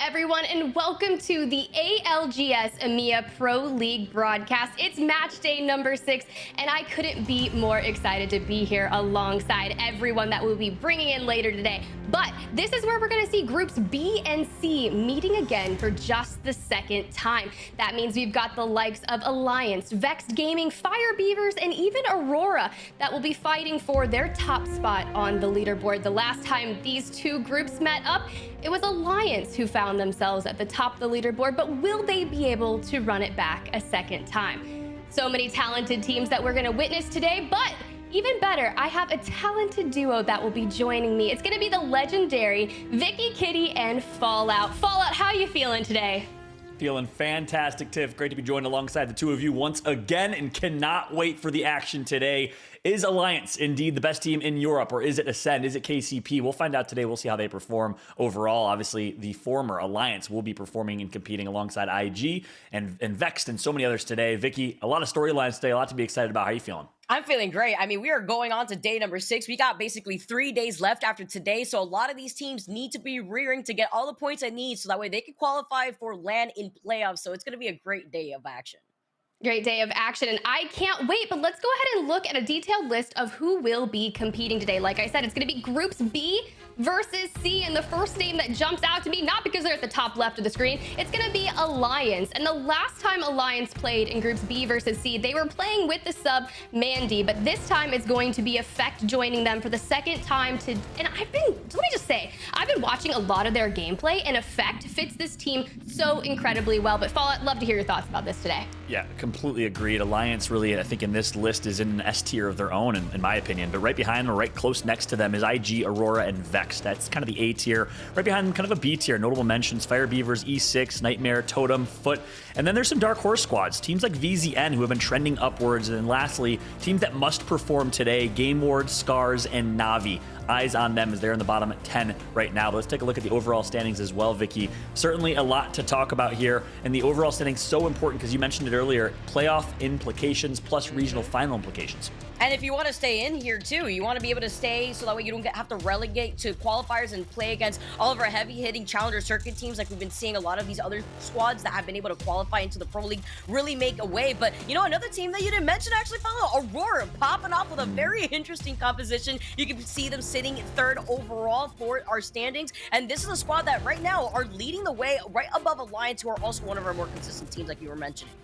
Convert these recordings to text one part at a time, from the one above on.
everyone, and welcome to the ALGS EMEA Pro League broadcast. It's match day number 6, and I couldn't be more excited to be here alongside everyone that we'll be bringing in later today. But this is where we're going to see groups B and C meeting again for just the second time. That means we've got the likes of Alliance, Vexed Gaming, Fire Beavers, and even Aurora that will be fighting for their top spot on the leaderboard. The last time these two groups met up, it was Alliance who found themselves at the top of the leaderboard, but will they be able to run it back a second time? So many talented teams that we're going to witness today, but even better, I have a talented duo that will be joining me. It's going to be the legendary Vicky, Kitty, and Fallout. Fallout, how you feeling today? Feeling fantastic, Tiff. Great to be joined alongside the two of you once again, and cannot wait for the action today. Is Alliance indeed the best team in Europe, or is it Ascend? Is it KCP? We'll find out today. We'll see how they perform overall. Obviously, the former Alliance will be performing and competing alongside IG and Vexed and so many others today. Vicky, a lot of storylines today, a lot to be excited about. How are you feeling? I'm feeling great. I mean, we are going on to day number 6. We got basically 3 days left after today. So a lot of these teams need to be rearing to get all the points they need so that way they can qualify for land in playoffs. So it's going to be a great day of action. Great day of action, and I can't wait, but let's go ahead and look at a detailed list of who will be competing today. Like I said, it's going to be Groups B versus C, and the first name that jumps out to me, not because they're at the top left of the screen, it's going to be Alliance. And the last time Alliance played in Groups B versus C, they were playing with the sub Mandy, but this time it's going to be Effect joining them for the second time and let me just say, I've been watching a lot of their gameplay, and Effect fits this team so incredibly well. But Fallout, I'd love to hear your thoughts about this today. Yeah, completely agreed. Alliance really, I think, in this list is in an S tier of their own, in my opinion. But right behind them, or right close next to them, is IG, Aurora, and Vex. That's kind of the A tier. Right behind them, kind of a B tier. Notable mentions: Fire Beavers, E6, Nightmare, Totem, Foot. And then there's some dark horse squads. Teams like VZN, who have been trending upwards. And then lastly, teams that must perform today: Game Ward, Scars, and Navi. Eyes on them as they're in the bottom 10 right now. But let's take a look at the overall standings as well, Vicky. Certainly a lot to talk about here. And the overall standings so important because you mentioned it earlier: playoff implications plus regional final implications. And if you want to stay in here too, you want to be able to stay so that way you don't have to relegate to qualifiers and play against all of our heavy-hitting challenger circuit teams like we've been seeing a lot of these other squads that have been able to qualify into the Pro League really make a way. But, you know, another team that you didn't mention actually, follow Aurora, popping off with a very interesting composition. You can see them sitting 3rd overall for our standings. And this is a squad that right now are leading the way right above Alliance, who are also one of our more consistent teams like you were mentioning.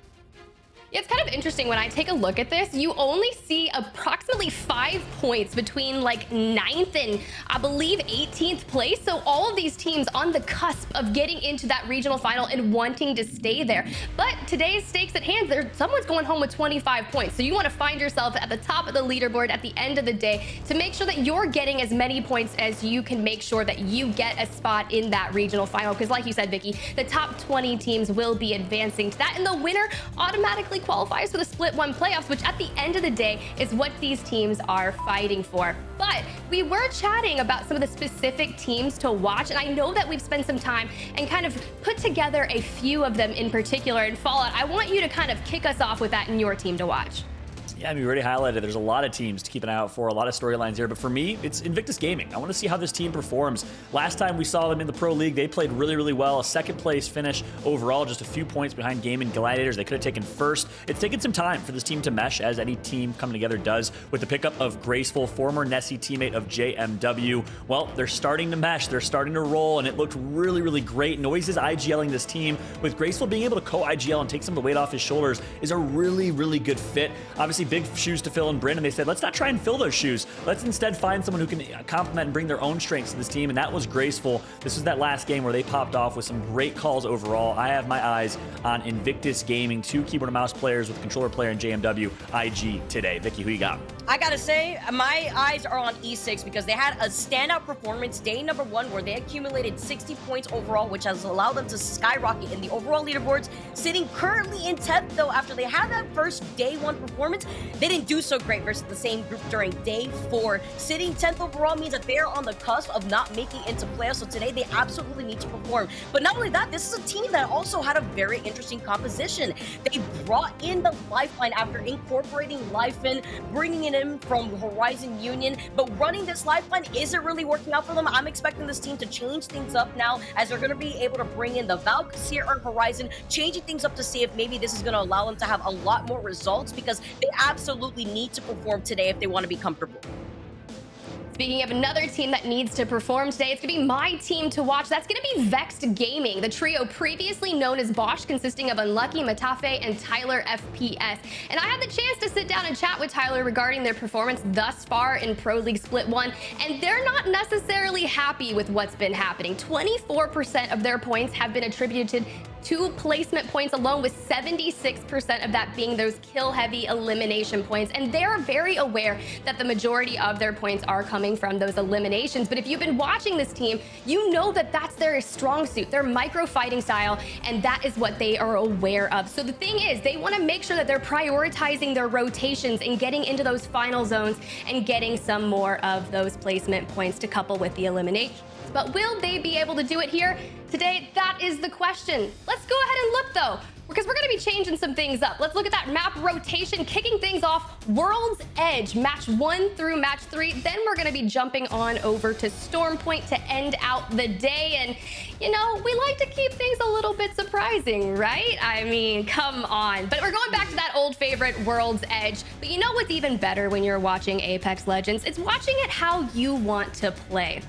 It's kind of interesting when I take a look at this. You only see approximately 5 points between like 9th and I believe 18th place. So all of these teams on the cusp of getting into that regional final and wanting to stay there. But today's stakes at hand, someone's going home with 25 points. So you want to find yourself at the top of the leaderboard at the end of the day to make sure that you're getting as many points as you can make sure that you get a spot in that regional final. Because like you said, Vicky, the top 20 teams will be advancing to that, and the winner automatically qualifies for the Split 1 playoffs, which at the end of the day is what these teams are fighting for. But we were chatting about some of the specific teams to watch, and I know that we've spent some time and kind of put together a few of them in particular. And Fallout, I want you to kind of kick us off with that in your team to watch. Yeah, I mean, we already highlighted there's a lot of teams to keep an eye out for, a lot of storylines here. But for me, it's Invictus Gaming. I want to see how this team performs. Last time we saw them in the Pro League, they played really, really well. A 2nd place finish overall, just a few points behind Gaming Gladiators. They could have taken 1st. It's taken some time for this team to mesh, as any team coming together does, with the pickup of Graceful, former Nessie teammate of JMW. Well, they're starting to mesh. They're starting to roll, and it looked really, really great. Noise is IGLing this team, with Graceful being able to co-IGL and take some of the weight off his shoulders is a really, really good fit. Obviously, big shoes to fill in Brandon. They said, let's not try and fill those shoes. Let's instead find someone who can complement and bring their own strengths to this team, and that was Graceful. This was that last game where they popped off with some great calls overall. I have my eyes on Invictus Gaming, 2 keyboard and mouse players with controller player in JMW IG today. Vicky, who you got? I gotta say, my eyes are on E6 because they had a standout performance day number 1 where they accumulated 60 points overall, which has allowed them to skyrocket in the overall leaderboards, sitting currently in 10th though. After they had that first day 1 performance, they didn't do so great versus the same group during day 4. Sitting 10th overall means that they're on the cusp of not making it into playoffs, so today they absolutely need to perform. But not only that, this is a team that also had a very interesting composition. They brought in the Lifeline after incorporating Life in, bringing in bringing in from Horizon Union, but running this lifeline isn't really working out for them. I'm expecting this team to change things up now, as they're going to be able to bring in the ALGS Year on Horizon, changing things up to see if maybe this is going to allow them to have a lot more results, because they absolutely need to perform today if they want to be comfortable. Speaking of another team that needs to perform today, it's going to be my team to watch. That's going to be Vexed Gaming, the trio previously known as Bosch, consisting of Unlucky, Matafe, and Tyler FPS. And I had the chance to sit down and chat with Tyler regarding their performance thus far in Pro League Split 1, and they're not necessarily happy with what's been happening. 24% of their points have been attributed to placement points alone, with 76% of that being those kill-heavy elimination points. And they're very aware that the majority of their points are coming from those eliminations. But if you've been watching this team, you know that that's their strong suit, their micro-fighting style, and that is what they are aware of. So the thing is, they want to make sure that they're prioritizing their rotations and getting into those final zones and getting some more of those placement points to couple with the eliminations. But will they be able to do it here today? That is the question. Let's go ahead and look though, because we're going to be changing some things up. Let's look at that map rotation, kicking things off World's Edge, match 1 through match 3. Then we're going to be jumping on over to Storm Point to end out the day. And, you know, we like to keep things a little bit surprising, right? I mean, come on. But we're going back to that old favorite, World's Edge. But you know what's even better when you're watching Apex Legends? It's watching it how you want to play.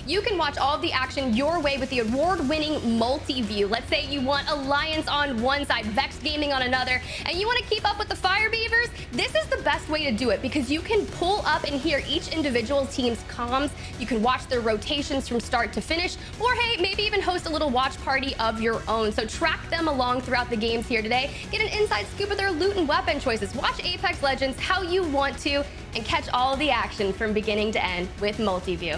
You can watch all of the action your way with the award-winning multi-view. Let's say you want Alliance on one side, Vexed Gaming on another, and you want to keep up with the Fire Beavers. This is the best way to do it, because you can pull up and hear each individual team's comms. You can watch their rotations from start to finish, or hey, maybe even host a little watch party of your own. So track them along throughout the games here today. Get an inside scoop of their loot and weapon choices. Watch Apex Legends how you want to, and catch all of the action from beginning to end with multi-view.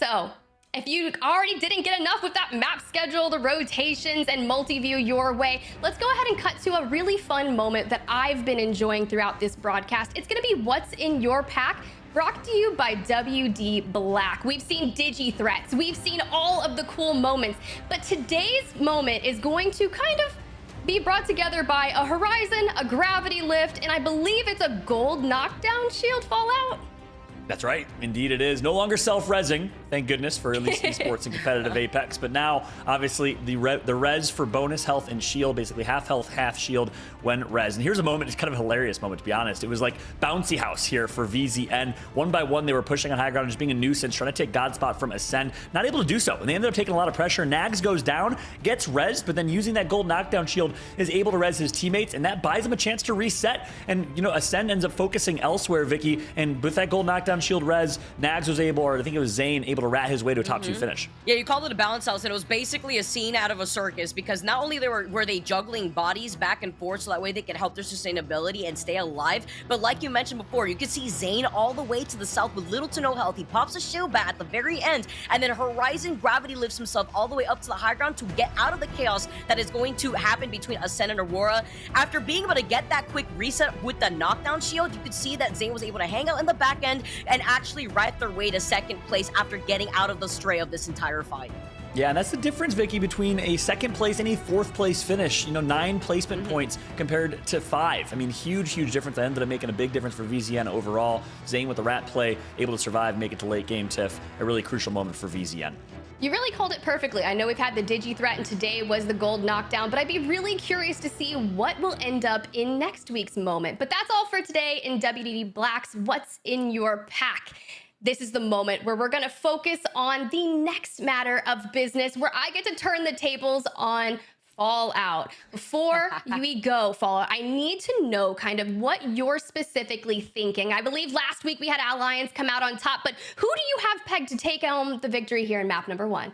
So, if you already didn't get enough with that map schedule, the rotations, and multi-view your way, let's go ahead and cut to a really fun moment that I've been enjoying throughout this broadcast. It's going to be What's in Your Pack, brought to you by WD Black. We've seen digi threats, we've seen all of the cool moments, but today's moment is going to kind of be brought together by a Horizon, a gravity lift, and I believe it's a gold knockdown shield fallout. That's right. Indeed it is. No longer self-resing, thank goodness, for at least esports and competitive Apex. But now, obviously, the res for bonus health and shield, basically half health, half shield when res. And here's a moment, it's kind of a hilarious moment, to be honest. It was like bouncy house here for VZN. One by one, they were pushing on high ground, just being a nuisance, trying to take God Spot from Ascend. Not able to do so. And they ended up taking a lot of pressure. Nags goes down, gets rezzed, but then using that gold knockdown shield is able to res his teammates, and that buys him a chance to reset. And, you know, Ascend ends up focusing elsewhere, Vicky, and with that gold knockdown shield res, Nags was able, or I think it was Zane, able to rat his way to a top 2 finish. Yeah, you called it a balance house, and it was basically a scene out of a circus, because not only were they juggling bodies back and forth so that way they could help their sustainability and stay alive, but like you mentioned before, you could see Zane all the way to the south with little to no health. He pops a shield bat at the very end, and then Horizon gravity lifts himself all the way up to the high ground to get out of the chaos that is going to happen between Ascend and Aurora. After being able to get that quick reset with the knockdown shield, you could see that Zane was able to hang out in the back end and actually ride their way to second place after getting out of the stray of this entire fight. Yeah, and that's the difference, Vicky, between a second place and a 4th place finish. You know, 9 placement points compared to 5. I mean, huge difference. That ended up making a big difference for VZN overall. Zane with the rat play, able to survive, make it to late game TIF. A really crucial moment for VZN. You really called it perfectly. I know we've had the digi threat, and today was the gold knockdown, but I'd be really curious to see what will end up in next week's moment. But that's all for today in WDD Black's What's in Your Pack. This is the moment where we're going to focus on the next matter of business, where I get to turn the tables on Fallout. Before we go, Fallout, I need to know kind of what you're specifically thinking. I believe last week we had Alliance come out on top, but who do you have pegged to take home the victory here in map number 1?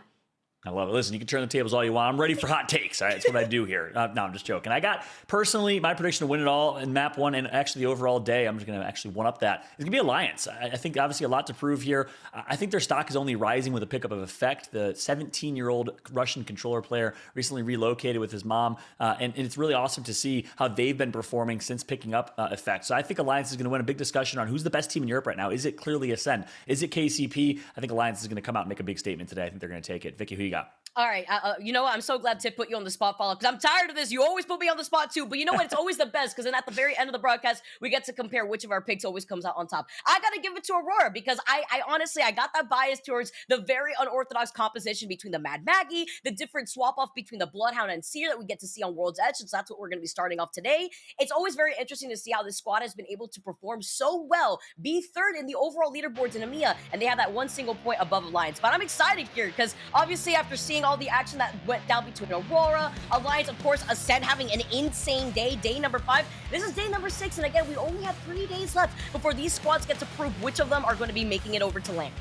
I love it. Listen, you can turn the tables all you want. I'm ready for hot takes. All right, that's what I do here. No, I'm just joking. I got, personally, my prediction to win it all in map 1 and actually the overall day. I'm just going to actually one-up that. It's going to be Alliance. I think, obviously, a lot to prove here. I think their stock is only rising with a pickup of effect. The 17-year-old Russian controller player recently relocated with his mom, and it's really awesome to see how they've been performing since picking up effect. So I think Alliance is going to win. A big discussion on who's the best team in Europe right now. Is it clearly Ascend? Is it KCP? I think Alliance is going to come out and make a big statement today. I think they're going to take it. Vicky, who you got? All right, you know what? I'm so glad Tiff put you on the spot, Follow, because I'm tired of this. You always put me on the spot too, but you know what? It's always the best because then at the very end of the broadcast, we get to compare which of our picks always comes out on top. I gotta give it to Aurora because I honestly, I got that bias towards the very unorthodox composition between the Mad Maggie, the different swap off between the Bloodhound and Seer that we get to see on World's Edge, since that's what we're gonna be starting off today. It's always very interesting to see how this squad has been able to perform so well, be third in the overall leaderboards in EMEA, and they have that one single point above Alliance. But I'm excited here because obviously after seeing all the action that went down between Aurora, Alliance, of course, Ascend having an insane day number 5. This is day number 6, and again, we only have 3 days left before these squads get to prove which of them are going to be making it over to land.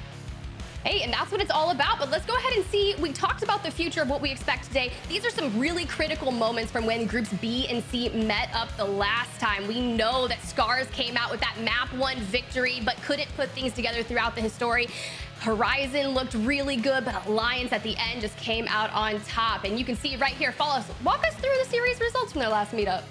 Hey, and that's what it's all about. But let's go ahead and see. We talked about the future of what we expect today. These are some really critical moments from when groups B and C met up the last time. We know that Scars came out with that map 1 victory, but couldn't put things together throughout the history. Horizon looked really good, but Alliance at the end just came out on top. And you can see right here, walk us through the series results from their last meetup.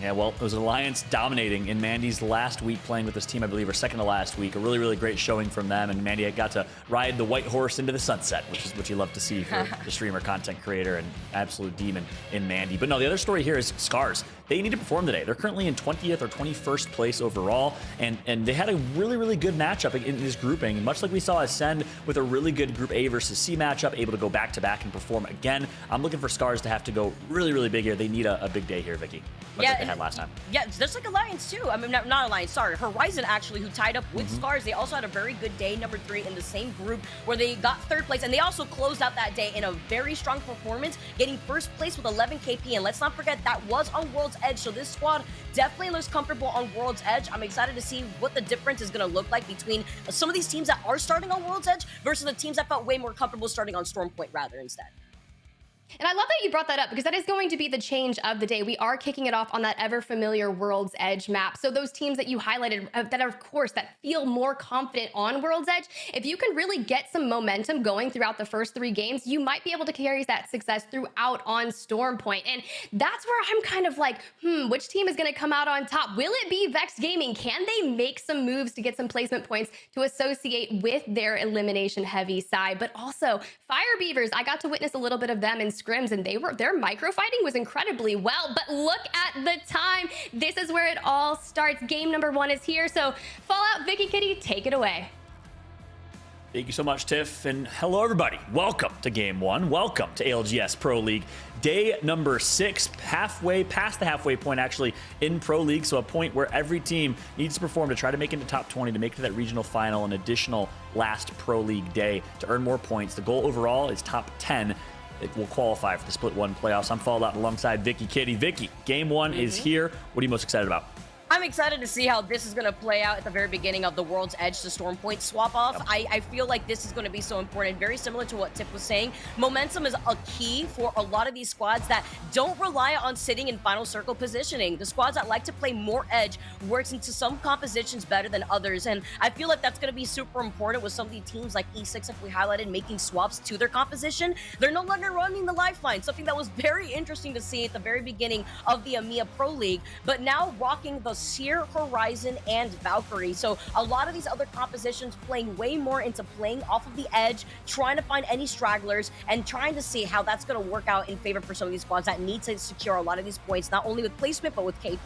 Yeah, well, it was Alliance dominating in Mandy's last week playing with this team, I believe, or second to last week. A really, really great showing from them, and Mandy got to ride the white horse into the sunset, which is what you love to see for the streamer, content creator, and absolute demon in Mandy. But no, the other story here is Scars. They need to perform today. They're currently in 20th or 21st place overall, and they had a really, really good matchup in this grouping, much like we saw Ascend with a really good Group A versus C matchup, able to go back-to-back and perform again. I'm looking for Scars to have to go really, really big here. They need a big day here, Vicky. Much like they had last time. Yeah, just like Alliance too. I mean, not Alliance, sorry. Horizon actually, who tied up with Scars. They also had a very good day, number 3, in the same group where they got 3rd place. And they also closed out that day in a very strong performance, getting 1st place with 11 KP. And let's not forget, that was on World's Edge. So this squad definitely looks comfortable on World's Edge. I'm excited to see what the difference is going to look like between some of these teams that are starting on World's Edge versus the teams that felt way more comfortable starting on Storm Point rather instead. And I love that you brought that up because that is going to be the change of the day. We are kicking it off on that ever familiar World's Edge map. So those teams that you highlighted that are, of course, that feel more confident on World's Edge, if you can really get some momentum going throughout the first 3 games, you might be able to carry that success throughout on Storm Point. And that's where I'm kind of like, which team is going to come out on top? Will it be Vex Gaming? Can they make some moves to get some placement points to associate with their elimination heavy side? But also Fire Beavers, I got to witness a little bit of them in scrims, and their micro fighting was incredibly well. But look at the time. This is where it all starts. Game number 1 is here. So Fallout, Vicky Kitty, take it away. Thank you so much, Tiff, and hello, everybody. Welcome to Game 1. Welcome to ALGS Pro League. Day number 6, halfway past the halfway point, actually, in Pro League, so a point where every team needs to perform to try to make it into top 20, to make it to that regional final, an additional last Pro League day to earn more points. The goal overall is top 10. It will qualify for the Split 1 playoffs. I'm Fallout alongside Vicky Kitty. Vicky, Game 1 is here. What are you most excited about? I'm excited to see how this is going to play out at the very beginning of the World's Edge to Storm Point swap off. Yep. I feel like this is going to be so important. Very similar to what Tip was saying. Momentum is a key for a lot of these squads that don't rely on sitting in final circle positioning. The squads that like to play more edge works into some compositions better than others. And I feel like that's going to be super important with some of the teams like E6, like we highlighted, making swaps to their composition. They're no longer running the lifeline, something that was very interesting to see at the very beginning of the EMEA Pro League. But now rocking the Seer, Horizon, and Valkyrie. So a lot of these other compositions playing way more into playing off of the edge, trying to find any stragglers, and trying to see how that's going to work out in favor for some of these squads that need to secure a lot of these points, not only with placement, but with KP.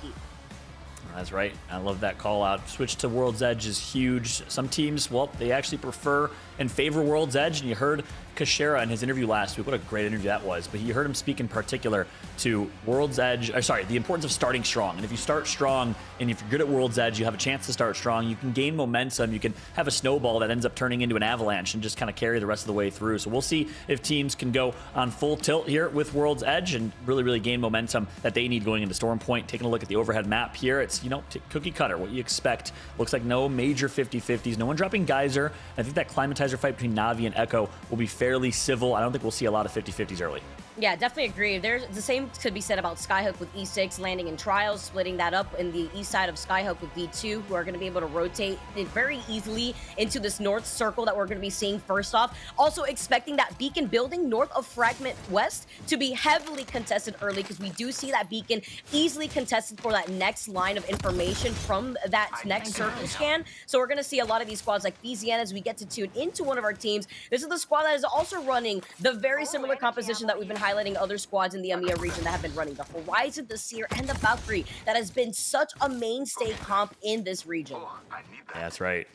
That's right. I love that call out. Switch to World's Edge is huge. Some teams, well, they actually prefer and favor World's Edge, and you heard Kashera in his interview last week. What a great interview that was. But you heard him speak in particular to World's Edge, the importance of starting strong. And if you start strong, and if you're good at World's Edge, you have a chance to start strong. You can gain momentum. You can have a snowball that ends up turning into an avalanche and just kind of carry the rest of the way through. So we'll see if teams can go on full tilt here with World's Edge and really, really gain momentum that they need going into Storm Point. Taking a look at the overhead map here, it's, cookie cutter, what you expect. Looks like no major 50-50s, no one dropping Geyser. I think that Climatizer fight between Navi and Echo will be fairly civil. I don't think we'll see a lot of 50-50s early. Yeah, definitely agree. There's the same could be said about Skyhook with E6 landing in trials, splitting that up in the east side of Skyhook with V2, who are going to be able to rotate it very easily into this north circle that we're going to be seeing first off. Also expecting that beacon building north of Fragment West to be heavily contested early, because we do see that beacon easily contested for that next line of information from that next circle scan. So we're going to see a lot of these squads like VZN as we get to tune into one of our teams. This is the squad that is also running the very similar composition that we've been highlighting other squads in the EMEA region that have been running. The Horizon, the Seer, and the Valkyrie that has been such a mainstay comp in this region. Yeah, that's right.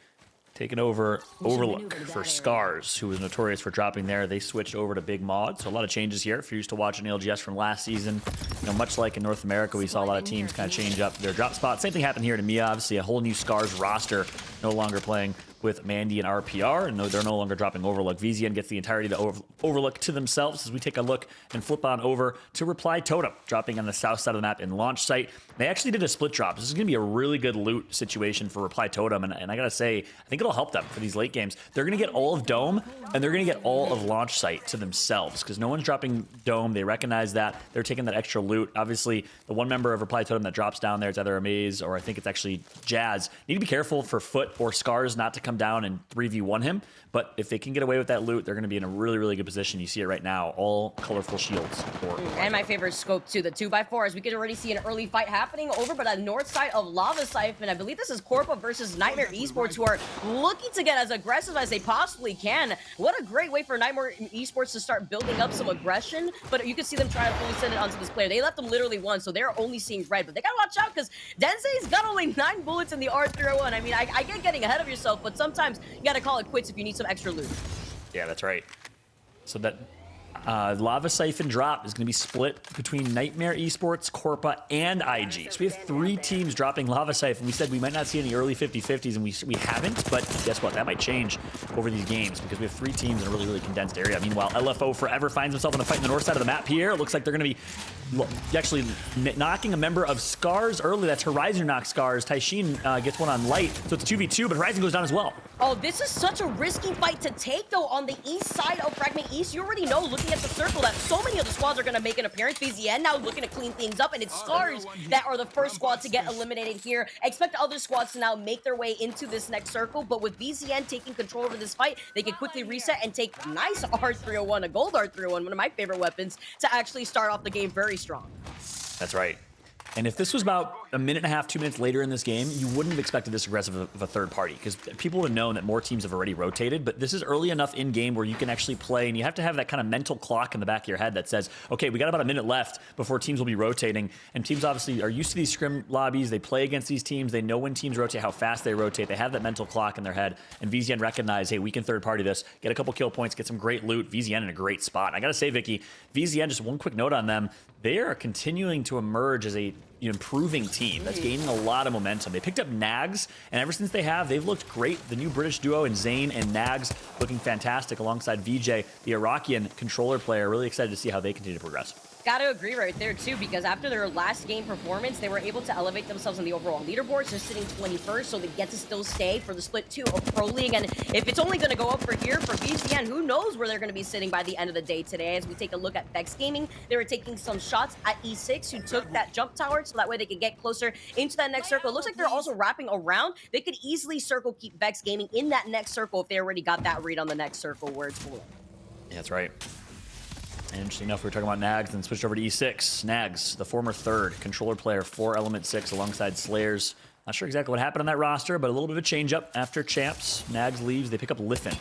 Taking over Overlook for Scars, who was notorious for dropping there. They switched over to Big Mod, so a lot of changes here. If you're used to watching ALGS from last season, much like in North America, we saw a lot of teams kind of change up their drop spot. Same thing happened here in EMEA. Obviously, a whole new Scars roster, no longer playing with Mandy and RPR, and they're no longer dropping Overlook. VZN gets the entirety of the Overlook to themselves as we take a look and flip on over to Reply Totem, dropping on the south side of the map in launch site. They actually did a split drop. This is going to be a really good loot situation for Reply Totem, and I gotta say, I think it'll help them for these late games. They're going to get all of Dome, and they're going to get all of launch site to themselves, because no one's dropping Dome. They recognize that. They're taking that extra loot. Obviously, the one member of Reply Totem that drops down there, it's either Amaze or I think it's actually Jazz. Need to be careful for Foot or Scars not to come down and 3v1 him, but if they can get away with that loot, they're going to be in a really, really good position. You see it right now, all colorful shields. And my favorite scope too, the 2x4, as we can already see an early fight happening over but on north side of Lava Siphon. I believe this is Corpa versus Nightmare Esports, who are looking to get as aggressive as they possibly can. What a great way for Nightmare Esports to start building up some aggression, but you can see them trying to fully send it onto this player. They left them literally one, so they're only seeing red, but they gotta watch out because Densei's got only 9 bullets in the R301. I mean, I get getting ahead of yourself, but sometimes you gotta call it quits if you need some extra loot. Yeah, that's right. So that Lava Siphon drop is going to be split between Nightmare Esports, Corpa, and IG. So we have 3 teams dropping Lava Siphon. We said we might not see any early 50-50s, and we haven't, but guess what? That might change over these games because we have 3 teams in a really, really condensed area. Meanwhile, LFO forever finds himself in a fight in the north side of the map here. It looks like they're going to be actually knocking a member of Scars early. That's Horizon knocks Scars. Taishin gets one on Light, so it's a 2v2, but Horizon goes down as well. Oh, this is such a risky fight to take, though, on the east side of Fragment East. You already know, looking at the circle, that so many of the squads are going to make an appearance. VZN now looking to clean things up, and it's Scars that are the first squad to get eliminated here. Expect other squads to now make their way into this next circle, but with VZN taking control over this fight, they can quickly reset and take nice R301, a gold R301, one of my favorite weapons, to actually start off the game very strong. That's right. And if this was about a minute and a half, 2 minutes later in this game, you wouldn't have expected this aggressive of a third party because people would have known that more teams have already rotated. But this is early enough in game where you can actually play, and you have to have that kind of mental clock in the back of your head that says, okay, we got about a minute left before teams will be rotating. And teams obviously are used to these scrim lobbies. They play against these teams. They know when teams rotate, how fast they rotate. They have that mental clock in their head. And VZN recognize, hey, we can third party this, get a couple kill points, get some great loot. VZN in a great spot. And I got to say, Vicky, VZN, just one quick note on them. They are continuing to emerge as a improving team that's gaining a lot of momentum. They picked up Nags, and ever since they've looked great. The new British duo in Zane and Nags looking fantastic alongside VJ, the Iraqian controller player. Really excited to see how they continue to progress. Gotta agree right there too, because after their last game performance, they were able to elevate themselves in the overall leaderboards. They're sitting 21st, so they get to still stay for the split 2 of Pro League. And if it's only gonna go up for here for VCN, who knows where they're gonna be sitting by the end of the day today. As we take a look at Vex Gaming, they were taking some shots at E6, who took that jump tower, so that way they could get closer into that next circle. It looks like they're also wrapping around. They could easily circle keep Vex Gaming in that next circle if they already got that read on the next circle where it's full. Yeah, that's right. And interesting enough, we were talking about Nags and switched over to E6. Nags, the former third controller player for Element 6 alongside Slayers. Not sure exactly what happened on that roster, but a little bit of a change up after Champs. Nags leaves. They pick up Liffin,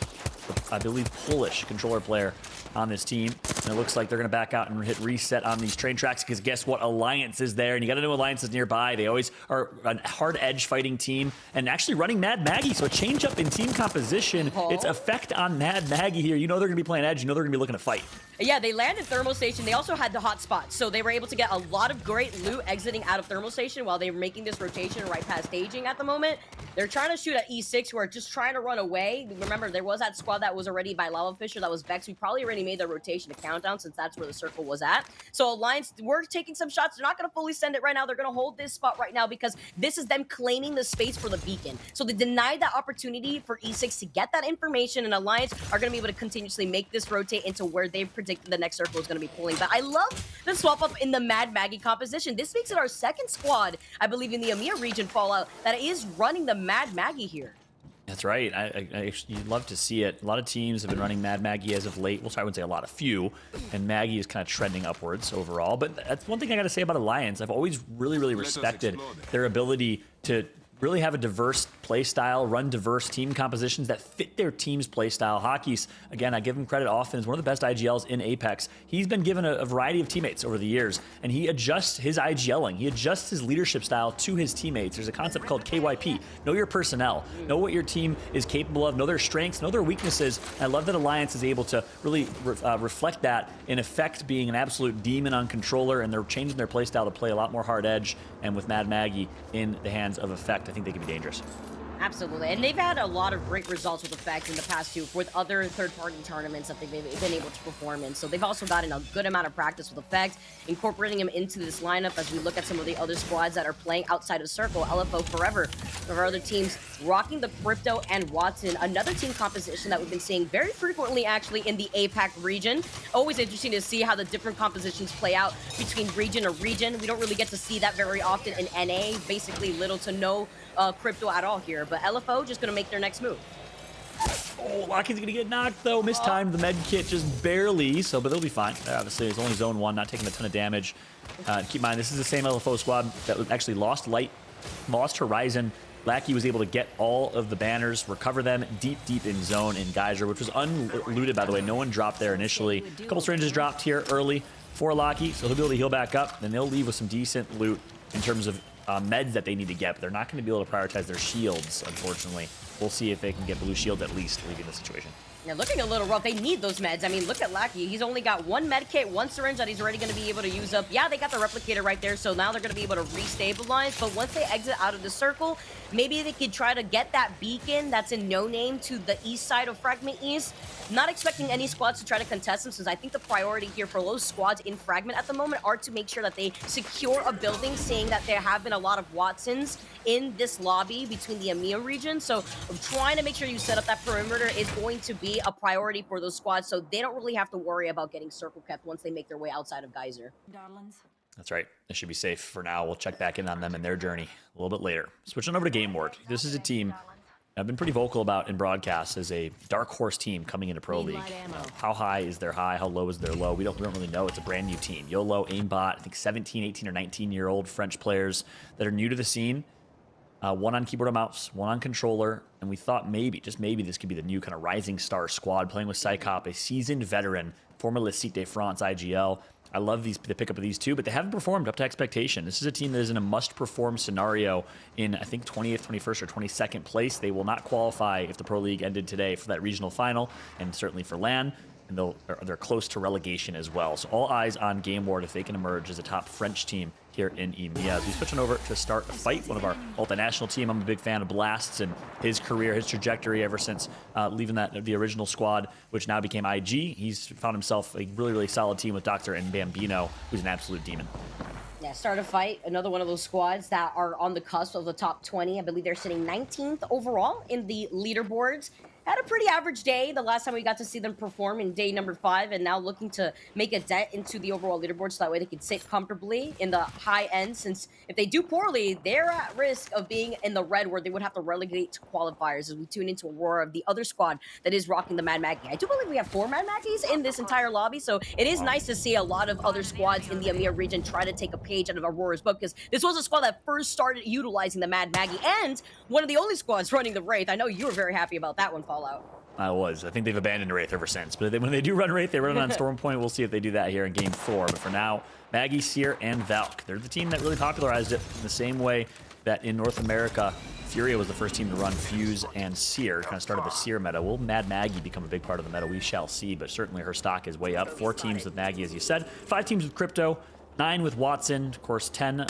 I believe Polish controller player on this team. And it looks like they're going to back out and hit reset on these train tracks because guess what? Alliance is there, and you got to know Alliance is nearby. They always are a hard edge fighting team and actually running Mad Maggie. So a change up in team composition. Its effect on Mad Maggie here. You know they're going to be playing edge. You know they're going to be looking to fight. Yeah, they landed Thermal Station. They also had the hot spot, so they were able to get a lot of great loot exiting out of Thermal Station while they were making this rotation right past staging at the moment. They're trying to shoot at E6, who are just trying to run away. Remember, there was that squad squad that was already by Lava Fisher, that was Vex. We probably already made the rotation to countdown since that's where the circle was at. So Alliance, we're taking some shots. They're not going to fully send it right now. They're going to hold this spot right now because this is them claiming the space for the beacon. So they denied that opportunity for E6 to get that information, and Alliance are going to be able to continuously make this rotate into where they've predicted the next circle is going to be pulling. But I love the swap up in the Mad Maggie composition. This makes it our second squad, I believe, in the EMEA region Fallout that is running the Mad Maggie here. That's right. I actually love to see it. A lot of teams have been running Mad Maggie as of late. Well, sorry, I wouldn't say a lot, a few. And Maggie is kind of trending upwards overall. But that's one thing I got to say about Alliance. I've always really respected their ability to really have a diverse play style, run diverse team compositions that fit their team's play style. Hockey's, again, I give him credit often, is one of the best IGLs in Apex. He's been given a variety of teammates over the years, and he adjusts his IGLing. He adjusts his leadership style to his teammates. There's a concept called KYP. Know your personnel. Know what your team is capable of. Know their strengths. Know their weaknesses. And I love that Alliance is able to really reflect that, in effect being an absolute demon on controller, and they're changing their play style to play a lot more hard edge. And with Mad Maggie in the hands of Effect, I think they can be dangerous. Absolutely, and they've had a lot of great results with Effect in the past too, with other third-party tournaments that they've been able to perform in. So they've also gotten a good amount of practice with Effect, incorporating him into this lineup as we look at some of the other squads that are playing outside of Circle. LFO Forever, of our other teams, rocking the Crypto and Watson, another team composition that we've been seeing very frequently actually in the APAC region. Always interesting to see how the different compositions play out between region or region. We don't really get to see that very often in NA, basically little to no Crypto at all here, but LFO just gonna make their next move. Oh, Lockie's gonna get knocked though. Mistimed the med kit just barely, but they'll be fine. Obviously, it's only zone 1, not taking a ton of damage. Keep in mind, this is the same LFO squad that actually lost Light, lost Horizon. Lackey was able to get all of the banners, recover them deep in zone in Geyser, which was unlooted, by the way. No one dropped there initially. A couple syringes dropped here early for Lockey, so he'll be able to heal back up. Then they'll leave with some decent loot in terms of meds that they need to get, but they're not going to be able to prioritize their shields, unfortunately. We'll see if they can get blue shields at least, leaving the situation. Yeah, looking a little rough. They need those meds. I mean, look at Lackey. He's only got one med kit, one syringe that he's already going to be able to use up. Yeah, they got the replicator right there, so now they're going to be able to restabilize. But once they exit out of the circle, maybe they could try to get that beacon that's in no name to the east side of Fragment East. Not expecting any squads to try to contest them, since I think the priority here for those squads in Fragment at the moment are to make sure that they secure a building, seeing that there have been a lot of Watsons in this lobby between the EMEA region. So trying to make sure you set up that perimeter is going to be a priority for those squads, so they don't really have to worry about getting circle kept once they make their way outside of Geyser. That's right. They should be safe for now. We'll check back in on them and their journey a little bit later. Switching over to Game Ward. This is a team I've been pretty vocal about in broadcasts as a dark horse team coming into Pro League. How high is their high? How low is their low? We don't really know. It's a brand new team. YOLO, Aimbot, I think 17, 18, or 19-year-old French players that are new to the scene. One on keyboard and mouse, one on controller, and we thought maybe, just maybe, this could be the new kind of rising star squad, playing with Psychop, a seasoned veteran, former Le Site de France IGL. I love the pickup of these two, but they haven't performed up to expectation. This is a team that is in a must-perform scenario in, I think, 20th, 21st, or 22nd place. They will not qualify if the Pro League ended today for that regional final, and certainly for LAN. And they're close to relegation as well. So all eyes on Game Ward if they can emerge as a top French team here in EMEA. As we switching over to start a fight, one of our multinational team. I'm a big fan of Blast's and his career, his trajectory ever since leaving the original squad, which now became IG. He's found himself a really solid team with Doctor and Bambino, who's an absolute demon. Yeah, start a fight. Another one of those squads that are on the cusp of the top 20. I believe they're sitting 19th overall in the leaderboards. Had a pretty average day the last time we got to see them perform in day number 5, and now looking to make a dent into the overall leaderboard so that way they can sit comfortably in the high end, since if they do poorly, they're at risk of being in the red where they would have to relegate to qualifiers as we tune into Aurora, of the other squad that is rocking the Mad Maggie. I do believe we have 4 Mad Maggies in this entire lobby, so it is nice to see a lot of other squads in the EMEA region try to take a page out of Aurora's book, because this was a squad that first started utilizing the Mad Maggie, and one of the only squads running the Wraith. I know you were very happy about that one, Fallout. I was. I think they've abandoned Wraith ever since. But when they do run Wraith, they run it on Storm Point. We'll see if they do that here in Game 4. But for now, Maggie, Seer, and Valk. They're the team that really popularized it in the same way that in North America, Furia was the first team to run Fuse and Seer. Kind of started the Seer meta. Will Mad Maggie become a big part of the meta? We shall see. But certainly her stock is way up. 4 teams with Maggie, as you said. 5 teams with Crypto. 9 with Watson, of course, 10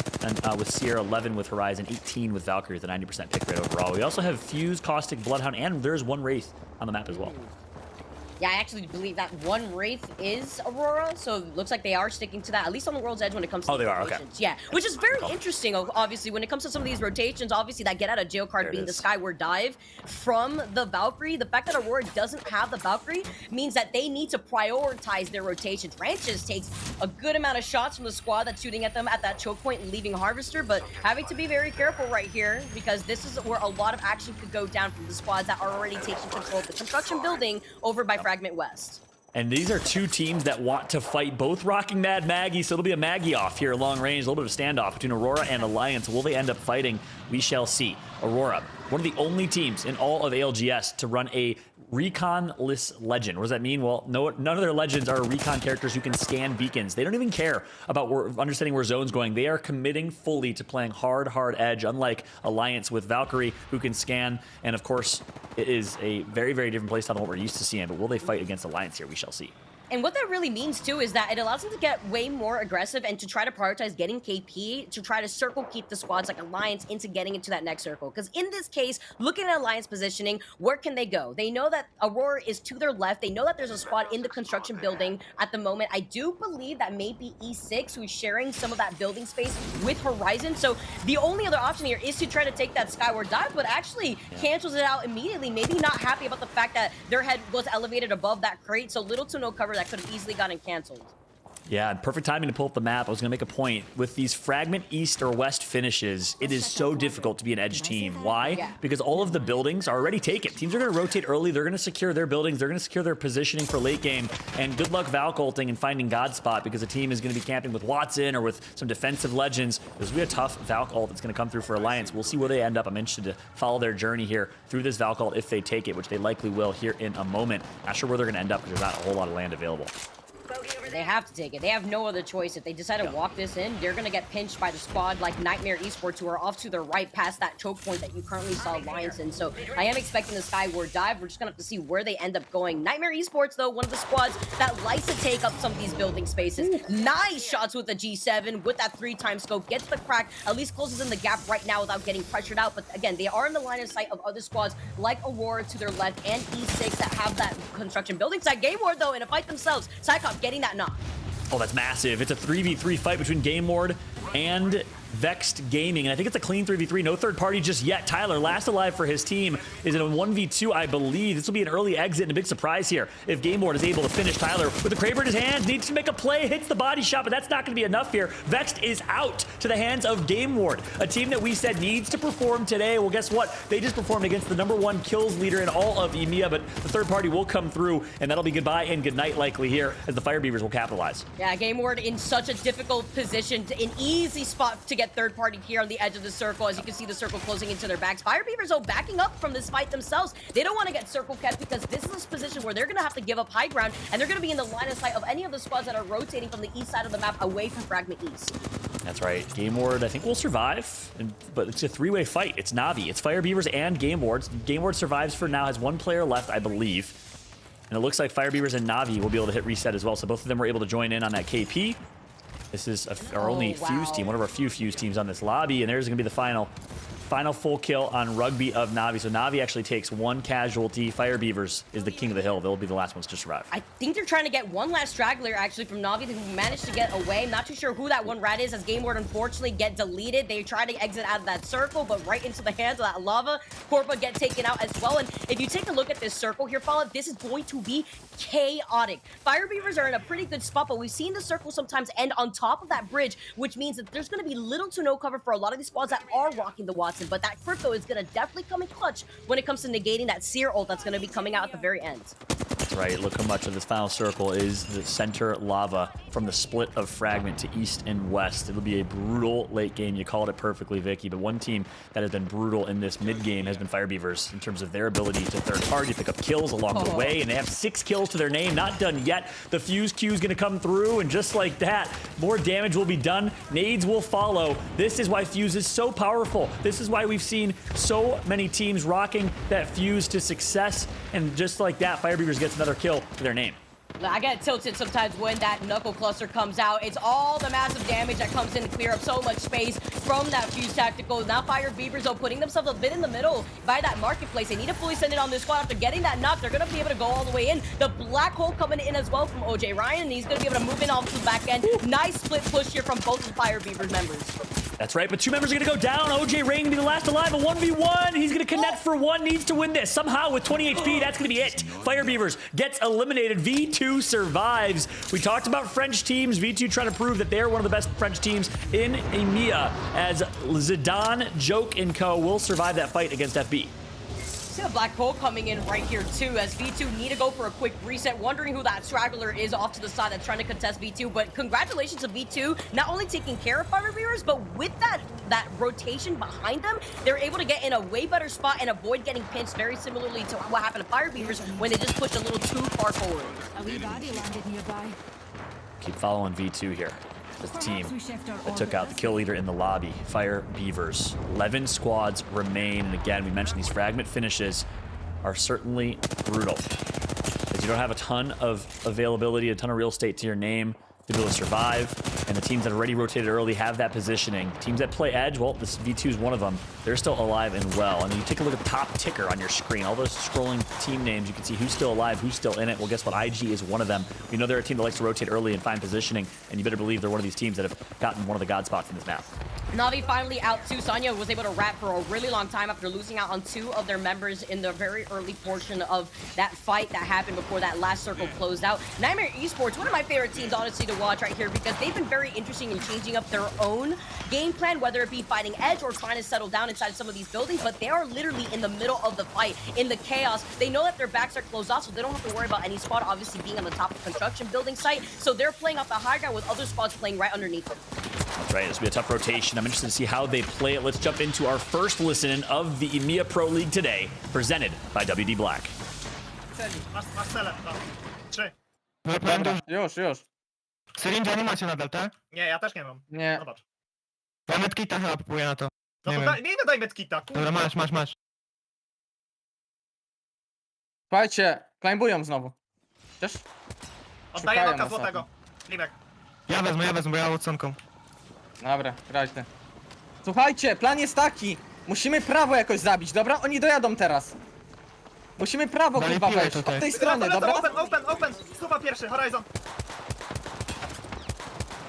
with Sierra, 11 with Horizon, 18 with Valkyrie with a 90% pick rate overall. We also have Fuse, Caustic, Bloodhound, and there's 1 Wraith on the map as well. Yeah, I actually believe that one Wraith is Aurora, so it looks like they are sticking to that, at least on the World's Edge when it comes to they are, rotations. Yeah, which is very interesting, obviously, when it comes to some of these rotations, obviously that get out of jail card being the Skyward Dive from the Valkyrie. The fact that Aurora doesn't have the Valkyrie means that they need to prioritize their rotations. Ranches takes a good amount of shots from the squad that's shooting at them at that choke point and leaving Harvester, but having to be very careful right here because this is where a lot of action could go down from the squads that are already taking control of the construction building over by Fragment West. And these are two teams that want to fight, both rocking Mad Maggie, so it'll be a Maggie off here long range, a little bit of a standoff between Aurora and Alliance. Will they end up fighting? We shall see. Aurora, one of the only teams in all of ALGS to run a recon-less legend. What does that mean? Well, none of their legends are recon characters who can scan beacons. They don't even care about understanding where zone's going. They are committing fully to playing hard edge, unlike Alliance with Valkyrie, who can scan. And of course, it is a very, very different playstyle than what we're used to seeing. But will they fight against Alliance here? We shall see. And what that really means, too, is that it allows them to get way more aggressive and to try to prioritize getting KP to try to circle keep the squads like Alliance into getting into that next circle. Because in this case, looking at Alliance positioning, where can they go? They know that Aurora is to their left. They know that there's a squad in the construction building at the moment. I do believe that maybe E6, who's sharing some of that building space with Horizon. So the only other option here is to try to take that Skyward Dive, but actually cancels it out immediately. Maybe not happy about the fact that their head was elevated above that crate, so little to no cover that could have easily gotten canceled. Yeah, perfect timing to pull up the map. I was going to make a point. With these Fragment East or West finishes, it is so difficult to be an edge team. Why? Yeah. Because all of the buildings are already taken. Teams are going to rotate early. They're going to secure their buildings. They're going to secure their positioning for late game. And good luck Valk ulting and finding God spot because a team is going to be camping with Watson or with some defensive legends. There's going to be a tough Valk ult that's going to come through for Alliance. We'll see where they end up. I'm interested to follow their journey here through this Valk ult if they take it, which they likely will here in a moment. Not sure where they're going to end up because there's not a whole lot of land available. They have to take it. They have no other choice. If they decide to walk this in, they're going to get pinched by the squad like Nightmare Esports, who are off to their right past that choke point that you currently saw Alliance in. So I am expecting the Skyward Dive. We're just going to have to see where they end up going. Nightmare Esports, though, one of the squads that likes to take up some of these building spaces. Nice shots with the G7, with that 3-time scope. Gets the crack, at least closes in the gap right now without getting pressured out. But again, they are in the line of sight of other squads like Aurora to their left and E6 that have that construction building side. Game Ward, though, in a fight themselves. Psychop getting that knock. Oh, that's massive. It's a 3v3 fight between Game Ward and Vexed Gaming, and I think it's a clean 3v3. No third party just yet. Tyler, last alive for his team, is in a 1v2, I believe. This will be an early exit and a big surprise here if Game Ward is able to finish. Tyler with the Kraber in his hands, needs to make a play, hits the body shot, but that's not going to be enough here. Vexed is out to the hands of Game Ward, a team that we said needs to perform today. Well, guess what? They just performed against the #1 kills leader in all of EMEA, but the third party will come through, and that'll be goodbye and goodnight likely here as the Fire Beavers will capitalize. Yeah, Game Ward in such a difficult position, an easy spot to get third party here on the edge of the circle. As you can see, the circle closing into their backs. Fire Beavers, though, backing up from this fight themselves. They don't want to get circle kept because this is a position where they're going to have to give up high ground, and they're going to be in the line of sight of any of the squads that are rotating from the east side of the map away from Fragment East. That's right. Game Ward, I think, will survive, but it's a three-way fight. It's Na'Vi, it's Fire Beavers, and Game Ward. Game Ward survives for now, has one player left, I believe. And it looks like Fire Beavers and Na'Vi will be able to hit reset as well, so both of them were able to join in on that KP. This is our only Fuse team, one of our few Fuse teams on this lobby, and there's going to be the final full kill on Rugby of Na'Vi. So Na'Vi actually takes one casualty. Fire Beavers is the king of the hill. They'll be the last ones to survive. I think they're trying to get one last straggler, actually, from Na'Vi who managed to get away. I'm not too sure who that one rat is, as Game Ward unfortunately get deleted. They try to exit out of that circle, but right into the hands of that lava. Corpa get taken out as well. And if you take a look at this circle here, Fallout, this is going to be chaotic. Fire Beavers are in a pretty good spot, but we've seen the circle sometimes end on top of that bridge, which means that there's going to be little to no cover for a lot of these squads that are rocking the Watson. But that crypto is going to definitely come in clutch when it comes to negating that Seer ult that's going to be coming out at the very end. That's right. Look how much of this final circle is the center lava from the split of Fragment to east and west. It'll be a brutal late game. You called it perfectly, Vicky. But one team that has been brutal in this mid game has been Fire Beavers in terms of their ability to third party, pick up kills along the way, and they have 6 kills to their name. Not done yet. The Fuse Q is going to come through, and just like that, more damage will be done. Nades will follow. This is why Fuse is so powerful. This is why we've seen so many teams rocking that Fuse to success, and just like that, Fire Beavers gets another kill to their name. I get tilted sometimes when that knuckle cluster comes out. It's all the massive damage that comes in to clear up so much space from that Fuse Tactical. Now Fire Beavers, though, putting themselves a bit in the middle by that marketplace. They need to fully send it on this squad. After getting that knock, they're going to be able to go all the way in. The black hole coming in as well from OJ Ryan, and he's going to be able to move in off the back end. Nice split push here from both the Fire Beavers members. That's right, but 2 members are going to go down. OJ Ray going to be the last alive, a 1v1. He's going to connect for 1, needs to win this. Somehow with 20 HP, that's going to be it. Fire Beavers gets eliminated. V2 survives. We talked about French teams. V2 trying to prove that they're one of the best French teams in EMEA, as Zidane, Joke, and co will survive that fight against FB. See a black hole coming in right here too, as V2 need to go for a quick reset, wondering who that straggler is off to the side that's trying to contest V2. But congratulations to V2, not only taking care of Fire Beavers, but with that rotation behind them, they're able to get in a way better spot and avoid getting pinched, very similarly to what happened to Fire Beavers when they just pushed a little too far forward. A wee body landed nearby. Keep following V2 here. As the team that took out the kill leader in the lobby, Fire Beavers. 11 squads remain, and again, we mentioned these fragment finishes are certainly brutal, as you don't have a ton of availability, a ton of real estate to your name to be able to survive, and the teams that already rotated early have that positioning. Teams that play edge, well, this V2 is one of them. They're still alive and well. And then you take a look at the top ticker on your screen, all those scrolling team names, you can see who's still alive, who's still in it. Well, guess what? IG is one of them. We know they're a team that likes to rotate early and find positioning, and you better believe they're one of these teams that have gotten one of the god spots in this map. Na'Vi finally out too. Sonya was able to wrap for a really long time after losing out on 2 of their members in the very early portion of that fight that happened before that last circle closed out. Nightmare Esports, one of my favorite teams, honestly, to watch right here, because they've been very interesting in changing up their own game plan, whether it be fighting edge or trying to settle down inside some of these buildings, but they are literally in the middle of the fight, in the chaos. They know that their backs are closed off, so they don't have to worry about any squad obviously being on the top of the construction building site, so they're playing off the high ground with other squads playing right underneath them. That's right, this will be a tough rotation. I'm interested to see how they play it. Let's jump into our first listen of the EMEA Pro League today, presented by WD Black. Masz cele, no. 3. Dobra, już. Syringa nie macie nadal, tak? Nie, ja też nie mam. Nie. Zobacz. Ja medkita chyba kupuję na to. No Nie to wiem. daj medkita, kurwa. Dobra, masz. Słuchajcie, klejmbują znowu. Też? Oddaję szukają noka nas złotego. Limek. Ja wezmę, bo ja odsłonką. Dobra, graźny. Słuchajcie, plan jest taki. Musimy prawo jakoś zabić, dobra? Oni dojadą teraz. Musimy prawo kurwa wejść. Od tej strony, Lecą, dobra? open. Stuwa pierwszy, horizon.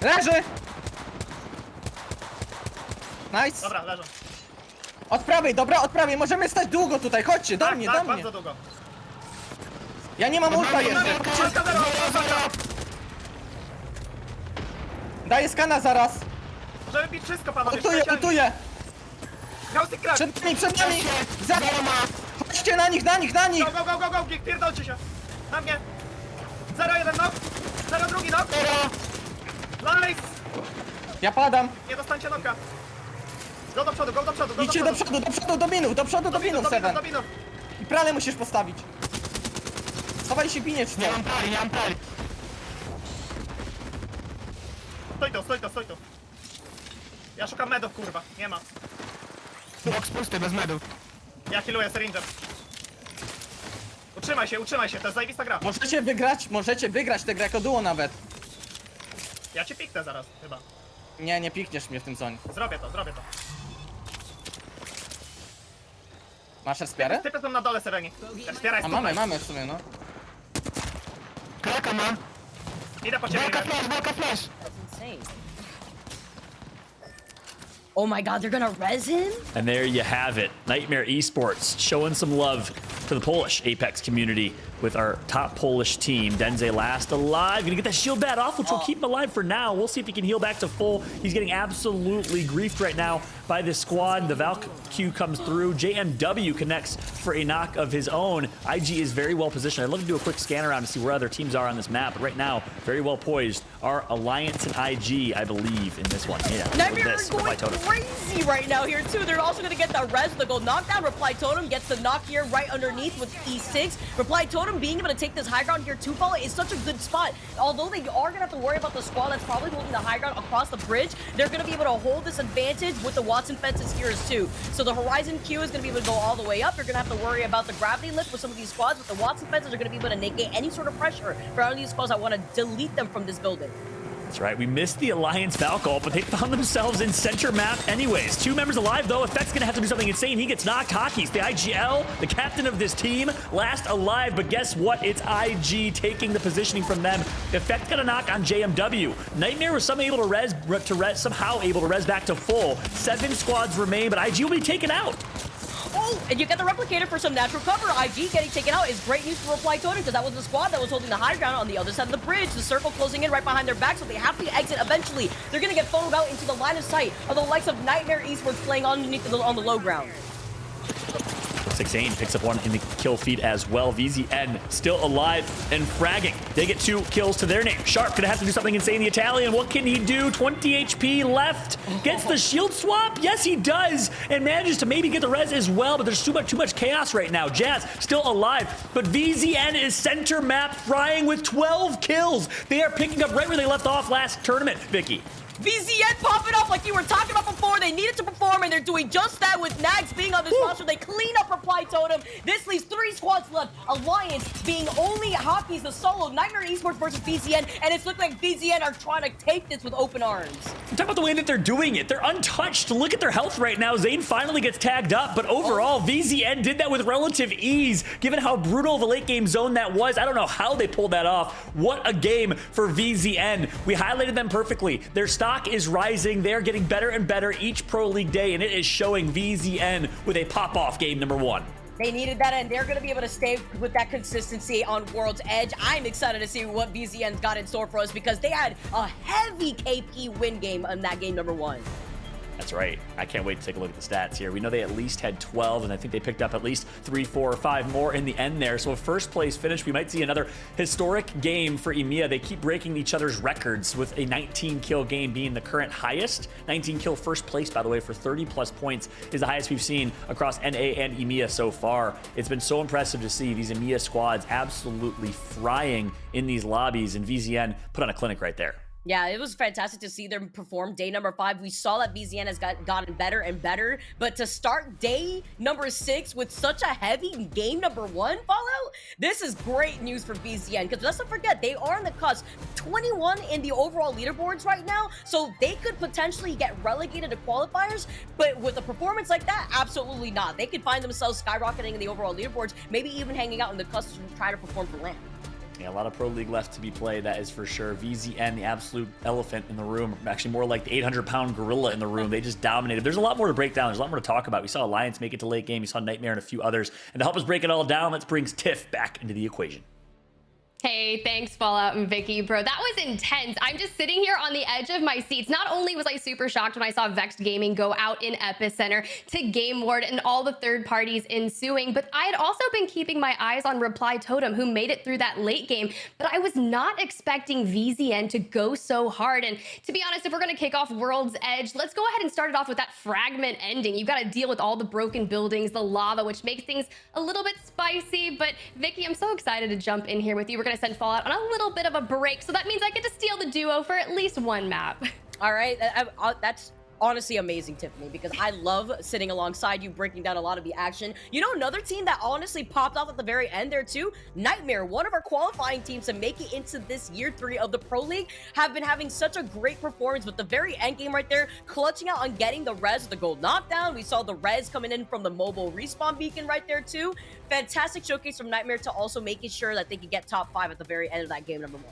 Leży! Nice. Dobra, leżą. Od prawej, dobra, od prawej. Możemy stać długo tutaj, chodźcie, do mnie, do mnie. bardzo długo. Ja nie mam ulta jeszcze. Daję skana zaraz. Żeby bić wszystko, panowie. Ultuję. Gaussy crack. Przed nami. Chodźcie na nich. Go, pierdolcie się. Na mnie. 0-1 knock. 0-2 knock. Nice. Ja padam. Nie dostańcie knocka. Go do przodu. Idźcie do przodu do minów, Seven. Do minów. I pralę musisz postawić. Schowaj się piniecz. Nie mam pali. Stoi tu. Ja szukam medów, kurwa. Nie ma. Box pusty, bez medów. Ja healuję syringem. Utrzymaj się, to jest zajebista gra. Możecie wygrać tę grę jako duo nawet. Ja cię piknę zaraz, chyba. Nie pikniesz mnie w tym zonie. Zrobię to. Masz wspierę? Typy są na dole, Sereni. Wspieraj A mamy w sumie, no. Kraka ma. Idę po ciebie. Walka flash. That's insane. Oh my god, they're gonna res him? And there you have it. Nightmare Esports showing some love to the Polish Apex community with our top Polish team. Denze last alive. Gonna get that shield bat off, which will keep him alive for now. We'll see if he can heal back to full. He's getting absolutely griefed right now by this squad. The Valk Q comes through. JMW connects for a knock of his own. IG is very well positioned. I'd love to do a quick scan around to see where other teams are on this map. But right now, very well poised are Alliance and IG, I believe, in this one. Yeah, Nightmare this for going Totem. crazy right now here too. They're also gonna get the res with the gold knockdown. Reply Totem gets the knock here right underneath with E6. Reply Totem being able to take this high ground here too, Paula, is such a good spot. Although they are gonna have to worry about the squad that's probably holding the high ground across the bridge, they're gonna be able to hold this advantage with the Watson fences here too. So the Horizon Q is gonna be able to go all the way up. You're gonna have to worry about the gravity lift with some of these squads, but the Watson fences are gonna be able to negate any sort of pressure for any of these squads that want to delete them from this building. That's right, we missed the Alliance Valkyrie, but they found themselves in center map anyways. 2 members alive though. Effect's gonna have to do something insane. He gets knocked. Hockey's the IGL, the captain of this team, last alive, but guess what? It's IG taking the positioning from them. Effect got a knock on JMW. Nightmare was somehow able to res back to full. 7 squads remain, but IG will be taken out. Oh, and you get the replicator for some natural cover. IG getting taken out is great news for Reply Totem because that was the squad that was holding the high ground on the other side of the bridge. The circle closing in right behind their back, so they have to exit eventually. They're going to get foamed out into the line of sight of the likes of Nightmare Esports playing underneath on the low ground. 6-8 picks up one in the kill feed as well. VZN still alive and fragging. They get 2 kills to their name. Sharp gonna have to do something insane. The Italian, what can he do? 20 HP left. Gets the shield swap. Yes, he does, and manages to maybe get the res as well. But there's too much chaos right now. Jazz still alive, but VZN is center map frying with 12 kills. They are picking up right where they left off last tournament. Vicky. VZN popping up like you were talking about before. They needed to perform, and they're doing just that with Nags being on this roster. They clean up Reply Totem. This leaves 3 squads left. Alliance being only Hockey's the solo. Nightmare Esports versus VZN, and it's looking like VZN are trying to take this with open arms. Talk about the way that they're doing it. They're untouched. Look at their health right now. Zane finally gets tagged up, but overall, VZN did that with relative ease, given how brutal of a late game zone that was. I don't know how they pulled that off. What a game for VZN. We highlighted them perfectly. Their stock is rising. They're getting better and better each Pro League day, and it is showing VZN with a pop-off game number 1. They needed that, and they're going to be able to stay with that consistency on World's Edge. I'm excited to see what VZN's got in store for us because they had a heavy KP win game in that game number 1. That's right. I can't wait to take a look at the stats here. We know they at least had 12, and I think they picked up at least 3, 4, or 5 more in the end there. So a first place finish, we might see another historic game for EMEA. They keep breaking each other's records with a 19 kill game being the current highest. 19 kill first place, by the way, for 30 plus points is the highest we've seen across NA and EMEA so far. It's been so impressive to see these EMEA squads absolutely frying in these lobbies, and VZN put on a clinic right there. Yeah, it was fantastic to see them perform day number 5. We saw that VZN has gotten better and better, but to start day number 6 with such a heavy game number 1 follow, this is great news for VZN because let's not forget, they are on the cusp. 21 in the overall leaderboards right now, so they could potentially get relegated to qualifiers, but with a performance like that, absolutely not. They could find themselves skyrocketing in the overall leaderboards, maybe even hanging out in the cusp to try to perform for LAN. Yeah, a lot of Pro League left to be played, that is for sure. VZN, the absolute elephant in the room, actually more like the 800-pound gorilla in the room. They just dominated. There's a lot more to break down. There's a lot more to talk about. We saw Alliance make it to late game. We saw Nightmare and a few others. And to help us break it all down, let's bring Tiff back into the equation. Hey, thanks Fallout and Vicky, bro. That was intense. I'm just sitting here on the edge of my seats. Not only was I super shocked when I saw Vexed Gaming go out in Epicenter to Game Ward and all the third parties ensuing, but I had also been keeping my eyes on Reply Totem, who made it through that late game, but I was not expecting VZN to go so hard. And to be honest, if we're gonna kick off World's Edge, let's go ahead and start it off with that fragment ending. You've got to deal with all the broken buildings, the lava, which makes things a little bit spicy. But Vicky, I'm so excited to jump in here with you. We're gonna send Fallout on a little bit of a break, so that means I get to steal the duo for at least one map. All right, that's honestly amazing, Tiffany, because I love sitting alongside you, breaking down a lot of the action. You know, another team that honestly popped off at the very end there too, Nightmare, one of our qualifying teams to make it into this year 3 of the Pro League, have been having such a great performance with the very end game right there, clutching out on getting the res with the gold knockdown. We saw the res coming in from the mobile respawn beacon right there too. Fantastic showcase from Nightmare to also making sure that they could get top 5 at the very end of that game number 1.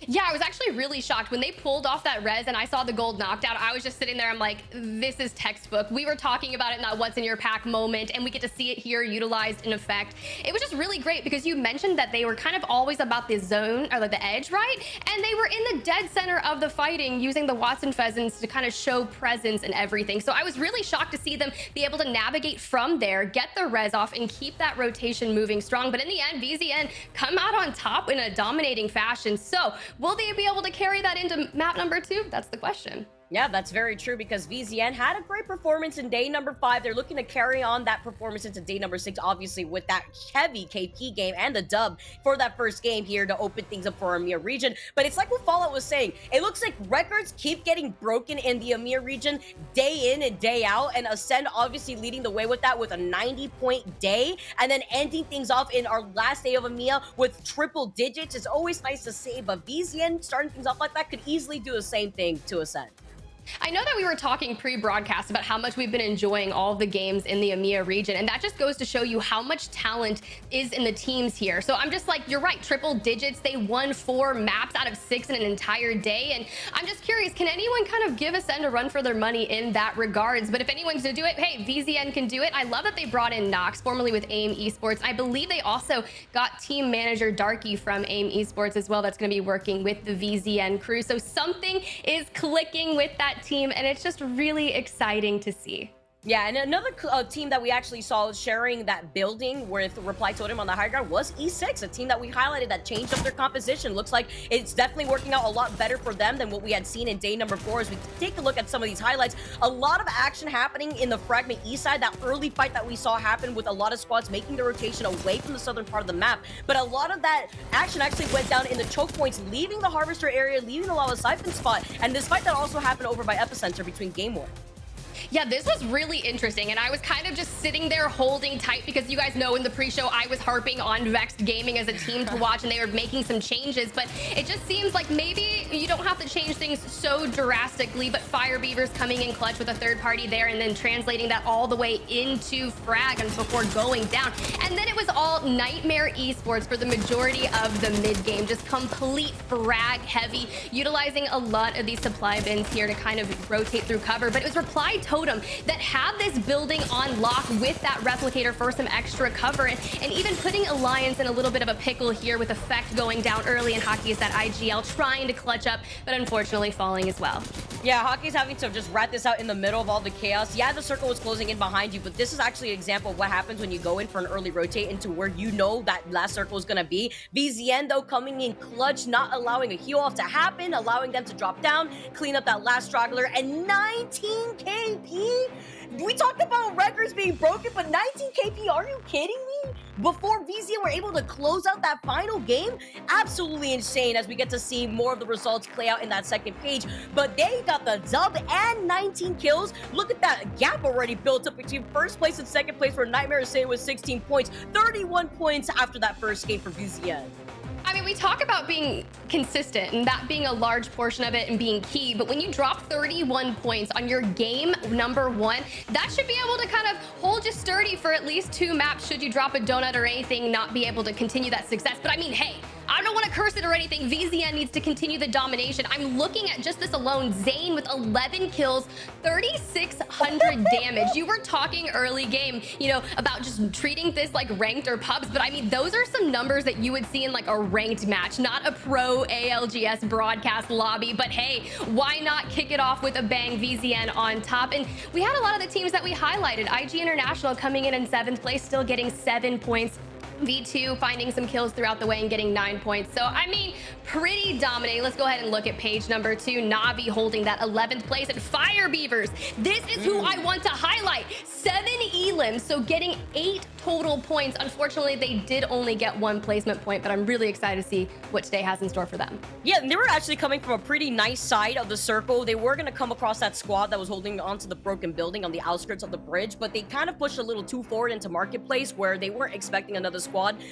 Yeah, I was actually really shocked when they pulled off that res and I saw the gold knockdown. I was just sitting there, I'm like, this is textbook. We were talking about it in that what's in your pack moment, and we get to see it here utilized in effect. It was just really great because you mentioned that they were kind of always about the zone or like the edge, right? And they were in the dead center of the fighting using the Watson pheasants to kind of show presence and everything. So I was really shocked to see them be able to navigate from there, get the res off, and keep that rotation moving strong. But in the end, VZN come out on top in a dominating fashion. So will they be able to carry that into map number 2? That's the question. Yeah, that's very true because VZN had a great performance in day number 5. They're looking to carry on that performance into day number 6, obviously with that heavy KP game and the dub for that first game here to open things up for our EMEA region. But it's like what Fallout was saying. It looks like records keep getting broken in the EMEA region day in and day out, and Ascend obviously leading the way with that with a 90-point day, and then ending things off in our last day of EMEA with triple digits. It's always nice to see, but VZN starting things off like that could easily do the same thing to Ascend. I know that we were talking pre-broadcast about how much we've been enjoying all of the games in the EMEA region, and that just goes to show you how much talent is in the teams here. So I'm just like, you're right, triple digits. They won 4 maps out of 6 in an entire day, and I'm just curious, can anyone kind of give Ascend a run for their money in that regards? But if anyone's gonna do it, hey, VZN can do it. I love that they brought in Nox, formerly with AIM Esports. I believe they also got team manager Darky from AIM Esports as well. That's gonna be working with the VZN crew. So something is clicking with that team, and it's just really exciting to see. Yeah, and another team that we actually saw sharing that building with Reply Totem on the high ground was E6, a team that we highlighted that changed up their composition. Looks like it's definitely working out a lot better for them than what we had seen in day number 4. As we take a look at some of these highlights, a lot of action happening in the Fragment East side. That early fight that we saw happen with a lot of squads making the rotation away from the southern part of the map. But a lot of that action actually went down in the choke points, leaving the Harvester area, leaving the Lava Siphon spot. And this fight that also happened over by Epicenter between Game War. Yeah, this was really interesting, and I was kind of just sitting there holding tight because you guys know in the pre-show I was harping on Vexed Gaming as a team to watch, and they were making some changes, but it just seems like maybe you don't have to change things so drastically, but Fire Beavers coming in clutch with a third party there and then translating that all the way into Frag and before going down. And then it was all Nightmare Esports for the majority of the mid game, just complete Frag heavy, utilizing a lot of these supply bins here to kind of rotate through cover, but it was Reply Totem that had this building on lock with that replicator for some extra cover, and even putting Alliance in a little bit of a pickle here with Effect going down early, and Hockey is that IGL trying to clutch up, but unfortunately falling as well. Yeah, Hockey's having to just rat this out in the middle of all the chaos. Yeah, the circle was closing in behind you, but this is actually an example of what happens when you go in for an early rotate into where you know that last circle is going to be. VZN, though, coming in clutch, not allowing a heal off to happen, allowing them to drop down, clean up that last straggler, and 19 KP? We talked about records being broken, but 19 KP, are you kidding me? Before VZN were able to close out that final game? Absolutely insane as we get to see more of the results play out in that second page. But they got the dub and 19 kills. Look at that gap already built up between first place and second place, where Nightmare is saying with 16 points, 31 points after that first game for VZN. I mean, we talk about being consistent and that being a large portion of it and being key, but when you drop 31 points on your game number 1, that should be able to kind of hold you sturdy for at least 2 maps should you drop a donut or anything, not be able to continue that success. But I mean, hey, I don't want to curse it or anything. VZN needs to continue the domination. I'm looking at just this alone. Zane with 11 kills, 3,600 damage. You were talking early game, you know, about just treating this like ranked or pubs, but I mean, those are some numbers that you would see in like a ranked match, not a pro ALGS broadcast lobby. But hey, why not kick it off with a bang? VZN on top. And we had a lot of the teams that we highlighted. IG International coming in 7th place, still getting 7 points. V2 finding some kills throughout the way and getting 9 points. So, I mean, pretty dominating. Let's go ahead and look at page number 2. Navi holding that 11th place, and Fire Beavers. This is who I want to highlight. 7 elims, so getting 8 total points. Unfortunately, they did only get 1 placement point, but I'm really excited to see what today has in store for them. Yeah, they were actually coming from a pretty nice side of the circle. They were going to come across that squad that was holding onto the broken building on the outskirts of the bridge, but they kind of pushed a little too forward into Marketplace, where they weren't expecting another squad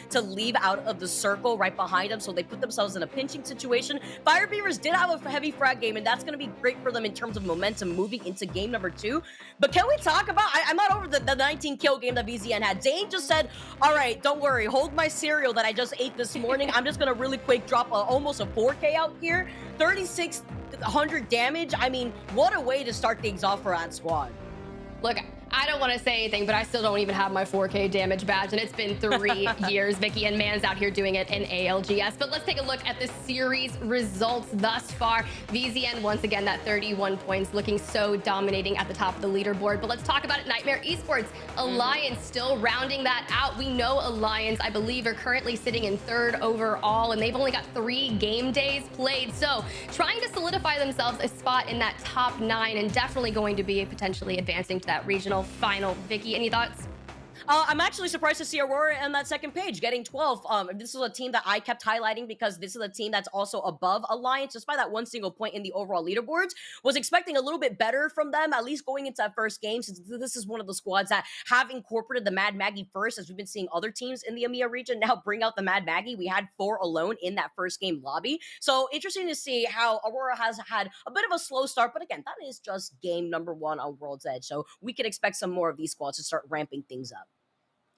to leave out of the circle right behind them, so they put themselves in a pinching situation. Fire Beavers did have a heavy frag game, and that's going to be great for them in terms of momentum moving into game number 2. But can we talk about, I'm not over the 19 kill game that VZN had. Zane just said, all right, don't worry, hold my cereal that I just ate this morning. I'm just going to really quick drop almost a 4K out here. 3,600 damage. I mean, what a way to start things off for that squad. Look, I don't want to say anything, but I still don't even have my 4K damage badge, and it's been 3 years, Vicky, and Man's out here doing it in ALGS. But let's take a look at the series results thus far. VZN, once again, that 31 points, looking so dominating at the top of the leaderboard. But let's talk about it. Nightmare Esports, Alliance still rounding that out. We know Alliance, I believe, are currently sitting in 3rd overall, and they've only got 3 game days played. So trying to solidify themselves a spot in that top 9, and definitely going to be potentially advancing to that regional final. Vicky, any thoughts? I'm actually surprised to see Aurora on that second page, getting 12. This is a team that I kept highlighting because this is a team that's also above Alliance, despite that 1 single point in the overall leaderboards. Was expecting a little bit better from them, at least going into that first game, since this is one of the squads that have incorporated the Mad Maggie first, as we've been seeing other teams in the EMEA region now bring out the Mad Maggie. We had 4 alone in that first game lobby. So interesting to see how Aurora has had a bit of a slow start, but again, that is just game number 1 on World's Edge. So we could expect some more of these squads to start ramping things up.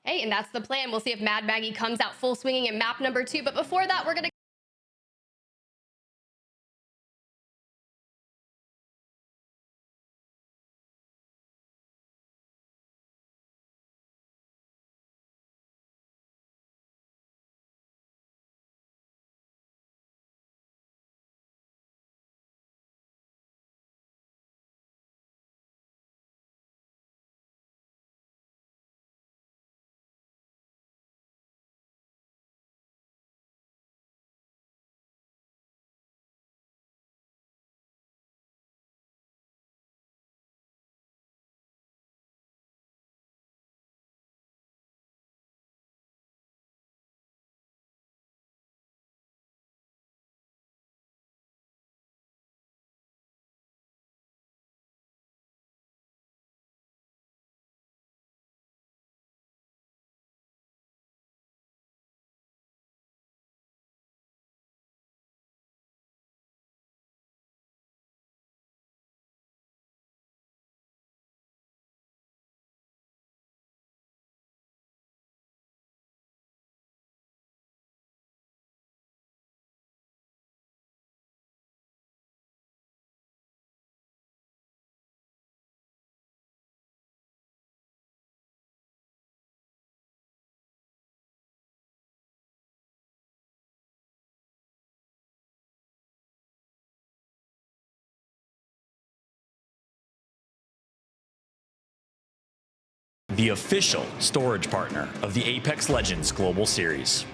Hey, and that's the plan. We'll see if Mad Maggie comes out full swinging in map number 2. But before that, we're going to The official storage partner of the Apex Legends Global Series.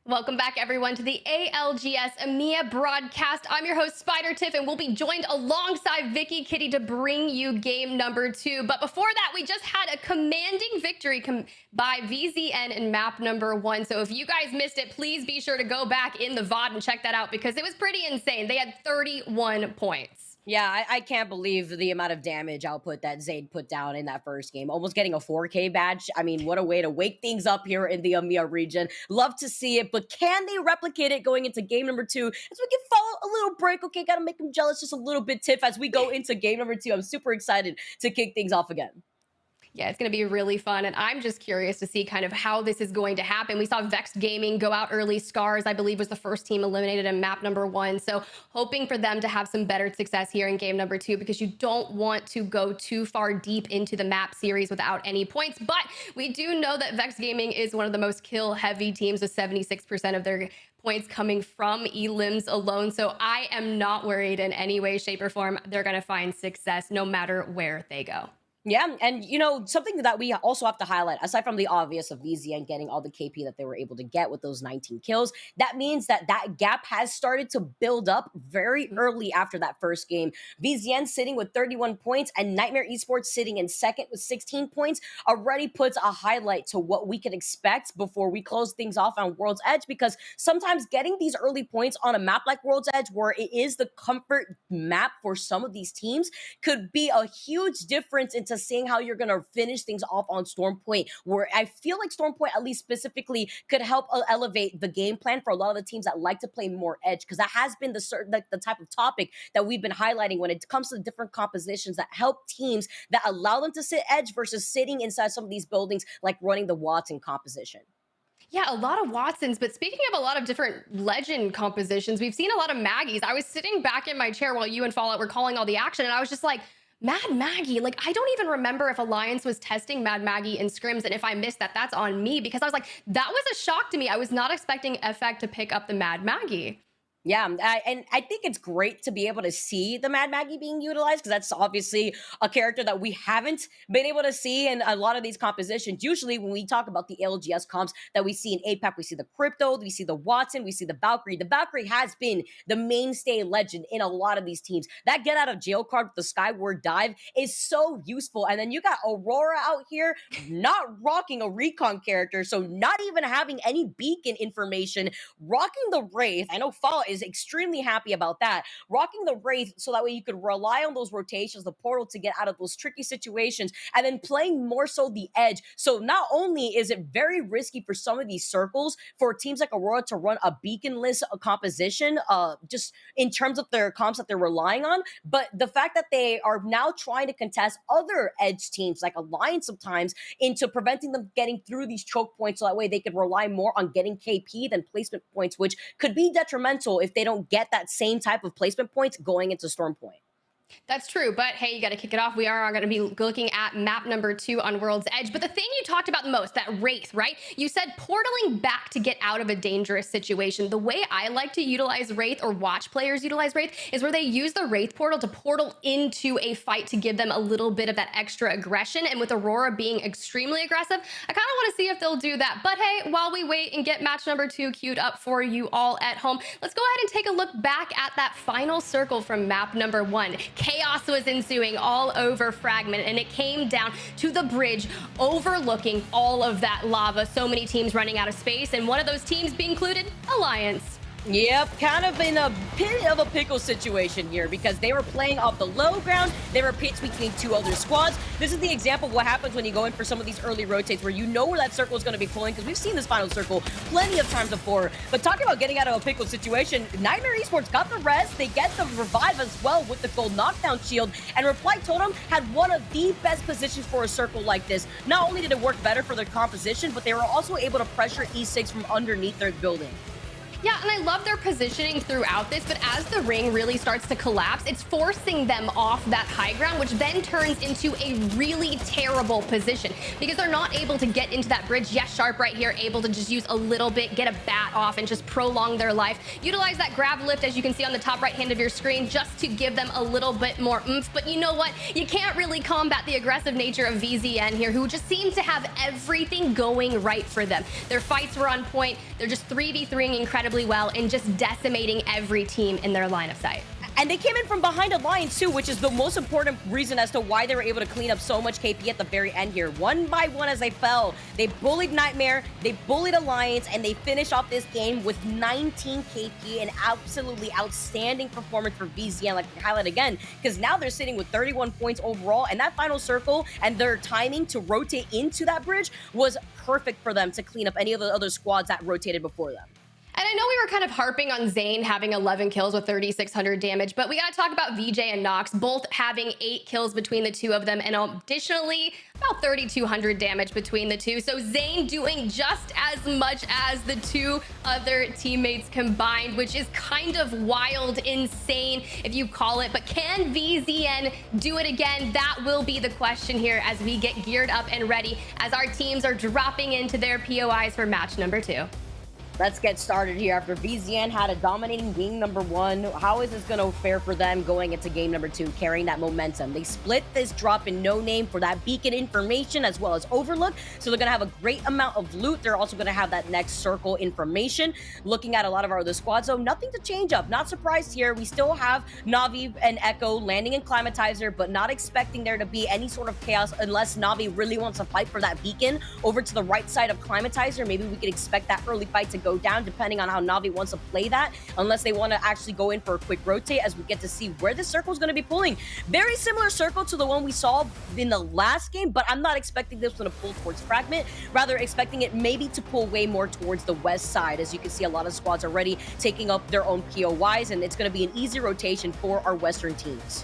welcome back, everyone, to the ALGS EMEA broadcast. I'm your host, Spider Tiff, and we'll be joined alongside Vicky Kitty to bring you game number 2. But before that, we just had a commanding victory by VZN in map number 1. So if you guys missed it, please be sure to go back in the VOD and check that out, because it was pretty insane. They had 31 points. Yeah, I can't believe the amount of damage output that Zayd put down in that first game. Almost getting a 4K badge. I mean, what a way to wake things up here in the EMEA region. Love to see it, but can they replicate it going into game number 2? As we can follow a little break. Okay, gotta make them jealous just a little bit, Tiff, as we go into game number 2. I'm super excited to kick things off again. Yeah, it's going to be really fun, and I'm just curious to see kind of how this is going to happen. We saw Vex Gaming go out early. Scars, I believe, was the first team eliminated in map number 1, so hoping for them to have some better success here in game number 2, because you don't want to go too far deep into the map series without any points. But we do know that Vex Gaming is one of the most kill-heavy teams, with 76% of their points coming from elims alone, so I am not worried in any way, shape, or form. They're going to find success no matter where they go. Yeah, and you know, something that we also have to highlight, aside from the obvious of VZN getting all the KP that they were able to get with those 19 kills, that means that that gap has started to build up very early after that first game. VZN sitting with 31 points and Nightmare Esports sitting in second with 16 points already puts a highlight to what we can expect before we close things off on World's Edge, because sometimes getting these early points on a map like World's Edge, where it is the comfort map for some of these teams, could be a huge difference into seeing how you're going to finish things off on Storm Point, where I feel like Storm Point, at least specifically, could help elevate the game plan for a lot of the teams that like to play more edge, because that has been the type of topic that we've been highlighting when it comes to different compositions that help teams, that allow them to sit edge versus sitting inside some of these buildings, like running the Watson composition. Yeah, a lot of Watsons, but speaking of a lot of different legend compositions, we've seen a lot of Maggies. I was sitting back in my chair while you and Fallout were calling all the action, and I was just like, Mad Maggie, like I don't even remember if Alliance was testing Mad Maggie in scrims, and if I missed that, that's on me because I was like, that was a shock to me. I was not expecting Effect to pick up the Mad Maggie. Yeah, and I think it's great to be able to see the Mad Maggie being utilized because that's obviously a character that we haven't been able to see in a lot of these compositions. Usually, when we talk about the ALGS comps that we see in APAC, we see the Crypto, we see the Watson, we see the Valkyrie. The Valkyrie has been the mainstay legend in a lot of these teams. That get out of jail card with the Skyward Dive is so useful. And then you got Aurora out here not rocking a recon character, so not even having any beacon information, rocking the Wraith. I know Fall is extremely happy about that. Rocking the Wraith so that way you could rely on those rotations, the portal to get out of those tricky situations, and then playing more so the edge. So not only is it very risky for some of these circles for teams like Aurora to run a beaconless composition, just in terms of their comps that they're relying on, but the fact that they are now trying to contest other edge teams like Alliance sometimes into preventing them getting through these choke points so that way they could rely more on getting KP than placement points, which could be detrimental if they don't get that same type of placement points going into Storm Point. That's true, but hey, you got to kick it off. We are going to be looking at map number 2 on World's Edge. But the thing you talked about the most, that Wraith, right? You said portaling back to get out of a dangerous situation. The way I like to utilize Wraith or watch players utilize Wraith is where they use the Wraith portal to portal into a fight to give them a little bit of that extra aggression. And with Aurora being extremely aggressive, I kind of want to see if they'll do that. But hey, while we wait and get match number 2 queued up for you all at home, let's go ahead and take a look back at that final circle from map number 1. Chaos was ensuing all over Fragment, and it came down to the bridge overlooking all of that lava. So many teams running out of space, and one of those teams being included, Alliance. Yep, kind of in a bit of a pickle situation here because they were playing off the low ground. They were pitched between 2 other squads. This is the example of what happens when you go in for some of these early rotates where you know where that circle is going to be pulling because we've seen this final circle plenty of times before. But talking about getting out of a pickle situation, Nightmare Esports got the res. They get the revive as well with the gold knockdown shield. And Reply Totem had one of the best positions for a circle like this. Not only did it work better for their composition, but they were also able to pressure E6 from underneath their building. Yeah, and I love their positioning throughout this, but as the ring really starts to collapse, it's forcing them off that high ground, which then turns into a really terrible position because they're not able to get into that bridge. Yes, Sharp right here, able to just use a little bit, get a bat off, and just prolong their life. Utilize that grab lift, as you can see on the top right hand of your screen, just to give them a little bit more oomph. But you know what? You can't really combat the aggressive nature of VZN here, who just seems to have everything going right for them. Their fights were on point. They're just 3v3ing incredibly well and just decimating every team in their line of sight. And they came in from behind Alliance too, which is the most important reason as to why they were able to clean up so much KP at the very end here. One by one as they fell, they bullied Nightmare, they bullied Alliance, and they finished off this game with 19 KP, an absolutely outstanding performance for VZN, like I highlight again, because now they're sitting with 31 points overall, and that final circle and their timing to rotate into that bridge was perfect for them to clean up any of the other squads that rotated before them. And I know we were kind of harping on Zane having 11 kills with 3,600 damage, but we got to talk about VJ and Nox, both having 8 kills between the two of them, and additionally, about 3,200 damage between the two. So Zane doing just as much as the 2 other teammates combined, which is kind of wild, insane, if you call it. But can VZN do it again? That will be the question here as we get geared up and ready as our teams are dropping into their POIs for match number 2. Let's get started here. After VZN had a dominating game number 1, how is this going to fare for them going into game number 2, carrying that momentum? They split this drop in No Name for that beacon information as well as Overlook, so they're going to have a great amount of loot. They're also going to have that next circle information. Looking at a lot of our other squads, though, nothing to change up. Not surprised here. We still have Na'Vi and Echo landing in Climatizer, but not expecting there to be any sort of chaos unless Na'Vi really wants to fight for that beacon over to the right side of Climatizer. Maybe we could expect that early fight to go down depending on how Na'Vi wants to play that, unless they want to actually go in for a quick rotate as we get to see where this circle is going to be pulling. Very similar circle to the one we saw in the last game, but I'm not expecting this one to pull towards Fragment, rather expecting it maybe to pull way more towards the west side. As you can see, a lot of squads already taking up their own POIs, and it's going to be an easy rotation for our Western teams.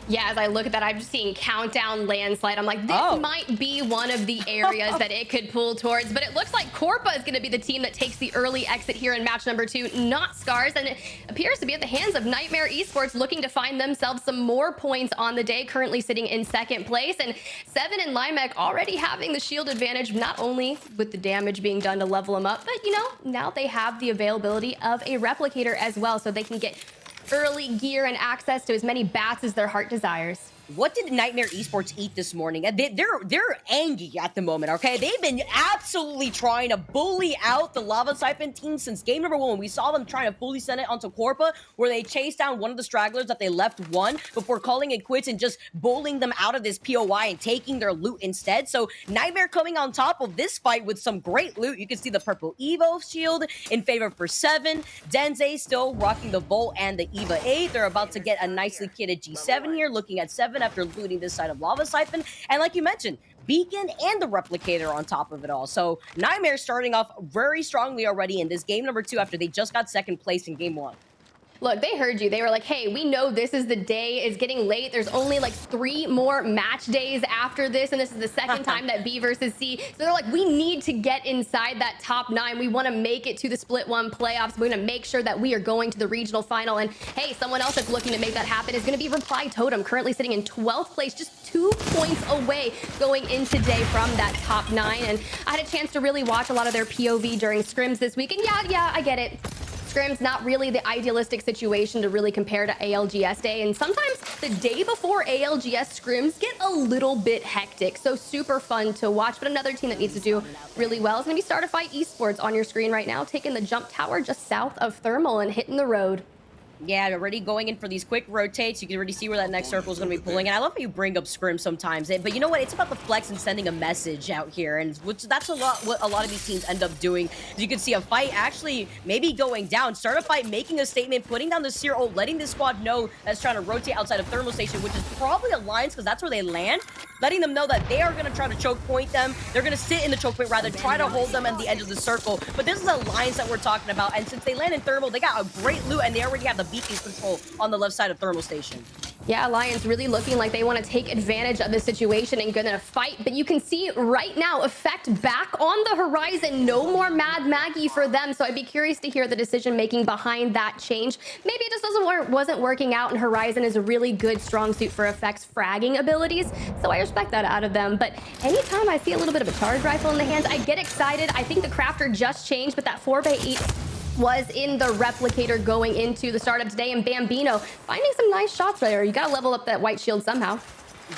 Yeah, as I look at that, I'm just seeing countdown landslide. I'm like, this might be one of the areas that it could pull towards, but it looks like Corpa is going to be the team that takes the early exit here in match number 2, not Scars, and it appears to be at the hands of Nightmare Esports, looking to find themselves some more points on the day, currently sitting in 2nd place, and Seven and Limek already having the shield advantage, not only with the damage being done to level them up, but, you know, now they have the availability of a replicator as well, so they can get early gear and access to as many bats as their heart desires. What did Nightmare Esports eat this morning? They're angry at the moment, okay? They've been absolutely trying to bully out the Lava Siphon team since game number 1. We saw them trying to fully send it onto Corpa, where they chased down one of the stragglers that they left one before calling it quits and just bullying them out of this POI and taking their loot instead. So Nightmare coming on top of this fight with some great loot. You can see the purple Evo shield in favor for 7. Denze still rocking the Volt and the Eva 8. They're about to get a nicely kitted G7 here, looking at 7 after looting this side of Lava Siphon. And like you mentioned, Beacon and the Replicator on top of it all. So Nightmare starting off very strongly already in this game number 2 after they just got 2nd place in game 1. Look, they heard you. They were like, hey, we know this is the day. It's getting late. There's only like 3 more match days after this, and this is the 2nd time that B versus C. So they're like, we need to get inside that top 9. We want to make it to the Split 1 playoffs. We're going to make sure that we are going to the regional final. And hey, someone else that's looking to make that happen is going to be Reply Totem, currently sitting in 12th place, just 2 points away going into day from that top 9. And I had a chance to really watch a lot of their POV during scrims this week. And yeah, I get it. Scrim's not really the idealistic situation to really compare to ALGS Day, and sometimes the day before ALGS scrims get a little bit hectic, so super fun to watch. But another team that needs to do really well is going to be Startify Esports on your screen right now, taking the jump tower just south of Thermal and hitting the road. Yeah, already going in for these quick rotates. You can already see where that next circle is going to be pulling. And I love how you bring up Scrim sometimes. But you know what? It's about the flex and sending a message out here. And that's what a lot of these teams end up doing. You can see a fight actually maybe going down. Start a fight, making a statement, putting down the Seer ult, letting this squad know that's trying to rotate outside of Thermal Station, which is probably Alliance because that's where they land. Letting them know that they are going to try to choke point them. They're going to sit in the choke point, rather try to hold them at the edge of the circle. But this is Alliance that we're talking about. And since they land in Thermal, they got a great loot and they already have the beacon control on the left side of Thermal Station. Yeah, Alliance really looking like they want to take advantage of this situation and gonna fight. But you can see right now, Effect back on the horizon. No more Mad Maggie for them. So I'd be curious to hear the decision making behind that change. Maybe it just wasn't working out, and Horizon is a really good strong suit for Effect's fragging abilities. So I respect that out of them. But anytime I see a little bit of a charge rifle in the hands, I get excited. I think the crafter just changed, but that 4x8 was in the Replicator going into the startup today, and Bambino finding some nice shots there. You gotta level up that white shield somehow.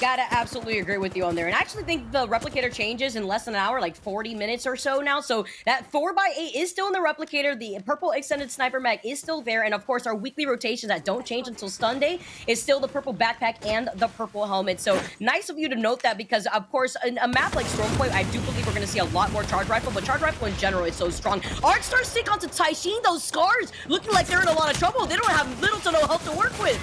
Gotta absolutely agree with you on there. And I actually think the Replicator changes in less than an hour, like 40 minutes or so now. So that 4x8 is still in the Replicator. The purple extended sniper mag is still there. And of course, our weekly rotations that don't change until Sunday is still the purple backpack and the purple helmet. So nice of you to note that, because of course, in a map like Storm Point, I do believe we're gonna see a lot more charge rifle, but charge rifle in general is so strong. Arcstar stick onto Taishin, those scars looking like they're in a lot of trouble. They don't have little to no health to work with.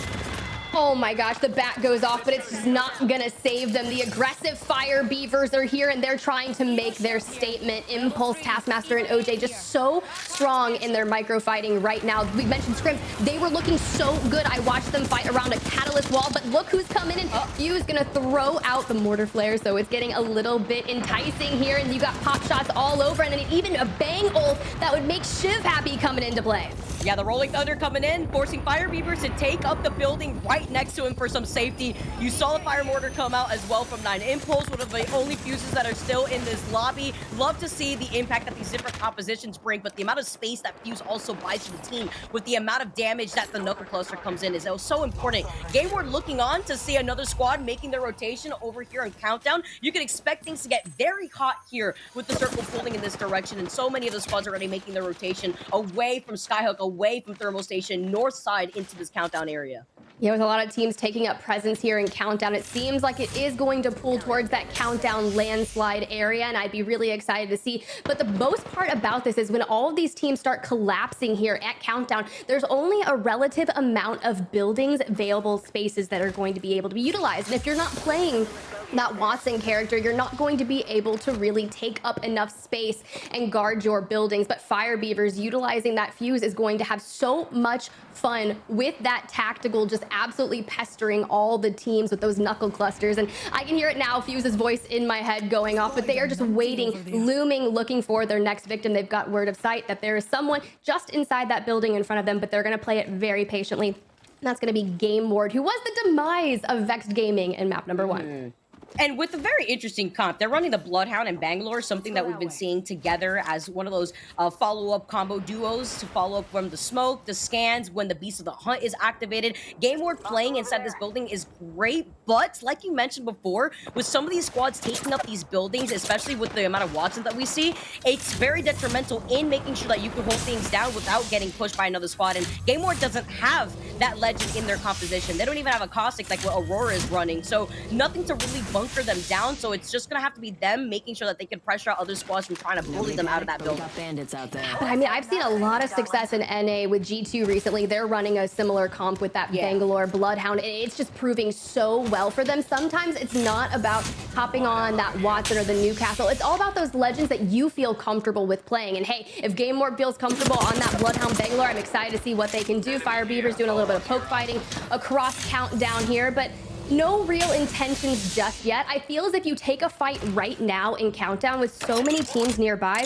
Oh my gosh, the bat goes off, but it's just not gonna save them. The aggressive Fire Beavers are here, and they're trying to make their statement. Impulse, Taskmaster, and OJ just so strong in their micro fighting right now. We mentioned scrims. They were looking so good. I watched them fight around a catalyst wall, but look who's coming in. Fuse gonna throw out the mortar flare, so it's getting a little bit enticing here, and you got pop shots all over, and then even a bang ult that would make Shiv happy coming into play. Yeah, the Rolling Thunder coming in, forcing Fire Beavers to take up the building right next to him for some safety. You saw the Fire Mortar come out as well from 9 Impulse, one of the only fuses that are still in this lobby. Love to see the impact that these different compositions bring, but the amount of space that Fuse also buys to the team with the amount of damage that the Knuckle Cluster comes in is so important. Game Ward looking on to see another squad making their rotation over here in Countdown. You can expect things to get very hot here with the circle pulling in this direction, and so many of the squads are already making their rotation away from Skyhook, away from Thermal Station, north side into this Countdown area. Yeah, with a lot of teams taking up presence here in Countdown, it seems like it is going to pull towards that Countdown landslide area, and I'd be really excited to see. But the most part about this is when all of these teams start collapsing here at Countdown, there's only a relative amount of buildings, available spaces that are going to be able to be utilized. And if you're not playing that Watson character, you're not going to be able to really take up enough space and guard your buildings. But Fire Beavers utilizing that fuse is going to have so much fun with that tactical, just absolutely pestering all the teams with those knuckle clusters. And I can hear it now, Fuse's voice in my head going off, but they are just waiting, looming, looking for their next victim. They've got word of sight that there is someone just inside that building in front of them, but they're going to play it very patiently. And that's going to be Game Ward, who was the demise of Vexed Gaming in map number 1. And with a very interesting comp, they're running the Bloodhound and Bangalore, something that we've been seeing together as one of those follow-up combo duos to follow up from the smoke, the scans, when the Beast of the Hunt is activated. Game Ward playing inside this building is great, but like you mentioned before, with some of these squads taking up these buildings, especially with the amount of Watson that we see, it's very detrimental in making sure that you can hold things down without getting pushed by another squad. And Game Ward doesn't have that legend in their composition. They don't even have a Caustic like what Aurora is running, so nothing to really bunker them down, so it's just gonna have to be them making sure that they can pressure out other squads from trying to bully them out of that building. Bandits out there. But I mean, I've seen a lot of success in NA with G2 recently. They're running a similar comp with that Bangalore Bloodhound. It's just proving so well for them. Sometimes it's not about hopping on that Watson or the Newcastle. It's all about those legends that you feel comfortable with playing. And hey, if Game Ward feels comfortable on that Bloodhound Bangalore, I'm excited to see what they can do. Fire Beavers doing a little bit of poke fighting across Countdown here, but no real intentions just yet. I feel as if you take a fight right now in Countdown with so many teams nearby,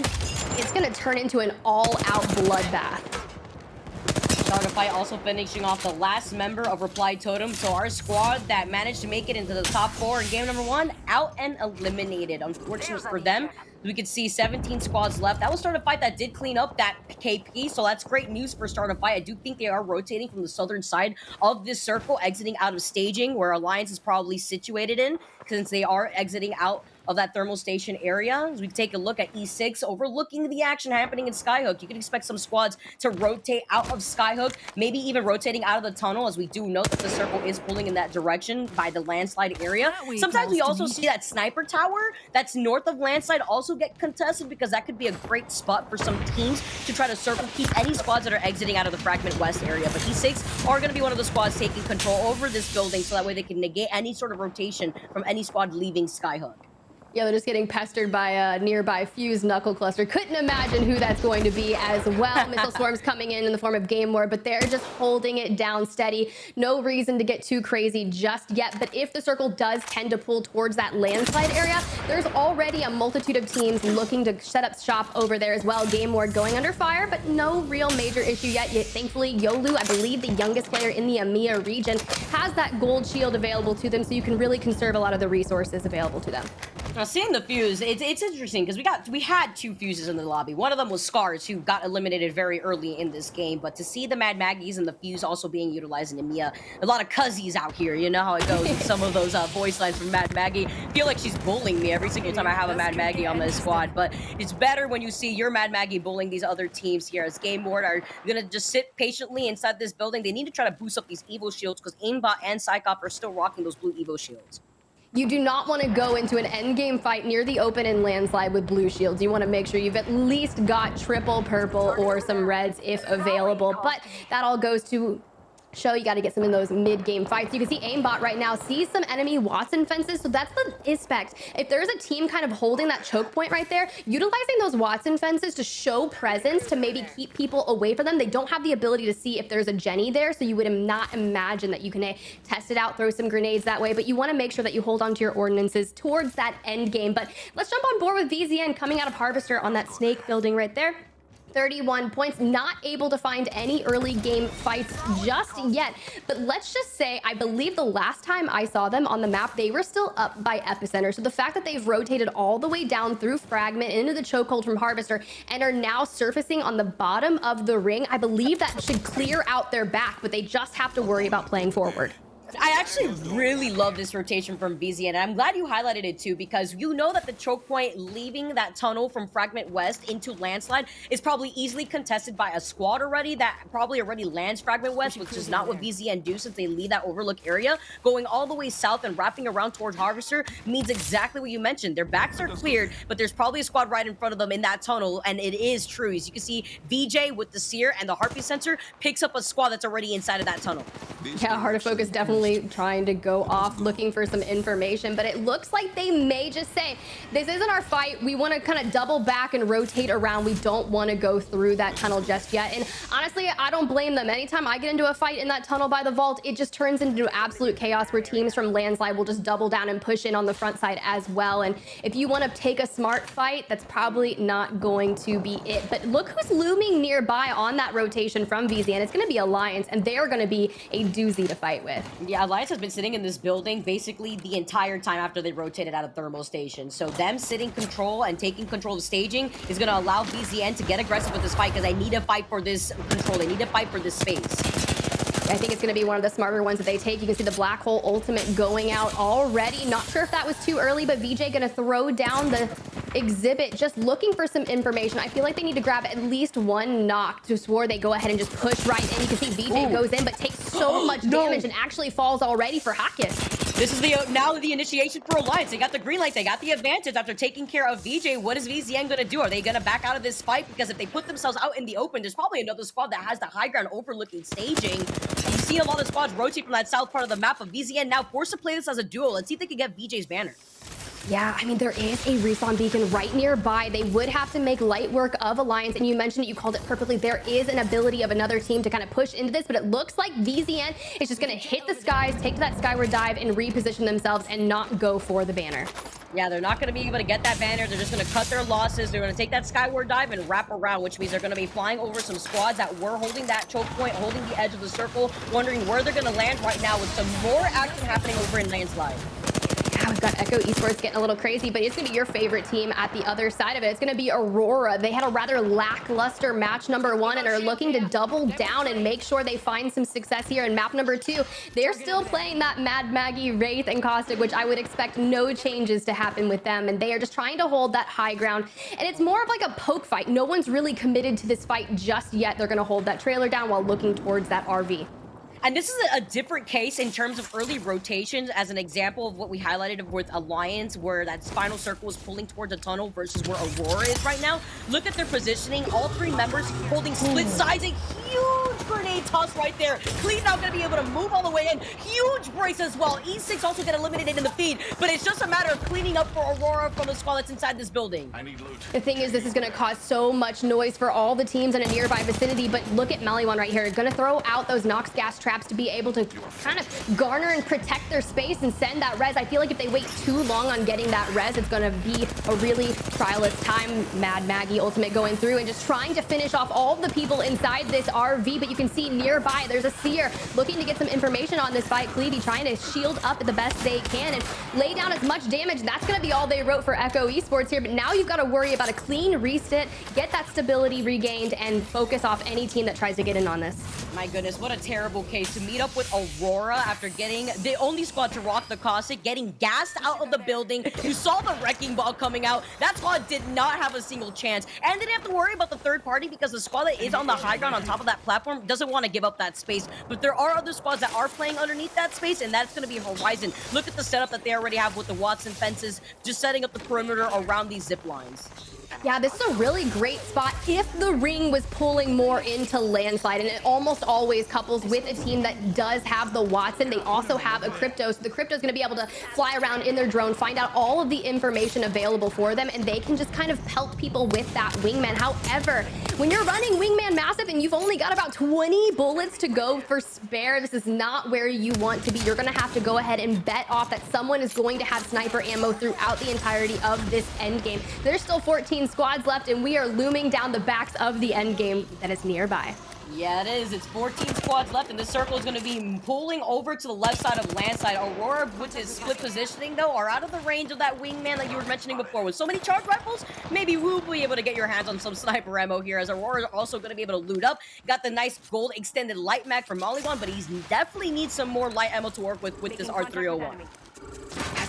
it's going to turn into an all-out bloodbath. Starter Fight also finishing off the last member of Reply Totem. So our squad that managed to make it into the top 4 in game number 1, out and eliminated. Unfortunate for them. We could see 17 squads left. That was Starter Fight that did clean up that KP, so that's great news for Starter Fight. I do think they are rotating from the southern side of this circle, exiting out of staging, where Alliance is probably situated in, since they are exiting out of that thermal station area. As we take a look at E6, overlooking the action happening in Skyhook, you can expect some squads to rotate out of Skyhook, maybe even rotating out of the tunnel, as we do know that the circle is pulling in that direction by the landslide area. Sometimes we also see that sniper tower that's north of landslide also get contested, because that could be a great spot for some teams to try to circle keep any squads that are exiting out of the Fragment West area. But E6 are going to be one of the squads taking control over this building, so that way they can negate any sort of rotation from any squad leaving Skyhook. Yeah, they're just getting pestered by a nearby Fuse Knuckle Cluster. Couldn't imagine who that's going to be as well. Missile Swarms coming in the form of Game Ward, but they're just holding it down steady. No reason to get too crazy just yet, but if the circle does tend to pull towards that landslide area, there's already a multitude of teams looking to set up shop over there as well. Game Ward going under fire, but no real major issue yet. Thankfully, Yolu, I believe the youngest player in the EMEA region, has that gold shield available to them, so you can really conserve a lot of the resources available to them. Now, seeing the fuse, it's interesting because we had 2 fuses in the lobby. One of them was Scars, who got eliminated very early in this game. But to see the Mad Maggies and the fuse also being utilized in EMEA, a lot of cuzzies out here. You know how it goes with some of those voice lines from Mad Maggie. I feel like she's bullying me every single time I have a Mad Maggie on this squad. But it's better when you see your Mad Maggie bullying these other teams here, as Game Ward are going to just sit patiently inside this building. They need to try to boost up these Evo shields, because Aimbot and Psychop are still rocking those blue Evo shields. You do not want to go into an endgame fight near the open and landslide with blue shields. You want to make sure you've at least got triple purple or some reds if available. But that all goes to show you got to get some in those mid-game fights. You can see Aimbot right now sees some enemy Watson fences, so that's the aspect. If there's a team kind of holding that choke point right there, utilizing those Watson fences to show presence, to maybe keep people away from them. They don't have the ability to see if there's a Jenny there, so you would not imagine that you can test it out, throw some grenades that way, but you want to make sure that you hold on to your ordinances towards that end game. But let's jump on board with VZN coming out of Harvester on that snake building right there. 31 points, not able to find any early game fights just yet. But let's just say, I believe the last time I saw them on the map, they were still up by Epicenter. So the fact that they've rotated all the way down through Fragment into the chokehold from Harvester and are now surfacing on the bottom of the ring, I believe that should clear out their back, but they just have to worry about playing forward. I actually really love this rotation from VZN, and I'm glad you highlighted it too, because you know that the choke point leaving that tunnel from Fragment West into Landslide is probably easily contested by a squad already that probably already lands Fragment West, which is not what VZN do, since they leave that overlook area. Going all the way south and wrapping around towards Harvester means exactly what you mentioned. Their backs are cleared, but there's probably a squad right in front of them in that tunnel, and it is true. As you can see, VJ with the Seer and the Heartbeat Sensor picks up a squad that's already inside of that tunnel. Yeah, Heart of Focus definitely definitely trying to go off looking for some information, but it looks like they may just say, this isn't our fight. We want to kind of double back and rotate around. We don't want to go through that tunnel just yet. And honestly, I don't blame them. Anytime I get into a fight in that tunnel by the vault, it just turns into absolute chaos where teams from Landslide will just double down and push in on the front side as well. And if you want to take a smart fight, that's probably not going to be it. But look who's looming nearby on that rotation from VZ, and it's going to be Alliance, and they're going to be a doozy to fight with. Yeah, Alliance has been sitting in this building basically the entire time after they rotated out of thermal station. So them sitting control and taking control of staging is going to allow VZN to get aggressive with this fight, because they need to fight for this control. They need to fight for this space. I think it's going to be one of the smarter ones that they take. You can see the Black Hole ultimate going out already. Not sure if that was too early, but VJ going to throw down the exhibit, just looking for some information. I feel like they need to grab at least one knock to swore they go ahead and just push right in. You can see VJ goes in, but takes so much damage and actually falls already for Hackett. This is now the initiation for Alliance. They got the green light. They got the advantage after taking care of VJ. What is VZN going to do? Are they going to back out of this fight? Because if they put themselves out in the open, there's probably another squad that has the high ground overlooking staging. You've seen a lot of squads rotate from that south part of the map, but VZN now forced to play this as a duo. Let's see if they can get VJ's banner. Yeah, I mean, there is a respawn beacon right nearby. They would have to make light work of Alliance, and you mentioned it, you called it perfectly. There is an ability of another team to kind of push into this, but it looks like VZN is just going to hit the skies, take that skyward dive, and reposition themselves and not go for the banner. Yeah, they're not going to be able to get that banner. They're just going to cut their losses. They're going to take that skyward dive and wrap around, which means they're going to be flying over some squads that were holding that choke point, holding the edge of the circle, wondering where they're going to land right now with some more action happening over in Landslide. Yeah, we've got Echo Esports getting a little crazy, but it's going to be your favorite team at the other side of it. It's going to be Aurora. They had a rather lackluster match number 1 and are looking to double down and make sure they find some success here in map number 2. They're still playing that Mad Maggie, Wraith, and Caustic, which I would expect no changes to happen with them, and they are just trying to hold that high ground. And it's more of like a poke fight. No one's really committed to this fight just yet. They're going to hold that trailer down while looking towards that RV. And this is a different case in terms of early rotations, as an example of what we highlighted with Alliance, where that final circle is pulling towards a tunnel versus where Aurora is right now. Look at their positioning. All 3 members holding split sides. A huge grenade toss right there. Clean not going to be able to move all the way in. Huge brace as well. E6 also get eliminated in the feed, but it's just a matter of cleaning up for Aurora from the squad that's inside this building. I need loot. The thing is, this is going to cause so much noise for all the teams in a nearby vicinity, but look at Maliwan right here. Going to throw out those Nox gas traps to be able to kind of garner and protect their space and send that res. I feel like if they wait too long on getting that res, it's going to be a really trialist time. Mad Maggie ultimate going through and just trying to finish off all of the people inside this RV, but you can see nearby there's a Seer looking to get some information on this fight. Cleavy trying to shield up the best they can and lay down as much damage. That's going to be all they wrote for Echo Esports here, but now you've got to worry about a clean reset, get that stability regained, and focus off any team that tries to get in on this. My goodness, what a terrible case to meet up with Aurora after getting the only squad to rock the Caustic, getting gassed out of the building. You saw the wrecking ball coming out. That squad did not have a single chance, and they didn't have to worry about the third party because the squad that is on the high ground on top of that platform doesn't want to give up that space. But there are other squads that are playing underneath that space, and that's going to be Horizon. Look at the setup that they already have with the Watson fences, just setting up the perimeter around these zip lines. Yeah, this is a really great spot if the ring was pulling more into Landslide, and it almost always couples with a team that does have the Watson. They also have a Crypto, so the Crypto is going to be able to fly around in their drone, find out all of the information available for them, and they can just kind of pelt people with that Wingman. However, when you're running Wingman Massive and you've only got about 20 bullets to go for spare, this is not where you want to be. You're going to have to go ahead and bet off that someone is going to have sniper ammo throughout the entirety of this end game. There's still 14 squads left, and we are looming down the backs of the end game that is nearby. Yeah, it is. It's 14 squads left, and this circle is going to be pulling over to the left side of Landslide. Aurora, with his split positioning, though, are out of the range of that Wingman that you were mentioning before. With so many charge rifles, maybe we'll be able to get your hands on some sniper ammo here, as Aurora is also going to be able to loot up. Got the nice gold extended light mag from Maliwan, but he definitely needs some more light ammo to work with this R301.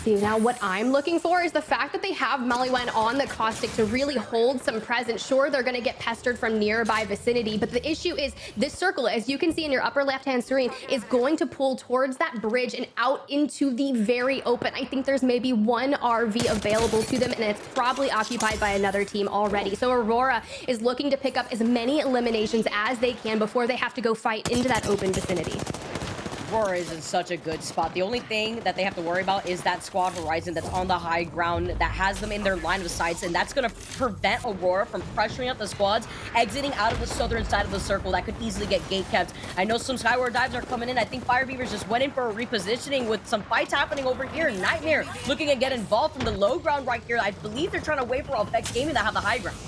See, now what I'm looking for is the fact that they have Maliwan on the Caustic to really hold some presence. Sure, they're going to get pestered from nearby vicinity, but the issue is this circle, as you can see in your upper left-hand screen, is going to pull towards that bridge and out into the very open. I think there's maybe one RV available to them, and it's probably occupied by another team already. So Aurora is looking to pick up as many eliminations as they can before they have to go fight into that open vicinity. Aurora is in such a good spot. The only thing that they have to worry about is that squad Horizon that's on the high ground that has them in their line of sights, and that's going to prevent Aurora from pressuring up the squads, exiting out of the southern side of the circle. That could easily get gate kept. I know some Skyward Dives are coming in. I think Fire Beavers just went in for a repositioning with some fights happening over here. Nightmare looking to get involved from the low ground right here. I believe they're trying to wait for Vex Gaming to have the high ground.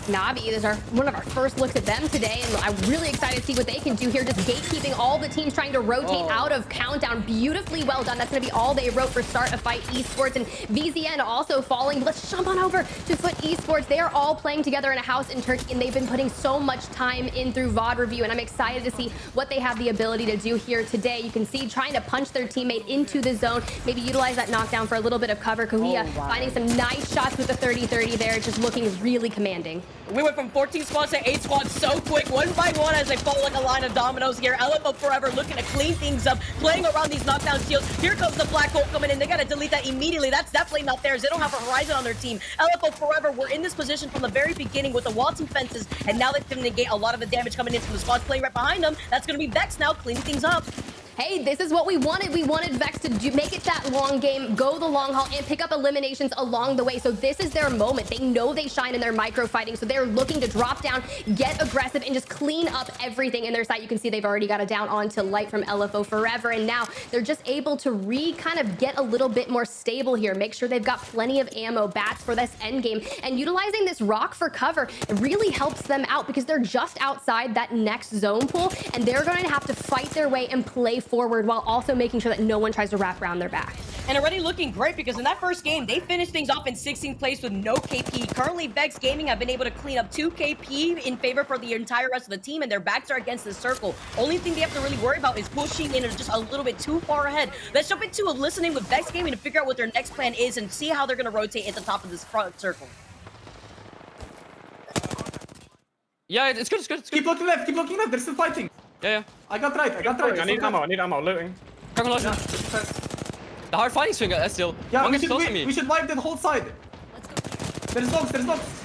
Navi, this is one of our first looks at them today, and I'm really excited to see what they can do here, just gatekeeping all the teams trying to rotate out of Countdown. Beautifully well done. That's going to be all they wrote for Start a Fight Esports, and VZN also falling. Let's jump on over to Foot Esports. They are all playing together in a house in Turkey, and they've been putting so much time in through VOD review, and I'm excited to see what they have the ability to do here today. You can see trying to punch their teammate into the zone, maybe utilize that knockdown for a little bit of cover. Kohia finding some nice shots with the 30-30 there, just looking really commanding. We went from 14 squads to 8 squads so quick, one by one, as they fall like a line of dominoes here. LFO Forever looking to clean things up, playing around these knockdown shields. Here comes the Black Hole coming in. They got to delete that immediately. That's definitely not theirs. They don't have a Horizon on their team. LFO Forever were in this position from the very beginning with the walls and fences, and now they can negate a lot of the damage coming in from the squads playing right behind them. That's going to be Vex now cleaning things up. Hey, this is what we wanted. We wanted Vex to make it that long game, go the long haul, and pick up eliminations along the way. So this is their moment. They know they shine in their micro fighting, so they're looking to drop down, get aggressive, and just clean up everything in their site. You can see they've already got it down onto Light from LFO Forever, and now they're just able to kind of get a little bit more stable here. Make sure they've got plenty of ammo, bats for this end game, and utilizing this rock for cover really helps them out because they're just outside that next zone pool, and they're going to have to fight their way and play forward while also making sure that no one tries to wrap around their back. And already looking great because in that first game, they finished things off in 16th place with no KP. Currently, Vex Gaming have been able to clean up 2 KP in favor for the entire rest of the team, and their backs are against the circle. Only thing they have to really worry about is pushing in just a little bit too far ahead. Let's jump into listening with Vex Gaming to figure out what their next plan is and see how they're going to rotate at the top of this front circle. Yeah, it's good, it's good, it's good. Keep looking left, they're still fighting. Yeah. I got right. I need ammo, looting. Calculation. The hard fighting swing, still. Yeah, One we gets close to me. should wipe the whole side. There's dogs.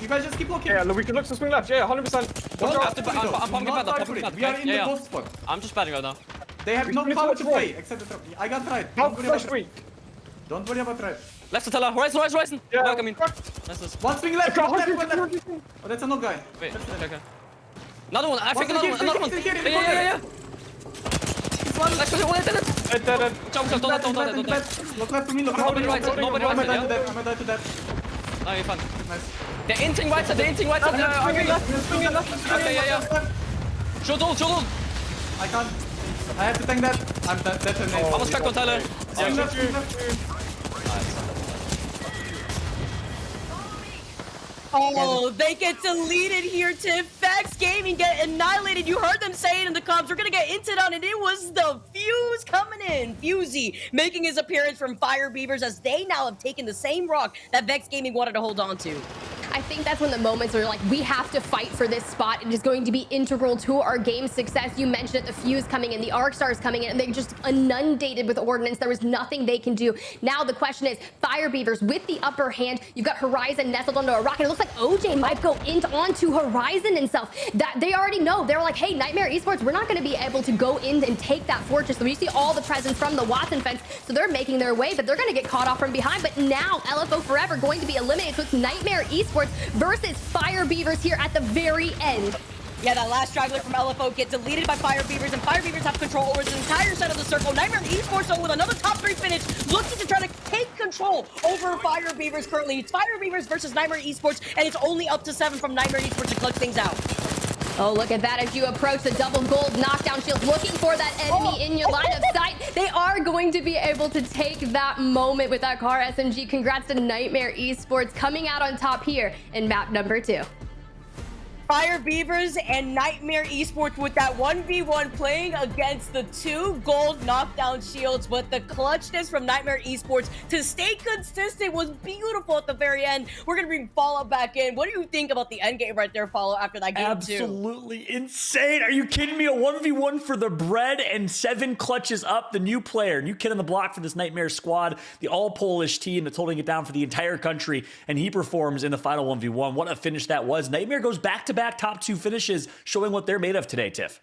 You guys just keep looking. Yeah, we can look to swing left. Yeah, 100%. Don't I'm drop pumping back, I'm pumping back. We are in the Yeah. both spot. I'm just batting right now. They have no Please power watch to right. play except the trap. I got right. How Don't worry about flash right. weak? Don't worry about right. Left to Teller. Horizon. Yeah. Back, I mean. Nice. One swing left. Okay, One left. okay, One left. okay. Oh, that's another guy. Wait, okay. Another one, I think One another one. still here, Yeah. This one. Next one, one, Dead. Jump, don't die. Look left for me. Look Nobody left rights for it, me. nobody I'm rights it, gonna die yeah? to that. No, you're fine. Nice. They're inting right side, Swinging left. Okay, yeah. Shoot all. I can't. I have to tank that. I'm dead. I was cracked on Tyler. Swing left. Oh, they get deleted here, Tiff. Vex Gaming get annihilated. You heard them say it in the comms. We're going to get into it, and it was the Fuse coming in. Fusey making his appearance from Fire Beavers as they now have taken the same rock that Vex Gaming wanted to hold on to. I think that's when the moments are like, we have to fight for this spot. It is going to be integral to our game success. You mentioned it, the Fuse coming in, the Arc Stars coming in, and they just inundated with ordnance. There was nothing they can do. Now the question is, Fire Beavers with the upper hand. You've got Horizon nestled onto a rock, and it looks like OJ might go onto Horizon himself. That they already know. They're like, hey, Nightmare Esports, we're not going to be able to go in and take that fortress. So you see all the presence from the Watson fence. So they're making their way, but they're going to get caught off from behind. But now LFO Forever going to be eliminated. So it's Nightmare Esports versus Fire Beavers here at the very end. Yeah, that last straggler from LFO get deleted by Fire Beavers, and Fire Beavers have control over the entire side of the circle. Nightmare Esports, though, with another top 3 finish, looking to try to take control over Fire Beavers currently. It's Fire Beavers versus Nightmare Esports, and it's only up to 7 from Nightmare Esports to clutch things out. Oh, look at that as you approach the double gold knockdown shield, looking for that enemy in your line of sight. They are going to be able to take that moment with that car SMG. Congrats to Nightmare Esports coming out on top here in map number 2. Fire Beavers and Nightmare Esports with that 1v1 playing against the 2 gold knockdown shields, but the clutchness from Nightmare Esports to stay consistent was beautiful at the very end. We're going to bring Follow back in. What do you think about the end game right there, Follow, after that game Absolutely insane. Are you kidding me? A 1v1 for the bread and 7 clutches up. The new player, new kid on the block for this Nightmare squad, the all-Polish team that's holding it down for the entire country, and he performs in the final 1v1. What a finish that was. Nightmare goes back-to-back top 2 finishes, showing what they're made of today, Tiff.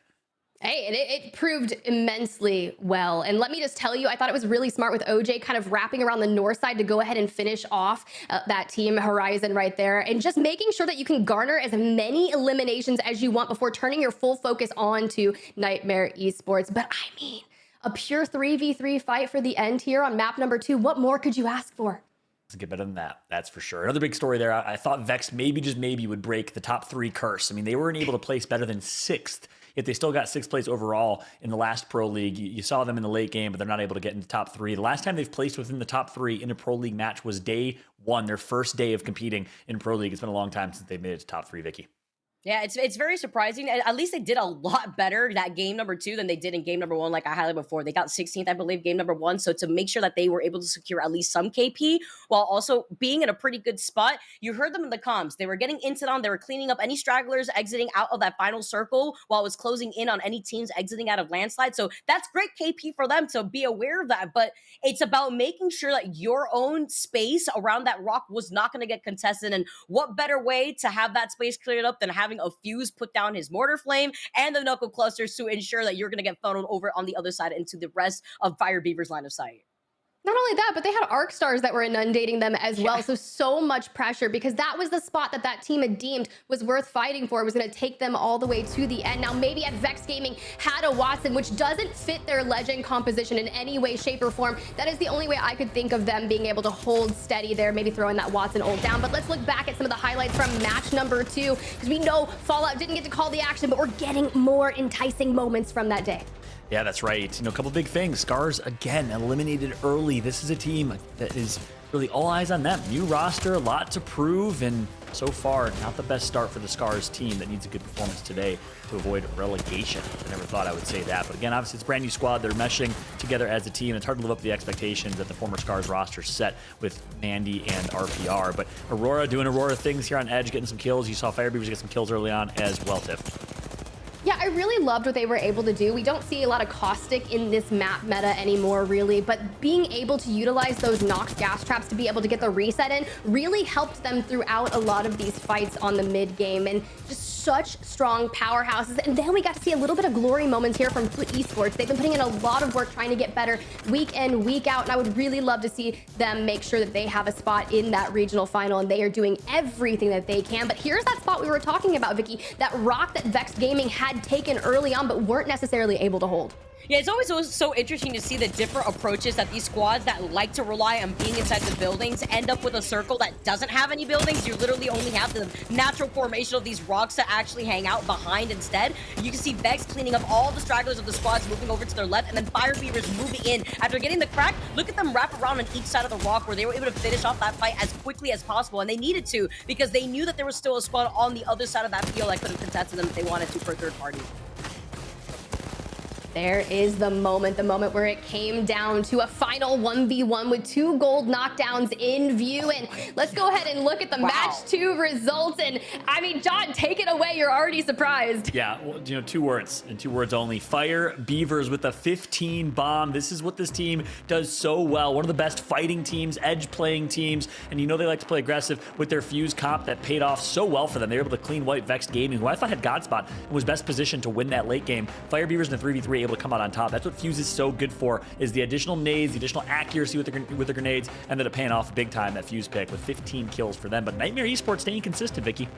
Hey, and it proved immensely well. And let me just tell you, I thought it was really smart with OJ kind of wrapping around the north side to go ahead and finish off that team Horizon right there. And just making sure that you can garner as many eliminations as you want before turning your full focus on to Nightmare Esports. But I mean, a pure 3v3 fight for the end here on map number 2. What more could you ask for? Doesn't get better than that, that's for sure. Another big story there, I thought Vex maybe, just maybe, would break the top 3 curse. I mean, they weren't able to place better than 6th, yet they still got 6th place overall in the last Pro League. You saw them in the late game, but they're not able to get into the top 3. The last time they've placed within the top 3 in a Pro League match was day 1, their first day of competing in Pro League. It's been a long time since they've made it to top 3, Vicky. Yeah, it's very surprising. At least they did a lot better that game number 2 than they did in game number 1, like I highlighted before. They got 16th, I believe, game number 1. So to make sure that they were able to secure at least some KP while also being in a pretty good spot, you heard them in the comms. They were getting inted on. They were cleaning up any stragglers exiting out of that final circle while it was closing in on any teams exiting out of landslide. So that's great KP for them to be aware of that. But it's about making sure that your own space around that rock was not going to get contested. And what better way to have that space cleared up than having a Fuse put down his mortar flame and the knuckle clusters to ensure that you're going to get funneled over on the other side into the rest of Fire Beaver's line of sight. Not only that, but they had arc stars that were inundating them as well. So much pressure because that was the spot that that team had deemed was worth fighting for. It was going to take them all the way to the end. Now, maybe at Vex Gaming had a Watson, which doesn't fit their legend composition in any way, shape, or form. That is the only way I could think of them being able to hold steady there, maybe throwing that Watson ult down. But let's look back at some of the highlights from match number 2 because we know Fallout didn't get to call the action, but we're getting more enticing moments from that day. Yeah, that's right. You know, a couple big things. Scars, again, eliminated early. This is a team that is really all eyes on them. New roster, a lot to prove, and so far, not the best start for the Scars team that needs a good performance today to avoid relegation. I never thought I would say that. But again, obviously, it's a brand new squad. They're meshing together as a team. It's hard to live up to the expectations that the former Scars roster set with Mandy and RPR. But Aurora doing Aurora things here on Edge, getting some kills. You saw Fire Beavers get some kills early on as well, Tiff. Yeah, I really loved what they were able to do. We don't see a lot of caustic in this map meta anymore, really, but being able to utilize those Nox gas traps to be able to get the reset in really helped them throughout a lot of these fights on the mid game, and just such strong powerhouses. And then we got to see a little bit of glory moments here from Foot Esports. They've been putting in a lot of work trying to get better week in, week out, and I would really love to see them make sure that they have a spot in that regional final, and they are doing everything that they can. But here's that spot we were talking about, Vicky, that rock that Vex Gaming had taken early on but weren't necessarily able to hold. Yeah, it's always so interesting to see the different approaches that these squads that like to rely on being inside the buildings end up with a circle that doesn't have any buildings. You literally only have the natural formation of these rocks to actually hang out behind instead. You can see Vex cleaning up all the stragglers of the squads, moving over to their left, and then Fire Beavers moving in. After getting the crack, look at them wrap around on each side of the rock where they were able to finish off that fight as quickly as possible, and they needed to because they knew that there was still a squad on the other side of that field that could have contested them if they wanted to for third party. There is the moment where it came down to a final 1v1 with 2 gold knockdowns in view. And let's go ahead and look at the match 2 results. And I mean, John, take it away. You're already surprised. Yeah, well, you know, 2 words and 2 words only. Fire Beavers with a 15 bomb. This is what this team does so well. One of the best fighting teams, edge playing teams. And you know they like to play aggressive with their Fuse comp that paid off so well for them. They were able to clean wipe Vex Gaming, who I thought had Godspot and was best positioned to win that late game. Fire Beavers in the 3v3 able to come out on top. That's what Fuse is so good for, is the additional nades, the additional accuracy with the grenades, and then it paying off big time, that Fuse pick with 15 kills for them. But Nightmare Esports staying consistent, Vicky.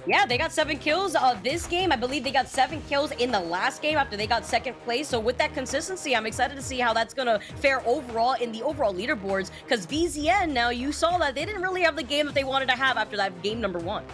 Yeah, they got 7 kills this game. I believe they got 7 kills in the last game after they got 2nd place. So with that consistency, I'm excited to see how that's going to fare overall in the overall leaderboards, because VZN, now you saw that they didn't really have the game that they wanted to have after that game number 1.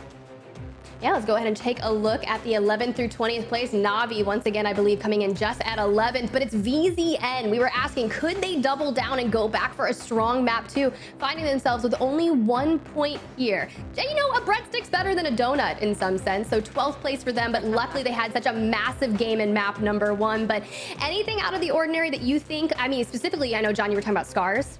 Yeah, let's go ahead and take a look at the 11th through 20th place. Navi, once again, I believe, coming in just at 11th, but it's VZN. We were asking, could they double down and go back for a strong map 2, finding themselves with only 1 point here. You know, a breadstick's better than a donut in some sense, so 12th place for them, but luckily they had such a massive game in map number 1. But anything out of the ordinary that you think, I mean, specifically, I know, John, you were talking about Scars.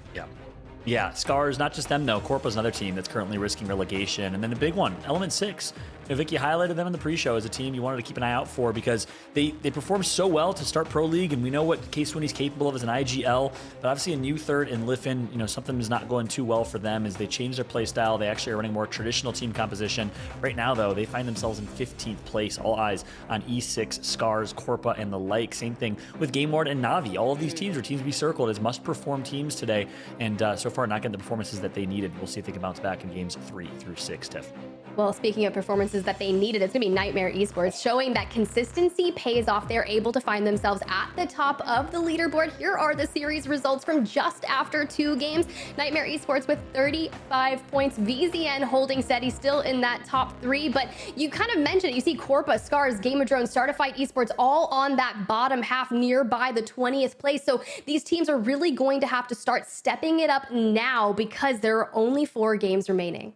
Yeah, Scars, not just them though. Corpo's another team that's currently risking relegation. And then the big one, Element 6. Vicky highlighted them in the pre-show as a team you wanted to keep an eye out for because they performed so well to start Pro League, and we know what K-Sweeney's capable of as an IGL, but obviously a new third in Liffen, you know, something is not going too well for them as they changed their play style. They actually are running more traditional team composition. Right now, though, they find themselves in 15th place. All eyes on E6, Scars, Corpa, and the like. Same thing with Game Lord and Navi. All of these teams are teams to be circled as must-perform teams today, and so far not getting the performances that they needed. We'll see if they can bounce back in games 3 through 6, Tiff. Well, speaking of performances that they needed, it's going to be Nightmare Esports showing that consistency pays off. They're able to find themselves at the top of the leaderboard. Here are the series results from just after 2 games. Nightmare Esports with 35 points. VZN holding steady, still in that top 3. But you kind of mentioned it. You see Corpa, Scars, Game of Drones, Startified Esports all on that bottom half nearby the 20th place. So these teams are really going to have to start stepping it up now because there are only 4 games remaining.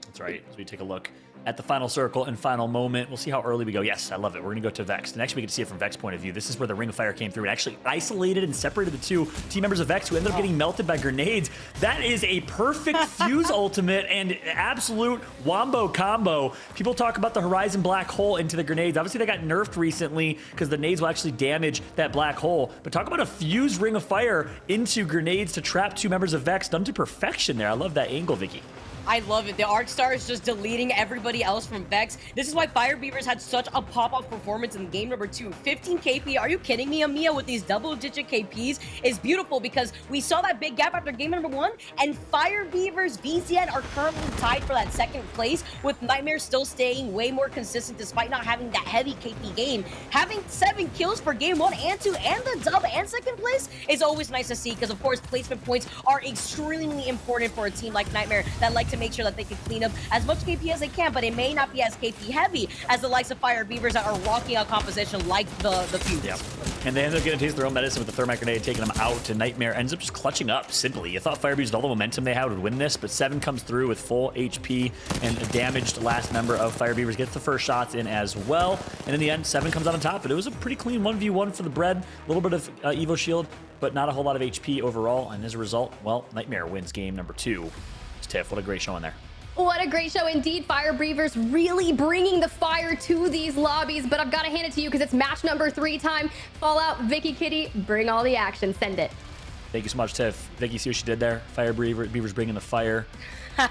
That's right. As we take a look at the final circle and final moment, we'll see how early we go. Yes, I love it. We're going to go to Vex. Next, we get to see it from Vex point of view. This is where the Ring of Fire came through and actually isolated and separated the 2 team members of Vex who ended up getting melted by grenades. That is a perfect Fuse ultimate and absolute wombo combo. People talk about the Horizon black hole into the grenades. Obviously, they got nerfed recently because the nades will actually damage that black hole. But talk about a Fuse Ring of Fire into grenades to trap 2 members of Vex. Done to perfection there. I love that angle, Vicky. I love it. The Arc Star is just deleting everybody else from Vex. This is why Fire Beavers had such a pop-off performance in game number 2. 15 KP. Are you kidding me? EMEA with these double-digit KPs is beautiful because we saw that big gap after game number 1, and Fire Beavers VZN are currently tied for that 2nd place, with Nightmare still staying way more consistent despite not having that heavy KP game. Having 7 kills for game 1 and 2 and the dub and 2nd place is always nice to see because, of course, placement points are extremely important for a team like Nightmare that like to make sure that they can clean up as much KP as they can, but it may not be as KP heavy as the likes of Fire Beavers that are rocking out composition like the Fuse. Yep. And they end up getting to taste their own medicine with the Thermite Grenade, taking them out, and Nightmare ends up just clutching up simply. You thought Fire Beavers, with all the momentum they had, would win this, but 7 comes through with full HP, and a damaged last member of Fire Beavers gets the first shots in as well. And in the end, 7 comes out on top, but it was a pretty clean 1v1 for the bread. A little bit of Evo Shield, but not a whole lot of HP overall, and as a result, well, Nightmare wins game number 2. Tiff, what a great showing there. What a great show indeed. Fire Beavers really bringing the fire to these lobbies, but I've got to hand it to you because it's match number 3 time. Fallout, Vicky Kitty, bring all the action. Send it. Thank you so much, Tiff. Vicky, see what she did there? Fire Beavers bringing the fire.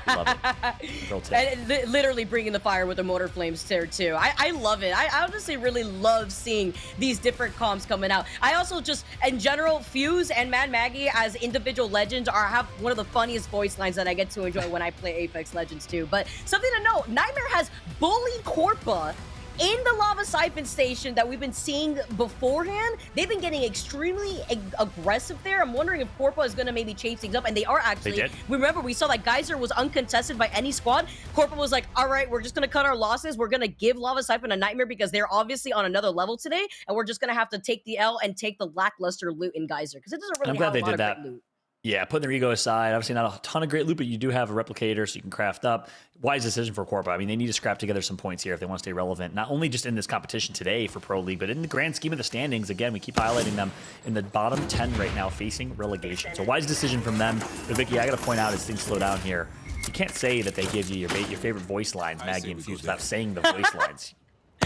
Love it. And literally bringing the fire with the motor flames there too. I love it. I honestly really love seeing these different comps coming out. I also just, in general, Fuse and Mad Maggie as individual legends have one of the funniest voice lines that I get to enjoy when I play Apex Legends too. But something to note, Nightmare has bullied Corpa in the Lava Siphon Station that we've been seeing beforehand. They've been getting extremely aggressive there. I'm wondering if Corpa is going to maybe change things up, and they are actually. They did. Remember, we saw that Geyser was uncontested by any squad. Corpa was like, all right, we're just going to cut our losses. We're going to give Lava Siphon a nightmare because they're obviously on another level today, and we're just going to have to take the L and take the lackluster loot in Geyser because it doesn't really have a lot of great loot. Yeah, putting their ego aside, obviously not a ton of great loot, but you do have a replicator so you can craft up. Wise decision for Corpa. I mean, they need to scrap together some points here if they want to stay relevant, not only just in this competition today for Pro League, but in the grand scheme of the standings. Again, we keep highlighting them in the bottom 10 right now, facing relegation. So wise decision from them. But Vicky, I got to point out as things slow down here, you can't say that they give you your favorite voice lines, Maggie and Fuse, without saying the voice lines.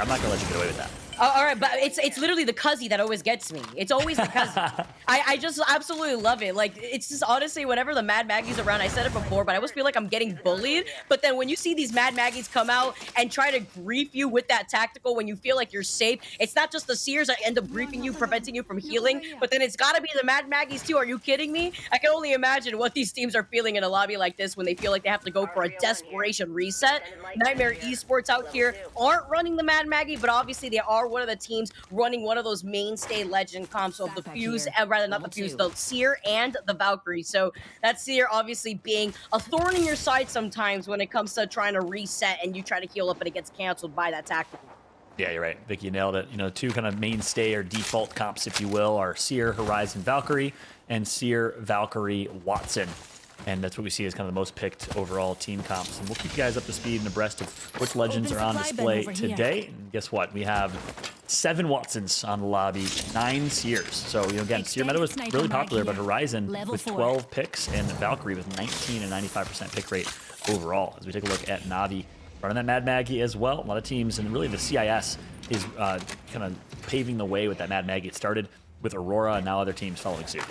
I'm not going to let you get away with that. All right, but it's literally the cuzzy that always gets me. It's always the cuzzy. I just absolutely love it. Like, it's just honestly, whenever the Mad Maggie's around, I said it before, but I always feel like I'm getting bullied. But then when you see these Mad Maggies come out and try to grief you with that tactical when you feel like you're safe, it's not just the Seers that end up griefing you, preventing you from healing, but then it's got to be the Mad Maggies too. Are you kidding me? I can only imagine what these teams are feeling in a lobby like this when they feel like they have to go for a desperation reset. Nightmare Esports out here aren't running the Mad Maggie, but obviously they are one of the teams running one of those mainstay legend comps of the Fuse, rather not the Fuse, the Seer and the Valkyrie. So that Seer obviously being a thorn in your side sometimes when it comes to trying to reset and you try to heal up and it gets canceled by that tactical. Yeah, you're right. Vicky, you nailed it. You know, 2 kind of mainstay or default comps, if you will, are Seer, Horizon, Valkyrie, and Seer, Valkyrie, Watson. And that's what we see as kind of the most picked overall team comps. And we'll keep you guys up to speed and abreast of which legends are on display today. And guess what? We have 7 Watsons on the lobby, 9 Seers. So, you know, again, Seer meta was really popular, but Horizon with 12 picks and Valkyrie with 19 and 95% pick rate overall. As we take a look at Navi running that Mad Maggie as well. A lot of teams, and really the CIS is kind of paving the way with that Mad Maggie. It started with Aurora, and now other teams following suit.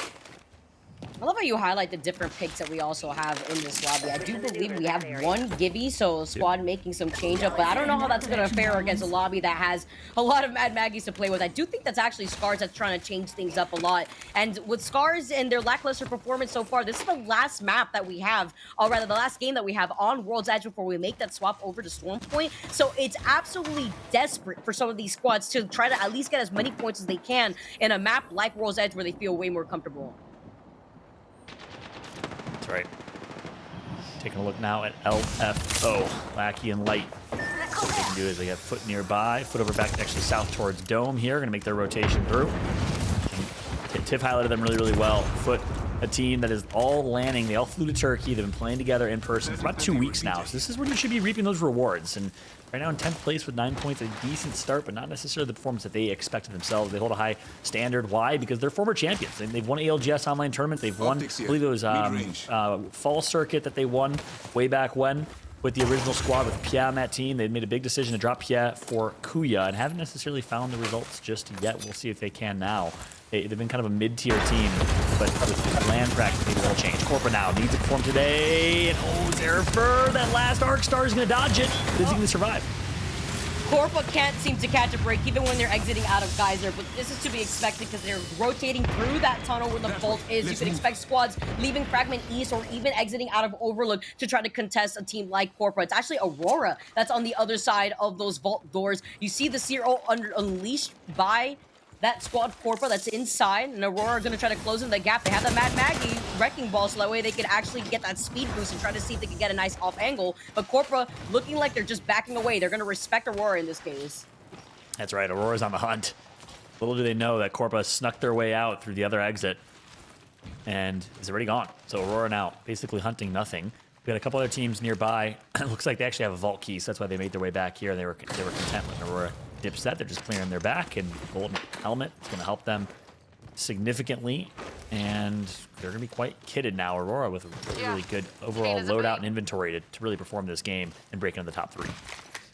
I love how you highlight the different picks that we also have in this lobby. I do believe we have one Gibby, so a squad making some change up, but I don't know how that's going to fare against a lobby that has a lot of Mad Maggies to play with. I do think that's actually Scars that's trying to change things up a lot. And with Scars and their lackluster performance so far, this is the last map that we have, or rather the last game that we have on World's Edge before we make that swap over to Storm Point. So it's absolutely desperate for some of these squads to try to at least get as many points as they can in a map like World's Edge where they feel way more comfortable. That's right. Taking a look now at LFO, Lackey and Light. What they can do is they got Foot nearby, Foot over back actually south towards Dome here, gonna make their rotation through. And Tiff highlighted them really, really well. Foot, a team that is all landing. They all flew to Turkey. They've been playing together in person for about 2 weeks now. So this is when you should be reaping those rewards. And right now in 10th place with 9 points, a decent start, but not necessarily the performance that they expected themselves. They hold a high standard. Why? Because they're former champions. And they've won ALGS online tournaments. They've won, I believe it was Fall Circuit that they won way back when with the original squad with Pia on that team. They made a big decision to drop Pia for Kuya and haven't necessarily found the results just yet. We'll see if they can now. They've been kind of a mid-tier team, but with land practice, maybe they'll change. Corpora now needs to perform today, and Zerfer, that last Arc Star is going to dodge it. Is he going to survive? Corpa can't seem to catch a break even when they're exiting out of Geyser, but this is to be expected because they're rotating through that tunnel where the vault is. You can expect squads leaving Fragment East or even exiting out of Overlook to try to contest a team like Corpa. It's actually Aurora that's on the other side of those vault doors. You see the Zero unleashed by that squad Corpa that's inside, and Aurora are going to try to close in the gap. They have the Mad Maggie Wrecking Ball, so that way they can actually get that speed boost and try to see if they can get a nice off angle. But Corpa looking like they're just backing away. They're going to respect Aurora in this case. That's right, Aurora's on the hunt. Little do they know that Corpa snuck their way out through the other exit and is already gone. So Aurora now basically hunting nothing. We got a couple other teams nearby. It looks like they actually have a vault key, so that's why they made their way back here. They were content with Aurora dipset. They're just clearing their back, and golden helmet is going to help them significantly, and they're going to be quite kitted now. Aurora with a really good overall loadout and inventory to really perform this game and break into the top 3.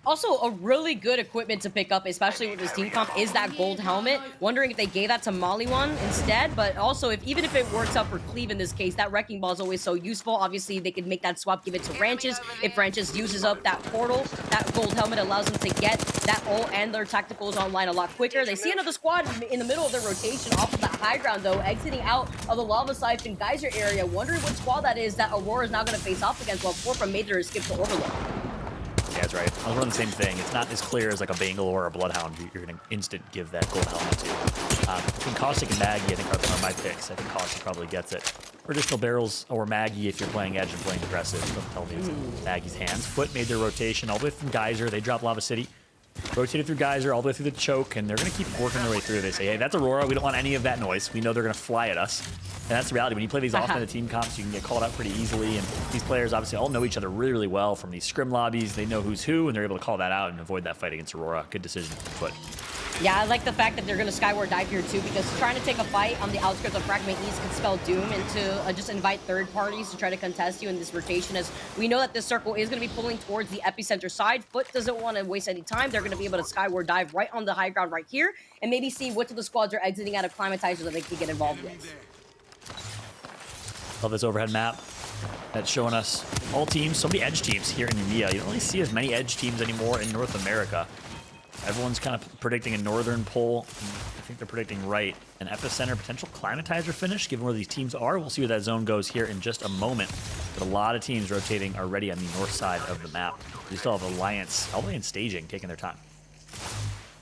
Also, a really good equipment to pick up, especially with this team comp, is that gold helmet. Wondering if they gave that to Maliwan instead, but also even if it works out for Cleve in this case, that Wrecking Ball is always so useful. Obviously, they could make that swap, give it to Ranches. If Ranches uses up that portal, that gold helmet allows them to get that ult and their tacticals online a lot quicker. They see another squad in the middle of their rotation off of that high ground, though, exiting out of the Lava Siphon Geyser area. Wondering what squad that is that Aurora is now going to face off against while Corpa made their escape to Overlook. Yeah, that's right. I was running the same thing. It's not as clear as like a Bangle or a Bloodhound you're going to instant give that gold helmet to. Between Caustic and Maggie, I think are my picks. I think Caustic probably gets it. Or additional barrels or Maggie if you're playing Edge and playing aggressive. Don't tell me it's in Maggie's hands. Foot made their rotation all the way from Geyser. They dropped Lava City. Rotated through Geyser all the way through the choke, and they're going to keep working their way through. They say, hey, that's Aurora. We don't want any of that noise. We know they're going to fly at us. And that's the reality. When you play these often in the team comps, you can get called out pretty easily. And these players obviously all know each other really, really well from these scrim lobbies. They know who's who, and they're able to call that out and avoid that fight against Aurora. Good decision from Foot. Yeah, I like the fact that they're going to Skyward Dive here too, because trying to take a fight on the outskirts of Fragment East could spell doom into just invite third parties to try to contest you in this rotation, as we know that this circle is going to be pulling towards the epicenter side. Foot doesn't want to waste any time. They're going to be able to Skyward Dive right on the high ground right here and maybe see which of the squads are exiting out of Climatizer that they can get involved with. Love this overhead map. That's showing us all teams, so many edge teams here in EMEA. You don't really see as many edge teams anymore in North America. Everyone's kind of predicting a northern pull. I think they're predicting right. An epicenter, potential Climatizer finish, given where these teams are. We'll see where that zone goes here in just a moment. But a lot of teams rotating already on the north side of the map. We still have Alliance all the way in staging, taking their time.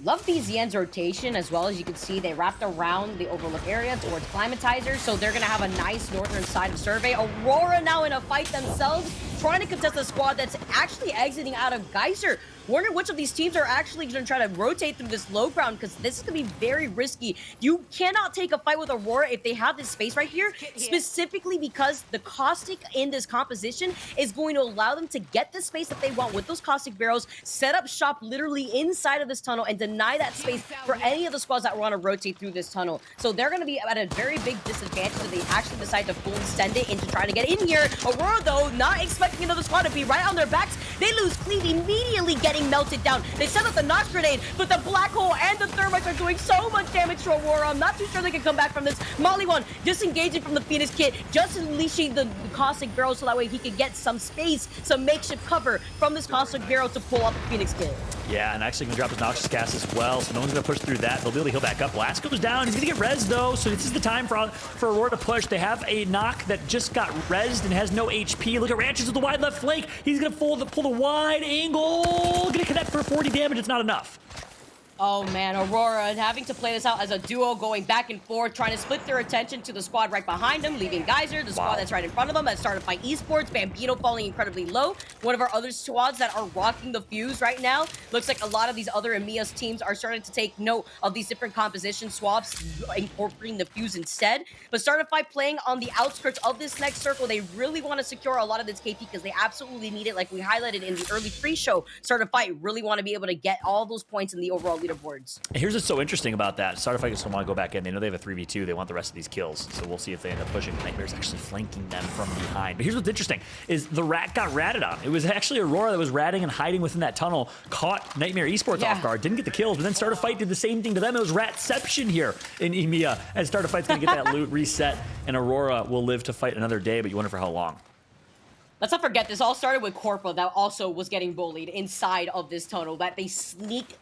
Love BZN's rotation as well. As you can see, they wrapped around the Overlook area towards Climatizer, so they're going to have a nice northern side of survey. Aurora now in a fight themselves, trying to contest a squad that's actually exiting out of Geyser. Wonder which of these teams are actually going to try to rotate through this low ground, because this is going to be very risky. You cannot take a fight with Aurora if they have this space right here, specifically because the Caustic in this composition is going to allow them to get the space that they want with those Caustic barrels, set up shop literally inside of this tunnel, and deny that space for any of the squads that want to rotate through this tunnel. So they're going to be at a very big disadvantage if they actually decide to full extend it and to try to get in here. Aurora, though, not expecting stepping into the squad to be right on their backs. They lose Cleave, immediately getting melted down. They set up the Nox grenade, but the Black Hole and the Thermites are doing so much damage to Aurora. I'm not too sure they can come back from this. Molly one disengaging from the Phoenix kit, just unleashing the Caustic Barrel so that way he could get some space, some makeshift cover from this Caustic Barrel to pull off the Phoenix kit. Yeah, and actually gonna drop his Noxious Gas as well, so no one's gonna push through that. They'll be able to heal back up. Blast goes down. He's gonna get rezzed though, so this is the time for Aurora to push. They have a knock that just got rezzed and has no HP. Look at Ratchets with the wide left flank. He's gonna pull the wide angle. Gonna connect for 40 damage. It's not enough. Oh man, Aurora having to play this out as a duo, going back and forth, trying to split their attention to the squad right behind them, leaving Geyser, the squad that's right in front of them, that started by Esports, Bambino falling incredibly low. One of our other squads that are rocking the fuse right now. Looks like a lot of these other EMEA's teams are starting to take note of these different composition swaps, incorporating the fuse instead. But Startify playing on the outskirts of this next circle, they really want to secure a lot of this KP because they absolutely need it, like we highlighted in the early pre-show. Startify really want to be able to get all those points in the overall leaderboards. Here's what's so interesting about that. Startify just want to go back in. They know they have a 3v2. They want the rest of these kills. So we'll see if they end up pushing. Nightmare's actually flanking them from behind. But here's what's interesting is the rat got ratted on. It was actually Aurora that was ratting and hiding within that tunnel, caught Nightmare Esports off guard, didn't get the kills, but then Startifight did the same thing to them. It was ratception here in EMEA. And Startifight's going to get that loot reset, and Aurora will live to fight another day, but you wonder for how long. Let's not forget, this all started with Corpa that also was getting bullied inside of this tunnel, that they sneak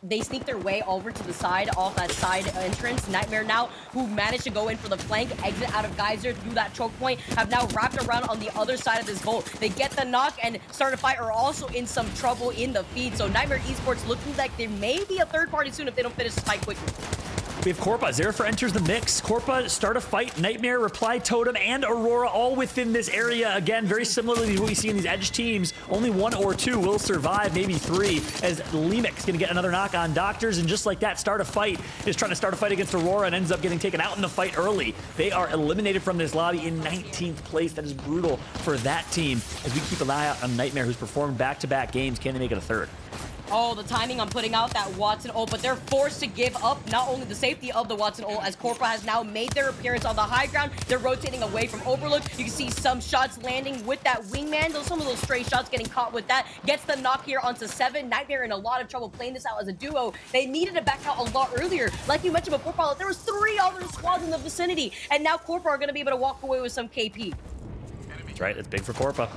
their way over to the side off that side entrance. Nightmare now, who managed to go in for the flank, exit out of Geyser through that choke point, have now wrapped around on the other side of this vault. They get the knock, and Startify are also in some trouble in the feed. So Nightmare Esports looking like there may be a third party soon if they don't finish this fight quickly. We have Corpa. Zerafer enters the mix. Corpa start a fight. Nightmare, Reply Totem, and Aurora all within this area. Again, very similarly to what we see in these edge teams. Only one or two will survive, maybe three, as Lemek's going to get another knock on Doctors. And just like that, Start a Fight is trying to start a fight against Aurora and ends up getting taken out in the fight early. They are eliminated from this lobby in 19th place. That is brutal for that team as we keep an eye out on Nightmare, who's performed back-to-back games. Can they make it a third? Oh, the timing on putting out that Watson ult, but they're forced to give up not only the safety of the Watson ult, as Corpa has now made their appearance on the high ground. They're rotating away from Overlook. You can see some shots landing with that wingman. Some of those stray shots getting caught with that. Gets the knock here onto 7. Nightmare in a lot of trouble playing this out as a duo. They needed to back out a lot earlier. Like you mentioned before, Paulo, there was 3 other squads in the vicinity, and now Corpa are going to be able to walk away with some KP. That's right. It's big for Corpa.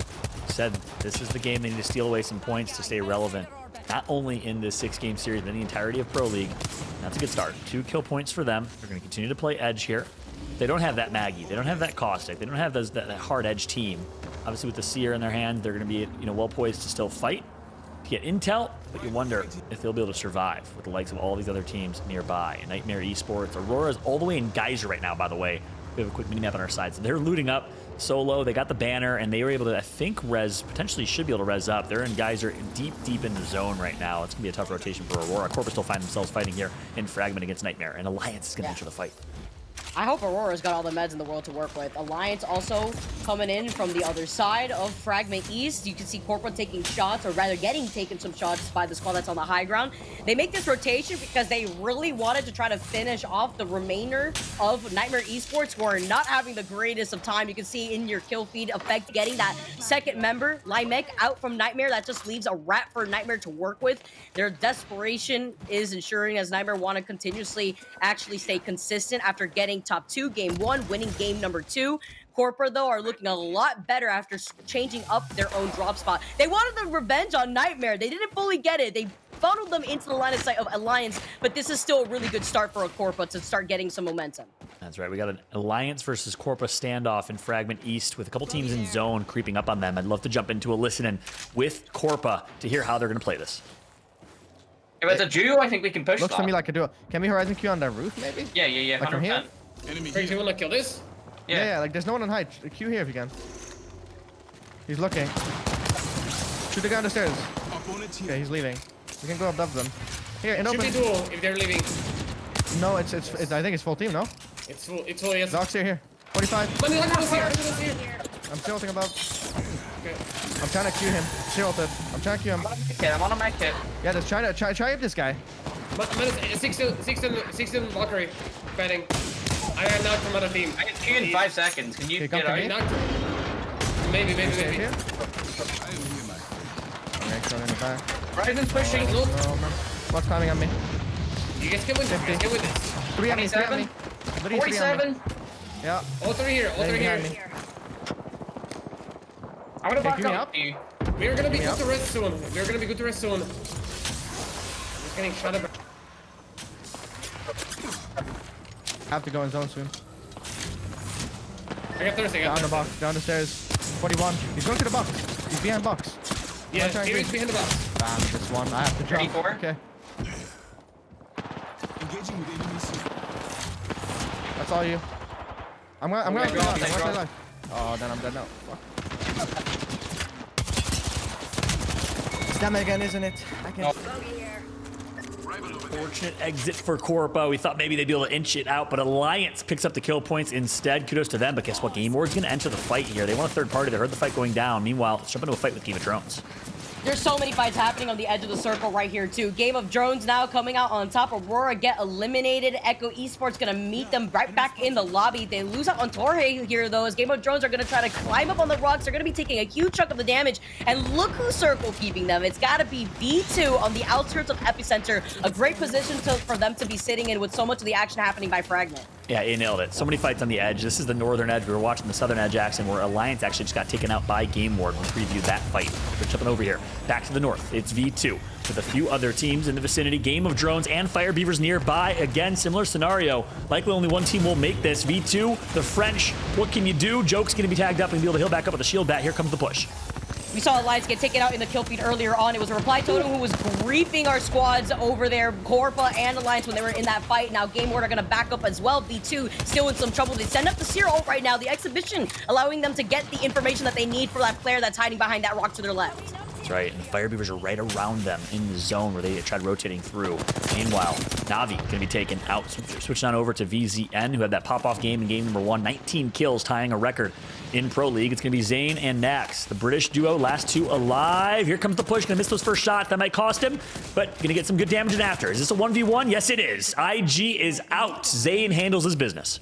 Said this is the game they need to steal away some points to stay relevant. Not only in this 6-game series, but in the entirety of Pro League. That's a good start. 2 kill points for them. They're going to continue to play Edge here. They don't have that Maggie. They don't have that Caustic. They don't have that hard Edge team. Obviously, with the Seer in their hand, they're going to be well poised to still fight, to get intel, but you wonder if they'll be able to survive with the likes of all these other teams nearby. Nightmare Esports. Aurora's all the way in Geyser right now, by the way. We have a quick mini-map on our side. So they're looting up solo. They got the banner, and they were able to, I think, potentially should be able to res up. They're in Geyser deep in the zone right now. It's going to be a tough rotation for Aurora. Corpus still find themselves fighting here in Fragment against Nightmare, and Alliance is going to enter the fight. I hope Aurora's got all the meds in the world to work with. Alliance also coming in from the other side of Fragment East. You can see Corporal taking shots, or rather getting taken some shots by the squad that's on the high ground. They make this rotation because they really wanted to try to finish off the remainder of Nightmare Esports, who are not having the greatest of time. You can see in your kill feed effect getting that second member, Limek, out from Nightmare. That just leaves a rat for Nightmare to work with. Their desperation is ensuring as Nightmare want to continuously actually stay consistent after getting top 2 game 1, winning game number 2. Corpora, though, are looking a lot better after changing up their own drop spot. They wanted the revenge on Nightmare. They didn't fully get it. They funneled them into the line of sight of Alliance, but this is still a really good start for a Corpa to start getting some momentum. That's right. We got an Alliance versus Corpa standoff in Fragment East with a couple teams in zone creeping up on them. I'd love to jump into a listen-in with Corpa to hear how they're going to play this. If it's a duo, I think we can push. Looks to me like a duo. Can we Horizon Q on that roof, maybe? Yeah. Like from here? Crazy, you wanna kill this? Yeah, like there's no one on height. Q here if you can. He's looking. Shoot the guy on the stairs. Okay, he's leaving. We can go above them. Here, in open. Should be duo if they're leaving. No, it's I think it's full team, no? It's full, yes. Dogs here. 45. Let me here. I'm still ulting above. Okay. I'm trying to Q him. Zero ulted. I'm trying to Q him. Okay, I'm on a med kit. Yeah, just try up this guy. Minus 16 Valkyrie. Fighting. I am knocked from other team. I can Q in 5 seconds. Can you Okay, get come out? to me. Knocked. Maybe. Here. Okay, throw in the back. Horizon's pushing. Oh, Look. no, man. What's climbing on me? You guys can win this. You guys can win this. 3 on me, 3 on me. 27. Literally 3 on me. 47. Yeah. All three here. All three Behind here. me. I'm gonna back Picking me up. up. You. We're gonna be Yeah. good to rest soon. We're gonna be good to rest soon. Just getting shot up. I have to go in zone soon. I got thirsty. I Down got the thirsty. box, down the stairs. 41. He's going to the box. He's behind box. Yeah, trying here to- he's behind the box. Bam, this one. I have to jump. 34. Okay. That's all you. I'm going to drop, I'm they gonna drop. life. Oh, then I'm dead now. Fuck. It's them again, isn't it? I can. Fortunate exit for Corpo. We thought maybe they'd be able to inch it out, but Alliance picks up the kill points instead. Kudos to them, but guess what? Game Ward's going to enter the fight here. They want a third party. They heard the fight going down. Meanwhile, let's jump into a fight with Game of Drones. There's so many fights happening on the edge of the circle right here, too. Game of Drones now coming out on top. Aurora get eliminated. Echo Esports gonna meet them right back in the lobby. They lose out on Torre here, though, as Game of Drones are gonna try to climb up on the rocks. They're gonna be taking a huge chunk of the damage. And look who's circle keeping them. It's gotta be V2 on the outskirts of Epicenter. A great position for them to be sitting in with so much of the action happening by Fragment. Yeah, he nailed it. So many fights on the edge. This is the northern edge. We were watching the southern edge action where Alliance actually just got taken out by Game Ward. We'll preview that fight. We're jumping over here. Back to the north. It's V2 with a few other teams in the vicinity. Game of Drones and Fire Beavers nearby. Again, similar scenario. Likely only one team will make this. V2, the French. What can you do? Joke's going to be tagged up and be able to heal back up with a shield bat. Here comes the push. We saw Alliance get taken out in the kill feed earlier on. It was a Reply Totem who was griefing our squads over there, Corpa and Alliance, when they were in that fight. Now Game Ward are going to back up as well. V2 still in some trouble. They send up the Seer ult right now, the Exhibition, allowing them to get the information that they need for that player that's hiding behind that rock to their left. That's right, and the Fire Beavers are right around them in the zone where they tried rotating through. Meanwhile, Navi going to be taken out. Switching on over to VZN, who had that pop-off game in game number 1. 19 kills, tying a record in Pro League. It's going to be Zane and Nax, the British duo, last two alive. Here comes the push. Going to miss those first shots. That might cost him, but going to get some good damage in after. Is this a 1v1? Yes, it is. IG is out. Zane handles his business.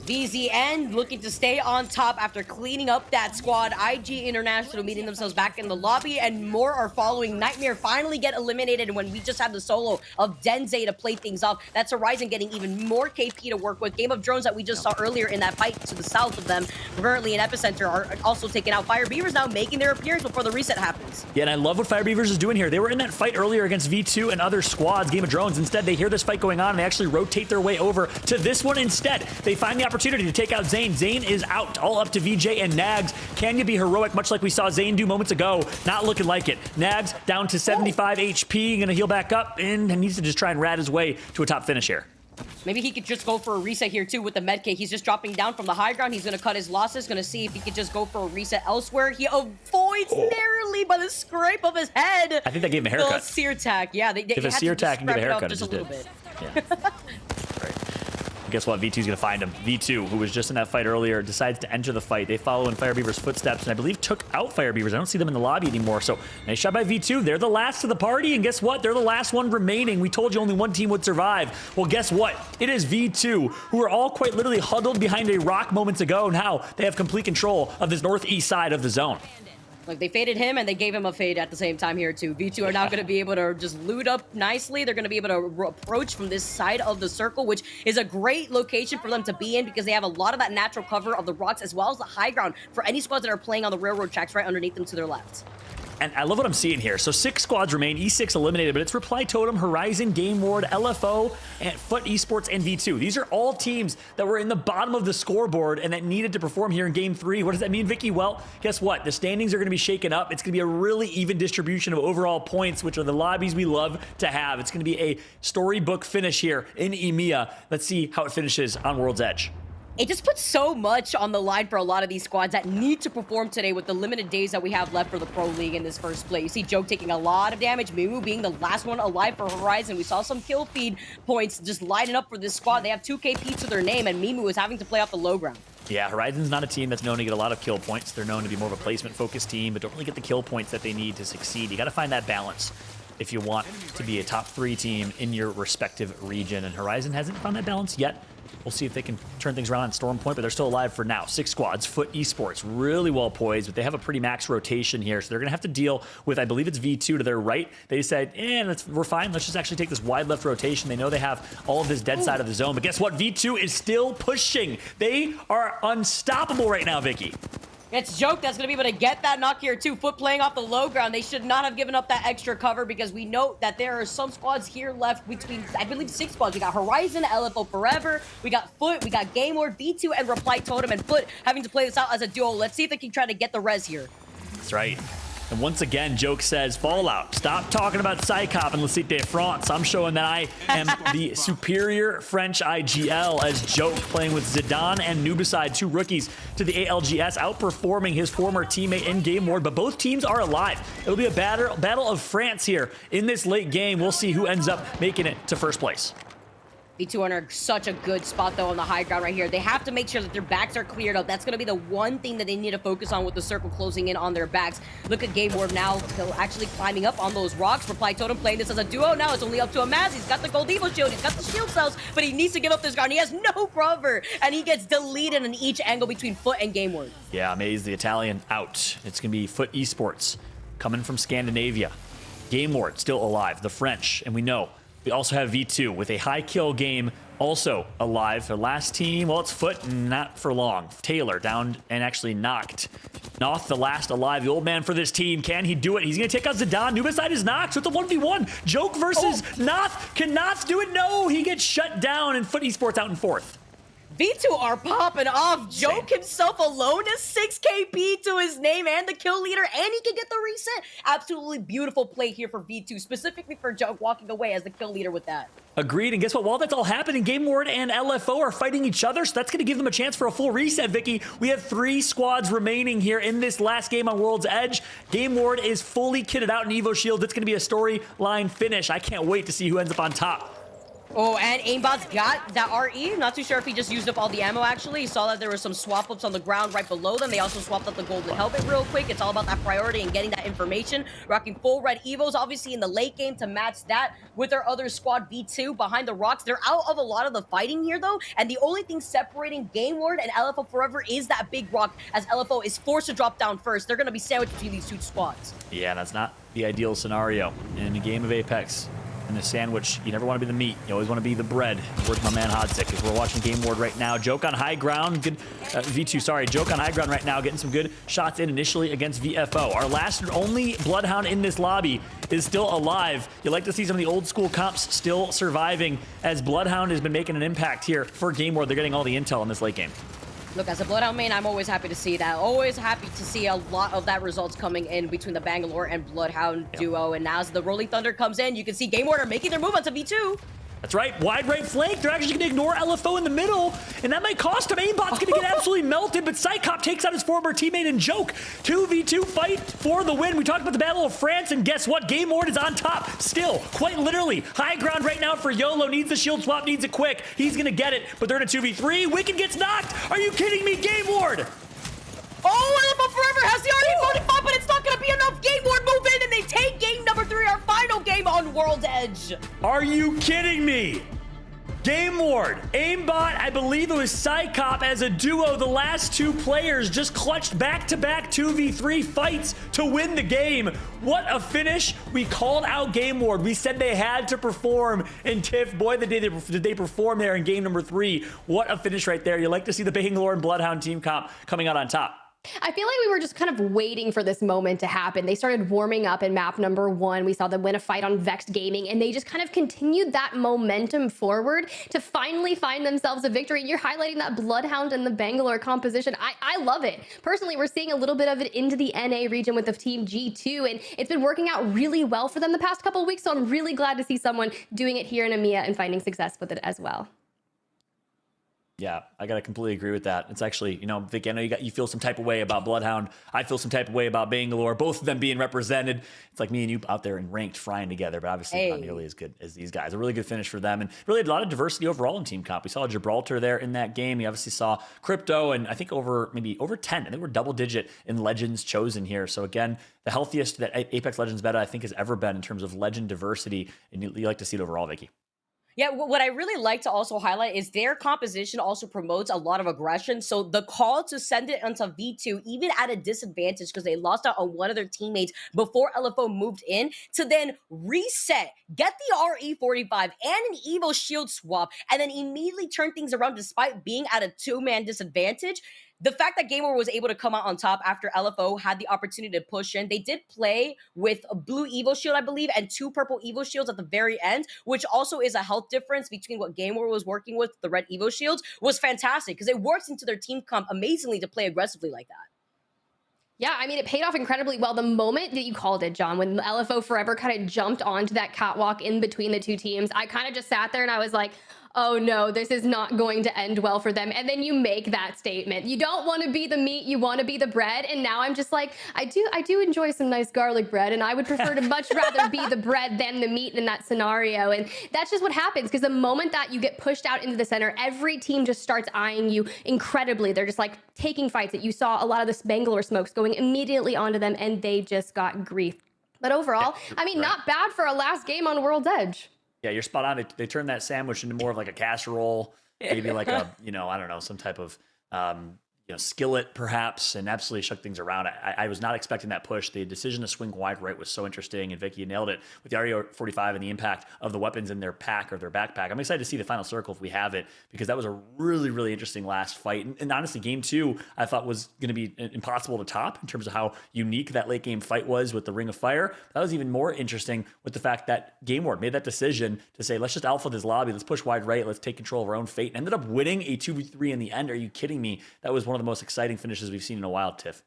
VZN looking to stay on top after cleaning up that squad. IG International meeting themselves back in the lobby, and more are following. Nightmare finally get eliminated, and when we just have the solo of Denze to play things off, that's Horizon getting even more KP to work with. Game of Drones that we just saw earlier in that fight to the south of them, currently in Epicenter, are also taken out. Fire Beavers now making their appearance before the reset happens. Yeah, and I love what Fire Beavers is doing here. They were in that fight earlier against V2 and other squads, Game of Drones. Instead, they hear this fight going on, and they actually rotate their way over to this one instead. They find the opportunity to take out Zane. Zane is out, all up to VJ and Nags. Can you be heroic, much like we saw Zane do moments ago? Not looking like it. Nags down to 75 HP, gonna heal back up, and needs to just try and rat his way to a top finish here. Maybe he could just go for a reset here too with the medkit. He's just dropping down from the high ground. He's gonna cut his losses, gonna see if he could just go for a reset elsewhere. He avoids narrowly by the scrape of his head. I think that gave him a haircut. The sear tack, yeah. They If a had sear to just tack and get a scrap it up haircut, it just just a little did. bit. Yeah. Right. Guess what? V2's gonna find him. V2, who was just in that fight earlier, decides to enter the fight. They follow in Fire Beaver's footsteps, and I believe took out Fire Beavers. I don't see them in the lobby anymore. So nice shot by V2. They're the last of the party, and guess what? They're the last one remaining. We told you only one team would survive. Well, guess what? It is V2, who are all quite literally huddled behind a rock moments ago. Now they have complete control of this northeast side of the zone. Like, they faded him, and they gave him a fade at the same time here, too. V2 are now going to be able to just loot up nicely. They're going to be able to approach from this side of the circle, which is a great location for them to be in because they have a lot of that natural cover of the rocks as well as the high ground for any squads that are playing on the railroad tracks right underneath them to their left. And I love what I'm seeing here. So 6 squads remain, E6 eliminated, but it's Reply Totem, Horizon, Game Ward, LFO, and Foot Esports, and V2. These are all teams that were in the bottom of the scoreboard and that needed to perform here in Game 3. What does that mean, Vicky? Well, guess what? The standings are going to be shaken up. It's going to be a really even distribution of overall points, which are the lobbies we love to have. It's going to be a storybook finish here in EMEA. Let's see how it finishes on World's Edge. It just puts so much on the line for a lot of these squads that need to perform today with the limited days that we have left for the Pro League in this first play. You see Joke taking a lot of damage, Mimu being the last one alive for Horizon. We saw some kill feed points just lighting up for this squad. They have 2 KP to their name, and Mimu is having to play off the low ground. Yeah, Horizon's not a team that's known to get a lot of kill points. They're known to be more of a placement-focused team, but don't really get the kill points that they need to succeed. You got to find that balance if you want to be a top 3 team in your respective region, and Horizon hasn't found that balance yet. We'll see if they can turn things around on Storm Point, but they're still alive for now. 6 squads. Foot Esports, really well poised, but they have a pretty max rotation here, so they're going to have to deal with, I believe it's V2 to their right. They said, we're fine. Let's just actually take this wide left rotation. They know they have all of this dead side of the zone, but guess what? V2 is still pushing. They are unstoppable right now, Vicky. It's Joke that's going to be able to get that knock here too. Foot playing off the low ground. They should not have given up that extra cover because we know that there are some squads here left between, I believe, 6 squads. We got Horizon, LFO Forever, we got Foot, we got Game Lord, V2, and Reply Totem, and Foot having to play this out as a duo. Let's see if they can try to get the res here. That's right. And once again, Joke says, Fallout, stop talking about Psychop and Laissez de France. I'm showing that I am the superior French IGL as Joke playing with Zidane and Nubicide, 2 rookies to the ALGS, outperforming his former teammate in Game Ward, but both teams are alive. It'll be a battle of France here in this late game. We'll see who ends up making it to first place. V2 are in such a good spot, though, on the high ground right here. They have to make sure that their backs are cleared up. That's going to be the one thing that they need to focus on with the circle closing in on their backs. Look at Game Ward now actually climbing up on those rocks. Reply Totem playing this as a duo. Now it's only up to Amaz. He's got the Gold Evo shield. He's got the shield cells, but he needs to give up this ground. He has no cover, and he gets deleted in each angle between Foot and Game Ward. Yeah, Amaze, the Italian, out. It's going to be Foot Esports coming from Scandinavia. Game Ward still alive. The French, and we know. We also have V2 with a high kill game also alive. Their last team, well, it's Foot, not for long. Taylor down and actually knocked. Noth, the last alive, the old man for this team. Can he do it? He's going to take out Zidane. Nubicide is knocked, so it's a 1v1. Joke versus Noth. Can Noth do it? No, he gets shut down, and Foot Esports out in 4th. V2 are popping off. Joke himself alone is 6 KP to his name and the kill leader, and he can get the reset. Absolutely beautiful play here for V2, specifically for Joke walking away as the kill leader with that. Agreed, and guess what? While that's all happening, Game Ward and LFO are fighting each other, so that's going to give them a chance for a full reset, Vicky. We have 3 squads remaining here in this last game on World's Edge. Game Ward is fully kitted out in Evo Shields. It's going to be a storyline finish. I can't wait to see who ends up on top. Oh, and Aimbot's got that RE. Not too sure if he just used up all the ammo, actually. He saw that there were some swap-ups on the ground right below them. They also swapped up the golden helmet real quick. It's all about that priority and getting that information. Rocking full red Evos, obviously, in the late game to match that with their other squad, V2, behind the rocks. They're out of a lot of the fighting here, though, and the only thing separating Game Ward and LFO Forever is that big rock, as LFO is forced to drop down first. They're going to be sandwiched between these 2 squads. Yeah, that's not the ideal scenario in a game of Apex. In the sandwich, you never want to be the meat. You always want to be the bread. Where's my man Hodzik? As we're watching Game Ward right now. Joke on high ground. Good, V2, sorry. Joke on high ground right now, getting some good shots in initially against VFO. Our last and only Bloodhound in this lobby is still alive. You like to see some of the old school comps still surviving as Bloodhound has been making an impact here for Game Ward. They're getting all the intel in this late game. Look, as a Bloodhound main, I'm always happy to see that. Always happy to see a lot of that results coming in between the Bangalore and Bloodhound duo. And now as the Rolling Thunder comes in, you can see Game Ward are making their move onto V2. That's right, wide right flank. They're actually going to ignore LFO in the middle, and that might cost him. Aimbot's going to get absolutely melted, but Psychop takes out his former teammate in Joke. 2v2 fight for the win. We talked about the Battle of France, and guess what? Game Ward is on top still, quite literally. High ground right now for YOLO. Needs the shield swap, needs it quick. He's going to get it, but they're in a 2v3. Wicked gets knocked. Are you kidding me? Game Ward! Oh, LFO Forever has the RE45, but it's not going to be enough. Game Ward move in, and they take game number 3, our final game on World's Edge. Are you kidding me? Game Ward, Aimbot, I believe it was Psychop as a duo. The last 2 players just clutched back-to-back 2v3 fights to win the game. What a finish. We called out Game Ward. We said they had to perform, and Tiff, boy, did they perform there in game number 3. What a finish right there. You like to see the Bangalore and Bloodhound team comp coming out on top. I feel like we were just kind of waiting for this moment to happen. They started warming up in map number 1. We saw them win a fight on Vexed Gaming, and they just kind of continued that momentum forward to finally find themselves a victory. And you're highlighting that Bloodhound and the Bangalore composition. I love it. Personally, we're seeing a little bit of it into the NA region with the team G2, and it's been working out really well for them the past couple of weeks, so I'm really glad to see someone doing it here in EMEA and finding success with it as well. Yeah, I gotta completely agree with that. It's actually, you know, Vic, I know you feel some type of way about Bloodhound. I feel some type of way about Bangalore. Both of them being represented. It's like me and you out there and ranked frying together, but obviously not nearly as good as these guys. A really good finish for them, and really a lot of diversity overall in team comp. We saw Gibraltar there in that game. We obviously saw Crypto, and I think maybe over 10. I think we're double digit in legends chosen here. So again, the healthiest that Apex Legends beta I think has ever been in terms of legend diversity, and you like to see it overall, Vicky. Yeah, what I really like to also highlight is their composition also promotes a lot of aggression. So the call to send it onto V2, even at a disadvantage because they lost out on one of their teammates before LFO moved in, to then reset, get the RE45 and an Evo shield swap, and then immediately turn things around despite being at a 2-man disadvantage. The fact that Game Over was able to come out on top after LFO had the opportunity to push in. They did play with a blue Evo shield, I believe, and 2 purple Evo shields at the very end, which also is a health difference between what Game Over was working with, the red Evo shields, was fantastic because it works into their team comp amazingly to play aggressively like that. Yeah, I mean, it paid off incredibly well. The moment that you called it, John, when LFO Forever kind of jumped onto that catwalk in between the two teams, I kind of just sat there and I was like, oh no, this is not going to end well for them. And then you make that statement. You don't want to be the meat, you want to be the bread. And now I'm just like, I do enjoy some nice garlic bread, and I would prefer to much rather be the bread than the meat in that scenario. And that's just what happens, because the moment that you get pushed out into the center, every team just starts eyeing you incredibly. They're just like taking fights that you saw a lot of the Bangalore smokes going immediately onto them, and they just got grief. But overall, I mean, not bad for a last game on World's Edge. Yeah, you're spot on. They turned that sandwich into more of like a casserole, maybe like a, I don't know, some type of, skillet perhaps, and absolutely shook things around. I was not expecting that push. The decision to swing wide right was so interesting, and Vicky nailed it with the RE45 and the impact of the weapons in their pack or their backpack. I'm excited to see the final circle if we have it, because that was a really, really interesting last fight. And honestly, game 2, I thought was going to be impossible to top in terms of how unique that late game fight was with the Ring of Fire. That was even more interesting with the fact that Game Ward made that decision to say, let's just alpha this lobby, let's push wide right, let's take control of our own fate, and ended up winning a 2v3 in the end. Are you kidding me? That was one of the most exciting finishes we've seen in a while, Tiff.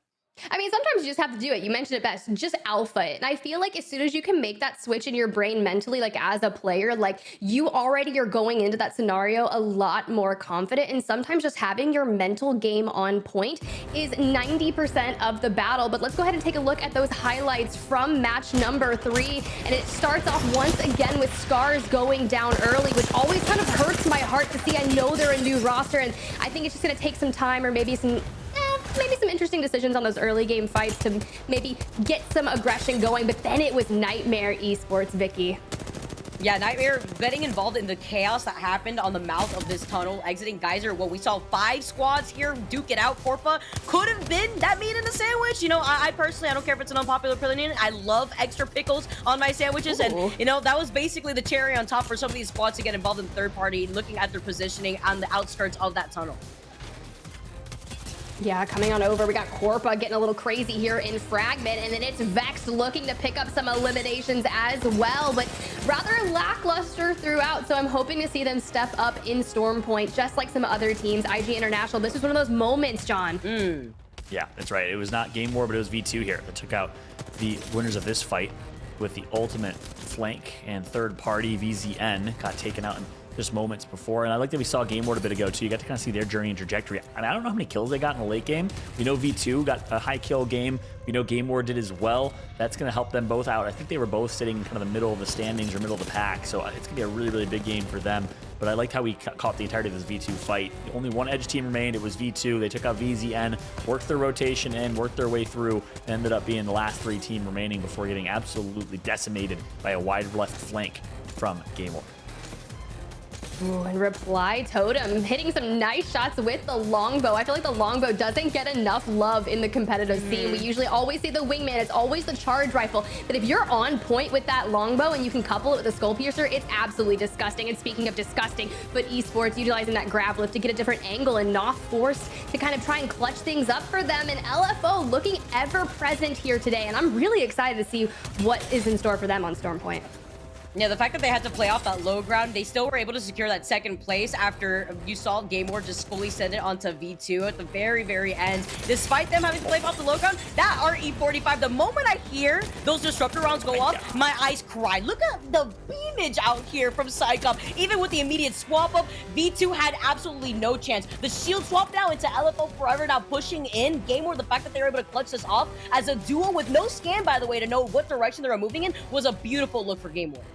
I mean, sometimes you just have to do it. You mentioned it best. Just alpha it. And I feel like as soon as you can make that switch in your brain mentally, like as a player, like you already are going into that scenario a lot more confident. And sometimes just having your mental game on point is 90% of the battle. But let's go ahead and take a look at those highlights from match number 3. And it starts off once again with Scars going down early, which always kind of hurts my heart to see. I know they're a new roster, and I think it's just going to take some time, or maybe some interesting decisions on those early game fights to maybe get some aggression going. But then it was Nightmare Esports, Vicky. Yeah, Nightmare getting involved in the chaos that happened on the mouth of this tunnel, exiting Geyser. Well, we saw 5 squads here duke it out. Corpa could have been that meat in the sandwich. I personally, I don't care if it's an unpopular opinion, I love extra pickles on my sandwiches. Ooh. And, that was basically the cherry on top for some of these squads to get involved in third party, looking at their positioning on the outskirts of that tunnel. Yeah, coming on over, we got Corpa getting a little crazy here in Fragment, and then it's Vex looking to pick up some eliminations as well, but rather lackluster throughout, so I'm hoping to see them step up in Storm Point, just like some other teams. IG International, this was one of those moments, John. Yeah, that's right. It was not Game War, but it was V2 here that took out the winners of this fight with the ultimate flank, and third party VZN got taken out in just moments before. And I like that we saw Game Ward a bit ago too. You got to kind of see their journey and trajectory. And I don't know how many kills they got in the late game. We know V2 got a high kill game. We know Game Ward did as well. That's going to help them both out. I think they were both sitting in kind of the middle of the standings or middle of the pack. So it's going to be a really, really big game for them. But I liked how we caught the entirety of this V2 fight. Only one Edge team remained. It was V2. They took out VZN, worked their rotation in, worked their way through, and ended up being the last 3 team remaining before getting absolutely decimated by a wide left flank from Game Ward. Ooh, and Reply Totem hitting some nice shots with the longbow. I feel like the longbow doesn't get enough love in the competitive scene. We usually always see the wingman. It's always the charge rifle. But if you're on point with that longbow and you can couple it with a skull piercer, it's absolutely disgusting. And speaking of disgusting, but esports utilizing that grab lift to get a different angle, and not forced to kind of try and clutch things up for them. And LFO looking ever present here today. And I'm really excited to see what is in store for them on Storm Point. Yeah, the fact that they had to play off that low ground, they still were able to secure that second place after you saw Game Ward just fully send it onto V2 at the very, very end. Despite them having to play off the low ground, that RE45, the moment I hear those disruptor rounds go off, my eyes cry. Look at the beamage out here from Psycop. Even with the immediate swap up, V2 had absolutely no chance. The shield swap now into LFO Forever now pushing in. Game Ward, the fact that they were able to clutch this off as a duo with no scan, by the way, to know what direction they were moving in, was a beautiful look for Game Ward.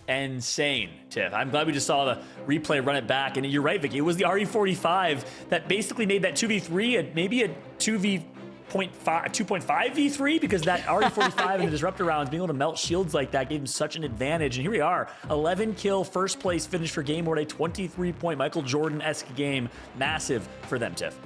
Insane, Tiff. I'm glad we just saw the replay run it back. And you're right, Vicky. It was the RE45 that basically made that 2v3 and maybe a 2v 2.5 v3 because that RE45 in the disruptor rounds, being able to melt shields like that gave him such an advantage. And here we are, 11 kill, first place finish for Game Ward, a 23-point Michael Jordan-esque game. Massive for them, Tiff.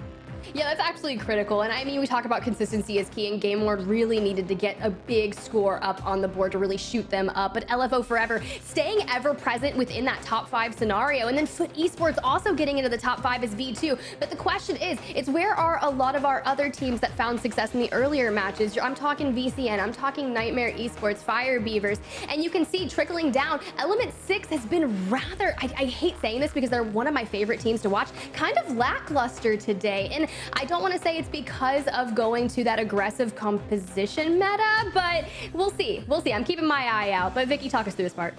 Yeah, that's absolutely critical. And I mean, we talk about consistency is key, and Game Ward really needed to get a big score up on the board to really shoot them up. But LFO forever staying ever present within that top 5 scenario. And then Foot Esports also getting into the top 5 as V2. But the question is, it's where are a lot of our other teams that found success in the earlier matches? I'm talking VCN, I'm talking Nightmare Esports, Fire Beavers. And you can see trickling down, Element 6 has been rather, I hate saying this because they're one of my favorite teams to watch, kind of lackluster today. And I don't want to say it's because of going to that aggressive composition meta, but we'll see. We'll see. I'm keeping my eye out. But Vicky, talk us through this part.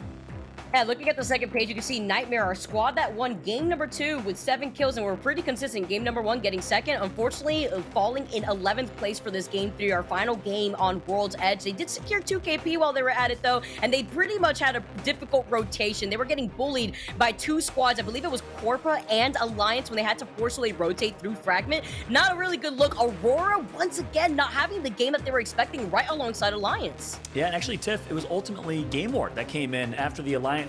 Yeah, looking at the second page, you can see Nightmare, our squad that won game number 2 with 7 kills, and we're pretty consistent. Game number 1 getting second, unfortunately falling in 11th place for this game 3, our final game on World's Edge. They did secure 2 KP while they were at it though, and they pretty much had a difficult rotation. They were getting bullied by 2 squads. I believe it was Corpa and Alliance when they had to forcibly rotate through Fragment. Not a really good look. Aurora, once again, not having the game that they were expecting right alongside Alliance. Yeah, and actually, Tiff, it was ultimately Game Ward that came in after the Alliance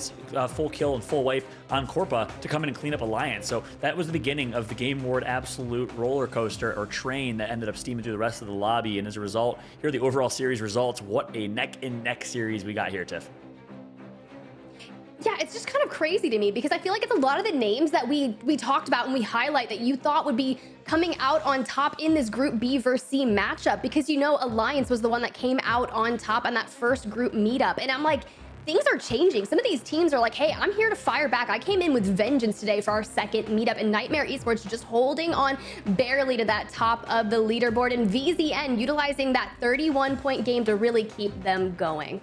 full kill and full wipe on Corpa to come in and clean up Alliance. So that was the beginning of the Game Ward absolute roller coaster or train that ended up steaming through the rest of the lobby. And as a result, here are the overall series results. What a neck-and-neck series we got here, Tiff. Yeah, it's just kind of crazy to me because I feel like it's a lot of the names that we talked about and we highlight that you thought would be coming out on top in this Group B versus C matchup, because you know Alliance was the one that came out on top on that first group meetup. And I'm like, things are changing. Some of these teams are like, hey, I'm here to fire back. I came in with vengeance today for our second meetup, and Nightmare Esports just holding on barely to that top of the leaderboard, and VZN utilizing that 31-point game to really keep them going.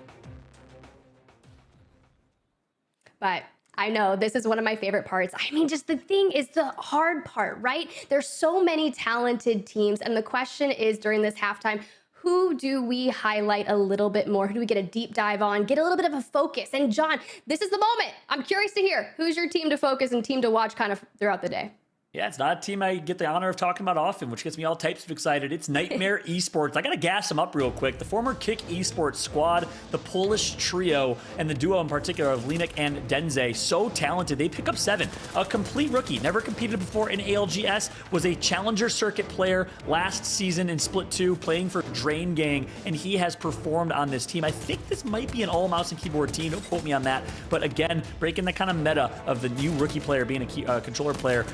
But I know this is one of my favorite parts. I mean, just the thing is the hard part, right? There's so many talented teams, and the question is during this halftime, who do we highlight a little bit more? Who do we get a deep dive on, get a little bit of a focus? And John, this is the moment. I'm curious to hear, who's your team to focus and team to watch kind of throughout the day? Yeah, it's not a team I get the honor of talking about often, which gets me all types of excited. It's Nightmare Esports. I gotta gas them up real quick. The former Kick Esports squad, the Polish trio, and the duo in particular of Linek and Denze, so talented. They pick up 7. A complete rookie, never competed before in ALGS, was a Challenger Circuit player last season in Split 2, playing for Drain Gang, and he has performed on this team. I think this might be an all mouse and keyboard team, don't quote me on that, but again, breaking the kind of meta of the new rookie player being a controller player.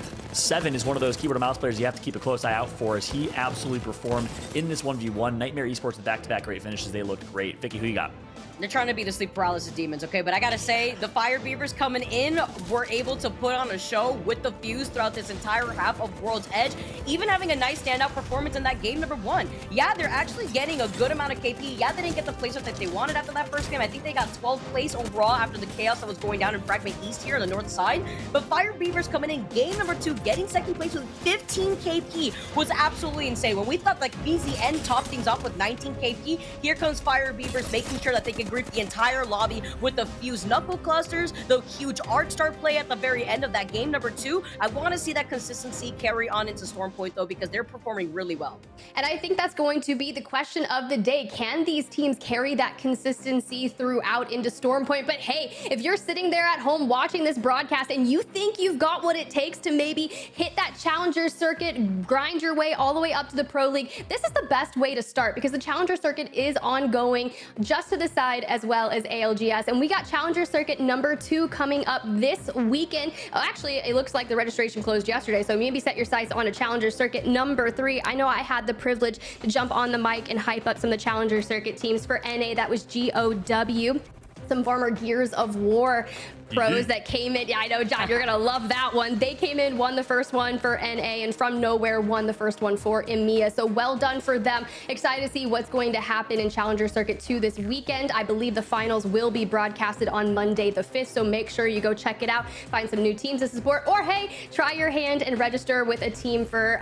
7 is one of those keyboard and mouse players you have to keep a close eye out for, as he absolutely performed in this 1v1. Nightmare Esports with back-to-back great finishes. They looked great. Vicky, who you got? They're trying to beat the sleep paralysis demons, okay? But I gotta say, the Fire Beavers coming in were able to put on a show with the Fuse throughout this entire half of World's Edge, even having a nice standout performance in that game number 1. Yeah, they're actually getting a good amount of KP. Yeah, they didn't get the placement that they wanted after that first game. I think they got 12th place overall after the chaos that was going down in Fragment East here on the north side. But Fire Beavers coming in game number 2, getting second place with 15 KP was absolutely insane. When we thought like VZN topped things off with 19 KP, here comes Fire Beavers making sure that they can greet the entire lobby with the Fuse knuckle clusters, the huge art star play at the very end of that game number 2. I want to see that consistency carry on into Storm Point though, because they're performing really well. And I think that's going to be the question of the day. Can these teams carry that consistency throughout into Storm Point? But hey, if you're sitting there at home watching this broadcast and you think you've got what it takes to maybe hit that Challenger Circuit, grind your way all the way up to the Pro League, this is the best way to start, because the Challenger Circuit is ongoing just to the side as well as ALGS. And we got Challenger Circuit number 2 coming up this weekend. Oh, actually, it looks like the registration closed yesterday, so maybe set your sights on a Challenger Circuit number 3. I know I had the privilege to jump on the mic and hype up some of the Challenger Circuit teams. For NA, that was GOW. Some former Gears of War pros that came in. Yeah, I know, John, you're gonna love that one. They came in, won the first one for NA, and from nowhere won the first one for EMEA. So well done for them. Excited to see what's going to happen in Challenger Circuit 2 this weekend. I believe the finals will be broadcasted on Monday the 5th, so make sure you go check it out. Find some new teams to support, or hey, try your hand and register with a team for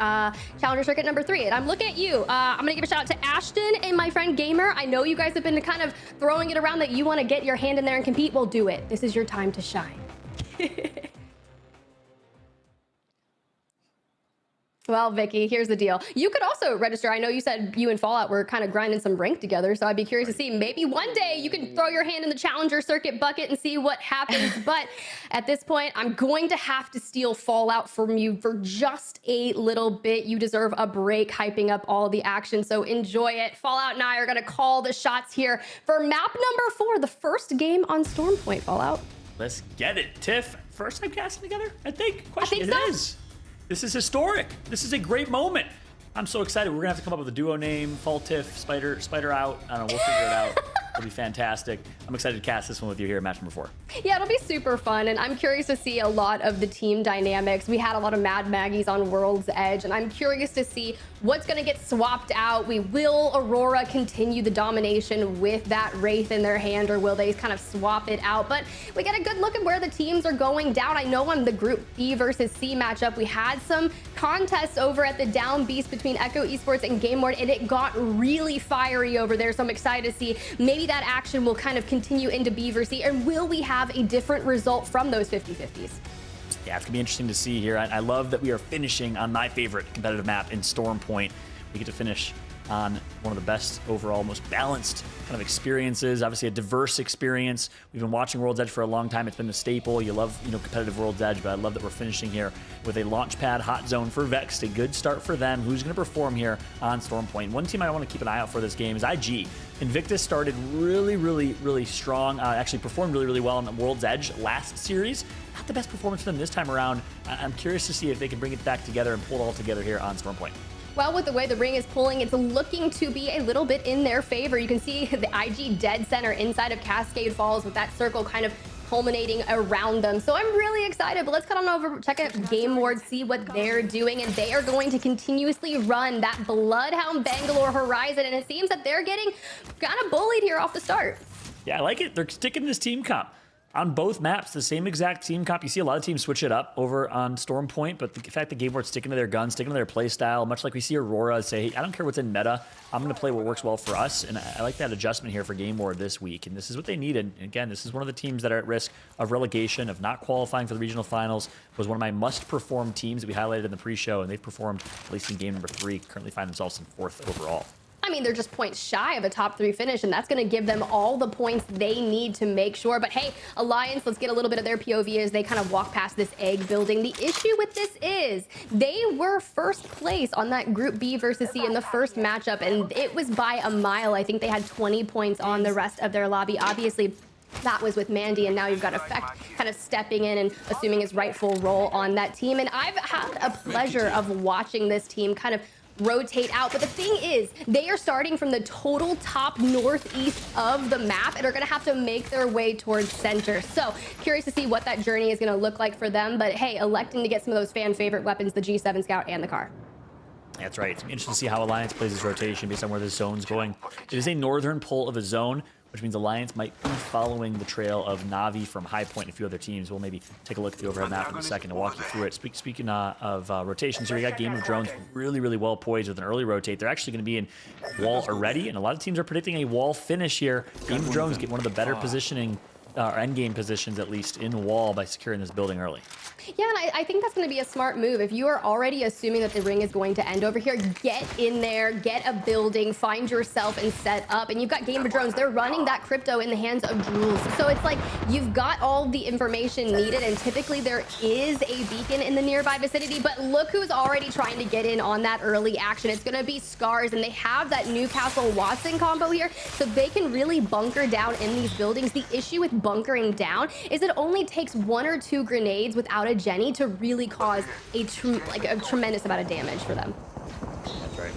Challenger Circuit number 3. And I'm looking at you. I'm gonna give a shout out to Ashton and my friend Gamer. I know you guys have been kind of throwing it around that you want to get your hand in there and compete. Well, do it. This is your time to shine. Well, Vicky, here's the deal. You could also register. I know you said you and Fallout were kind of grinding some rank together, so I'd be curious to see. Maybe one day you can throw your hand in the Challenger Circuit bucket and see what happens. But at this point, I'm going to have to steal Fallout from you for just a little bit. You deserve a break hyping up all the action, so enjoy it. Fallout and I are going to call the shots here for map number 4, the first game on Stormpoint. Fallout. Let's get it. Tiff, first time casting together, I think. Question, I think so. It is. This is historic. This is a great moment. I'm so excited. We're gonna have to come up with a duo name. Fall Tiff, Spider out. I don't know, we'll figure it out. It'll be fantastic. I'm excited to cast this one with you here at match number 4. Yeah, it'll be super fun, and I'm curious to see a lot of the team dynamics. We had a lot of Mad Maggies on World's Edge, and I'm curious to see what's going to get swapped out. Will Aurora continue the domination with that Wraith in their hand, or will they kind of swap it out? But we get a good look at where the teams are going down. I know on the Group B versus C matchup, we had some contests over at the Down Beast between Echo Esports and Game Ward, and it got really fiery over there, so I'm excited to see maybe that action will kind of continue into B versus C, and will we have a different result from those 50-50s? Yeah, it's gonna be interesting to see here. I love that we are finishing on my favorite competitive map in Stormpoint. We get to finish on one of the best overall, most balanced kind of experiences. Obviously a diverse experience. We've been watching World's Edge for a long time. It's been the staple. You love, competitive World's Edge, but I love that we're finishing here with a launchpad hot zone for Vext. A good start for them. Who's going to perform here on Stormpoint? One team I want to keep an eye out for this game is IG. Invictus started really strong. Actually performed really well on the World's Edge last series. Not the best performance for them this time around. I'm curious to see if they can bring it back together and pull it all together here on Stormpoint. Well, with the way the ring is pulling, it's looking to be a little bit in their favor. You can see the IG dead center inside of Cascade Falls with that circle kind of culminating around them. So I'm really excited, but let's cut on over, check out Game Ward, see what they're doing, and they are going to continuously run that Bloodhound Bangalore Horizon, and it seems that they're getting kind of bullied here off the start. Yeah, I like it. They're sticking this team comp. On both maps, the same exact team comp. You see a lot of teams switch it up over on Stormpoint, but the fact that Game Ward's sticking to their guns, sticking to their play style, much like we see Aurora say, hey, I don't care what's in meta, I'm going to play what works well for us, and I like that adjustment here for Game Ward this week, and this is what they needed. And again, this is one of the teams that are at risk of relegation, of not qualifying for the regional finals. It was one of my must-perform teams that we highlighted in the pre-show, and they've performed at least in game number 3, currently find themselves in 4th overall. I mean, they're just points shy of a top 3 finish, and that's going to give them all the points they need to make sure. But hey, Alliance, let's get a little bit of their POV as they kind of walk past this egg building. The issue with this is they were first place on that Group B versus C in the first matchup, and it was by a mile. I think they had 20 points on the rest of their lobby. Obviously, that was with Mandy, and now you've got Effect kind of stepping in and assuming his rightful role on that team. And I've had a pleasure of watching this team kind of rotate out, but the thing is, they are starting from the total top northeast of the map and are going to have to make their way towards center. So curious to see what that journey is going to look like for them, but hey, electing to get some of those fan favorite weapons, the G7 Scout and the car. That's right. It's interesting to see how Alliance plays this rotation based on where this zone's going. It is a northern pull of a zone, which means Alliance might be following the trail of Na'Vi from High Point and a few other teams. We'll maybe take a look at the overhead map in a second to walk you through it. Speaking of rotations here, we got Game of Drones really well poised with an early rotate. They're actually going to be in wall already, and a lot of teams are predicting a wall finish here. Game of Drones get one of the better positioning, or end game positions at least, in wall by securing this building early. Yeah, and I think that's going to be a smart move. If you are already assuming that the ring is going to end over here, get in there, get a building, find yourself, and set up. And you've got Game of Drones. They're running that crypto in the hands of Jules. So it's like you've got all the information needed, and typically there is a beacon in the nearby vicinity. But look who's already trying to get in on that early action. It's going to be Scars, and they have that Newcastle-Watson combo here, so they can really bunker down in these buildings. The issue with bunkering down is it only takes 1 or 2 grenades without a Jenny to really cause a tremendous amount of damage for them. That's right.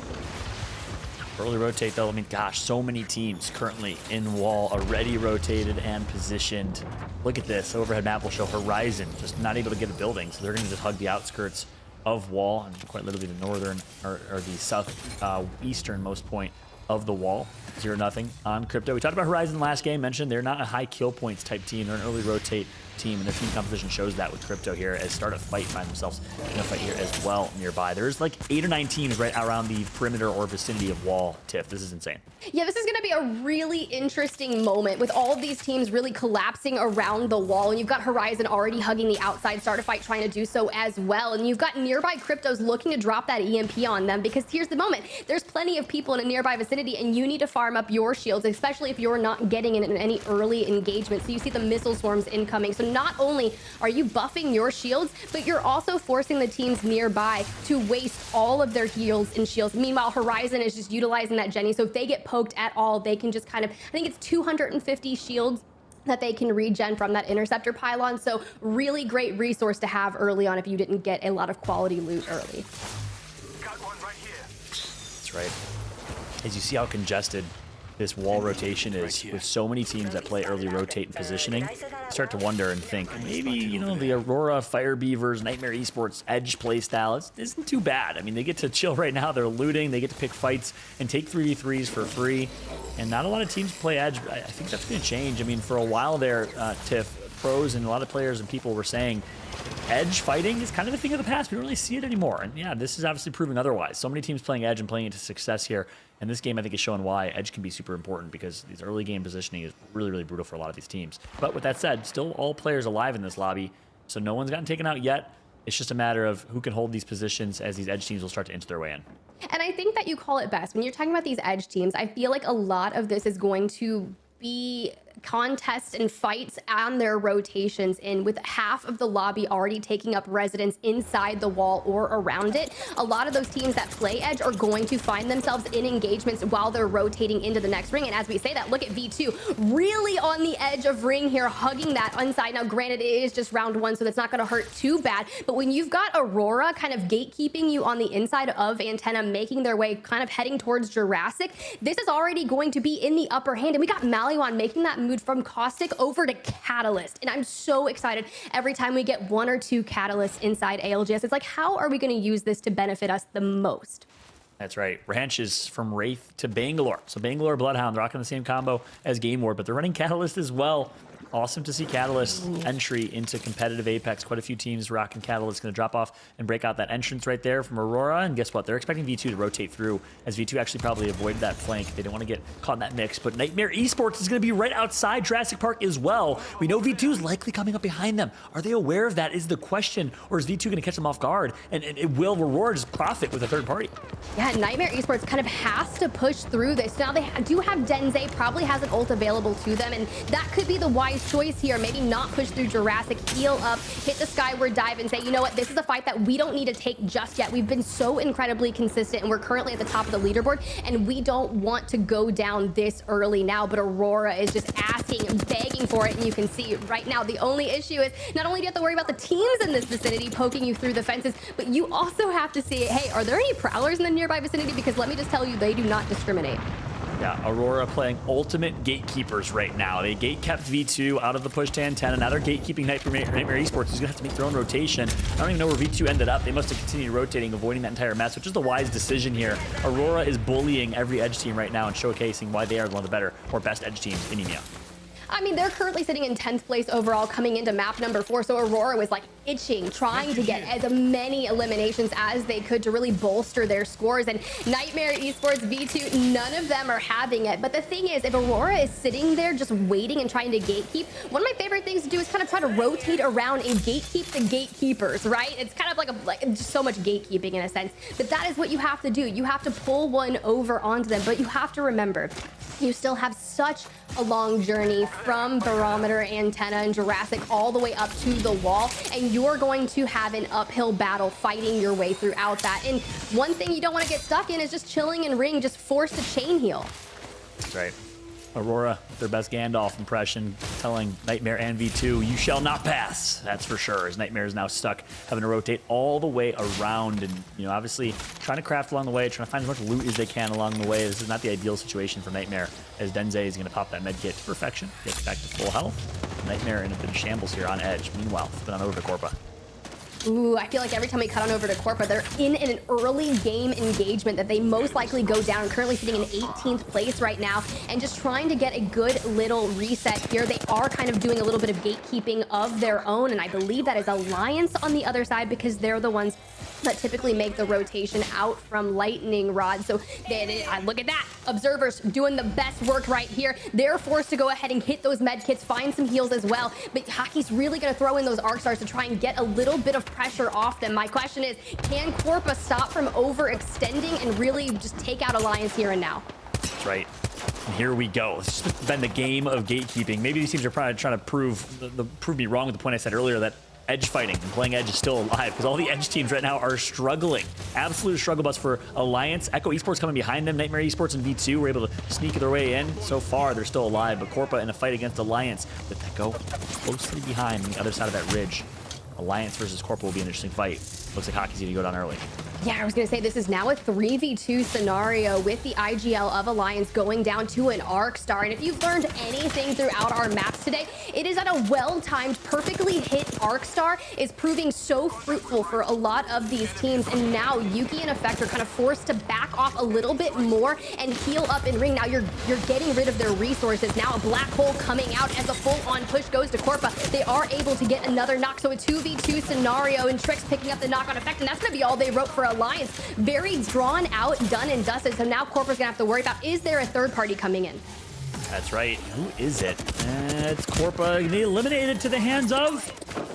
Early rotate though, I mean, gosh, so many teams currently in wall, already rotated and positioned. Look at this, overhead map will show Horizon, just not able to get a building, so they're gonna just hug the outskirts of wall, and quite literally the northern, or the south easternmost point of the wall. 0-0 on crypto. We talked about Horizon last game, mentioned they're not a high kill points type team. They're an early rotate team, and their team composition shows that with Crypto here as start a fight, find themselves in a fight here as well nearby. There's like 8 or 9 teams right around the perimeter or vicinity of wall. Tiff, this is insane. Yeah, this is going to be a really interesting moment with all of these teams really collapsing around the wall. And you've got Horizon already hugging the outside, start a fight trying to do so as well. And you've got nearby Cryptos looking to drop that EMP on them, because here's the moment. There's plenty of people in a nearby vicinity and you need to farm up your shields, especially if you're not getting in any early engagement. So you see the missile swarms incoming. So not only are you buffing your shields, but you're also forcing the teams nearby to waste all of their heals and shields. Meanwhile, Horizon is just utilizing that Jenny. So if they get poked at all, they can just kind of, I think it's 250 shields that they can regen from that interceptor pylon. So really great resource to have early on if you didn't get a lot of quality loot early. Got one right here. That's right. As you see how congested this wall rotation is with so many teams that play early rotate and positioning, start to wonder and think maybe, you know, the Aurora, Fire Beavers, Nightmare Esports Edge playstyle isn't too bad. I mean, they get to chill right now. They're looting. They get to pick fights and take 3v3s for free. And not a lot of teams play Edge. I think that's going to change. I mean, for a while there, Tiff, pros and a lot of players and people were saying Edge fighting is kind of a thing of the past. We don't really see it anymore. And yeah, this is obviously proving otherwise. So many teams playing Edge and playing it to success here. And this game, I think, is showing why Edge can be super important, because these early game positioning is really, really brutal for a lot of these teams. But with that said, still all players alive in this lobby. So no one's gotten taken out yet. It's just a matter of who can hold these positions as these Edge teams will start to inch their way in. And I think that you call it best. When you're talking about these Edge teams, I feel like a lot of this is going to be contests and fights on their rotations in, with half of the lobby already taking up residence inside the wall or around it. A lot of those teams that play Edge are going to find themselves in engagements while they're rotating into the next ring. And as we say that, look at V2 really on the edge of ring here, hugging that inside. Now, granted, it is just round 1, so that's not going to hurt too bad. But when you've got Aurora kind of gatekeeping you on the inside of Antenna, making their way kind of heading towards Jurassic, this is already going to be in the upper hand. And we got Maliwan making that move from Caustic over to Catalyst. And I'm so excited every time we get 1 or 2 Catalysts inside ALGS. It's like, how are we going to use this to benefit us the most? That's right. Ranch is from Wraith to Bangalore. So Bangalore Bloodhound rocking the same combo as Game Ward, but they're running Catalyst as well. Awesome to see Catalyst entry into competitive Apex. Quite a few teams rocking Catalyst. Going to drop off and break out that entrance right there from Aurora. And guess what? They're expecting V2 to rotate through, as V2 actually probably avoided that flank. They didn't want to get caught in that mix. But Nightmare Esports is going to be right outside Jurassic Park as well. We know V2 is likely coming up behind them. Are they aware of that is the question? Or is V2 going to catch them off guard? And will Aurora just profit with a third party? Yeah, Nightmare Esports kind of has to push through this. Now, they do have Denze, probably has an ult available to them. And that could be the wise choice here. Maybe not push through Jurassic, heal up, hit the skyward dive, and say, you know what, this is a fight that we don't need to take just yet. We've been so incredibly consistent, and we're currently at the top of the leaderboard, and we don't want to go down this early now. But Aurora is just asking, begging for it, and you can see right now the only issue is not only do you have to worry about the teams in this vicinity poking you through the fences, but you also have to see, hey, are there any prowlers in the nearby vicinity? Because let me just tell you, they do not discriminate. Yeah, Aurora playing ultimate gatekeepers right now. They gate-kept V2 out of the push to Antenna. Now they're gatekeeping Nightmare Esports, who's going to have to make their own rotation. I don't even know where V2 ended up. They must have continued rotating, avoiding that entire mess, which is the wise decision here. Aurora is bullying every Edge team right now and showcasing why they are one of the better or best Edge teams in EMEA. I mean, they're currently sitting in 10th place overall coming into map number 4. So Aurora was like itching, trying to get as many eliminations as they could to really bolster their scores. And Nightmare Esports, V2, none of them are having it. But the thing is, if Aurora is sitting there just waiting and trying to gatekeep, one of my favorite things to do is kind of try to rotate around and gatekeep the gatekeepers, right? It's kind of like just so much gatekeeping in a sense. But that is what you have to do. You have to pull one over onto them. But you have to remember, you still have such a long journey from Barometer, Antenna, and Jurassic all the way up to the wall, and you're going to have an uphill battle fighting your way throughout that. And one thing you don't want to get stuck in is just chilling in ring, just force the chain heal. That's right. Aurora, their best Gandalf impression, telling Nightmare and V2, you shall not pass. That's for sure, as Nightmare is now stuck, having to rotate all the way around and, you know, obviously trying to craft along the way, trying to find as much loot as they can along the way. This is not the ideal situation for Nightmare, as Denze is going to pop that med kit to perfection, gets back to full health. Nightmare in a bit of shambles here on Edge. Meanwhile, it's been on over to Corpa. Ooh, I feel like every time we cut on over to Corpa, they're in an early game engagement that they most likely go down. Currently sitting in 18th place right now and just trying to get a good little reset here. They are kind of doing a little bit of gatekeeping of their own, and I believe that is Alliance on the other side because they're the ones that typically make the rotation out from Lightning Rod. So look at that. Observers doing the best work right here. They're forced to go ahead and hit those med kits, find some heals as well. But Hockey's really going to throw in those arc stars to try and get a little bit of pressure off them. My question is, can Corpa stop from overextending and really just take out Alliance here and now? That's right. And here we go. It's just been the game of gatekeeping. Maybe these teams are probably trying to prove me wrong with the point I said earlier that Edge fighting and playing Edge is still alive because all the Edge teams right now are struggling. Absolute struggle bus for Alliance. Echo Esports coming behind them. Nightmare Esports and V2 were able to sneak their way in. So far, they're still alive, but Corpa in a fight against Alliance with Echo closely behind on the other side of that ridge. Alliance versus Corpa will be an interesting fight. Looks like Hockey's going to go down early. Yeah, I was going to say this is now a 3v2 scenario with the IGL of Alliance going down to an Arc Star. And if you've learned anything throughout our maps today, it is that a well-timed, perfectly hit Arc Star is proving so fruitful for a lot of these teams. And now Yuki and Effect are kind of forced to back off a little bit more and heal up in ring. Now you're getting rid of their resources. Now a black hole coming out as a full-on push goes to Corpa. They are able to get another knock. So a 2v2 scenario and Trix picking up the knock on Effect. And that's going to be all they wrote for Alliance. Very drawn out, done and dusted. So now Corpa's gonna have to worry about, is there a third party coming in? That's right. Who is it? It's Corpa. They eliminated to the hands of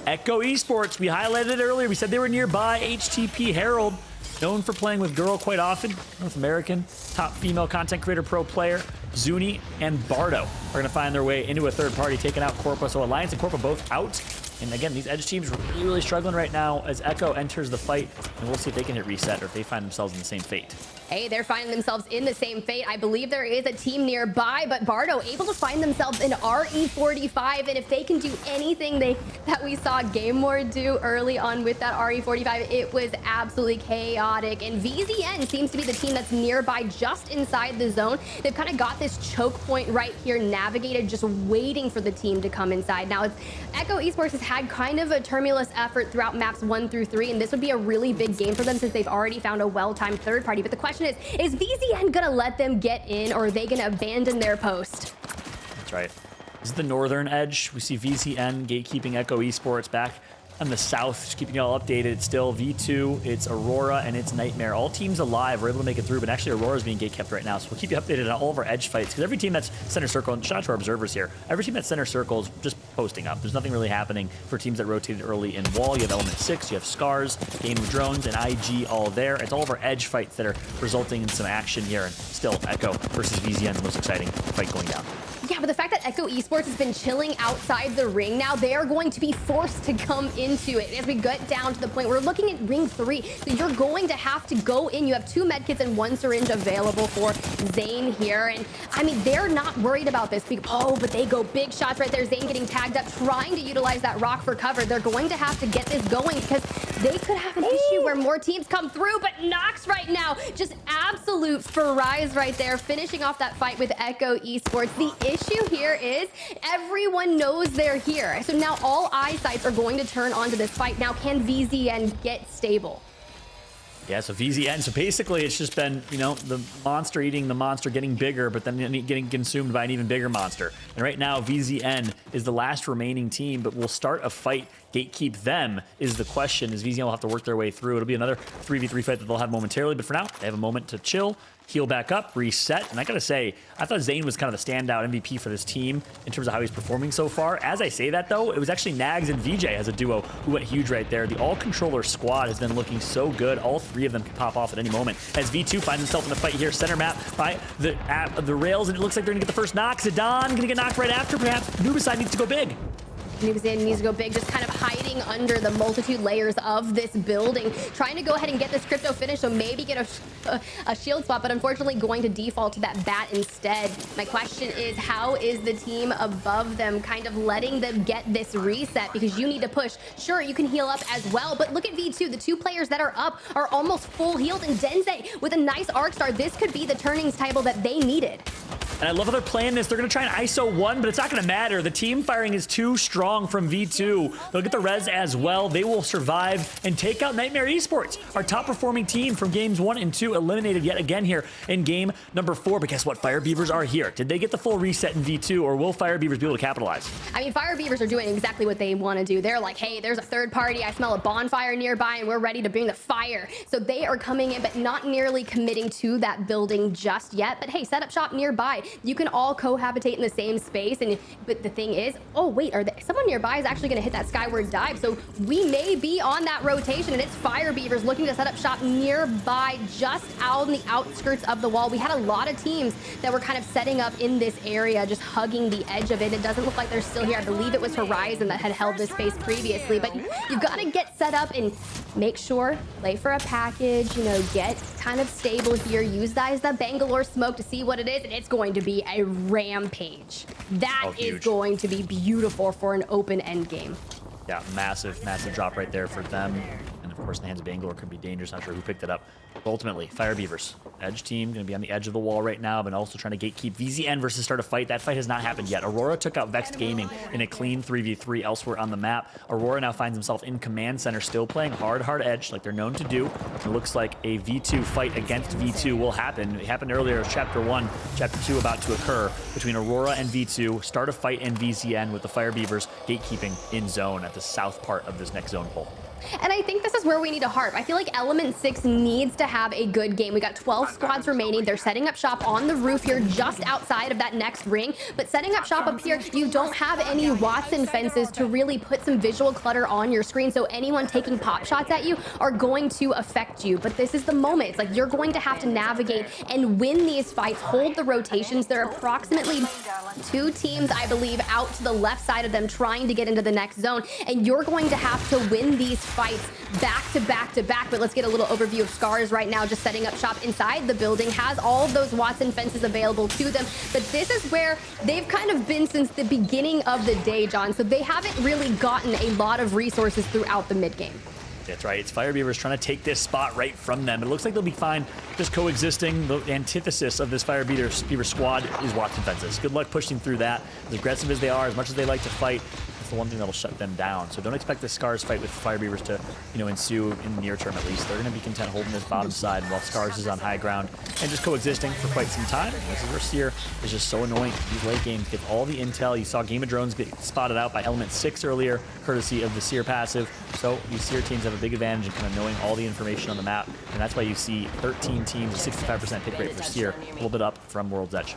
Echo Esports. We highlighted it earlier. We said they were nearby. HTP Herald, known for playing with Girl quite often. North American, top female content creator pro player. Zuni and Bardo are going to find their way into a third party, taking out Corpa. So Alliance and Corpa both out. And again, these Edge teams are really struggling right now as Echo enters the fight. And we'll see if they can hit reset or if they find themselves in the same fate. Hey, they're finding themselves in the same fate. I believe there is a team nearby, but Bardo able to find themselves in RE45. And if they can do anything that we saw Game Ward do early on with that RE45, it was absolutely chaotic. And VZN seems to be the team that's nearby just inside the zone. They've kind of got this choke point right here navigated, just waiting for the team to come inside. Now, it's Echo Esports has had kind of a tumultuous effort throughout maps 1 through 3, and this would be a really big game for them since they've already found a well-timed third party. But the question is VZN gonna let them get in, or are they gonna abandon their post? That's right. This is the northern edge. We see VZN gatekeeping Echo Esports back on the south, just keeping you all updated. It's still V2, it's Aurora, and it's Nightmare. All teams alive were able to make it through, but actually Aurora's being gatekept right now. So we'll keep you updated on all of our edge fights, because every team that's center circle, and shout out to our observers here, every team that's center circle is just posting up. There's nothing really happening for teams that rotated early in Wall. You have Element 6, you have Scars, Game of Drones, and IG all there. It's all of our edge fights that are resulting in some action here, and still Echo versus VZN's the most exciting fight going down. Yeah, but the fact that Echo Esports has been chilling outside the ring now, they are going to be forced to come into it. As we get down to the point, we're looking at ring 3, so you're going to have to go in. You have 2 medkits and 1 syringe available for Zane here. And I mean, they're not worried about this. Oh, but they go big shots right there. Zane getting tagged up, trying to utilize that rock for cover. They're going to have to get this going because they could have an issue where more teams come through, but Nox right now, just absolute fries right there, finishing off that fight with Echo Esports. The issue here is everyone knows they're here. So now all eyesights are going to turn onto this fight. Now, can VZN get stable? Yeah, so VZN, so basically it's just been, you know, the monster eating the monster, getting bigger, but then getting consumed by an even bigger monster. And right now, VZN is the last remaining team, but we'll start a fight. Gatekeep them is the question, as VZN will have to work their way through. It'll be another 3v3 fight that they'll have momentarily, but for now, they have a moment to chill, heal back up, reset. And I gotta say, I thought Zane was kind of the standout MVP for this team in terms of how he's performing so far. As I say that though, it was actually Nags and VJ as a duo who went huge right there. The all-controller squad has been looking so good. All 3 of them can pop off at any moment. As V2 finds himself in the fight here, center map by the rails, and it looks like they're gonna get the first knock. Zidane gonna get knocked right after, perhaps. Nubicide needs to go big. Nubicide needs to go big, just kind of hiding under the multitude layers of this building, trying to go ahead and get this crypto finish, so maybe get a shield spot, but unfortunately going to default to that bat instead. My question is, how is the team above them kind of letting them get this reset? Because you need to push. Sure, you can heal up as well, but look at V2. The 2 players that are up are almost full healed, and Denze with a nice arc star. This could be the turning table that they needed. And I love how they're playing this. They're going to try and ISO 1, but it's not going to matter. The team firing is too strong. strong from V2. They'll get the res as well. They will survive and take out Nightmare Esports, our top performing team from games 1 and 2, eliminated yet again here in game number 4. But guess what? Fire Beavers are here. Did they get the full reset in V2, or will Fire Beavers be able to capitalize? I mean, Fire Beavers are doing exactly what they want to do. They're like, hey, there's a third party. I smell a bonfire nearby, and we're ready to bring the fire. So they are coming in, but not nearly committing to that building just yet. But hey, set up shop nearby. You can all cohabitate in the same space. But the thing is, oh wait, someone nearby is actually going to hit that skyward dive. So we may be on that rotation, and it's Fire Beavers looking to set up shop nearby, just out on the outskirts of the wall. We had a lot of teams that were kind of setting up in this area, just hugging the edge of it. It doesn't look like they're still here. I believe it was Horizon that had held this space previously, but you've got to get set up and make sure, play for a package, you know, get kind of stable here. Use that as the Bangalore smoke to see what it is, and it's going to be a rampage. That is going to be beautiful for an open end game. Yeah, massive drop right there for them. And of course, in the hands of Bangalore could be dangerous. Not sure who picked it up. But ultimately, Fire Beavers, edge team, going to be on the edge of the wall right now, but also trying to gatekeep VZN versus start a fight. That fight has not happened yet. Aurora took out Vexed Gaming in a clean 3v3 elsewhere on the map. Aurora now finds himself in command center, still playing hard edge like they're known to do. It looks like a V2 fight against V2 will happen. It happened earlier as Chapter 1, Chapter 2 about to occur between Aurora and V2. Start a fight in VZN with the Fire Beavers gatekeeping in zone at the south part of this next zone pole. And I think this is where we need to harp. I feel like Element 6 needs to have a good game. We got 12 squads remaining. They're setting up shop on the roof here just outside of that next ring. But setting up shop up here, you don't have any Watson fences to really put some visual clutter on your screen. So anyone taking pop shots at you are going to affect you. But this is the moment. It's like you're going to have to navigate and win these fights, hold the rotations. There are approximately 2 teams, I believe, out to the left side of them trying to get into the next zone. And you're going to have to win these fights back to back to back. But let's get a little overview of Scars right now, just setting up shop inside the building, has all of those Watson fences available to them. But this is where they've kind of been since the beginning of the day, John. So they haven't really gotten a lot of resources throughout the mid game. That's right. It's Fire Beavers trying to take this spot right from them. It looks like they'll be fine just coexisting. The antithesis of this Fire Beaver squad is Watson fences. Good luck pushing through that. As aggressive as they are, as much as they like to fight, that's the one thing that'll shut them down. So don't expect the Scars fight with Fire Beavers to, ensue in the near term at least. They're going to be content holding this bottom side while Scars is on high ground and just coexisting for quite some time. This is where Seer is just so annoying. These late games get all the intel. You saw Game of Drones get spotted out by Element 6 earlier, courtesy of the Seer passive. So these Seer teams have a big advantage in kind of knowing all the information on the map, and that's why you see 13 teams, 65% pick rate for Seer, a little bit up from World's Edge.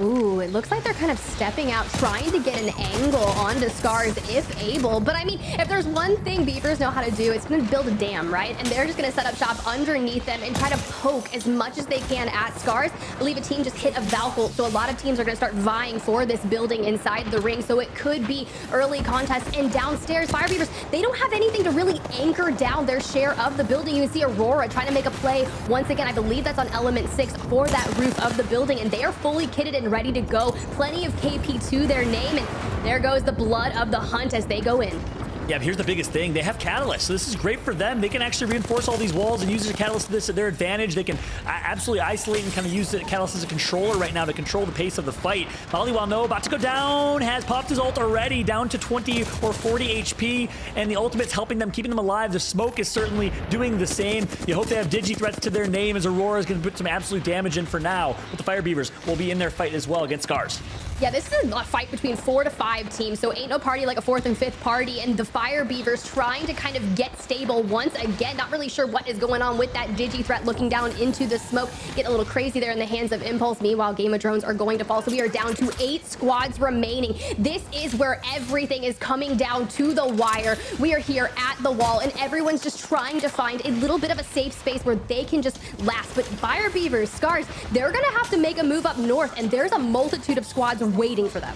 Ooh, it looks like they're kind of stepping out, trying to get an angle onto Scars if able. But I mean, if there's one thing Beavers know how to do, it's going to build a dam, right? And they're just going to set up shop underneath them and try to poke as much as they can at Scars. I believe a team just hit a Valkyrie, so a lot of teams are going to start vying for this building inside the ring. So it could be early contest. And downstairs, Fire Beavers, they don't have anything to really anchor down their share of the building. You can see Aurora trying to make a play once again. I believe that's on Element 6 for that roof of the building, and they are fully kitted and ready to go. Plenty of KP to their name, and there goes the blood of the hunt as they go in. Yeah, but here's the biggest thing. They have Catalyst, so this is great for them. They can actually reinforce all these walls and use the Catalyst to their advantage. They can absolutely isolate and kind of use the Catalyst as a controller right now to control the pace of the fight. Maliwano about to go down, has popped his ult already, down to 20 or 40 HP, and the ultimate's helping them, keeping them alive. The smoke is certainly doing the same. You hope they have Digi threats to their name, as Aurora is going to put some absolute damage in for now, but the Fire Beavers will be in their fight as well against Scars. Yeah, this is a fight between 4 to 5 teams, so ain't no party like a 4th and 5th party, and the Fire Beavers trying to kind of get stable once again. Not really sure what is going on with that Digi threat, looking down into the smoke. Get a little crazy there in the hands of Impulse. Meanwhile, Game of Drones are going to fall, so we are down to 8 squads remaining. This is where everything is coming down to the wire. We are here at the wall, and everyone's just trying to find a little bit of a safe space where they can just last. But Fire Beavers, Scars, they're gonna have to make a move up north, and there's a multitude of squads waiting for them.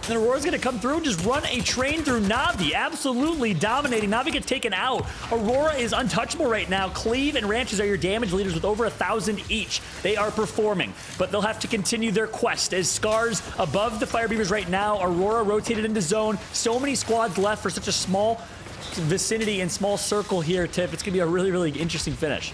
And Aurora's gonna come through and just run a train through Navi, absolutely dominating. Navi gets taken out. Aurora is untouchable right now. Cleve and Ranches are your damage leaders with over 1,000 each. They are performing, but they'll have to continue their quest as Scars above the Fire Beavers right now. Aurora rotated into zone. So many squads left for such a small vicinity and small circle here, Tiff. It's gonna be a really, really interesting finish.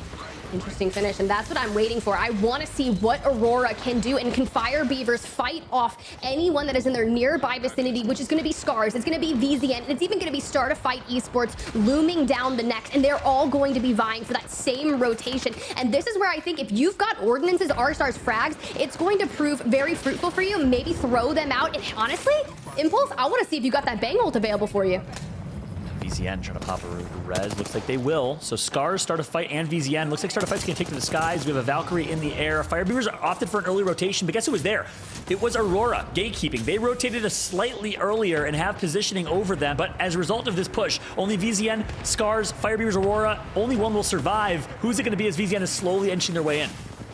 Interesting finish, and that's what I'm waiting for. I want to see what Aurora can do, and can Fire Beavers fight off anyone that is in their nearby vicinity, which is going to be Scars, it's going to be VZN, and it's even going to be Start a Fight Esports looming down the next, and they're all going to be vying for that same rotation. And this is where I think if you've got Ordinances, R-Stars, frags, it's going to prove very fruitful for you. Maybe throw them out, and honestly, Impulse, I want to see if you got that Bang ult available for you. VZN trying to pop a res. Looks like they will. So Scars, Start a Fight, and VZN. Looks like Start a Fight's going to take to the skies. We have a Valkyrie in the air. Fire Beavers opted for an early rotation, but guess who was there? It was Aurora, gatekeeping. They rotated us slightly earlier and have positioning over them, but as a result of this push, only VZN, Scars, Fire Beavers, Aurora, only one will survive. Who's it going to be as VZN is slowly inching their way in?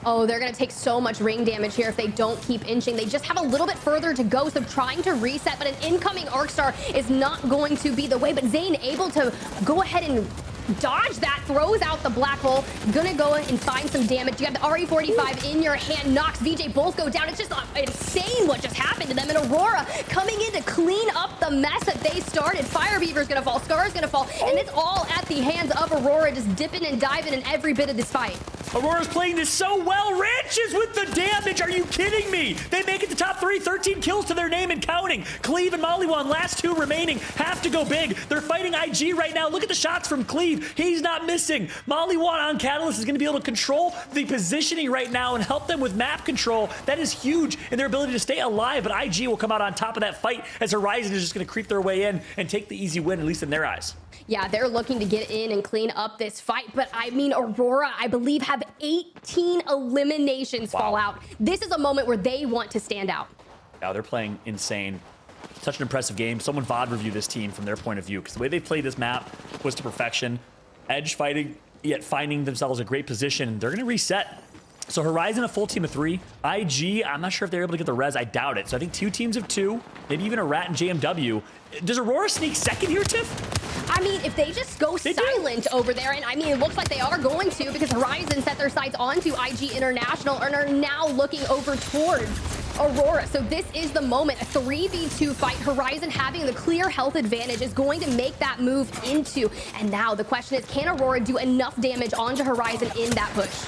Oh, they're going to take so much ring damage here if they don't keep inching. They just have a little bit further to go, so trying to reset, but an incoming Arcstar is not going to be the way. But Zane able to go ahead and dodge that, throws out the black hole, gonna go and find some damage. You have the RE45 in your hand, Nox, VJ both go down. It's just insane what just happened to them. And Aurora coming in to clean up the mess that they started. Fire Beaver's gonna fall, Scar's gonna fall, and it's all at the hands of Aurora, just dipping and diving in every bit of this fight. Aurora's playing this so well. Ranches with the damage. Are you kidding me? They make it to top 3, 13 kills to their name and counting. Cleve and Mollywan, last 2 remaining, have to go big. They're fighting IG right now. Look at the shots from Cleve. He's not missing. Mollywan on Catalyst is going to be able to control the positioning right now and help them with map control. That is huge in their ability to stay alive, but IG will come out on top of that fight as Horizon is just going to creep their way in and take the easy win, at least in their eyes. Yeah, they're looking to get in and clean up this fight, but I mean, Aurora, I believe, have 18 eliminations fall out. This is a moment where they want to stand out. Now they're playing insane. Such an impressive game. Someone VOD review this team from their point of view, because the way they played this map was to perfection. Edge fighting, yet finding themselves a great position. They're going to reset. So Horizon, a full team of 3. IG, I'm not sure if they're able to get the res. I doubt it. So I think 2 teams of 2, maybe even a Rat and JMW. Does Aurora sneak second here, Tiff? I mean, if they just go silent over there, and I mean, it looks like they are going to, because Horizon set their sights onto IG International and are now looking over towards Aurora. So this is the moment, a 3v2 fight. Horizon having the clear health advantage is going to make that move into. And now the question is, can Aurora do enough damage onto Horizon in that push?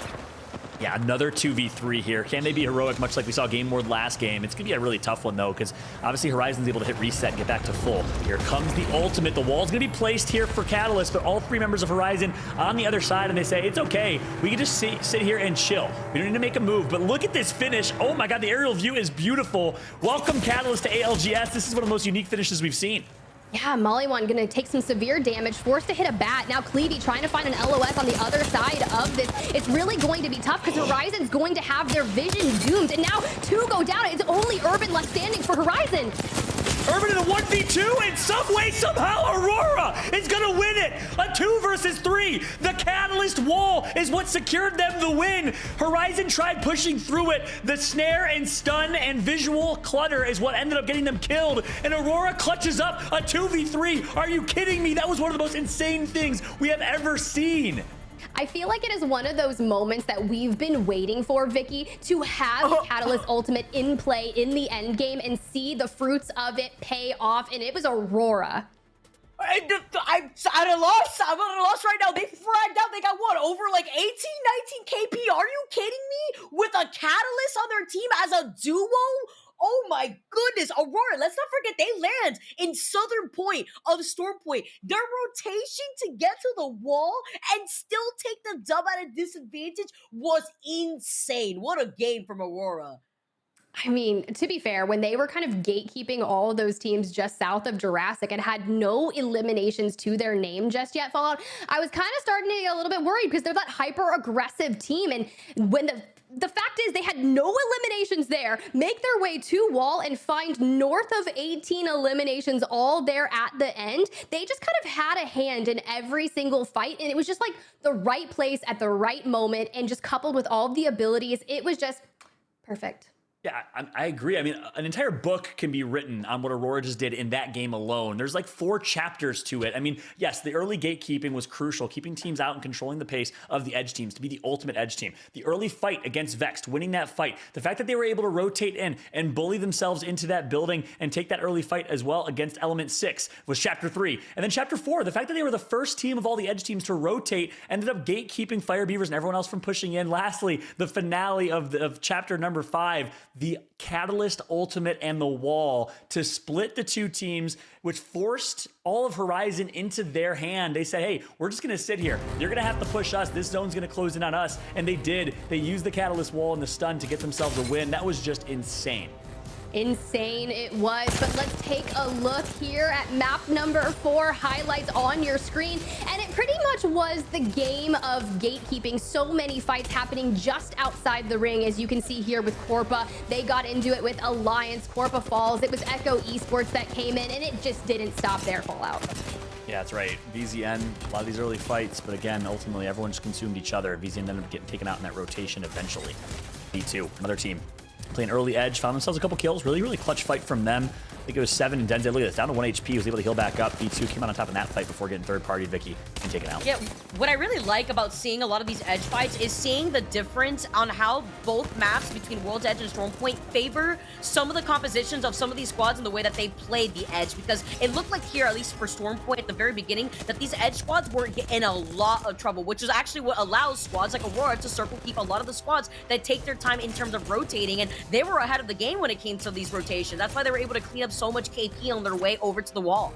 Yeah, another 2v3 here. Can they be heroic, much like we saw Game Ward last game? It's going to be a really tough one, though, because obviously Horizon's able to hit reset and get back to full. Here comes the ultimate. The wall's going to be placed here for Catalyst, but all 3 members of Horizon on the other side, and they say, it's okay. We can just sit here and chill. We don't need to make a move, but look at this finish. Oh my God, the aerial view is beautiful. Welcome, Catalyst, to ALGS. This is one of the most unique finishes we've seen. Yeah, Mollywan gonna take some severe damage, forced to hit a bat. Now Clevey trying to find an LOS on the other side of this. It's really going to be tough because Horizon's going to have their vision doomed. And now 2 go down. It's only Urban left standing for Horizon. Urban in a 1v2, and some way, somehow, Aurora is gonna win it. A 2 versus 3. The Catalyst wall is what secured them the win. Horizon tried pushing through it. The snare and stun and visual clutter is what ended up getting them killed. And Aurora clutches up a 2v3. Are you kidding me? That was one of the most insane things we have ever seen. I feel like it is one of those moments that we've been waiting for, Vicky, to have Catalyst Ultimate in play in the end game and see the fruits of it pay off, and it was Aurora. I'm at a loss. I'm at a loss right now. They fragged out. They got what, over like 18, 19 KP? Are you kidding me? With a Catalyst on their team as a duo? Oh my goodness, Aurora, let's not forget they land in southern point of Storm Point. Their rotation to get to the wall and still take the dub at a disadvantage was insane. What a game from Aurora. I mean, to be fair, when they were kind of gatekeeping all of those teams just south of Jurassic and had no eliminations to their name just yet, Fallout, I was kind of starting to get a little bit worried because they're that hyper-aggressive team. And when the fact is they had no eliminations there, make their way to wall and find north of 18 eliminations all there at the end. They just kind of had a hand in every single fight, and it was just like the right place at the right moment, and just coupled with all of the abilities, it was just perfect. Yeah, I agree. I mean, an entire book can be written on what Aurora just did in that game alone. There's like 4 chapters to it. I mean, yes, the early gatekeeping was crucial, keeping teams out and controlling the pace of the edge teams to be the ultimate edge team. The early fight against Vexed, winning that fight, the fact that they were able to rotate in and bully themselves into that building and take that early fight as well against Element 6 was chapter 3. And then chapter 4, the fact that they were the first team of all the edge teams to rotate, ended up gatekeeping Fire Beavers and everyone else from pushing in. Lastly, the finale of chapter number 5, the Catalyst Ultimate and the Wall to split the 2 teams, which forced all of Horizon into their hand. They said, hey, we're just gonna sit here. You're gonna have to push us. This zone's gonna close in on us. And they did. They used the Catalyst Wall and the stun to get themselves a win. That was just insane. Insane it was, but let's take a look here at map number 4, highlights on your screen, and it pretty much was the game of gatekeeping. So many fights happening just outside the ring, as you can see here with Corpa. They got into it with Alliance, Corpa Falls. It was Echo Esports that came in, and it just didn't stop there, Fallout. Yeah, that's right. VZN, a lot of these early fights, but again, ultimately, everyone just consumed each other. VZN ended up getting taken out in that rotation eventually. B2, another team playing early edge, found themselves a couple kills. Really clutch fight from them. I think it was 7, and Denzel, look at this, down to 1 HP, was able to heal back up. B2 came out on top in that fight before getting third-party Vicky and taken out. Yeah, what I really like about seeing a lot of these edge fights is seeing the difference on how both maps between World's Edge and Stormpoint favor some of the compositions of some of these squads and the way that they played the edge, because it looked like here, at least for Stormpoint at the very beginning, that these edge squads were in a lot of trouble, which is actually what allows squads like Aurora to circle keep a lot of the squads that take their time in terms of rotating, and they were ahead of the game when it came to these rotations. That's why they were able to clean up so much KP on their way over to the wall.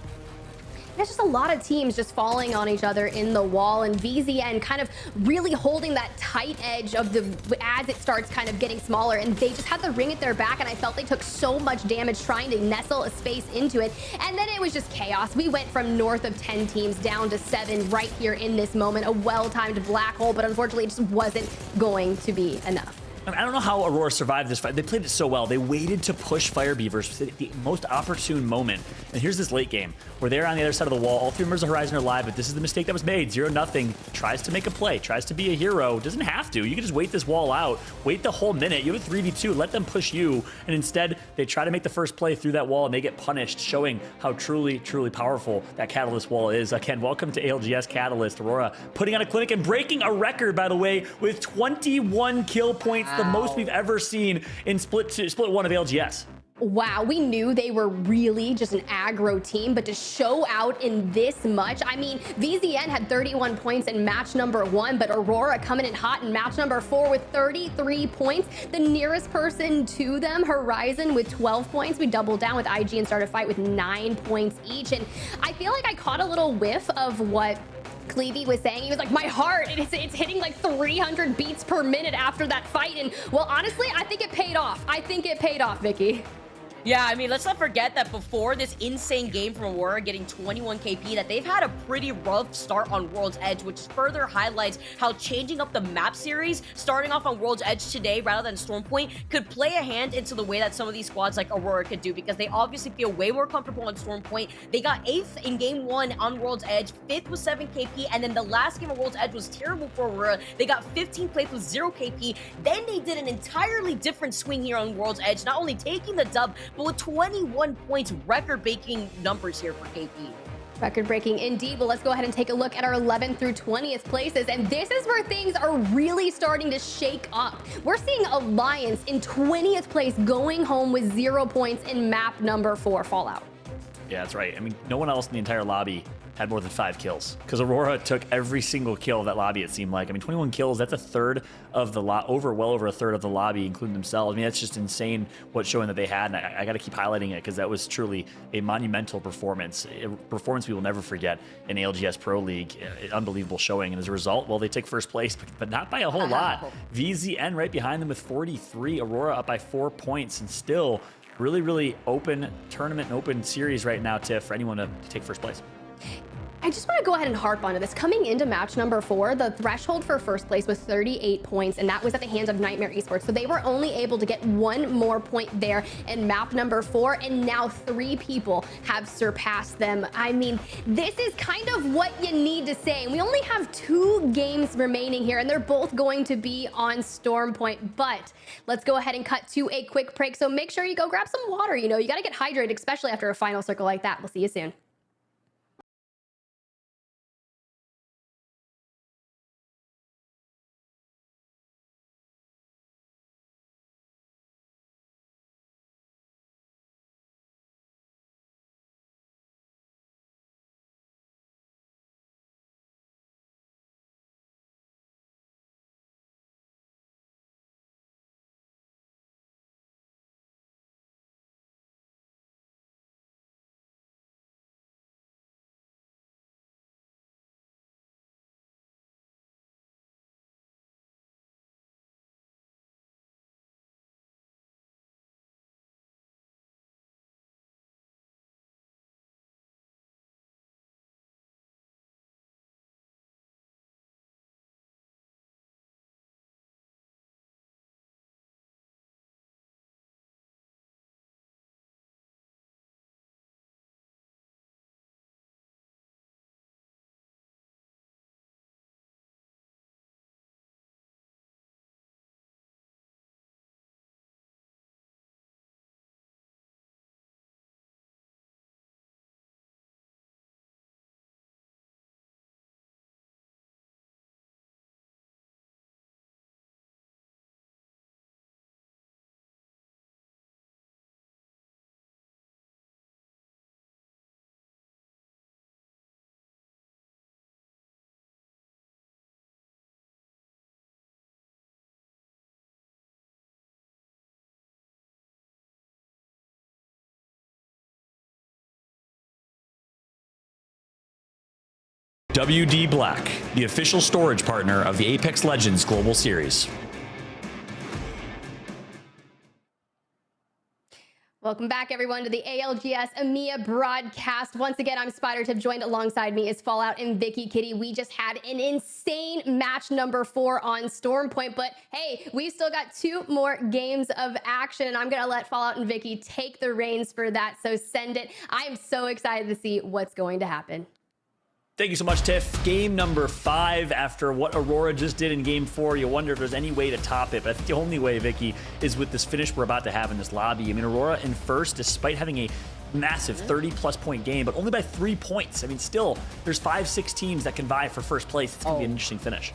There's just a lot of teams just falling on each other in the wall, and VZN kind of really holding that tight edge of the as it starts kind of getting smaller, and they just had the ring at their back, and I felt they took so much damage trying to nestle a space into it, and then it was just chaos. We went from north of 10 teams down to 7 right here in this moment, a well-timed black hole, but unfortunately it just wasn't going to be enough. I don't know how Aurora survived this fight. They played it so well. They waited to push Fire Beavers at the most opportune moment. And here's this late game where they're on the other side of the wall. All 3 members of Horizon are live, but this is the mistake that was made. 0-0. Tries to make a play, tries to be a hero. Doesn't have to. You can just wait this wall out. Wait the whole minute. You have a 3v2. Let them push you. And instead, they try to make the first play through that wall, and they get punished, showing how truly powerful that Catalyst wall is. Again, welcome to ALGS Catalyst. Aurora putting on a clinic and breaking a record, by the way, with 21 kill points, the most we've ever seen in split 1 of ALGS. Wow, we knew they were really just an aggro team, but to show out in this much, I mean, VZN had 31 points in match number 1, but Aurora coming in hot in match number 4 with 33 points. The nearest person to them, Horizon, with 12 points. We doubled down with IG and started a fight with 9 points each, and I feel like I caught a little whiff of what Clevey was saying. He was like, my heart, it's hitting like 300 beats per minute after that fight. And well, honestly, I think it paid off. I think it paid off, Vicky. Yeah, I mean, let's not forget that before this insane game from Aurora getting 21 KP, that they've had a pretty rough start on World's Edge, which further highlights how changing up the map series, starting off on World's Edge today rather than Stormpoint, could play a hand into the way that some of these squads like Aurora could do, because they obviously feel way more comfortable on Stormpoint. They got 8th in game 1 on World's Edge, 5th with 7 KP, and then the last game of World's Edge was terrible for Aurora. They got 15 plays with 0 KP. Then they did an entirely different swing here on World's Edge, not only taking the dub, but with 21 points, record-breaking numbers here for KP. Record-breaking indeed. Well, let's go ahead and take a look at our 11th through 20th places, and this is where things are really starting to shake up. We're seeing Alliance in 20th place going home with 0 points in map number 4, Fallout. Yeah, that's right. I mean, no one else in the entire lobby had more than 5 kills, because Aurora took every single kill of that lobby, it seemed like. I mean, 21 kills, that's a third of the well over a third of the lobby, including themselves. I mean, that's just insane what showing that they had, and I got to keep highlighting it because that was truly a monumental performance, a performance we will never forget in ALGS Pro League. Unbelievable showing, and as a result, well, they take first place, but not by a whole lot. VZN right behind them with 43, Aurora up by 4 points, and still really open tournament and open series right now, Tiff, for anyone to take first place. I just want to go ahead and harp onto this. Coming into match number 4, the threshold for first place was 38 points, and that was at the hands of Nightmare Esports. So they were only able to get 1 more point there in map number 4, and now 3 people have surpassed them. I mean, this is kind of what you need to say. And we only have 2 games remaining here, and they're both going to be on Storm Point. But let's go ahead and cut to a quick break. So make sure you go grab some water. You know, you got to get hydrated, especially after a final circle like that. We'll see you soon. WD Black, the official storage partner of the Apex Legends Global Series. Welcome back, everyone, to the ALGS EMEA broadcast. Once again, I'm SpiderTip. Joined alongside me is Fallout and Vicky Kitty. We just had an insane match number 4 on Storm Point, but hey, we've still got 2 more games of action, and I'm going to let Fallout and Vicky take the reins for that, so send it. I am so excited to see what's going to happen. Thank you so much, Tiff. Game number 5. After what Aurora just did in game 4, you wonder if there's any way to top it. But I think the only way, Vicky, is with this finish we're about to have in this lobby. I mean, Aurora in first, despite having a massive 30-plus point game, but only by 3 points. I mean, still, there's 5-6 teams that can vie for first place. It's going to be an interesting finish.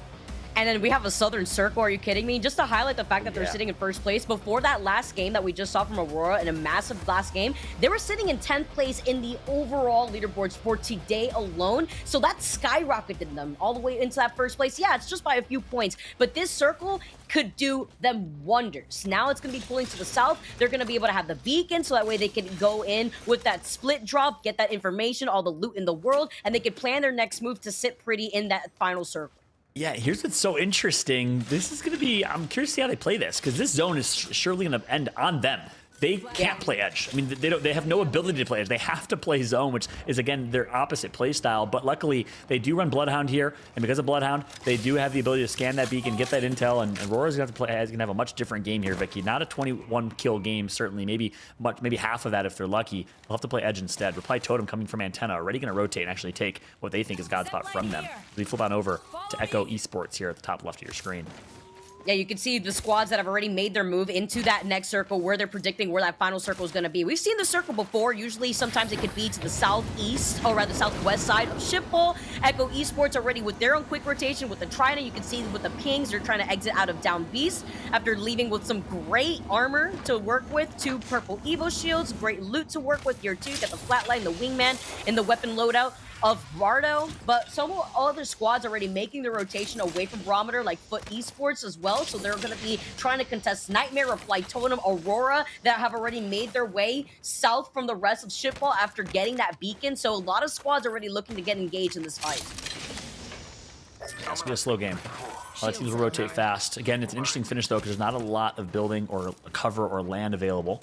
And then we have a Southern Circle. Are you kidding me? Just to highlight the fact that they're sitting in first place. Before that last game that we just saw from Aurora in a massive last game, they were sitting in 10th place in the overall leaderboards for today alone. So that skyrocketed them all the way into that first place. Yeah, it's just by a few points. But this circle could do them wonders. Now it's going to be pulling to the south. They're going to be able to have the beacon so that way they can go in with that split drop, get that information, all the loot in the world, and they can plan their next move to sit pretty in that final circle. Yeah, here's what's so interesting. This is going to be, I'm curious to see how they play this, because this zone is surely going to end on them. They can't play edge. I mean, they have no ability to play edge. They have to play zone, which is, again, their opposite play style. But luckily, they do run Bloodhound here. And because of Bloodhound, they do have the ability to scan that beacon, get that intel. And Aurora's going to have a much different game here, Vicky. Not a 21-kill game, certainly. Maybe half of that if they're lucky. They'll have to play edge instead. Reply Totem coming from Antenna, already going to rotate and actually take what they think is God's spot from them. We flip on over to Echo Esports here at the top left of your screen. Yeah, you can see the squads that have already made their move into that next circle where they're predicting where that final circle is going to be. We've seen the circle before. Usually, sometimes it could be to the southeast, or rather southwest side of Shipball. Echo Esports already with their own quick rotation with the Trident. You can see with the pings, they're trying to exit out of Down Beast after leaving with some great armor to work with. 2 purple Evo shields, great loot to work with here too. Got the flatline, the wingman, and the weapon loadout of Bardo, but some other squads already making the rotation away from Barometer, like Foot Esports as well, so they're going to be trying to contest Nightmare, Reply Totem, Aurora, that have already made their way south from the rest of Shipball after getting that beacon, so a lot of squads already looking to get engaged in this fight. It's going to be a slow game. A lot of teams will rotate fast. Again, it's an interesting finish, though, because there's not a lot of building or cover or land available.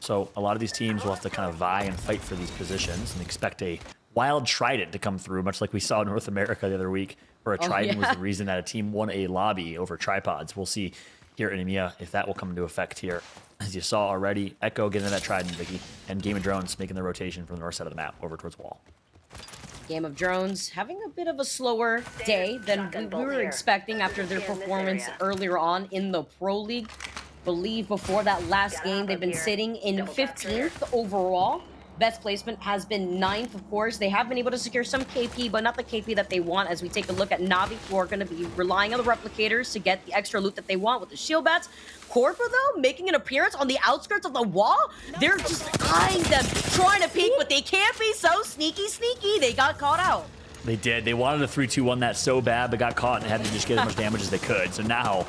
So a lot of these teams will have to kind of vie and fight for these positions and expect a wild trident to come through, much like we saw in North America the other week, where a trident was the reason that a team won a lobby over tripods. We'll see here in EMEA if that will come into effect here. As you saw already, Echo getting that trident, Vicky, and Game of Drones making the rotation from the north side of the map over towards wall. Game of Drones having a bit of a slower day than we were expecting after their performance earlier on in the Pro League. Believe before that last game, they've been sitting in 15th overall. Best placement has been 9th, of course. They have been able to secure some KP, but not the KP that they want, as we take a look at Na'Vi, who are going to be relying on the replicators to get the extra loot that they want with the shield bats. Corpo, though, making an appearance on the outskirts of the wall. They're just eyeing them, trying to peek, but they can't be so sneaky. They got caught out. They did. They wanted a 3-2-1 that so bad, but got caught and had to just get as much damage as they could. So now,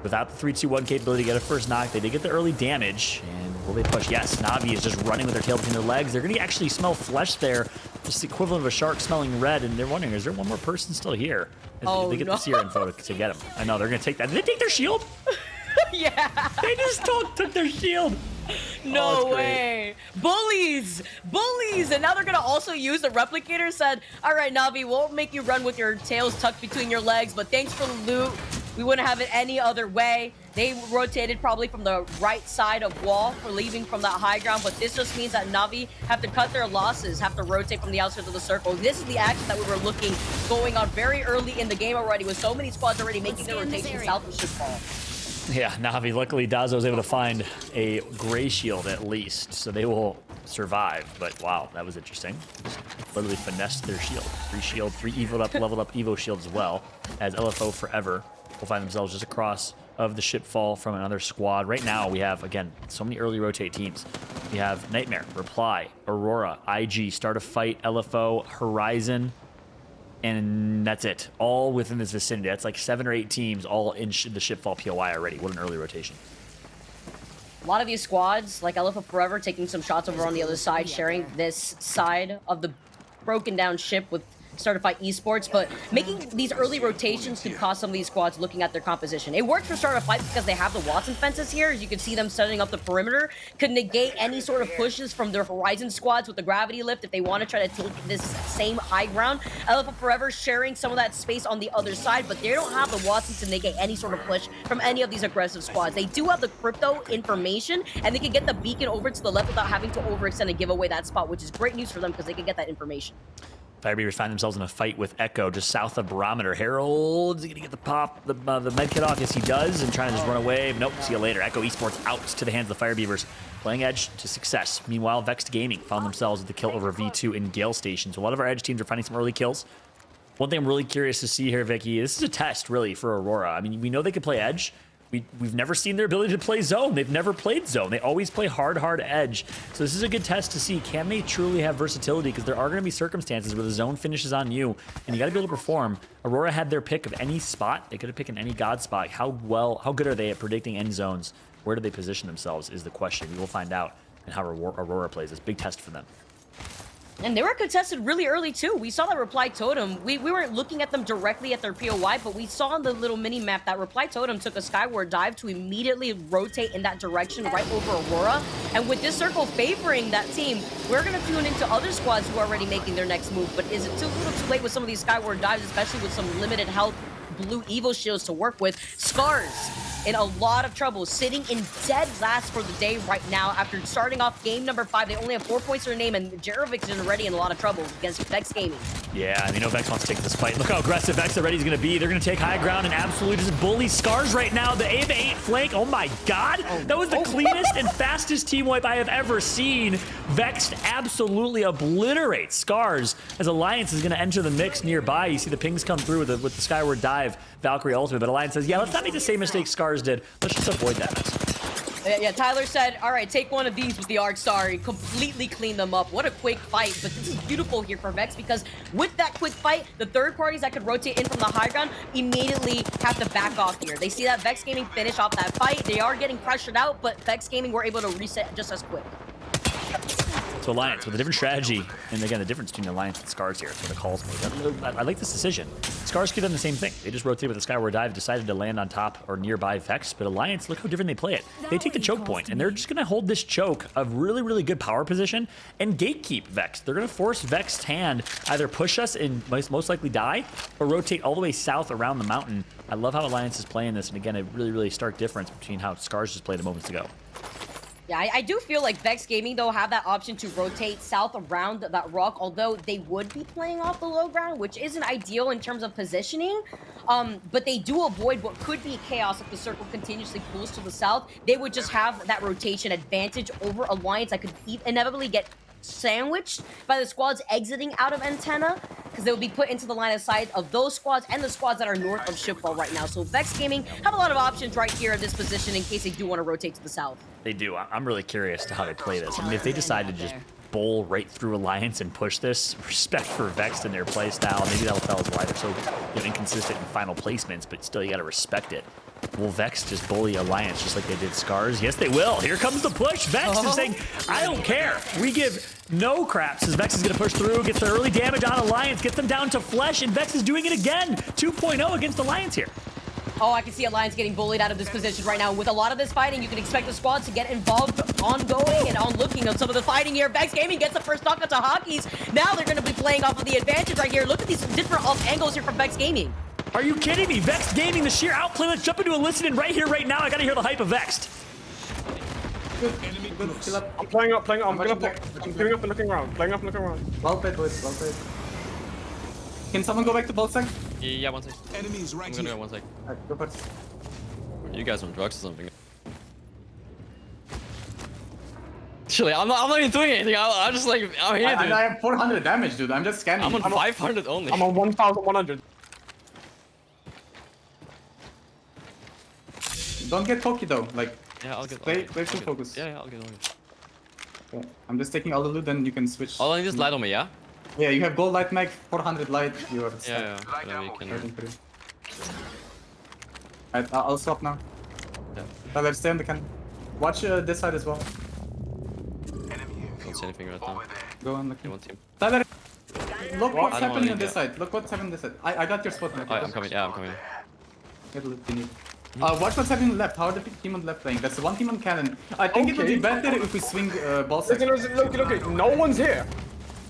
without the 3-2-1 capability to get a first knock, they did get the early damage. And will they push? Yes, Na'Vi is just running with their tail between their legs. They're going to actually smell flesh there, just the equivalent of a shark smelling red. And they're wondering, is there one more person still here? As they get the seer info to get him. I know, they're going to take that. Did they take their shield? Yeah. They just took their shield. No way. Bullies. And now they're going to also use the replicator. Said, all right, Na'Vi, we'll make you run with your tails tucked between your legs, but thanks for the loot. We wouldn't have it any other way. They rotated probably from the right side of wall for leaving from that high ground, but this just means that Na'Vi have to cut their losses, have to rotate from the outskirts of the circle. This is the action that we were looking going on very early in the game already, with so many squads already making their rotation south of Shipfall. Yeah, Na'Vi, luckily Dazo was able to find a gray shield at least, so they will survive. But wow, that was interesting. Just literally finessed their shield. 3 shield, 3 leveled up Evo shields as well, as LFO forever will find themselves just across of the shipfall from another squad. Right now, we have, again, so many early rotate teams. We have Nightmare, Reply, Aurora, IG, Start a Fight, LFO, Horizon, and that's it. All within this vicinity. That's like 7 or 8 teams all in the shipfall POI already. What an early rotation. A lot of these squads, like LFO Forever, taking some shots over on the other side, sharing this side of the broken down ship with Startify Esports, but making these early rotations could cause some of these squads looking at their composition. It works for Startify because they have the Watson fences here. As you can see them setting up the perimeter, could negate any sort of pushes from their Horizon squads with the gravity lift if they want to try to take this same high ground. LFO Forever sharing some of that space on the other side, but they don't have the Watson to negate any sort of push from any of these aggressive squads. They do have the crypto information, and they can get the beacon over to the left without having to overextend and give away that spot, which is great news for them because they can get that information. Firebeaters find themselves in a fight with Echo just south of Barometer. Harold, is he going to get the pop, the med kit off? Yes, he does, and trying to just run away. Nope, see you later. Echo Esports out to the hands of the Firebeavers. Playing Edge to success. Meanwhile, Vexed Gaming found themselves with the kill over V2 in Gale Station. So a lot of our Edge teams are finding some early kills. One thing I'm really curious to see here, Vicky, this is a test, really, for Aurora. I mean, we know they can play Edge. We've never seen their ability to play zone. They've never played zone. They always play hard edge. So this is a good test to see, can they truly have versatility? Because there are going to be circumstances where the zone finishes on you, and you got to be able to perform. Aurora had their pick of any spot. They could have picked in any god spot. How good are they at predicting end zones? Where do they position themselves is the question. We will find out in how Aurora plays. It's a big test for them. And they were contested really early, too. We saw that Reply Totem. We weren't looking at them directly at their POI, but we saw on the little mini-map that Reply Totem took a skyward dive to immediately rotate in that direction right over Aurora. And with this circle favoring that team, we're going to tune into other squads who are already making their next move. But is it too little too late with some of these skyward dives, especially with some limited health blue Evo shields to work with? Scars in a lot of trouble, sitting in dead last for the day right now after starting off game number 5. They only have 4 points to their name, and Jarovic is already in a lot of trouble against Vex Gaming. Yeah, I mean, Vex wants to take this fight. Look how aggressive Vex already is going to be. They're going to take high ground and absolutely just bully Scars right now. The Ava 8 flank, oh my god, that was the cleanest and fastest team wipe I have ever seen. Vex absolutely obliterates Scars as Alliance is going to enter the mix nearby. You see the pings come through with the skyward dive, Valkyrie ultimate, but Alliance says, yeah, let's not make the same mistake Scars did. Let's just avoid that mess. Yeah, Tyler said, all right, take one of these with the Arc Star and completely clean them up. What a quick fight, but this is beautiful here for Vex because with that quick fight, the third parties that could rotate in from the high ground immediately have to back off here. They see that Vex Gaming finish off that fight. They are getting pressured out, but Vex Gaming were able to reset just as quick. So Alliance with a different strategy, and again, the difference between Alliance and Scars here is what the calls made. I like this decision. Scars could have done the same thing. They just rotated with the Skyward Dive, decided to land on top or nearby Vex, but Alliance, look how different they play it. They take the choke point, and they're just going to hold this choke of really, really good power position and gatekeep Vex. They're going to force Vex's hand either push us and most likely die, or rotate all the way south around the mountain. I love how Alliance is playing this, and again, a really, really stark difference between how Scars just played a moments ago. Yeah, I do feel like Vex Gaming, though, have that option to rotate south around that rock, although they would be playing off the low ground, which isn't ideal in terms of positioning. But they do avoid what could be chaos if the circle continuously pulls to the south. They would just have that rotation advantage over Alliance that could inevitably get sandwiched by the squads exiting out of Antenna, because they will be put into the line of sight of those squads and the squads that are north of Shipwell right now. So Vex Gaming have a lot of options right here at this position in case they do want to rotate to the south. They do. I'm really curious to how they play this. I mean, if they decide to just bowl right through Alliance and push this, respect for Vex in their play style. Maybe that'll tell us why they're so inconsistent in final placements, but still, you got to respect it. Will Vex just bully Alliance just like they did Scars? Yes, they will. Here comes the push. Vex is saying, I don't care. We give no craps as Vex is going to push through, gets the early damage on Alliance, gets them down to flesh, and Vex is doing it again. 2.0 against Alliance here. Oh, I can see Alliance getting bullied out of this position right now. With a lot of this fighting, you can expect the squads to get involved ongoing and on looking on some of the fighting here. Vex Gaming gets the first knock onto Hockeys. Now they're going to be playing off of the advantage right here. Look at these different off angles here from Vex Gaming. Are you kidding me? Vex Gaming, the sheer outplay. Let's jump into a listen-in right here, right now. I got to hear the hype of Vex. I'm playing up. I'm giving up and looking around. Well played, boys. Well played. Can someone go back to both side? Yeah, one sec. Enemies right I'm gonna go one sec. Alright, go first. You guys on drugs or something? Actually, I'm not even doing anything. I'm just like, I'm here, dude. I have 400 damage, dude. I'm just scanning. I'm on 500 only. I'm on 1,100. Don't get cocky though. Like, Yeah, I'll get. play full focus. Yeah, I'll get on. Okay. I'm just taking all the loot, then you can switch. All I need is light on me, yeah? Yeah, you have gold light mag, 400 light. You are set. Yeah. Then we can. Waiting for you. Alright, I'll swap now. Yeah. Tyler, stay on the cannon. Watch this side as well. Don't see anything right now. Go on the They want team. Tyler, look what's I don't happening wanna on this get- side. Look what's happening on this side. I got your spot. I'm coming. Yeah, I'm coming. Get loot, you need. Watch what's happening on the left. How are the team on the left playing? That's the one team on cannon. I think it would be better if we swing ball side. Look, no one's here.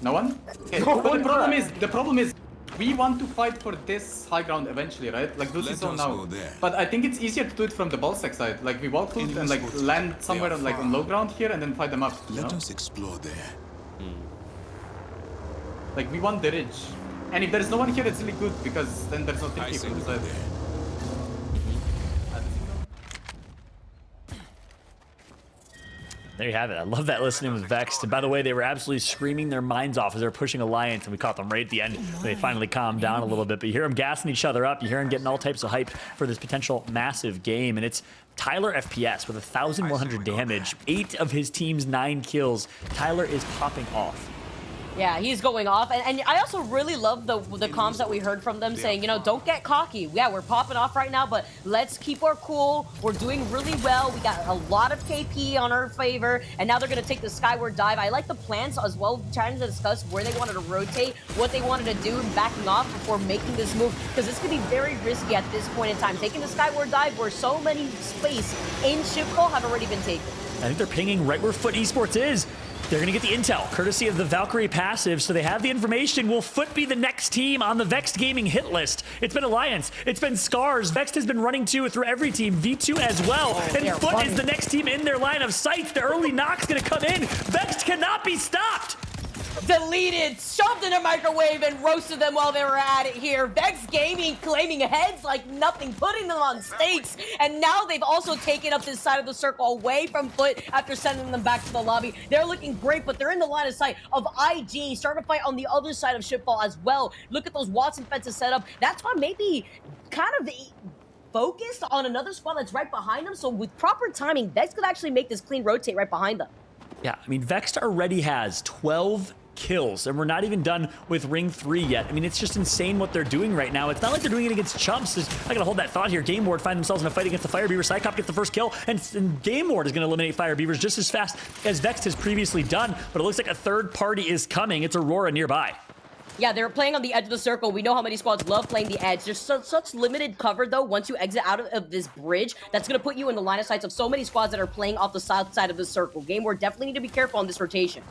No one? Okay, No but one the problem is, we want to fight for this high ground eventually, right? Like, do this zone now. But I think it's easier to do it from the ball sec side. Like, we wall hook and like land somewhere on like on low ground here and then fight them up. Let us explore there. Like, we want the ridge. And if there's no one here, it's really good because then there's no thinking from the side. There you have it. I love that listening with Vex. And by the way, they were absolutely screaming their minds off as they were pushing Alliance, and we caught them right at the end. They finally calmed down a little bit, but you hear them gassing each other up. You hear them getting all types of hype for this potential massive game, and it's Tyler FPS with 1,100 damage, 8 of his team's 9 kills. Tyler is popping off. Yeah, he's going off. And I also really love the comms that we heard from them saying, you know, don't get cocky. Yeah, we're popping off right now, but let's keep our cool. We're doing really well. We got a lot of KP on our favor, and now they're going to take the skyward dive. I like the plans as well, trying to discuss where they wanted to rotate, what they wanted to do, and backing off before making this move, because this could be very risky at this point in time. Taking the skyward dive where so many space in Shipwell have already been taken. I think they're pinging right where Foot Esports is. They're going to get the intel, courtesy of the Valkyrie passive, so they have the information. Will Foot be the next team on the Vex Gaming hit list? It's been Alliance. It's been Scars. Vex has been running through every team. V2 as well. And Foot is the next team in their line of sight. The early knock's going to come in. Vex cannot be stopped. Deleted, shoved in a microwave, and roasted them while they were at it here. Vex Gaming claiming heads like nothing, putting them on stakes, and now they've also taken up this side of the circle away from Foot after sending them back to the lobby. They're looking great, but they're in the line of sight of IG, starting to fight on the other side of Shipfall as well. Look at those Watson fences set up. That's why maybe kind of focused on another squad that's right behind them, so with proper timing, Vex could actually make this clean rotate right behind them. Yeah, I mean, Vex already has 12 kills, and we're not even done with ring 3 yet. I mean, it's just insane what they're doing right now. It's not like they're doing it against chumps. I gotta hold that thought here. Game Ward find themselves in a fight against the Fire Beaver. Psycop gets the first kill, and Game Ward is gonna eliminate Fire Beavers just as fast as Vexed has previously done, but it looks like a third party is coming. It's Aurora nearby. Yeah, they're playing on the edge of the circle. We know how many squads love playing the edge. There's such limited cover, though, once you exit out of this bridge. That's going to put you in the line of sights of so many squads that are playing off the south side of the circle. Game Ward definitely need to be careful on this rotation.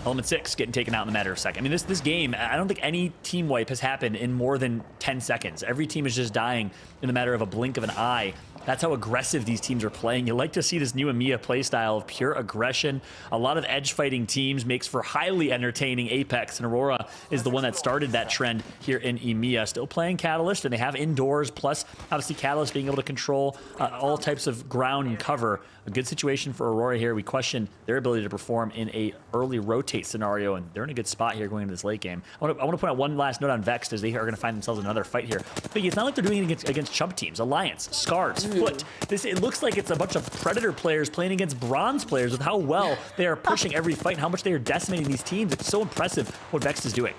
Element 6 getting taken out in a matter of seconds. I mean, this game, I don't think any team wipe has happened in more than 10 seconds. Every team is just dying in the matter of a blink of an eye. That's how aggressive these teams are playing. You like to see this new EMEA playstyle of pure aggression. A lot of edge fighting teams makes for highly entertaining Apex, and Aurora is the one that started that trend here in EMEA. Still playing Catalyst, and they have indoors, plus obviously Catalyst being able to control all types of ground and cover. A good situation for Aurora here. We question their ability to perform in a early rotate scenario, and they're in a good spot here going into this late game. I want to point out one last note on Vexed, as they are going to find themselves in another fight here. But it's not like they're doing it against chump teams. Alliance, Scars, Foot. It looks like it's a bunch of Predator players playing against Bronze players with how well they are pushing every fight and how much they are decimating these teams. It's so impressive what Vexed is doing.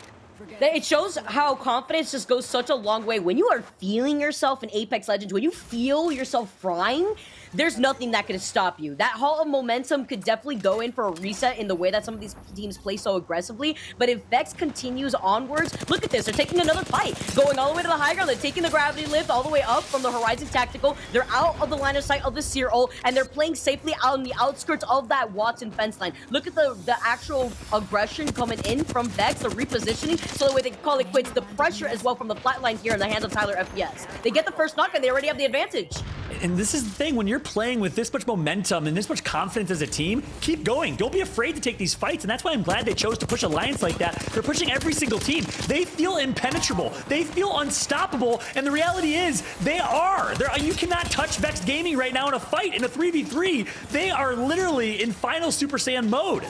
It shows how confidence just goes such a long way. When you are feeling yourself in Apex Legends, when you feel yourself frying, there's nothing that can stop you. That Hall of Momentum could definitely go in for a reset in the way that some of these teams play so aggressively. But if Vex continues onwards, look at this. They're taking another fight. Going all the way to the high ground. They're taking the gravity lift all the way up from the Horizon Tactical. They're out of the line of sight of the Seer ult, and they're playing safely out on the outskirts of that Watson fence line. Look at the actual aggression coming in from Vex, the repositioning, so the way they can call it quits. The pressure as well from the flat line here in the hands of Tyler FPS. They get the first knock, and they already have the advantage. And this is the thing, when you're playing with this much momentum and this much confidence as a team, keep going. Don't be afraid to take these fights, and that's why I'm glad they chose to push Alliance like that. They're pushing every single team. They feel impenetrable. They feel unstoppable, and the reality is, they are. You cannot touch Vex Gaming right now in a fight, in a 3v3. They are literally in final Super Saiyan mode.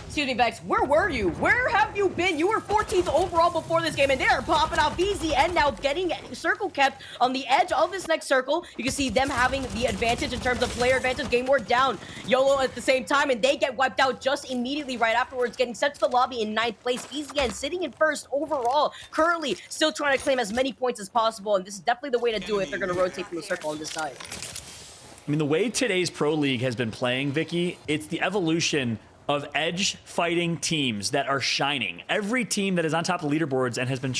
Excuse me, Vex, where were you? Where have you been? You were 14th overall before this game, and they are popping out VZN now, getting circle kept on the edge of this next circle. You can see them having the advantage in terms of player advantage. Game Ward down, YOLO at the same time, and they get wiped out just immediately right afterwards, getting sent to the lobby in 9th place. VZN sitting in 1st overall, currently still trying to claim as many points as possible, and this is definitely the way to do it if they're going to rotate from the circle on this side. I mean, the way today's Pro League has been playing, Vicky, it's the evolution of edge fighting teams that are shining. Every team that is on top of the leaderboards and has been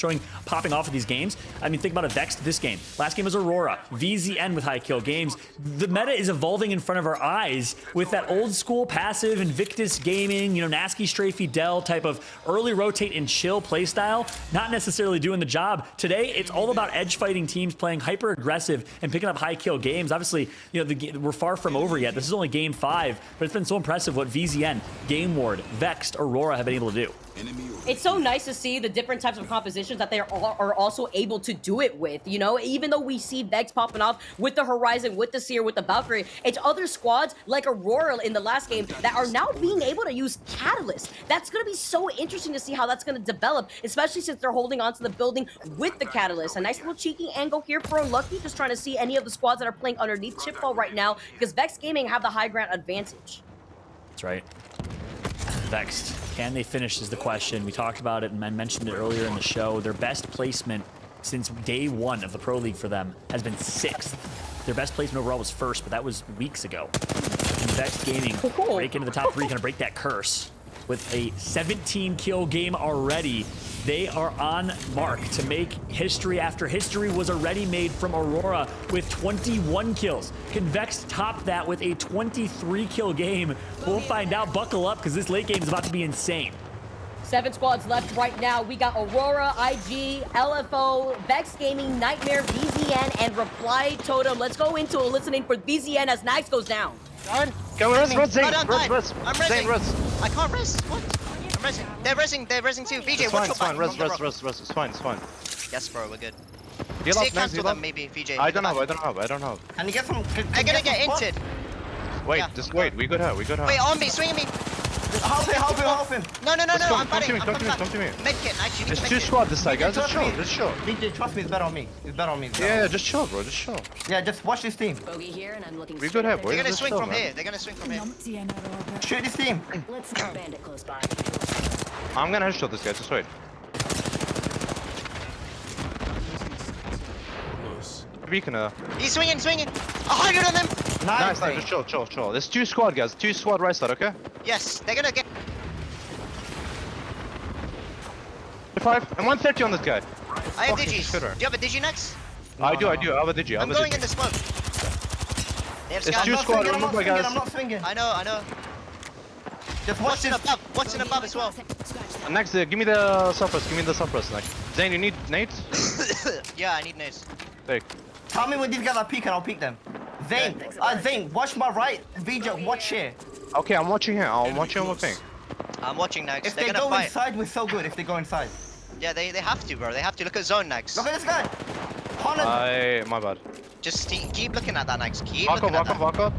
popping off of these games. I mean, think about it, Vex this game. Last game was Aurora, VZN with high kill games. The meta is evolving in front of our eyes with that old school passive Invictus Gaming, Nasky Stray Fidel type of early rotate and chill playstyle, not necessarily doing the job. Today, it's all about edge fighting teams playing hyper aggressive and picking up high kill games. Obviously, we're far from over yet. This is only game 5, but it's been so impressive what VZN, Game Ward, Vexed, Aurora have been able to do. It's so nice to see the different types of compositions that they are also able to do it with, even though we see Vex popping off with the Horizon, with the Seer, with the Valkyrie, it's other squads like Aurora in the last game that are now being able to use Catalyst. That's going to be so interesting to see how that's going to develop, especially since they're holding onto the building with the Catalyst. A nice little cheeky angle here for Unlucky, just trying to see any of the squads that are playing underneath Chipfall right now, because Vex Gaming have the high ground advantage. That's right. Vexed. Can they finish is the question. We talked about it and I mentioned it earlier in the show. Their best placement since day 1 of the Pro League for them has been 6th. Their best placement overall was 1st, but that was weeks ago. And Vexed Gaming break into the top 3, kind of break that curse. With a 17-kill game already, they are on mark to make history after history was already made from Aurora with 21 kills. Can Vex top that with a 23-kill game? We'll find out. Buckle up, because this late game is about to be insane. 7 squads left right now. We got Aurora, IG, LFO, Vex Gaming, Nightmare, VZN, and Reply Totem. Let's go into a listening for VZN as Nags goes down. Go res, I'm resing. I can't res. What? I'm resing. They're resing too. VJ, watch your back. It's fine. Yes, bro, we're good. Heal Stay up, cancel them, maybe, VJ. I don't know. Can you get from... I'm gonna get inted. Wait, just wait. We got her. Wait, on me, swing at me. Help him. No, I'm fighting. Come to me. Medkit, Nice, you need It's to two medkit. squad this side, guys. Just Trust me. chill. DJ, trust me, it's better on me. Yeah, just chill, bro. Just chill. Yeah, just watch this team. Bogey here, and I'm looking We good here, boys. They're gonna Just swing chill, from man. here. They're gonna swing from here. numpty in our orbit. Shoot this team. Let's see a bandit close by. I'm gonna headshot this guy. Just wait. Beacon. He's swinging. 100 on them. Nice. Just chill. There's two squad, guys. Two squad right side. Okay. Yes, they're gonna get. 5 and 130 on this guy. I have Fucking digis. Do shitter. you have a digi next? I do. I have a digi. I'm going in the smoke. They have It's scouts. two squad. Remember, guys. I'm not swinging. I know. Just watch What's in this. above? What's in above as well? Next, give me the suppress. Next. Zane, you need nades? Yeah, I need nades. Take. Tell me when these guys are peeking, I'll peek them. Zane, watch my right. VJ, watch here. Okay, I'm watching here. I'll watch you on the thing. I'm watching Nags. If They're they gonna go fight. inside, we're so good. If they go inside. Yeah, they have to, bro. They have to look at zone Nags. Look at this guy. Holland. My bad. Just keep looking at that Nags. Keep Walk looking at that. up.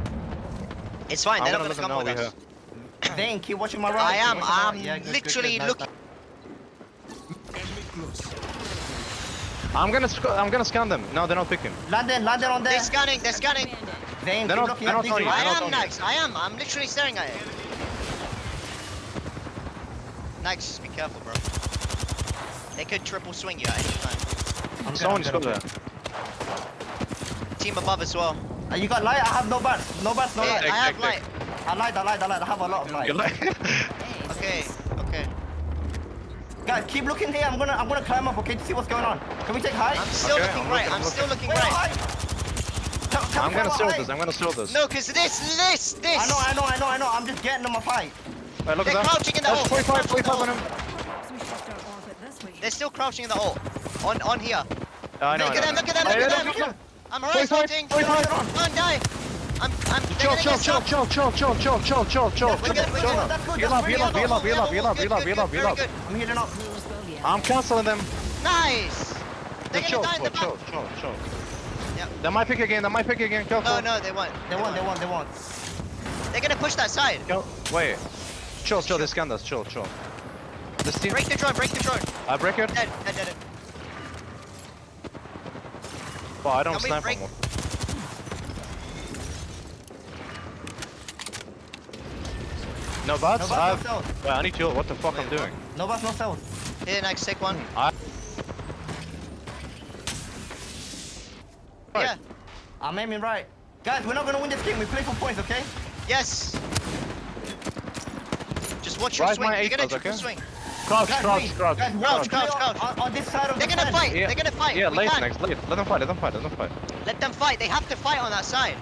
It's fine. They're I'm not gonna gonna let them come know with we us. Zane, keep watching my right. I am. Keep watching my I'm right. Yeah, good, literally nice. looking. I'm gonna scan them. No, they're not picking. Land in on there. They're scanning. Zane, They're keep not- looking they're at not these on you. guys. I They're not am on you. Nags. I'm literally staring at it. Nags, just be careful, bro. They could triple swing you at any time. Someone just got there. Team above as well. You got light? I have no bats. No Yeah, light. I have light. I light. I have a lot of light. Okay. Guys, keep looking here. I'm gonna climb up, okay, to see what's going on. Can we take high? I'm still Okay, looking I'm right. looking, I'm I'm still looking Wait, right. high. I'm gonna steal steal this. No, cause this. I know. I'm just getting them a fight. Wait, look They're at that. crouching in the hole. 45 on him. Perhaps we shift our orbit this way. They're still crouching in the hole. On here. I know. Look at them. Look at them. I'm horizonting. 45. Don't die. I'm. Chill. We're good. Heal up. I'm healing up. Lewis bogey. I'm canceling them. Nice. They're Chill. gonna die in the back. Yep. They might pick again. Careful. No, they won't. They won. They're gonna push that side. Wait. Chill. They scanned us. Chill. This team. Break the drone. I break it. Dead. Oh, I don't Can we snipe break- anymore. No bats? No bats, no cells. Wait, I need to. What the fuck I'm doing? No bats, no cells. Here, next, take one. Yeah. I'm aiming right. Guys, we're not gonna win this game. We play for points, okay? Yes. Just watch your Rise swing. my You're gonna eight, triple okay? swing. Crouch. Guys, On this side of They're the gonna fence. fight. Yeah. They're gonna fight. Yeah, We late can't. next. Late. Let them fight. Let them fight. They have to fight on that side.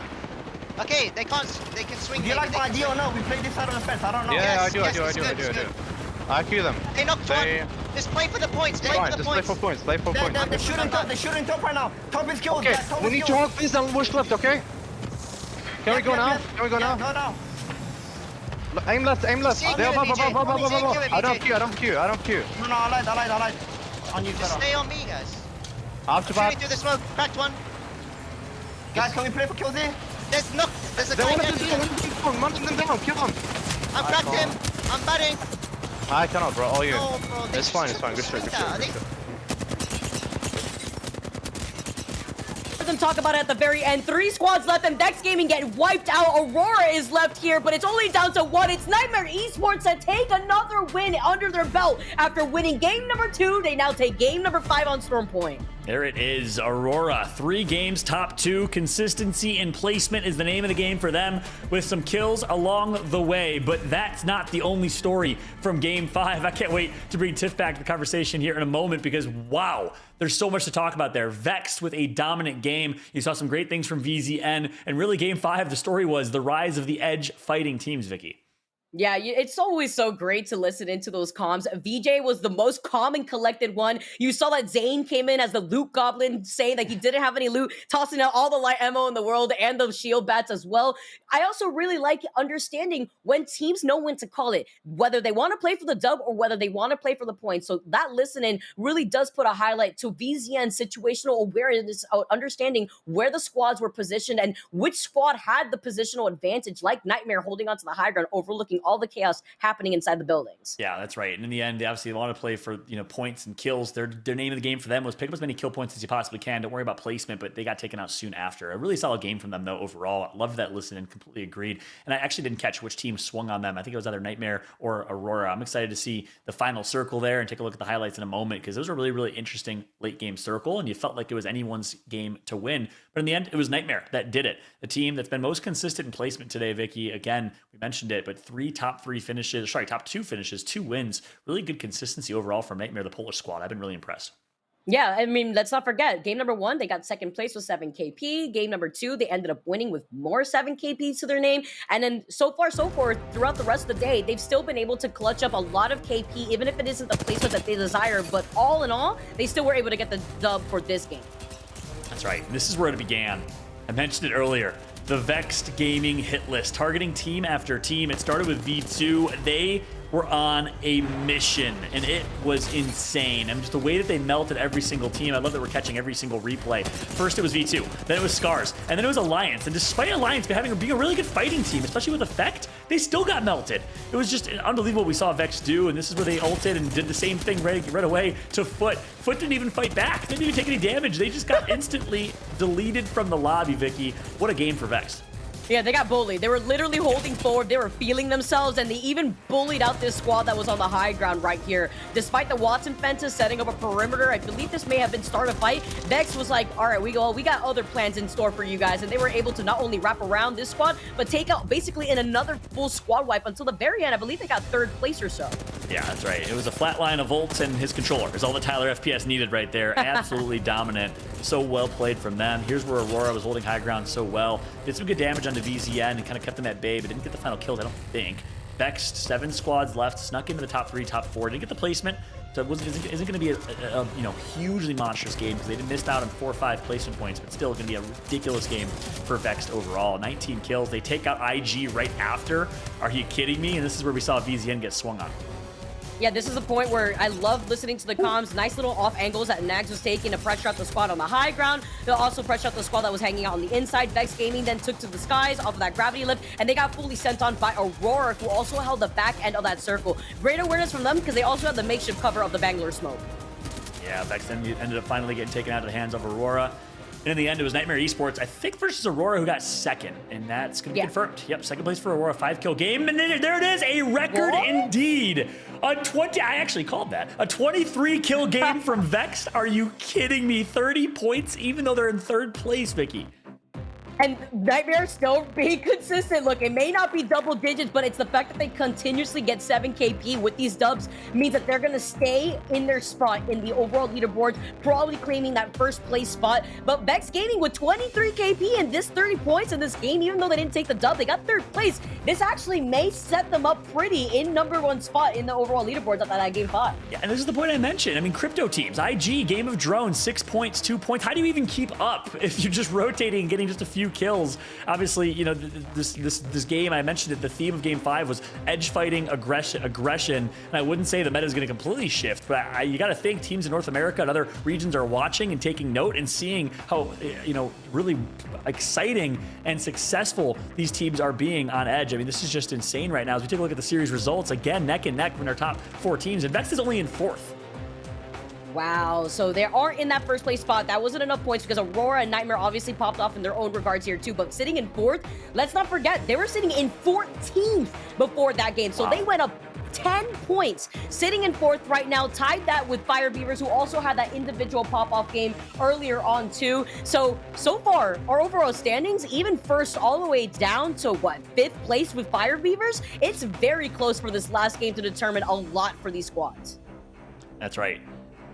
Okay, they can't. They can swing. Do you maybe, like they my can idea or swing. no? We play this side of the fence. I don't know. Yeah, Yes, I do. it's good. I cue them. They knocked They- one. Just play for the points. Play Fine, for the just play points. for points. They're shooting top. They're shooting top right now. Top is killed. Okay, guys. Top we is need to killed. hold this and push left, okay? Can we go now? Can we go now? Go now. Aim left. See, They're kill it, BJ. I don't queue. No, I lied. On you, Just Zara. stay on me, guys. After Shooting back. through the smoke. Cracked one. Guys, can we play for kills here? There's a They guy want next to to you. munch them down, kill them. I'm cracked him. I'm batting. I cannot, bro. All you. No, bro. they It's just fine. triple Good swing shit. that. Are they- Heard them talk about it at the very end. 3 squads left and Dex Gaming get wiped out. Aurora is left here, but it's only down to 1. It's Nightmare Esports that take another win under their belt. After winning game number 2, they now take game number 5 on Storm Point. There it is, Aurora. 3 games, top 2. Consistency and placement is the name of the game for them, with some kills along the way. But that's not the only story from Game 5. I can't wait to bring Tiff back to the conversation here in a moment because, wow, there's so much to talk about there. Vex with a dominant game. You saw some great things from VZN. And really, Game 5, the story was the rise of the Edge fighting teams, Vicky. Yeah, it's always so great to listen into those comms. VJ was the most calm and collected one. You saw that Zane came in as the loot goblin, saying that he didn't have any loot, tossing out all the light ammo in the world and the shield bats as well. I also really like understanding when teams know when to call it, whether they want to play for the dub or whether they want to play for the points. So that listening really does put a highlight to VZN's situational awareness, understanding where the squads were positioned and which squad had the positional advantage, like Nightmare holding onto the high ground, overlooking all the chaos happening inside the buildings. Yeah, that's right. And in the end, obviously, they want to play for points and kills. Their name of the game for them was pick up as many kill points as you possibly can. Don't worry about placement, but they got taken out soon after. A really solid game from them, though, overall. Loved that listen and completely agreed. And I actually didn't catch which team swung on them. I think it was either Nightmare or Aurora. I'm excited to see the final circle there and take a look at the highlights in a moment, because those were really, really interesting late game circle, and you felt like it was anyone's game to win. But in the end, it was Nightmare that did it. The team that's been most consistent in placement today, Vicky. Again, we mentioned it, but top two finishes, 2 wins. Really good consistency overall from Nightmare, the Polish squad. I've been really impressed. Yeah, I mean, let's not forget, game number 1, they got second place with 7 KP. Game number 2, they ended up winning with more 7 KPs to their name. And then so far, so forth, throughout the rest of the day, they've still been able to clutch up a lot of KP, even if it isn't the placement that they desire. But all in all, they still were able to get the dub for this game. That's right. And this is where it began. I mentioned it earlier. The Vexed Gaming hit list, targeting team after team. It started with V2. They were on a mission, and it was insane. I mean, just the way that they melted every single team. I love that we're catching every single replay. First, it was V2, then it was Scars, and then it was Alliance. And despite Alliance being a really good fighting team, especially with Effect, they still got melted. It was just unbelievable what we saw Vex do, and this is where they ulted and did the same thing right away to Foot. Foot didn't even fight back. They didn't even take any damage. They just got instantly deleted from the lobby, Vicky. What a game for Vex. Yeah, they got bullied. They were literally holding forward. They were feeling themselves, and they even bullied out this squad that was on the high ground right here. Despite the Watson fences setting up a perimeter, I believe this may have been start a fight. Vex was like, all right, we got other plans in store for you guys, and they were able to not only wrap around this squad, but take out basically in another full squad wipe until the very end. I believe they got 3rd place or so. Yeah, that's right. It was a flat line of Volt and his controller is all that Tyler FPS needed right there. Absolutely dominant. So well played from them. Here's where Aurora was holding high ground so well. Did some good damage onto VZN and kind of kept them at bay, but didn't get the final kills, I don't think. Vexed, 7 squads left, snuck into the top 3, top 4. Didn't get the placement, so it isn't going to be a hugely monstrous game, because they missed out on 4 or 5 placement points, but still going to be a ridiculous game for Vexed overall. 19 kills. They take out IG right after. Are you kidding me? And this is where we saw VZN get swung on. Yeah, this is the point where I love listening to the comms. Nice little off angles that Nags was taking to pressure out the squad on the high ground. They'll also pressure out the squad that was hanging out on the inside. Vex Gaming then took to the skies off of that gravity lift, and they got fully sent on by Aurora, who also held the back end of that circle. Great awareness from them, because they also had the makeshift cover of the Bangalore smoke. Yeah, Vex then ended up finally getting taken out of the hands of Aurora. And in the end, it was Nightmare Esports, I think, versus Aurora, who got 2nd. And that's going to be confirmed. Yep, 2nd place for Aurora, 5-kill game. And there it is, a record indeed. I actually called that. A 23-kill game from Vex. Are you kidding me? 30 points, even though they're in 3rd place, Vicky. And Nightmare still being consistent. Look, it may not be double digits, but it's the fact that they continuously get 7 KP with these dubs means that they're going to stay in their spot in the overall leaderboard, probably claiming that 1st place spot. But Vex Gaming with 23 KP and this 30 points in this game, even though they didn't take the dub, they got 3rd place. This actually may set them up pretty in #1 spot in the overall leaderboard at that game 5. Yeah, and this is the point I mentioned. I mean, crypto teams, IG, Game of Drones, 6 points, 2 points. How do you even keep up if you're just rotating and getting just a few kills? Obviously, this game, I mentioned it, the theme of game 5 was edge fighting, aggression, and I wouldn't say the meta is going to completely shift, but you got to think teams in North America and other regions are watching and taking note and seeing how really exciting and successful these teams are being on edge. I mean, this is just insane right now. As we take a look at the series results, again, neck and neck from our top 4 teams, and Vex is only in 4th. Wow, so they aren't in that 1st place spot. That wasn't enough points because Aurora and Nightmare obviously popped off in their own regards here too. But sitting in 4th, let's not forget, they were sitting in 14th before that game. So they went up 10 points, sitting in 4th right now, tied that with Fire Beavers, who also had that individual pop-off game earlier on too. So far, our overall standings, even 1st all the way down to what, 5th place with Fire Beavers? It's very close for this last game to determine a lot for these squads. That's right.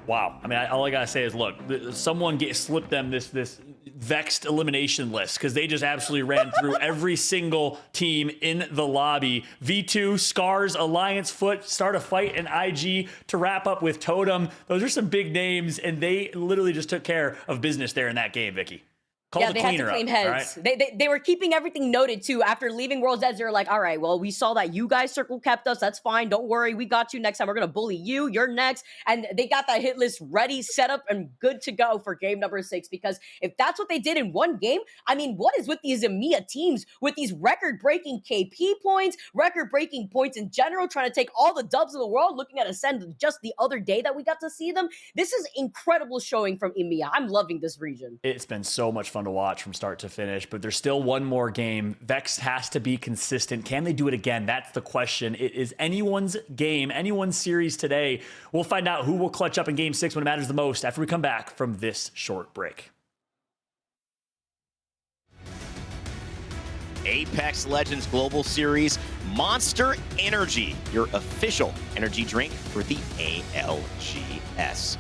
Wow. I mean, all I gotta say is, look, someone slipped them this Vexed elimination list, because they just absolutely ran through every single team in the lobby. V2, Scars, Alliance, Foot, start a fight, and IG to wrap up with Totem. Those are some big names, and they literally just took care of business there in that game, Vicky. Call yeah, the they had to cleaner claim up, all heads. right? They were keeping everything noted too. After leaving World's Edge, they're like, all right, well, we saw that you guys circle kept us. That's fine. Don't worry. We got you. Next time we're going to bully you. You're next. And they got that hit list ready, set up, and good to go for game number 6. Because if that's what they did in one game, I mean, what is with these EMEA teams with these record-breaking KP points, record-breaking points in general, trying to take all the dubs of the world, looking at Ascend just the other day that we got to see them? This is incredible showing from EMEA. I'm loving this region. It's been so much fun to watch from start to finish, but there's still one more game. Vex has to be consistent. Can they do it again? That's the question. It is anyone's game, anyone's series today. We'll find out who will clutch up in game 6 when it matters the most after we come back from this short break. Apex Legends Global Series Monster Energy, your official energy drink for the ALGS.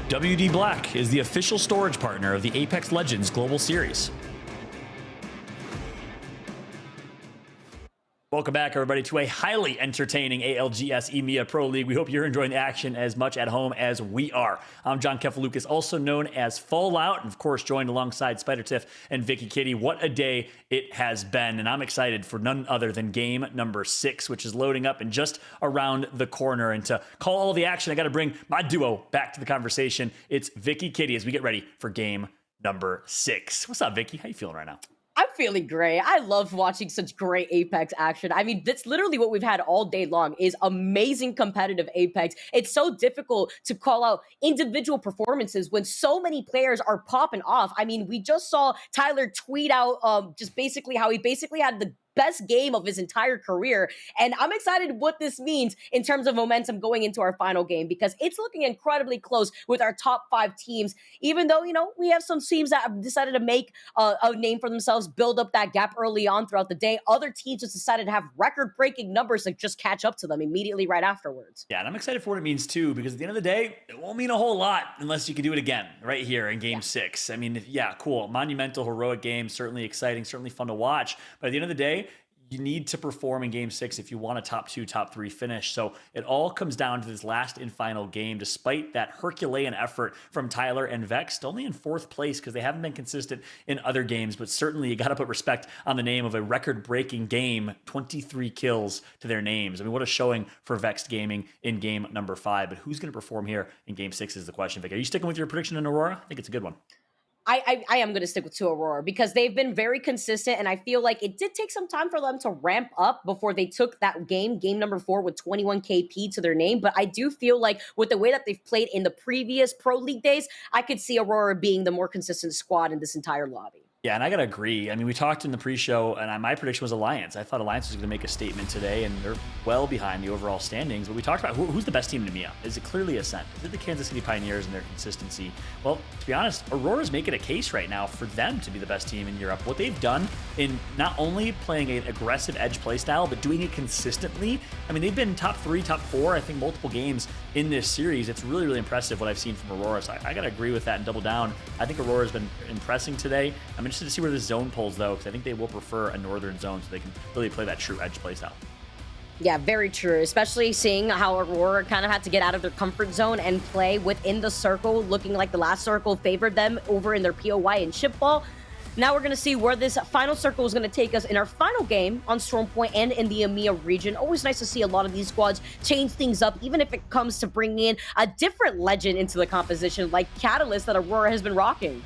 WD Black is the official storage partner of the Apex Legends Global Series. Welcome back, everybody, to a highly entertaining ALGS EMEA Pro League. We hope you're enjoying the action as much at home as we are. I'm John Kefalukas, also known as Fallout, and of course, joined alongside Spider Tiff and Vicky Kitty. What a day it has been, and I'm excited for none other than game number 6, which is loading up and just around the corner. And to call all the action, I got to bring my duo back to the conversation. It's Vicky Kitty as we get ready for game number 6. What's up, Vicky? How you feeling right now? I'm feeling great. I love watching such great Apex action. I mean, that's literally what we've had all day long is amazing competitive Apex. It's so difficult to call out individual performances when so many players are popping off. I mean, we just saw Tyler tweet out just basically how he basically had the best game of his entire career. And I'm excited what this means in terms of momentum going into our final game, because it's looking incredibly close with our top 5 teams, even though, you know, we have some teams that have decided to make a name for themselves, build up that gap early on throughout the day. Other teams just decided to have record-breaking numbers that just catch up to them immediately right afterwards. Yeah, and I'm excited for what it means too, because at the end of the day, it won't mean a whole lot unless you can do it again right here in game 6. I mean, yeah, cool. Monumental, heroic game, certainly exciting, certainly fun to watch. But at the end of the day, you need to perform in game 6 if you want a top 2, top 3 finish. So it all comes down to this last and final game, despite that Herculean effort from Tyler and Vex, only in 4th place because they haven't been consistent in other games. But certainly you got to put respect on the name of a record-breaking game, 23 kills to their names. I mean, what a showing for Vex Gaming in game number 5. But who's going to perform here in game 6 is the question, Vic. Are you sticking with your prediction in Aurora? I think it's a good one. I am going to stick with 2 Aurora because they've been very consistent, and I feel like it did take some time for them to ramp up before they took that game number 4 with 21 KP to their name. But I do feel like with the way that they've played in the previous Pro League days, I could see Aurora being the more consistent squad in this entire lobby. Yeah, and I gotta agree. I mean, we talked in the pre-show, and my prediction was Alliance. I thought Alliance was gonna make a statement today, and they're well behind the overall standings. But we talked about who's the best team in EMEA. Is it clearly Ascent? Is it the Kansas City Pioneers and their consistency? Well, to be honest, Aurora's making a case right now for them to be the best team in Europe. What they've done in not only playing an aggressive edge playstyle, but doing it consistently. I mean, they've been top 3, top 4, I think, multiple games in this series. It's really, really impressive what I've seen from Aurora. So I gotta agree with that and double down. I think Aurora's been impressing today. I'm interested to see where this zone pulls, though, because I think they will prefer a northern zone so they can really play that true edge playstyle. Yeah, very true, especially seeing how Aurora kind of had to get out of their comfort zone and play within the circle, looking like the last circle favored them over in their POY and chip ball. Now we're going to see where this final circle is going to take us in our final game on Storm Point and in the EMEA region. Always nice to see a lot of these squads change things up, even if it comes to bringing in a different legend into the composition, like Catalyst that Aurora has been rocking.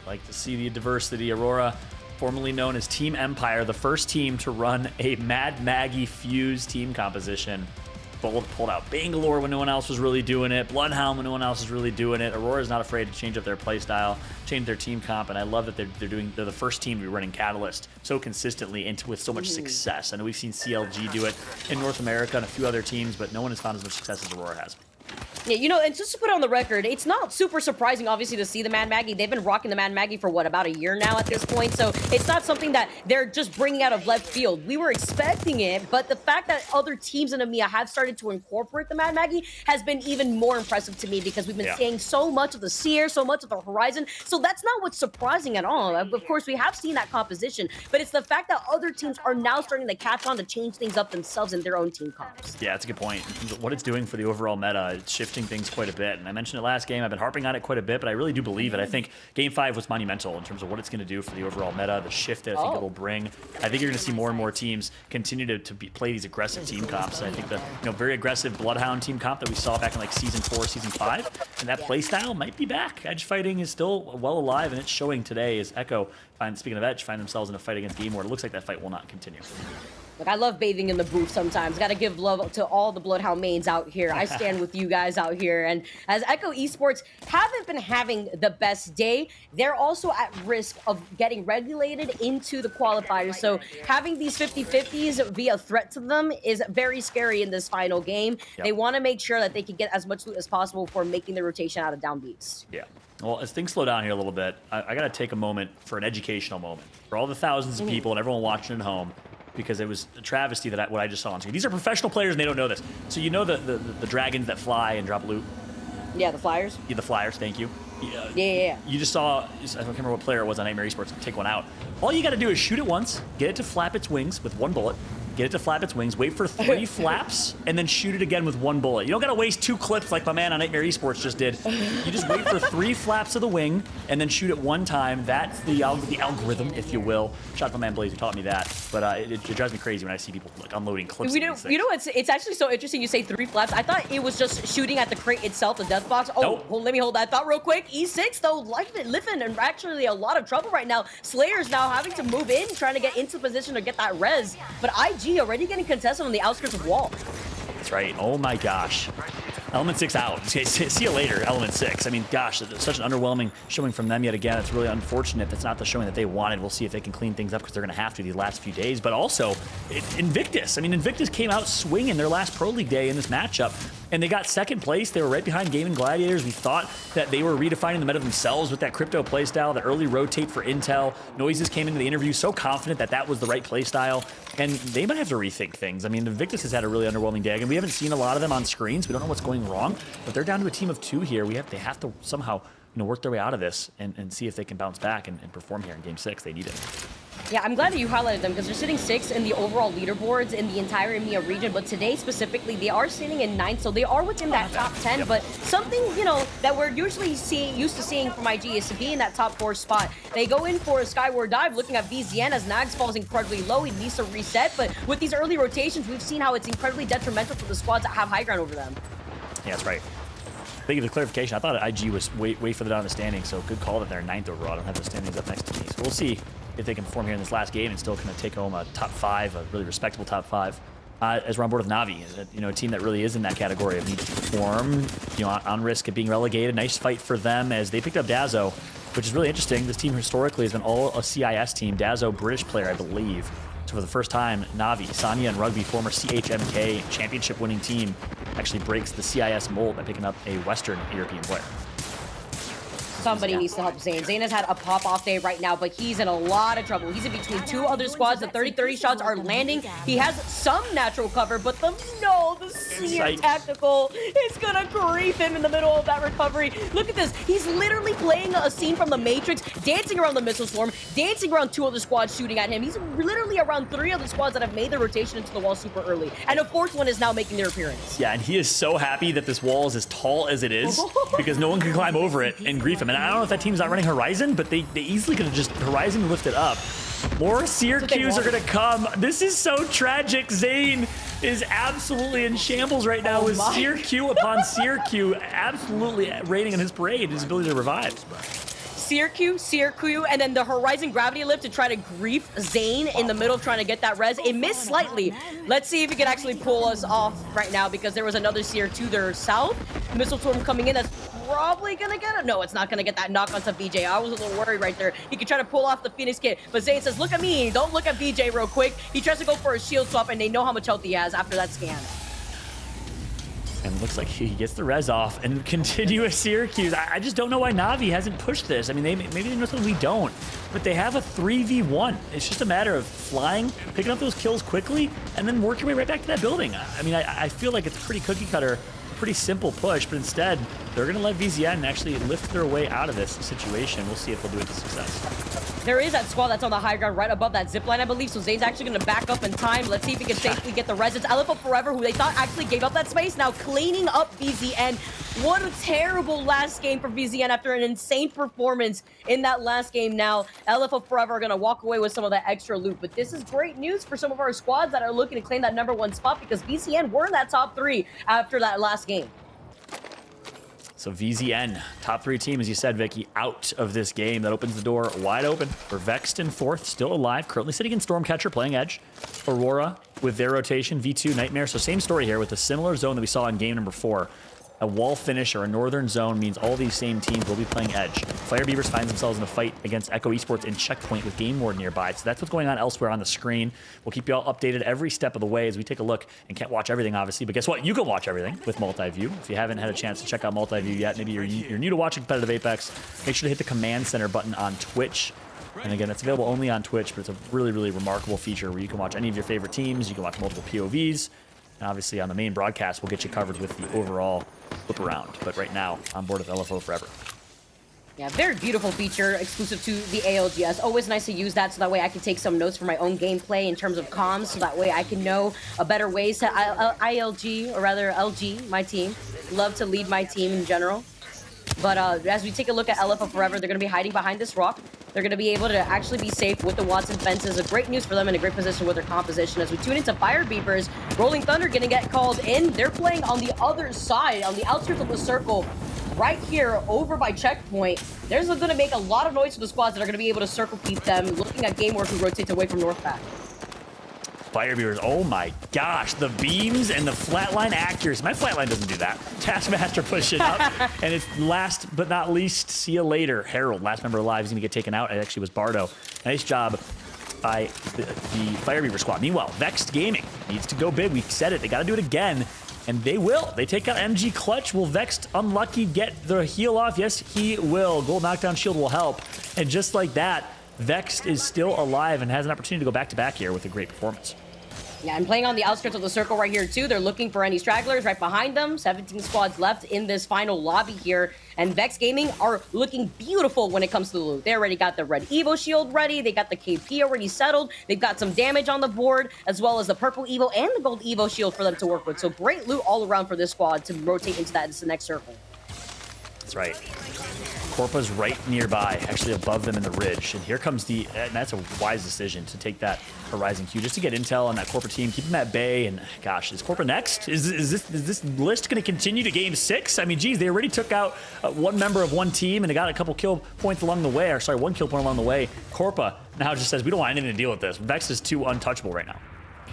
Like to see the diversity. Aurora, formerly known as Team Empire, the first team to run a Mad Maggie Fuse team composition. Pulled out Bangalore when no one else was really doing it. Bloodhound when no one else was really doing it. Aurora's not afraid to change up their play style, change their team comp, and I love that they're the first team to be running Catalyst so consistently and with so much success. I know we've seen CLG do it in North America and a few other teams, but no one has found as much success as Aurora has. Yeah, you know, and just to put it on the record, it's not super surprising, obviously, to see the Mad Maggie. They've been rocking the Mad Maggie for, what, about a year now at this point, so it's not something that they're just bringing out of left field. We were expecting it, but the fact that other teams in EMEA have started to incorporate the Mad Maggie has been even more impressive to me because we've been seeing so much of the Seer, so much of the Horizon, so that's not what's surprising at all. Of course, we have seen that composition, but it's the fact that other teams are now starting to catch on to change things up themselves in their own team comps. Yeah, that's a good point. What it's doing for the overall meta, it's shifting things quite a bit. And I mentioned it last game. I've been harping on it quite a bit, but I really do believe it. I think Game 5 was monumental in terms of what it's going to do for the overall meta, the shift that I think it'll bring. I think you're going to see more and more teams continue to play these aggressive team comps. And I think the very aggressive Bloodhound team comp that we saw back in like Season 4, Season 5, and that play style might be back. Edge fighting is still well alive, and it's showing today as Echo, speaking of Edge, find themselves in a fight against Game War. It looks like that fight will not continue. Look, I love bathing in the booth sometimes. Got to give love to all the Bloodhound mains out here. I stand with you guys out here. And as Echo Esports haven't been having the best day, they're also at risk of getting regulated into the qualifiers. So having these 50-50s be a threat to them is very scary in this final game. They want to make sure that they can get as much loot as possible for making the rotation out of Down Beast. Yeah. Well, as things slow down here a little bit, I got to take a moment for an educational moment. For all the thousands of people and everyone watching at home, because it was a travesty that what I just saw on screen. These are professional players and they don't know this. So you know the dragons that fly and drop loot? Yeah, the flyers? Yeah, the flyers, thank you. Yeah. You just saw, I don't remember what player it was on Nightmare Esports, take one out. All you got to do is shoot it once, get it to flap its wings with one bullet, get it to flap its wings, wait for 3 flaps, and then shoot it again with 1 bullet. You don't got to waste 2 clips like my man on Nightmare Esports just did. You just wait for 3 flaps of the wing, and then shoot it 1 time. That's the algorithm, if you will. Shout out to my man Blaze who taught me that. But it drives me crazy when I see people like unloading clips. You know, it's actually so interesting you say 3 flaps. I thought it was just shooting at the crate itself, the death box. Oh, nope. Well, let me hold that thought real quick. E6, though, living in actually a lot of trouble right now. Slayer's now having to move in, trying to get into position to get that res. But IG already getting contested on the outskirts of wall. That's right. Oh my gosh. Element 6 out. Okay, see you later, Element 6. I mean, gosh, such an underwhelming showing from them yet again. It's really unfortunate. That's not the showing that they wanted. We'll see if they can clean things up because they're going to have to these last few days. But also, Invictus. I mean, Invictus came out swinging their last Pro League day in this matchup, and they got second place. They were right behind Gaming Gladiators. We thought that they were redefining the meta themselves with that crypto playstyle, the early rotate for Intel. Noises came into the interview so confident that that was the right playstyle, and they might have to rethink things. I mean, Invictus has had a really underwhelming day, and we haven't seen a lot of them on screens. We don't know what's going wrong, but they're down to a team of 2 here. They have to somehow work their way out of this and see if they can bounce back and perform here in Game 6. They need it. Yeah, I'm glad that you highlighted them because they're sitting 6th in the overall leaderboards in the entire EMEA region, but today specifically, they are sitting in 9th, so they are within that top 10, but something, that we're usually used to seeing from IG is to be in that top 4 spot. They go in for a Skyward Dive, looking at VZN as Nags falls incredibly low. He needs to reset, but with these early rotations, we've seen how it's incredibly detrimental for the squads that have high ground over them. Yeah, that's right. Thank you for the clarification. I thought IG was way further down the standings, so good call that they're 9th overall. I don't have the standings up next to me. So we'll see if they can perform here in this last game and still kind of take home a top 5, a really respectable top 5. As we're on board with Navi, a team that really is in that category of need to perform, on risk of being relegated. Nice fight for them as they picked up Dazo. which is really interesting. This team historically has been all a CIS team. Dazzo, British player, I believe. So for the first time, Navi, Sanya, and Rugby, former CHMK championship winning team, actually breaks the CIS mold by picking up a Western European player. Somebody needs to help Zane. Zane has had a pop-off day right now, but he's in a lot of trouble. He's in between two other squads. The 30-30 shots are landing. He has some natural cover, but the Seer tactical is gonna grief him in the middle of that recovery. Look at this. He's literally playing a scene from The Matrix, dancing around the missile swarm, dancing around two other squads shooting at him. He's literally around three other squads that have made their rotation into the wall super early. And a fourth one is now making their appearance. Yeah, and he is so happy that this wall is as tall as it is because no one can climb over it and grief him. And I don't know if that team's not running Horizon, but they easily could have just Horizon lifted up. More Seer Qs are going to come. This is so tragic. Zane is absolutely in shambles right now with Seer Q upon Seer Q absolutely raining on his parade, his ability to revive. Seer Q, and then the Horizon Gravity Lift to try to grief Zane in the middle of trying to get that res. It missed slightly. Let's see if he can actually pull us off right now because there was another Seer to their south. Missile Storm coming in. That's probably gonna get it. No, it's not gonna get that knock onto BJ. I was a little worried right there. He could try to pull off the Phoenix kit, but Zane says, look at me. Don't look at BJ real quick. He tries to go for a shield swap, and they know how much health he has after that scan. And it looks like he gets the res off and continuous Syracuse. I just don't know why Navi hasn't pushed this. I mean, maybe they know something we don't, but they have a 3v1. It's just a matter of flying, picking up those kills quickly, and then working your way right back to that building. I mean, I feel like it's pretty cookie cutter, pretty simple push, but instead, they're going to let VZN actually lift their way out of this situation. We'll see if they'll do it to success. There is that squad that's on the high ground right above that zip line, I believe, so Zane's actually going to back up in time. Let's see if he can safely get the res. It's LFO Forever, who they thought actually gave up that space, now cleaning up VZN. What a terrible last game for VZN after an insane performance in that last game. Now, LFO Forever are going to walk away with some of that extra loot, but this is great news for some of our squads that are looking to claim that #1 spot because VZN were in that top 3 after that last game. So VZN, top 3 team, as you said, Vicky, out of this game. That opens the door wide open for Vexed in 4th, still alive, currently sitting in Stormcatcher, playing Edge. Aurora with their rotation, V2, Nightmare. So same story here with a similar zone that we saw in game number 4. A wall finish or a northern zone means all these same teams will be playing Edge. Fire Beavers finds themselves in a fight against Echo Esports in Checkpoint with Game Ward nearby. So that's what's going on elsewhere on the screen. We'll keep you all updated every step of the way as we take a look and can't watch everything, obviously. But guess what? You can watch everything with Multiview. If you haven't had a chance to check out Multiview yet, maybe you're new to watching competitive Apex, make sure to hit the Command Center button on Twitch. And again, it's available only on Twitch, but it's a really, really remarkable feature where you can watch any of your favorite teams. You can watch multiple POVs. And obviously on the main broadcast, we'll get you covered with the overall flip around. But right now, on board with LFO Forever. Yeah, very beautiful feature, exclusive to the ALGS. Always nice to use that so that way I can take some notes for my own gameplay in terms of comms, so that way I can know a better ways to ILG, or rather LG, my team. Love to lead my team in general. But as we take a look at LFO Forever, they're going to be hiding behind this rock. They're going to be able to actually be safe with the Watson fences. A great news for them and a great position with their composition. As we tune into Fire Beavers, Rolling Thunder going to get called in. They're playing on the other side, on the outskirts of the circle, right here over by Checkpoint. There's going to make a lot of noise for the squads that are going to be able to circle keep them, looking at Game Work who rotates away from North back. Fire Beavers, oh my gosh, the beams and the flatline accuracy. My flatline doesn't do that. Taskmaster pushing up, and it's last but not least, see you later. Harold, last member alive, is going to get taken out. It actually was Bardo. Nice job by the Fire Beaver squad. Meanwhile, Vexed Gaming needs to go big. We said it. They got to do it again, and they will. They take out MG Clutch. Will Vexed Unlucky get the heal off? Yes, he will. Gold Knockdown Shield will help. And just like that, Vexed is still alive and has an opportunity to go back-to-back here with a great performance. Yeah, and playing on the outskirts of the circle right here, too. They're looking for any stragglers right behind them. 17 squads left in this final lobby here. And Vex Gaming are looking beautiful when it comes to the loot. They already got the red Evo shield ready. They got the KP already settled. They've got some damage on the board, as well as the purple Evo and the gold Evo shield for them to work with. So great loot all around for this squad to rotate into the next circle. That's right. Corpa's right nearby, actually above them in the ridge. And here comes the, and that's a wise decision to take that Horizon Q just to get intel on that Corpa team, keep them at bay. And gosh, is Corpa next? Is this list going to continue to game 6? I mean, geez, they already took out one member of one team and they got a couple kill points along the way, or sorry, one kill point along the way. Corpa now just says, we don't want anything to deal with this. Vex is too untouchable right now.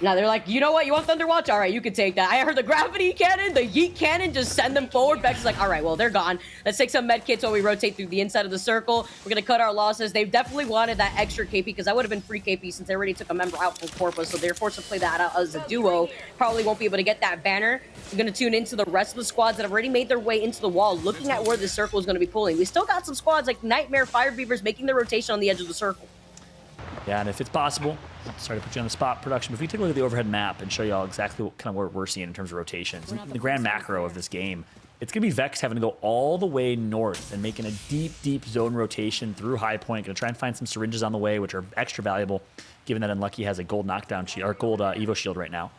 Now they're like, you know what? You want Thunderwatch? All right, you can take that. I heard the gravity cannon, the yeet cannon, just send them forward. Vex is like, all right, well, they're gone. Let's take some med kits while we rotate through the inside of the circle. We're going to cut our losses. They definitely wanted that extra KP because that would have been free KP since they already took a member out from Corpus. So they're forced to play that out as a duo. Probably won't be able to get that banner. We're going to tune into the rest of the squads that have already made their way into the wall, looking at where the circle is going to be pulling. We still got some squads like Nightmare, Fire Beavers making their rotation on the edge of the circle. Yeah, and if it's possible, sorry to put you on the spot, production, but if we take a look at the overhead map and show you all exactly what, kind of what we're seeing in terms of rotations, in the grand macro of this game, it's going to be Vex having to go all the way north and making a deep, deep zone rotation through High Point. Going to try and find some syringes on the way, which are extra valuable, given that Unlucky has a gold knockdown shield, or gold Evo shield right now.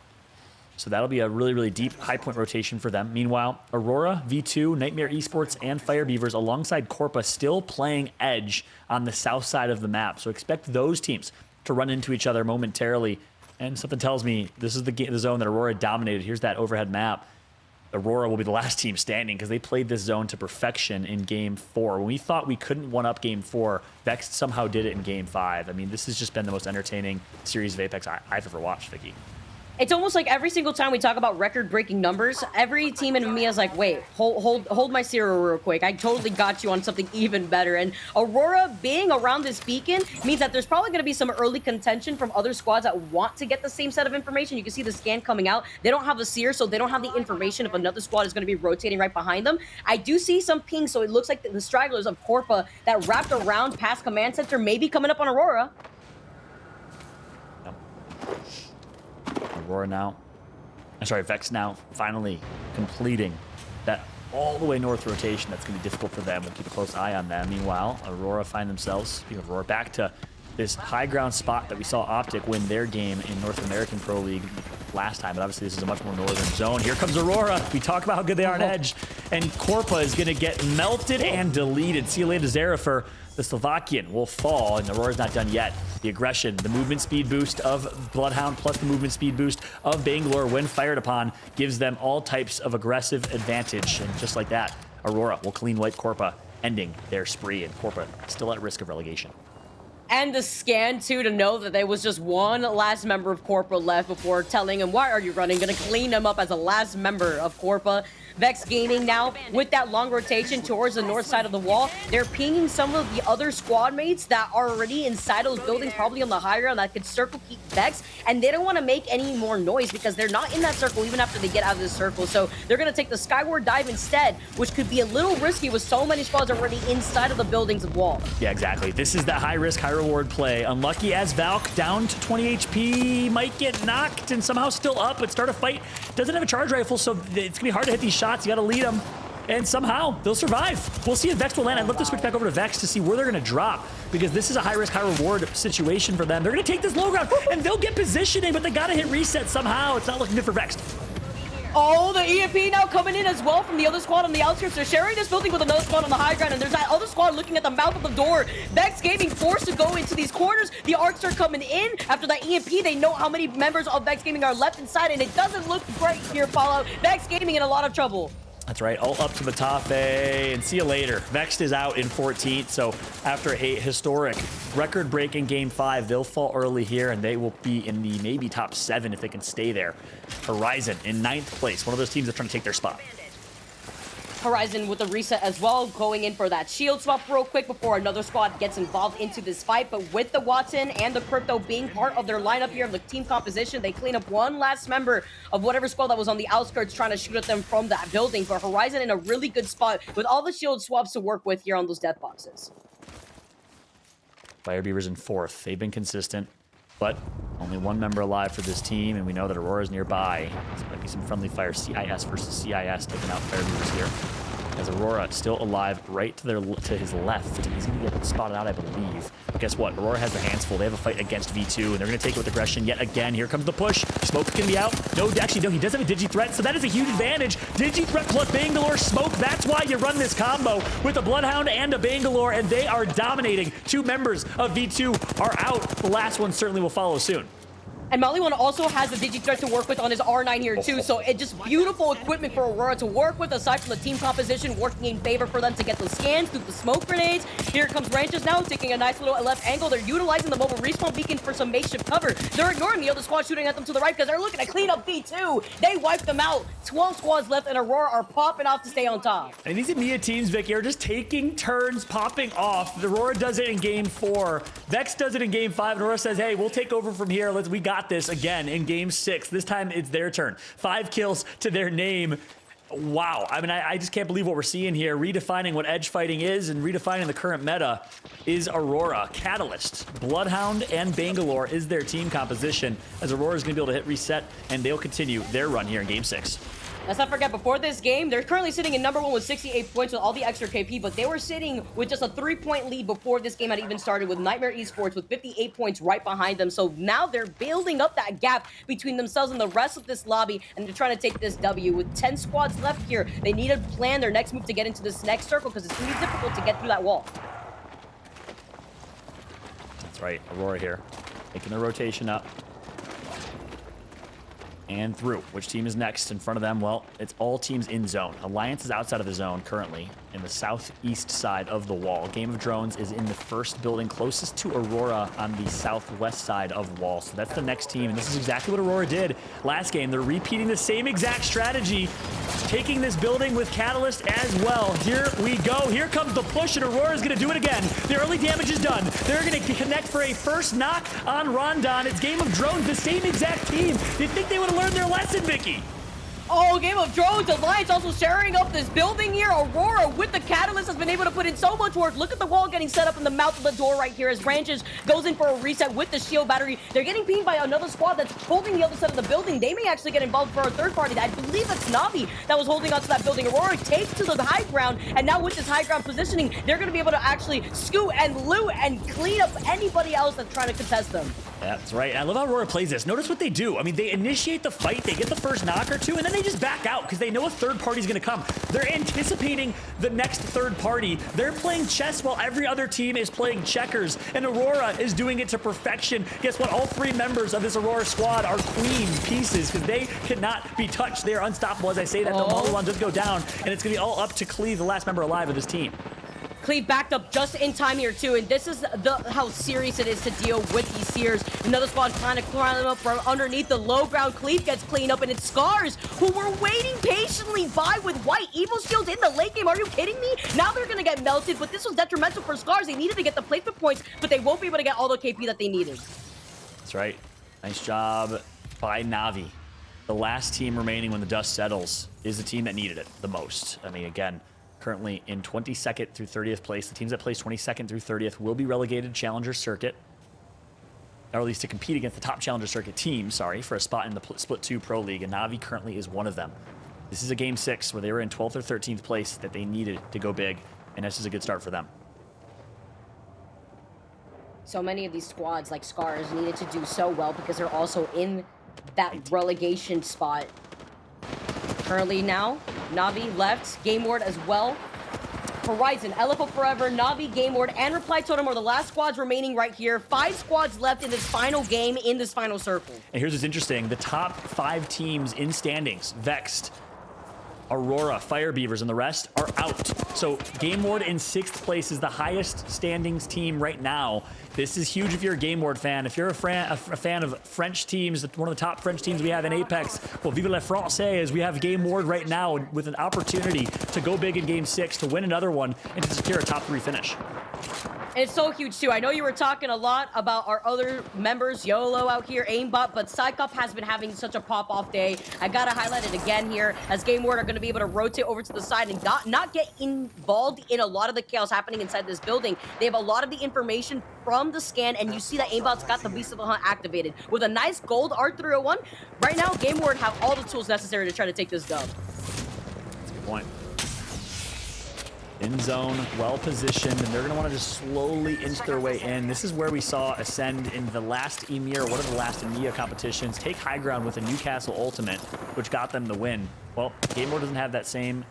So that'll be a really, really deep High Point rotation for them. Meanwhile, Aurora, V2, Nightmare Esports, and Fire Beavers alongside Corpa still playing Edge on the south side of the map. So expect those teams to run into each other momentarily. And something tells me this is the zone that Aurora dominated. Here's that overhead map. Aurora will be the last team standing because they played this zone to perfection in Game 4. When we thought we couldn't one-up Game 4, Vex somehow did it in Game 5. I mean, this has just been the most entertaining series of Apex I've ever watched, Vicky. It's almost like every single time we talk about record-breaking numbers, every team in EMEA is like, wait, hold my cereal real quick. I totally got you on something even better. And Aurora being around this beacon means that there's probably going to be some early contention from other squads that want to get the same set of information. You can see the scan coming out. They don't have the seer, so they don't have the information if another squad is going to be rotating right behind them. I do see some pings, so it looks like the stragglers of Corpa that wrapped around past command center may be coming up on Aurora. Aurora now, Vex now finally completing that all the way north rotation. That's going to be difficult for them. We'll keep a close eye on them. Meanwhile, Aurora find themselves, speaking of Aurora, back to this high ground spot that we saw Optic win their game in North American Pro League last time, but obviously this is a much more northern zone. Here comes Aurora. We talk about how good they are on Edge, and Corpa is going to get melted and deleted. See you later, Zerafer. The Slovakian will fall, and Aurora's not done yet. The aggression, the movement speed boost of Bloodhound plus the movement speed boost of Bangalore when fired upon gives them all types of aggressive advantage. And just like that, Aurora will clean wipe Corpa, ending their spree, and Corpa still at risk of relegation. And the scan, too, to know that there was just one last member of Corpa left before telling him, why are you running? Gonna clean him up as a last member of Corpa. Vex Gaming now, with that long rotation towards the north side of the wall, they're pinging some of the other squad mates that are already inside those buildings, probably on the high ground, that could circle keep Vex. And they don't want to make any more noise because they're not in that circle even after they get out of this circle. So they're going to take the skyward dive instead, which could be a little risky with so many squads already inside of the buildings of wall. Yeah, exactly. This is the high risk, high reward play. Unlucky as Valk, down to 20 HP, might get knocked and somehow still up, but start a fight. Doesn't have a charge rifle, so it's going to be hard to hit these shots. You got to lead them, and somehow they'll survive. We'll see if Vex will land. I'd love to switch back over to Vex to see where they're going to drop, because this is a high risk, high reward situation for them. They're going to take this low ground, and they'll get positioning, but they got to hit reset somehow. It's not looking good for Vex. Oh, the EMP now coming in as well from the other squad on the outskirts. They're sharing this building with another squad on the high ground, and there's that other squad looking at the mouth of the door. Vex Gaming forced to go into these corners. The arcs are coming in. After that EMP, they know how many members of Vex Gaming are left inside, and it doesn't look great here, Fallout. Vex Gaming in a lot of trouble. That's right, all up to the top, and see you later. Vexed is out in 14th, so after a historic record-breaking Game 5, they'll fall early here, and they will be in the maybe top 7 if they can stay there. Horizon in 9th place, one of those teams that's trying to take their spot. Horizon with the reset as well, going in for that shield swap real quick before another squad gets involved into this fight. But with the Watson and the Crypto being part of their lineup here of the team composition, they clean up one last member of whatever squad that was on the outskirts trying to shoot at them from that building. But Horizon in a really good spot with all the shield swaps to work with here on those death boxes. Fire Beavers in 4th. They've been consistent, but only one member alive for this team, and we know that Aurora's nearby. This might be some friendly fire. CIS versus CIS taking out Fire Beavers here. As Aurora still alive right to his left. He's going to get spotted out, I believe. But guess what? Aurora has their hands full. They have a fight against V2, and they're going to take it with aggression yet again. Here comes the push. Smoke can be out. No, actually, no, he does have a Digi-Threat, so that is a huge advantage. Digi-Threat plus Bangalore Smoke. That's why you run this combo with a Bloodhound and a Bangalore, and they are dominating. 2 members of V2 are out. The last one certainly will follow soon. And Maliwan also has the Digi-Threat to work with on his R9 here too, so it just beautiful equipment for Aurora to work with, aside from the team composition working in favor for them to get those scans through the smoke grenades. Here comes Ranches now, taking a nice little left angle. They're utilizing the mobile respawn beacon for some makeshift cover. They're ignoring the other squad shooting at them to the right because they're looking to clean up B2. They wiped them out. 12 squads left, and Aurora are popping off to stay on top. And these EMEA teams, Vicky, are just taking turns popping off. The Aurora does it in game 4. Vex does it in game 5. And Aurora says, hey, we'll take over from here. We got this again in game 6. This time it's their turn. 5 kills to their name. Wow. I mean, I just can't believe what we're seeing here. Redefining what edge fighting is and redefining the current meta is Aurora. Catalyst, Bloodhound, and Bangalore is their team composition, as Aurora is going to be able to hit reset, and they'll continue their run here in game 6. Let's not forget, before this game, they're currently sitting in number 1 with 68 points with all the extra KP, but they were sitting with just a 3-point lead before this game had even started, with Nightmare Esports with 58 points right behind them. So now they're building up that gap between themselves and the rest of this lobby, and they're trying to take this W. With 10 squads left here, they need to plan their next move to get into this next circle, because it's going to be difficult to get through that wall. That's right, Aurora here, making the rotation up. And through. Which team is next in front of them? Well, it's all teams in zone. Alliance is outside of the zone currently in the southeast side of the wall. Game of Drones is in the first building closest to Aurora on the southwest side of wall. So that's the next team, and this is exactly what Aurora did last game. They're repeating the same exact strategy, taking this building with Catalyst as well. Here we go. Here comes the push, and Aurora is going to do it again. The early damage is done. They're going to connect for a first knock on Rondon. It's Game of Drones, the same exact team. You'd think they would have learned their lesson, Vicky. Oh, Game of Drones. Alliance also sharing up this building here. Aurora with the Catalyst has been able to put in so much work. Look at the wall getting set up in the mouth of the door right here as Branches goes in for a reset with the shield battery. They're getting pinged by another squad that's holding the other side of the building. They may actually get involved for a third party. I believe it's Navi that was holding onto that building. Aurora takes to the high ground, and now with this high ground positioning, they're going to be able to actually scoot and loot and clean up anybody else that's trying to contest them. That's right. I love how Aurora plays this. Notice what they do. I mean, they initiate the fight, they get the first knock or two, and then they just back out because they know a third party's going to come. They're anticipating the next third party. They're playing chess while every other team is playing checkers, and Aurora is doing it to perfection. Guess what? All 3 members of this Aurora squad are queen pieces because they cannot be touched. They are unstoppable. As I say that, the Molotov does go down, and it's going to be all up to Cleve, the last member alive of this team. Cleve backed up just in time here too, and this is how serious it is to deal with these Seers. Another squad kind of climbing up from underneath the low ground. Cleve gets cleaned up, and it's Scars who were waiting patiently by with white Evil Shields in the late game. Are you kidding me? Now they're gonna get melted, but this was detrimental for Scars. They needed to get the placement points, but they won't be able to get all the KP that they needed. That's right. Nice job by Navi. The last team remaining when the dust settles is the team that needed it the most. I mean, again, currently in 22nd through 30th place. The teams that place 22nd through 30th will be relegated to Challenger Circuit, or at least to compete against the top Challenger Circuit team, for a spot in the Split 2 Pro League, and Navi currently is one of them. This is a Game 6 where they were in 12th or 13th place that they needed to go big, and this is a good start for them. So many of these squads, like Scars, needed to do so well because they're also in that relegation spot. Currently now, Navi left, Game Ward as well. Horizon, LFO Forever, Navi, Game Ward, and Reply Totem are the last squads remaining right here. 5 squads left in this final game, in this final circle. And here's what's interesting. The top 5 teams in standings, Vexed, Aurora, Fire Beavers, and the rest are out. So Game Ward in 6th place is the highest standings team right now. This is huge if you're a Game Ward fan. If you're a fan of French teams, one of the top French teams we have in Apex, well, Vive le Français, we have Game Ward right now with an opportunity to go big in Game 6, to win another one, and to secure a top 3 finish. And it's so huge, too. I know you were talking a lot about our other members, YOLO out here, Aimbot, but Psychop has been having such a pop-off day. I gotta highlight it again here, as Game Ward are gonna be able to rotate over to the side and not get involved in a lot of the chaos happening inside this building. They have a lot of the information from the scan, and you see that Aimbot's got the Beast of the Hunt activated. With a nice gold R301, right now, Game Ward have all the tools necessary to try to take this dub. That's a good point. In zone, well positioned, and they're going to want to just slowly inch their way in. This is where we saw Ascend in the last EMEA, or one of the last EMEA competitions, take high ground with a Newcastle ultimate, which got them the win. Well, Game Ward doesn't have that same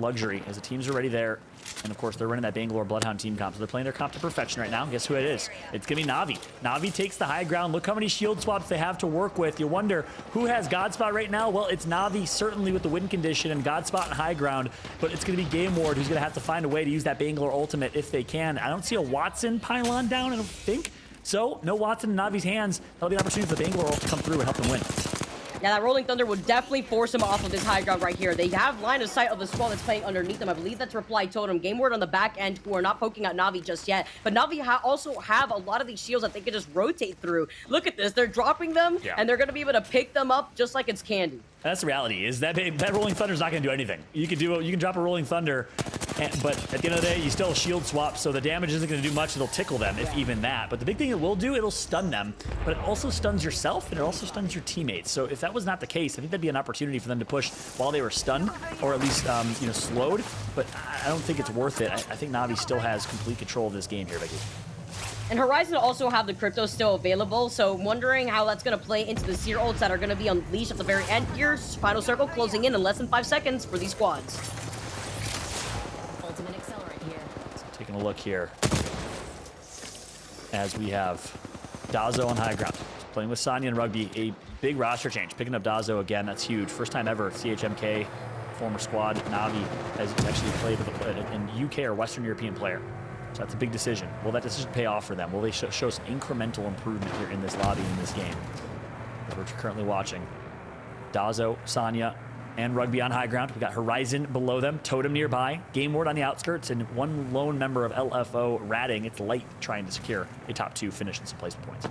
luxury as the teams are already there. And of course, they're running that Bangalore Bloodhound team comp, so they're playing their comp to perfection right now. Guess who it is? It's gonna be Na'Vi. Na'Vi takes the high ground. Look how many shield swaps they have to work with. You wonder who has Godspot right now? Well, it's Na'Vi, certainly with the win condition and Godspot and high ground, but it's gonna be Game Ward who's gonna have to find a way to use that Bangalore ultimate if they can. I don't see a Watson pylon down, I don't think. So, no Watson in Na'Vi's hands. That'll be an opportunity for the Bangalore ult to come through and help them win. Yeah, that Rolling Thunder would definitely force him off of this high ground right here. They have line of sight of the squad that's playing underneath them. I believe that's Reply Totem. Game Ward on the back end who are not poking at Na'Vi just yet. But Na'Vi also have a lot of these shields that they can just rotate through. Look at this. They're dropping them, and they're going to be able to pick them up just like it's candy. That's the reality, is that Rolling Thunder's not going to do anything. You can drop a Rolling Thunder, but at the end of the day, you still shield swap, so the damage isn't going to do much. It'll tickle them, if even that. But the big thing it will do, it'll stun them, but it also stuns yourself, and it also stuns your teammates. So if that was not the case, I think that'd be an opportunity for them to push while they were stunned, or at least slowed. But I don't think it's worth it. I think Na'Vi still has complete control of this game here, Becky. And Horizon also have the crypto still available, so wondering how that's going to play into the Seer ults that are going to be unleashed at the very end here. Final circle closing in less than 5 seconds for these squads. Ultimate accelerant here. So taking a look here as we have Dazo on high ground. Playing with Sonya and Rugby, a big roster change. Picking up Dazo again, that's huge. First time ever, CHMK, former squad, Na'Vi has actually played with an UK or Western European player. So that's a big decision. Will that decision pay off for them? Will they show some incremental improvement here in this lobby, in this game? We're currently watching Dazo, Sonya, and Rugby on high ground. We got Horizon below them, Totem nearby, Game Ward on the outskirts, and one lone member of LFO ratting. It's Light trying to secure a top 2 finish and some placement points.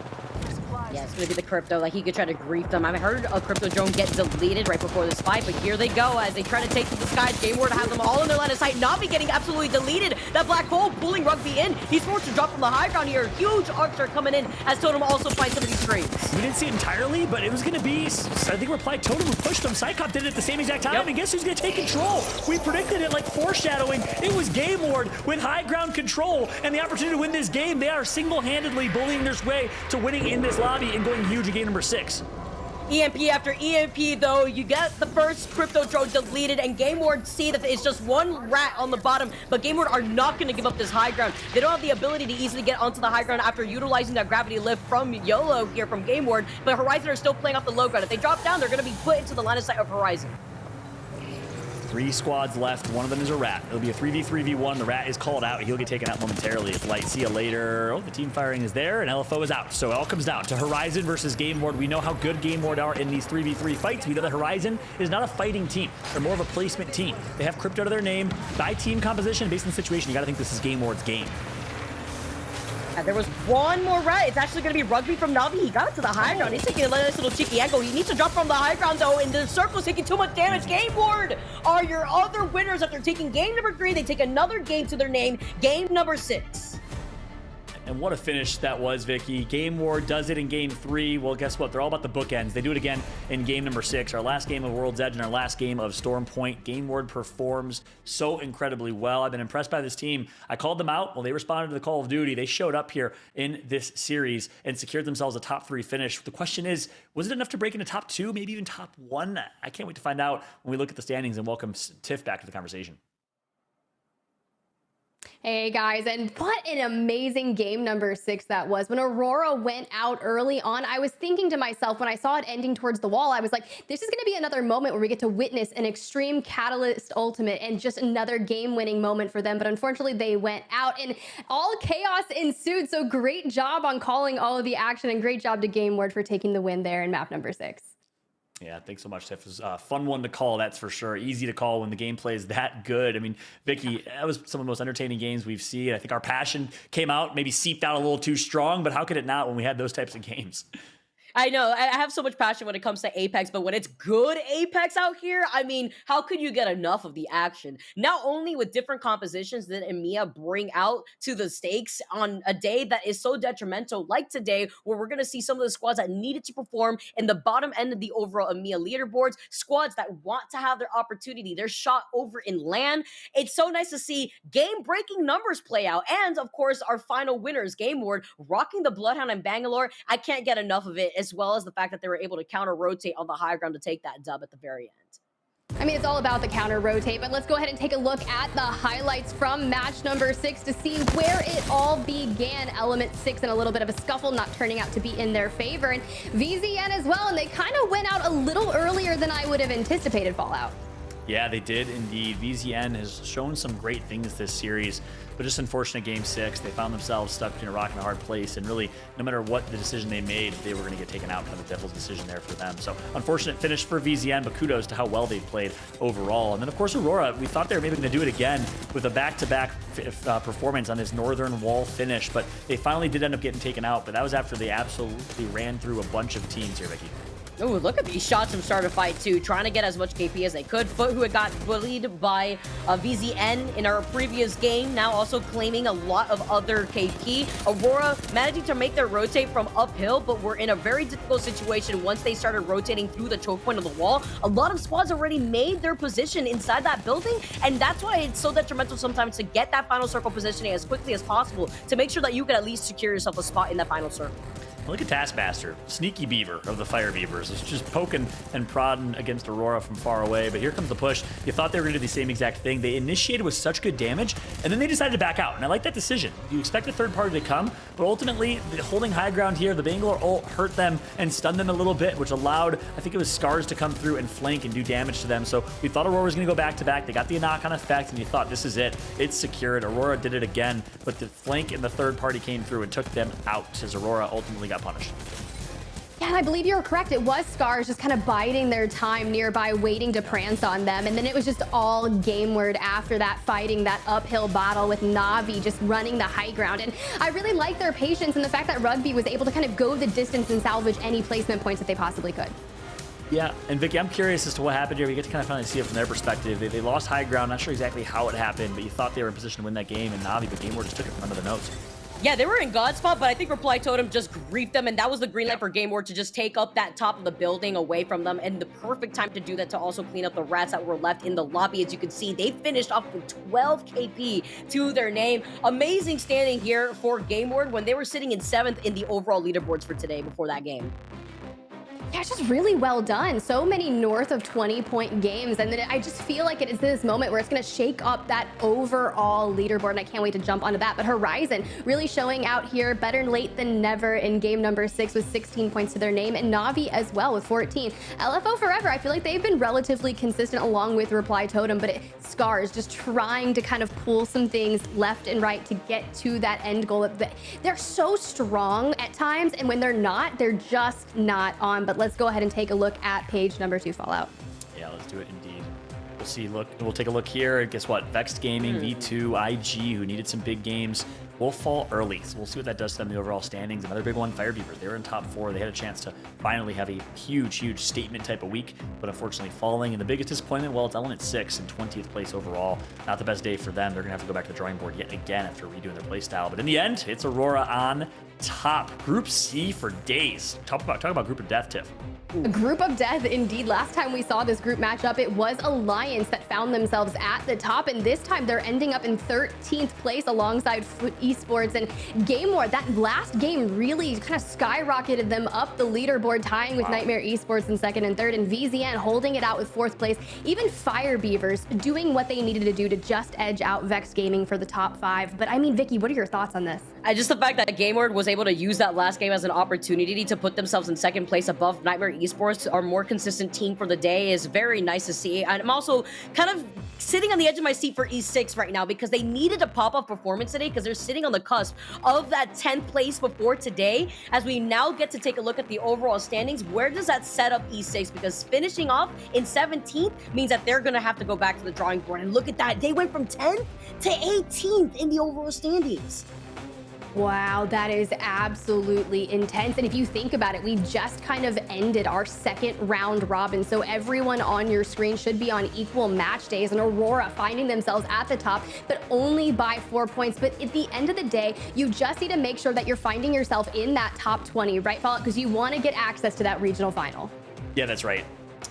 Yeah, it's going to be the Crypto. Like, he could try to grief them. I've heard a Crypto drone get deleted right before this fight, but here they go as they try to take to the skies. Game Ward has them all in their line of sight. Na'Vi getting absolutely deleted. That black hole pulling Rugby in. He's forced to drop from the high ground here. Huge arcs are coming in as Totem also finds some of these screens. We didn't see it entirely, but it was going to be, I think, Reply Totem who pushed him. Psychop did it at the same exact time, and guess who's going to take control? We predicted it like foreshadowing. It was Game Ward with high ground control and the opportunity to win this game. They are single-handedly bullying their way to winning in this lobby and going huge in game number 6. EMP after EMP, though, you get the first Crypto drone deleted, and Game Ward see that it's just one rat on the bottom, but Game Ward are not going to give up this high ground. They don't have the ability to easily get onto the high ground after utilizing that gravity lift from YOLO here from Game Ward, but Horizon are still playing off the low ground. If they drop down, they're going to be put into the line of sight of Horizon. 3 squads left. One of them is a rat. It'll be a 3v3v1. The rat is called out. He'll get taken out momentarily. It's Light. See you later. Oh, the team firing is there, and LFO is out. So it all comes down to Horizon versus Game Ward. We know how good Game Ward are in these 3v3 fights. We know that Horizon is not a fighting team. They're more of a placement team. They have Crypto to their name. By team composition, based on the situation, you got to think this is Game Ward's game. There was one more rat. It's actually going to be Rugby from Na'Vi. He got it to the high ground. He's taking a nice little cheeky angle. He needs to drop from the high ground, though, and the circle's taking too much damage. Game Ward are your other winners after taking game number 3. They take another game to their name, game number 6. And what a finish that was, Vicky. Game Ward does it in game 3. Well, guess what? They're all about the bookends. They do it again in game number 6. Our last game of World's Edge and our last game of Storm Point. Game Ward performs so incredibly well. I've been impressed by this team. I called them out. Well, they responded to the call of duty. They showed up here in this series and secured themselves a top 3 finish. The question is, was it enough to break into top 2, maybe even top 1? I can't wait to find out when we look at the standings and welcome Tiff back to the conversation. Hey guys, and what an amazing game number 6 that was. When Aurora went out early on, I was thinking to myself when I saw it ending towards the wall, I was like, this is going to be another moment where we get to witness an extreme Catalyst ultimate and just another game-winning moment for them. But unfortunately, they went out and all chaos ensued. So great job on calling all of the action and great job to Game Ward for taking the win there in map number 6. Yeah, thanks so much, Tiff. It was a fun one to call, that's for sure. Easy to call when the gameplay is that good. I mean, Vicky, that was some of the most entertaining games we've seen. I think our passion came out, maybe seeped out a little too strong, but how could it not when we had those types of games? I know, I have so much passion when it comes to Apex, but when it's good Apex out here, I mean, how could you get enough of the action? Not only with different compositions that EMEA bring out to the stakes on a day that is so detrimental, like today, where we're going to see some of the squads that needed to perform in the bottom end of the overall EMEA leaderboards, squads that want to have their opportunity, their shot over in LAN. It's so nice to see game-breaking numbers play out, and of course, our final winners, Game Ward, rocking the Bloodhound and Bangalore. I can't get enough of it, as well as the fact that they were able to counter-rotate on the high ground to take that dub at the very end. I mean, it's all about the counter rotate, but let's go ahead and take a look at the highlights from match number 6 to see where it all began. Element 6 and a little bit of a scuffle not turning out to be in their favor, and VZN as well, and they kind of went out a little earlier than I would have anticipated Fallout. Yeah, they did indeed. VZN has shown some great things this series, but just unfortunate game 6. They found themselves stuck between a rock and a hard place, and really, no matter what the decision they made, they were going to get taken out. Kind of a devil's decision there for them. So unfortunate finish for VZN, but kudos to how well they played overall. And then, of course, Aurora, we thought they were maybe going to do it again with a back-to-back performance on this northern wall finish, but they finally did end up getting taken out. But that was after they absolutely ran through a bunch of teams here, Vicky. Oh, look at these shots from start of fight 2, trying to get as much KP as they could. Foot, who had got bullied by VZN in our previous game, now also claiming a lot of other KP. Aurora managing to make their rotate from uphill, but we're in a very difficult situation once they started rotating through the choke point of the wall. A lot of squads already made their position inside that building, and that's why it's so detrimental sometimes to get that final circle positioning as quickly as possible to make sure that you can at least secure yourself a spot in that final circle. Look at Taskmaster, sneaky beaver of the Fire Beavers. It's just poking and prodding against Aurora from far away, but here comes the push. You thought they were going to do the same exact thing. They initiated with such good damage, and then they decided to back out, and I like that decision. You expect a third party to come, but ultimately, holding high ground here, the Bangalore ult hurt them and stunned them a little bit, which allowed, I think it was Scars to come through and flank and do damage to them. So we thought Aurora was going to go back-to-back. They got the knock-on effect, and you thought, this is it. It's secured. Aurora did it again, but the flank and the third party came through and took them out as Aurora ultimately got punished. Yeah, and I believe you were correct. It was Scars just kind of biding their time nearby, waiting to prance on them. And then it was just all game word after that, fighting that uphill battle with Na'Vi just running the high ground. And I really like their patience and the fact that Rugby was able to kind of go the distance and salvage any placement points that they possibly could. Yeah, and Vicky, I'm curious as to what happened here. We get to kind of finally see it from their perspective. They lost high ground, not sure exactly how it happened, but you thought they were in position to win that game, and Na'Vi, the game word, just took it from under the nose. Yeah, they were in God spot, but I think Reply Totem just griefed them, and that was the green light for Game Ward to just take up that top of the building away from them, and the perfect time to do that to also clean up the rats that were left in the lobby. As you can see, they finished off with 12 KP to their name. Amazing standing here for Game Ward when they were sitting in 7th in the overall leaderboards for today before that game. Yeah, it's just really well done. So many north of 20-point games. And then I just feel like it is this moment where it's going to shake up that overall leaderboard. And I can't wait to jump onto that. But Horizon really showing out here, better late than never in game number 6 with 16 points to their name. And Na'Vi as well with 14. LFO Forever, I feel like they've been relatively consistent along with Reply Totem. But Scars just trying to kind of pull some things left and right to get to that end goal. They're so strong at times. And when they're not, they're just not on. But let's go ahead and take a look at page number 2 Fallout. Yeah, let's do it indeed. We'll take a look here. And guess what? Vexed Gaming, V2, IG, who needed some big games, will fall early. So we'll see what that does to them in the overall standings. Another big one, Fire Beavers. They were in top 4. They had a chance to finally have a huge statement type of week, but unfortunately falling. And the biggest disappointment, well, it's Element 6 in 20th place overall. Not the best day for them. They're going to have to go back to the drawing board yet again after redoing their playstyle. But in the end, it's Aurora on top. Group C for days. Talk about group of death, Tiff. A group of death indeed. Last time we saw this group match up, it was Alliance that found themselves at the top, and this time they're ending up in 13th place alongside Foot Esports and Game Ward. That last game really kind of skyrocketed them up the leaderboard, tying with Nightmare Esports in 2nd and 3rd, and VZN holding it out with 4th place. Even Fire Beavers doing what they needed to do to just edge out Vex Gaming for the top 5. But I mean, Vicky, what are your thoughts on this? Just the fact that Game Ward was able to use that last game as an opportunity to put themselves in 2nd place above Nightmare Esports, our more consistent team for the day, is very nice to see. And I'm also kind of sitting on the edge of my seat for E6 right now because they needed a pop-up performance today because they're sitting on the cusp of that 10th place before today. As we now get to take a look at the overall standings, where does that set up E6? Because finishing off in 17th means that they're going to have to go back to the drawing board. And look at that. They went from 10th to 18th in the overall standings. Wow, that is absolutely intense. And if you think about it, we just kind of ended our 2nd round robin. So everyone on your screen should be on equal match days, and Aurora finding themselves at the top, but only by 4 points. But at the end of the day, you just need to make sure that you're finding yourself in that top 20, right, Fallout? Because you want to get access to that regional final. Yeah, that's right.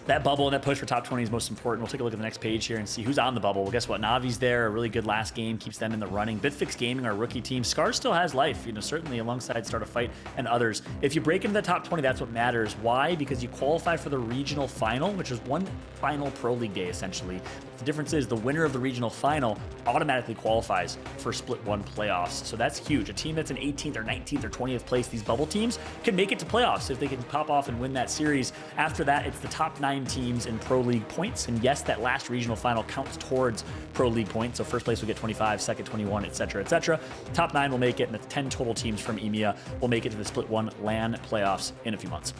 that bubble and that push for top 20 is most important. We'll take a look at the next page here and see who's on the bubble. Well, guess what? Navi's there, a really good last game, keeps them in the running. Bitfix Gaming, our rookie team. Scar still has life, you know, certainly alongside Start a Fight and others. If you break into the top 20, that's what matters. Why? Because you qualify for the regional final, which is one final Pro League day, essentially. The difference is the winner of the regional final automatically qualifies for Split 1 playoffs. So that's huge. A team that's in 18th or 19th or 20th place, these bubble teams, can make it to playoffs if they can pop off and win that series. After that, it's the top 9 teams in Pro League points. And yes, that last regional final counts towards Pro League points. So first place will get 25, second 21, etc., etc. Top 9 will make it, and the 10 total teams from EMEA will make it to the Split 1 LAN playoffs in a few months.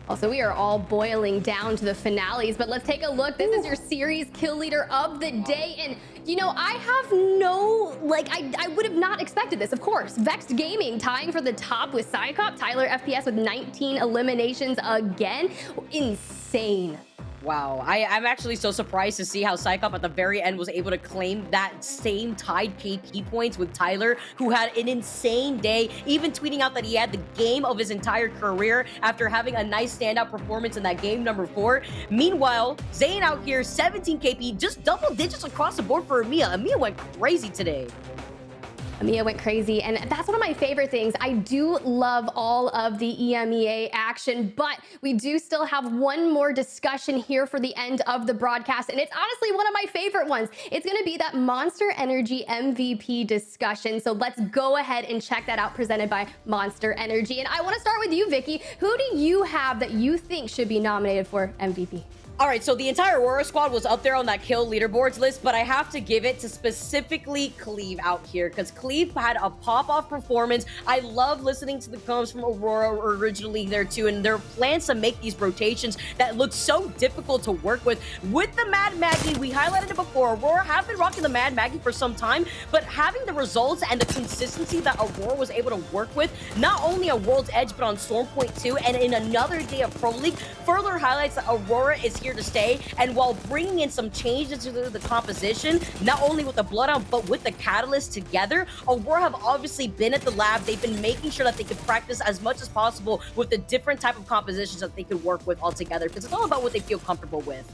Also, we are all boiling down to the finales, but let's take a look. This is your series kill leader of the day. And, you know, I have no, like, I would have not expected this, of course. Vexed Gaming tying for the top with Psycop. Tyler FPS with 19 eliminations again. Insane. Wow, I'm actually so surprised to see how Psycop at the very end was able to claim that same tied KP points with Tyler, who had an insane day, even tweeting out that he had the game of his entire career after having a nice standout performance in that game number 4. Meanwhile, Zayn out here, 17 KP, just double digits across the board for EMEA. EMEA went crazy today. EMEA went crazy, and that's one of my favorite things. I do love all of the EMEA action, but we do still have one more discussion here for the end of the broadcast, and it's honestly one of my favorite ones. It's gonna be that Monster Energy MVP discussion, so let's go ahead and check that out, presented by Monster Energy. And I wanna start with you, Vicky. Who do you have that you think should be nominated for MVP? All right, so the entire Aurora squad was up there on that kill leaderboards list, but I have to give it to specifically Cleve out here, because Cleve had a pop-off performance. I love listening to the comms from Aurora originally there too, and their plans to make these rotations that look so difficult to work with. With the Mad Maggie, we highlighted it before, Aurora have been rocking the Mad Maggie for some time, but having the results and the consistency that Aurora was able to work with, not only on World's Edge, but on Storm Point 2, and in another day of Pro League, further highlights that Aurora is here to stay. And while bringing in some changes to the composition, not only with the Bloodhound, but with the Catalyst together, Aurora have obviously been at the lab. They've been making sure that they could practice as much as possible with the different type of compositions that they could work with all together, because it's all about what they feel comfortable with.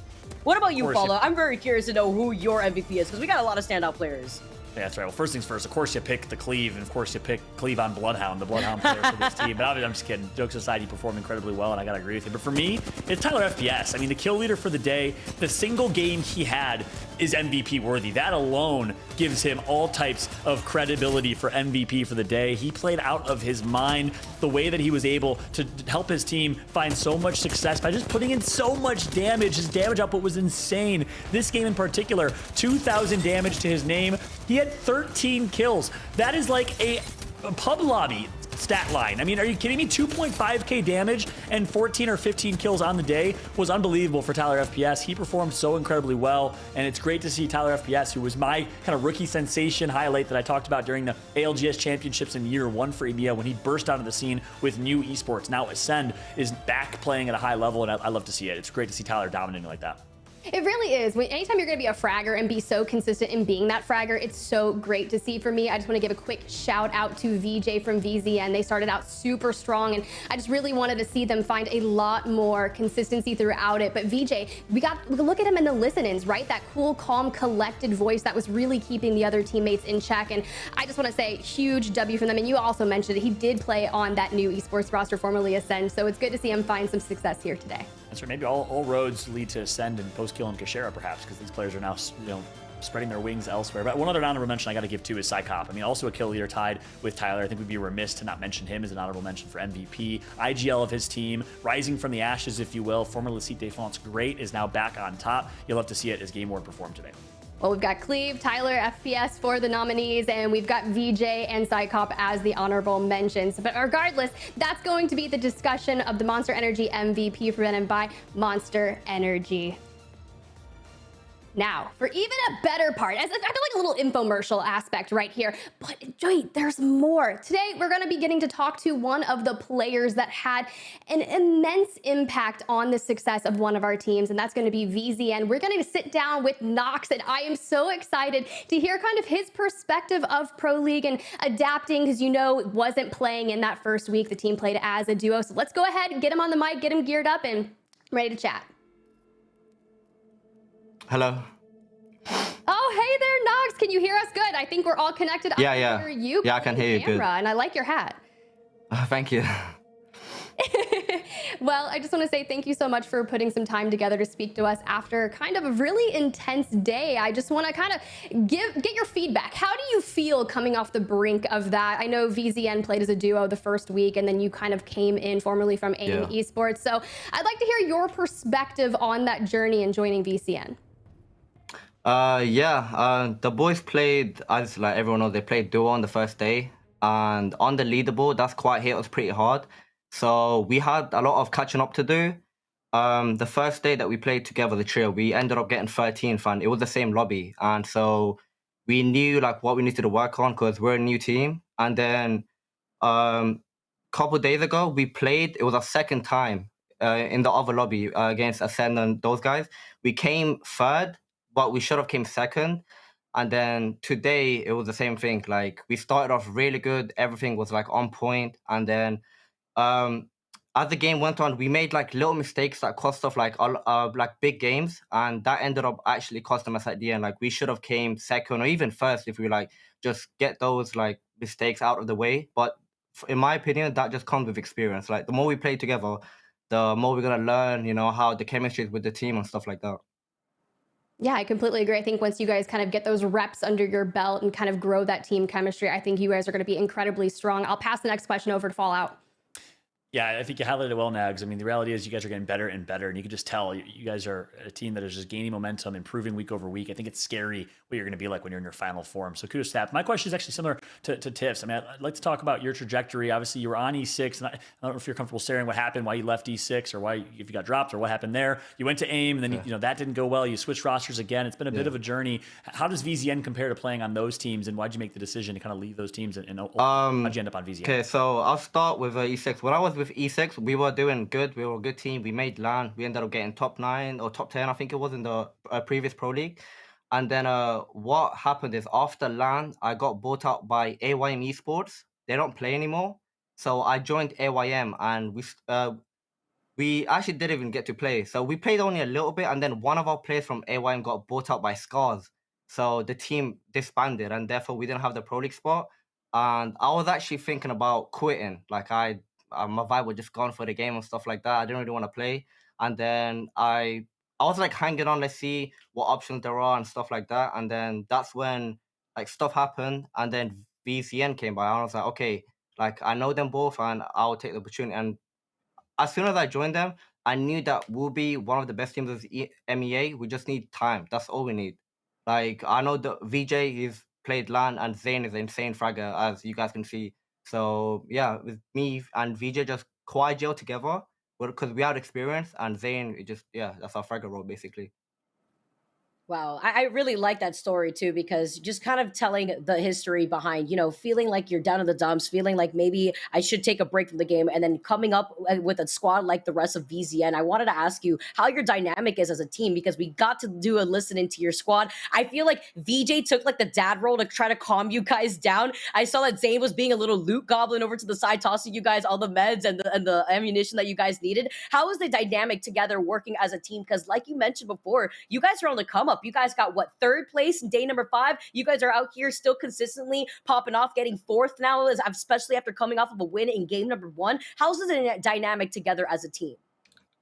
What about you, Paula? I'm very curious to know who your MVP is, because we got a lot of standout players. Yeah, that's right. Well, first things first, of course you pick the Cleve, and of course you pick Cleve on Bloodhound, the Bloodhound player for this team. But obviously, I'm just kidding. Jokes aside, he performed incredibly well, and I gotta agree with you. But for me, it's Tyler FPS. I mean, the kill leader for the day, the single game he had is MVP worthy. That alone gives him all types of credibility for MVP for the day. He played out of his mind. The way that he was able to help his team find so much success by just putting in so much damage. His damage output was insane. This game in particular, 2,000 damage to his name. He had 13 kills. That is like a pub lobby stat line. I mean, are you kidding me? 2.5k damage and 14 or 15 kills on the day was unbelievable for Tyler FPS. He performed so incredibly well, and it's great to see Tyler FPS, who was my kind of rookie sensation highlight that I talked about during the ALGS Championships in year 1 for EMEA when he burst onto the scene with new esports. Now Ascend is back playing at a high level, and I love to see it. It's great to see Tyler dominating like that. It really is. Anytime you're going to be a fragger and be so consistent in being that fragger, it's so great to see. For me, I just want to give a quick shout out to VJ from VZN. They started out super strong, and I just really wanted to see them find a lot more consistency throughout it. But VJ, we look at him in the listen-ins, right? That cool, calm, collected voice that was really keeping the other teammates in check. And I just want to say huge W from them. And you also mentioned that he did play on that new esports roster, formerly Ascend. So it's good to see him find some success here today. That's right. Maybe all roads lead to Ascend and post-kill and Kashera, perhaps, because these players are now, you know, spreading their wings elsewhere. But one other honorable mention I got to give too is Psycop. I mean, also a kill leader tied with Tyler. I think we'd be remiss to not mention him as an honorable mention for MVP. IGL of his team, rising from the ashes, if you will. Former Lecite Défense great, is now back on top. You'll love to see it as Game Ward perform today. Well, we've got Cleve, Tyler, FPS for the nominees, and we've got VJ and Psycop as the honorable mentions. But regardless, that's going to be the discussion of the Monster Energy MVP presented by Monster Energy. Now, for even a better part, I feel like a little infomercial aspect right here, but wait, there's more. Today, we're gonna be getting to talk to one of the players that had an immense impact on the success of one of our teams, and that's gonna be VZN. We're gonna sit down with Nox, and I am so excited to hear kind of his perspective of Pro League and adapting, because you know, wasn't playing in that first week. The team played as a duo, so let's go ahead and get him on the mic, get him geared up, and ready to chat. Hello. Oh, hey there, Nox. Can you hear us good? I think we're all connected. Yeah, I yeah. can hear you. Yeah, I can hear you good. Camera, and I like your hat. Thank you. Well, I just want to say thank you so much for putting some time together to speak to us after kind of a really intense day. I just want to kind of get your feedback. How do you feel coming off the brink of that? I know VZN played as a duo the first week, and then you kind of came in formerly from AIM Esports. So I'd like to hear your perspective on that journey and joining VCN. The boys played, as like everyone knows, they played duo on the first day, and on the leaderboard, that's quite hit us pretty hard. So we had a lot of catching up to do. The first day that we played together, the trio, we ended up getting 13th, and it was the same lobby, and so we knew like what we needed to work on because we're a new team. And then couple days ago, we played. It was our second time in the other lobby against Ascend and those guys. We came third, but we should have came second. And then today it was the same thing. Like we started off really good, everything was like on point, and then as the game went on, we made like little mistakes that cost us like big games, and that ended up actually costing us at the end. Like we should have came second or even first if we like just get those like mistakes out of the way. But in my opinion, that just comes with experience. Like the more we play together, the more we're gonna learn, you know, how the chemistry is with the team and stuff like that. Yeah, I completely agree. I think once you guys kind of get those reps under your belt and kind of grow that team chemistry, I think you guys are going to be incredibly strong. I'll pass the next question over to Fallout. Yeah, I think you highlighted it well, Nags. I mean, the reality is you guys are getting better and better, and you can just tell you guys are a team that is just gaining momentum, improving week over week. I think it's scary what you're going to be like when you're in your final form. So kudos to that. My question is actually similar to Tiff's. I mean, I'd like to talk about your trajectory. Obviously, you were on E6, and I don't know if you're comfortable sharing what happened, why you left E6, or why if you got dropped, or what happened there. You went to AIM, and then you know that didn't go well. You switched rosters again. It's been a bit of a journey. How does VZN compare to playing on those teams, and why'd you make the decision to kind of leave those teams, and how'd you end up on VZN? Okay, so I'll start with E6. When I was with E6, we were doing good. We were a good team. We made LAN. We ended up getting top 9 or top 10, I think it was, in the previous Pro League. And then what happened is after LAN, I got bought out by AYM Esports. They don't play anymore. So I joined AYM, and we actually didn't even get to play. So we played only a little bit, and then one of our players from AYM got bought out by Scars. So the team disbanded, and therefore we didn't have the Pro League spot. And I was actually thinking about quitting. Like my vibe was just gone for the game and stuff like that. I didn't really want to play. And then I was like hanging on, let's see what options there are and stuff like that. And then that's when like stuff happened. And then VCN came by. I was like, okay, like I know them both, and I'll take the opportunity. And as soon as I joined them, I knew that we'll be one of the best teams of the EMEA. We just need time. That's all we need. Like I know the VJ he's played LAN, and Zane is an insane fragger, as you guys can see. So yeah, with me and VJ just quite gel together, because we had experience, and Zane it just that's our fragger role basically. Wow, I really like that story too, because just kind of telling the history behind, you know, feeling like you're down in the dumps, feeling like maybe I should take a break from the game, and then coming up with a squad like the rest of VZN. I wanted to ask you how your dynamic is as a team, because we got to do a listening to your squad. I feel like VJ took like the dad role to try to calm you guys down. I saw that Zane was being a little loot goblin over to the side, tossing you guys all the meds and the ammunition that you guys needed. How is the dynamic together working as a team? Because like you mentioned before, you guys are on the come up. You guys got what, 3rd place in day number 5? You guys are out here still consistently popping off, getting 4th now, especially after coming off of a win in game number 1. How's the dynamic together as a team?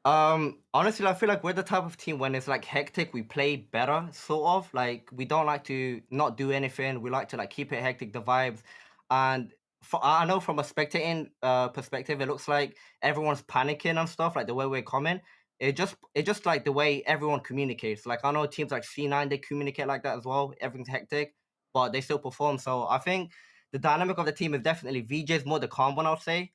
Honestly, I feel like we're the type of team when it's like hectic, we play better, sort of. Like we don't like to not do anything. We like to like keep it hectic, the vibes. And I know from a spectating perspective, it looks like everyone's panicking and stuff, like the way we're coming. It just like the way everyone communicates. Like I know teams like C9, they communicate like that as well. Everything's hectic, but they still perform. So I think the dynamic of the team is definitely VJ's more the calm one, I would say.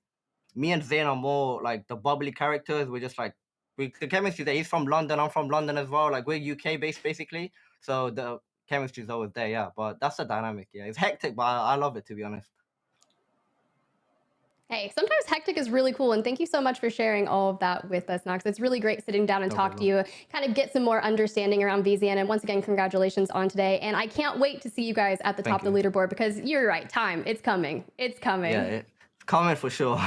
Me and Zayn are more like the bubbly characters. We're just like the chemistry there. He's from London, I'm from London as well. Like we're UK based basically. So the chemistry is always there, yeah. But that's the dynamic, yeah. It's hectic, but I love it, to be honest. Hey, sometimes hectic is really cool, and thank you so much for sharing all of that with us, Nox. It's really great sitting down and talk to you, kind of get some more understanding around VZN, and once again, congratulations on today, and I can't wait to see you guys at the top of the leaderboard, because you're right, time, it's coming. It's coming. Yeah, it's coming for sure.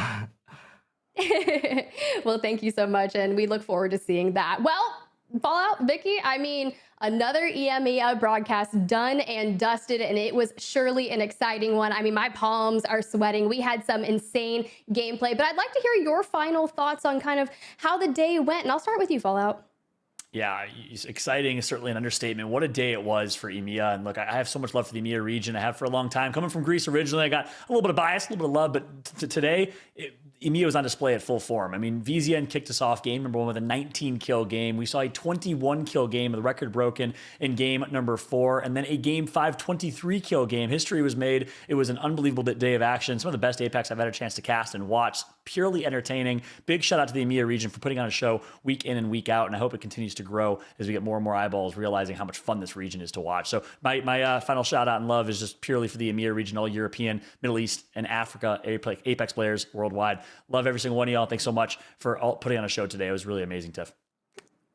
Well, thank you so much, and we look forward to seeing that. Well, Fallout, Vicky, I mean, another EMEA broadcast done and dusted, and it was surely an exciting one. I mean, my palms are sweating. We had some insane gameplay, but I'd like to hear your final thoughts on kind of how the day went, and I'll start with you, Fallout. Yeah, exciting is certainly an understatement. What a day it was for EMEA. And look, I have so much love for the EMEA region. I have for a long time. Coming from Greece originally, I got a little bit of bias, a little bit of love, but today, EMEA was on display at full form. I mean, VZN kicked us off game number 1 with a 19-kill game. We saw a 21-kill game, the record broken in game number 4, and then a game 5 23-kill game. History was made. It was an unbelievable day of action. Some of the best Apex I've had a chance to cast and watch. Purely entertaining. Big shout out to the EMEA region for putting on a show week in and week out, and I hope it continues to grow as we get more and more eyeballs realizing how much fun this region is to watch. So my final shout out and love is just purely for the EMEA region, all European, Middle East, and Africa Apex players worldwide. Love every single one of y'all. Thanks so much for putting on a show today. It was really amazing, Tiff.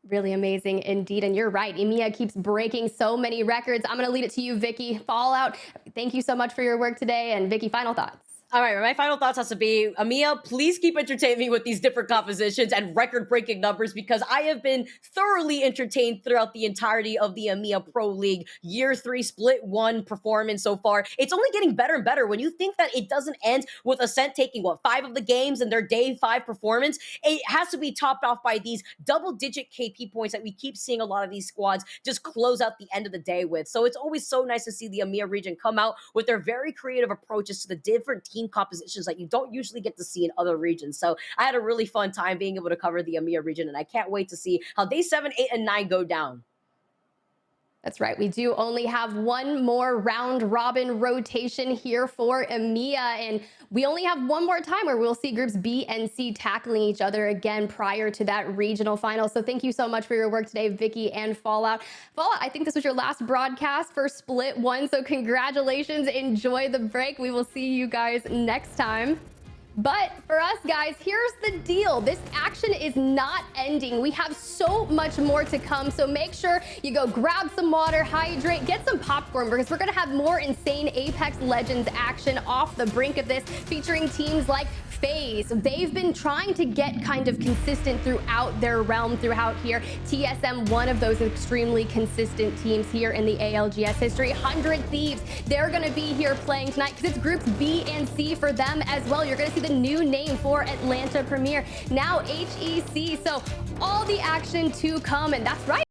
Really amazing indeed. And you're right. EMEA keeps breaking so many records. I'm going to lead it to you, Vicky. Fallout, thank you so much for your work today. And Vicky, final thoughts. All right, my final thoughts has to be, EMEA, please keep entertaining me with these different compositions and record-breaking numbers, because I have been thoroughly entertained throughout the entirety of the EMEA Pro League Year 3 Split 1 performance so far. It's only getting better and better. When you think that it doesn't end with Ascent taking, 5 of the games in their Day 5 performance, it has to be topped off by these double-digit KP points that we keep seeing a lot of these squads just close out the end of the day with. So it's always so nice to see the EMEA region come out with their very creative approaches to the different team compositions that you don't usually get to see in other regions. So I had a really fun time being able to cover the EMEA region, and I can't wait to see how Day 7, 8, and 9 go down. That's right. We do only have one more round robin rotation here for EMEA, and we only have one more time where we'll see groups B and C tackling each other again prior to that regional final. So thank you so much for your work today, Vicky and Fallout. Fallout, I think this was your last broadcast for Split 1, so congratulations. Enjoy the break. We will see you guys next time. But for us, guys, here's the deal. This action is not ending. We have so much more to come. So make sure you go grab some water, hydrate, get some popcorn, because we're going to have more insane Apex Legends action off the brink of this, featuring teams like FaZe. They've been trying to get kind of consistent throughout their realm throughout here. TSM, one of those extremely consistent teams here in the ALGS history. 100 Thieves, they're going to be here playing tonight because it's groups B and C for them as well. You're going to see the new name for Atlanta Premier, now HEC. So all the action to come, and that's right,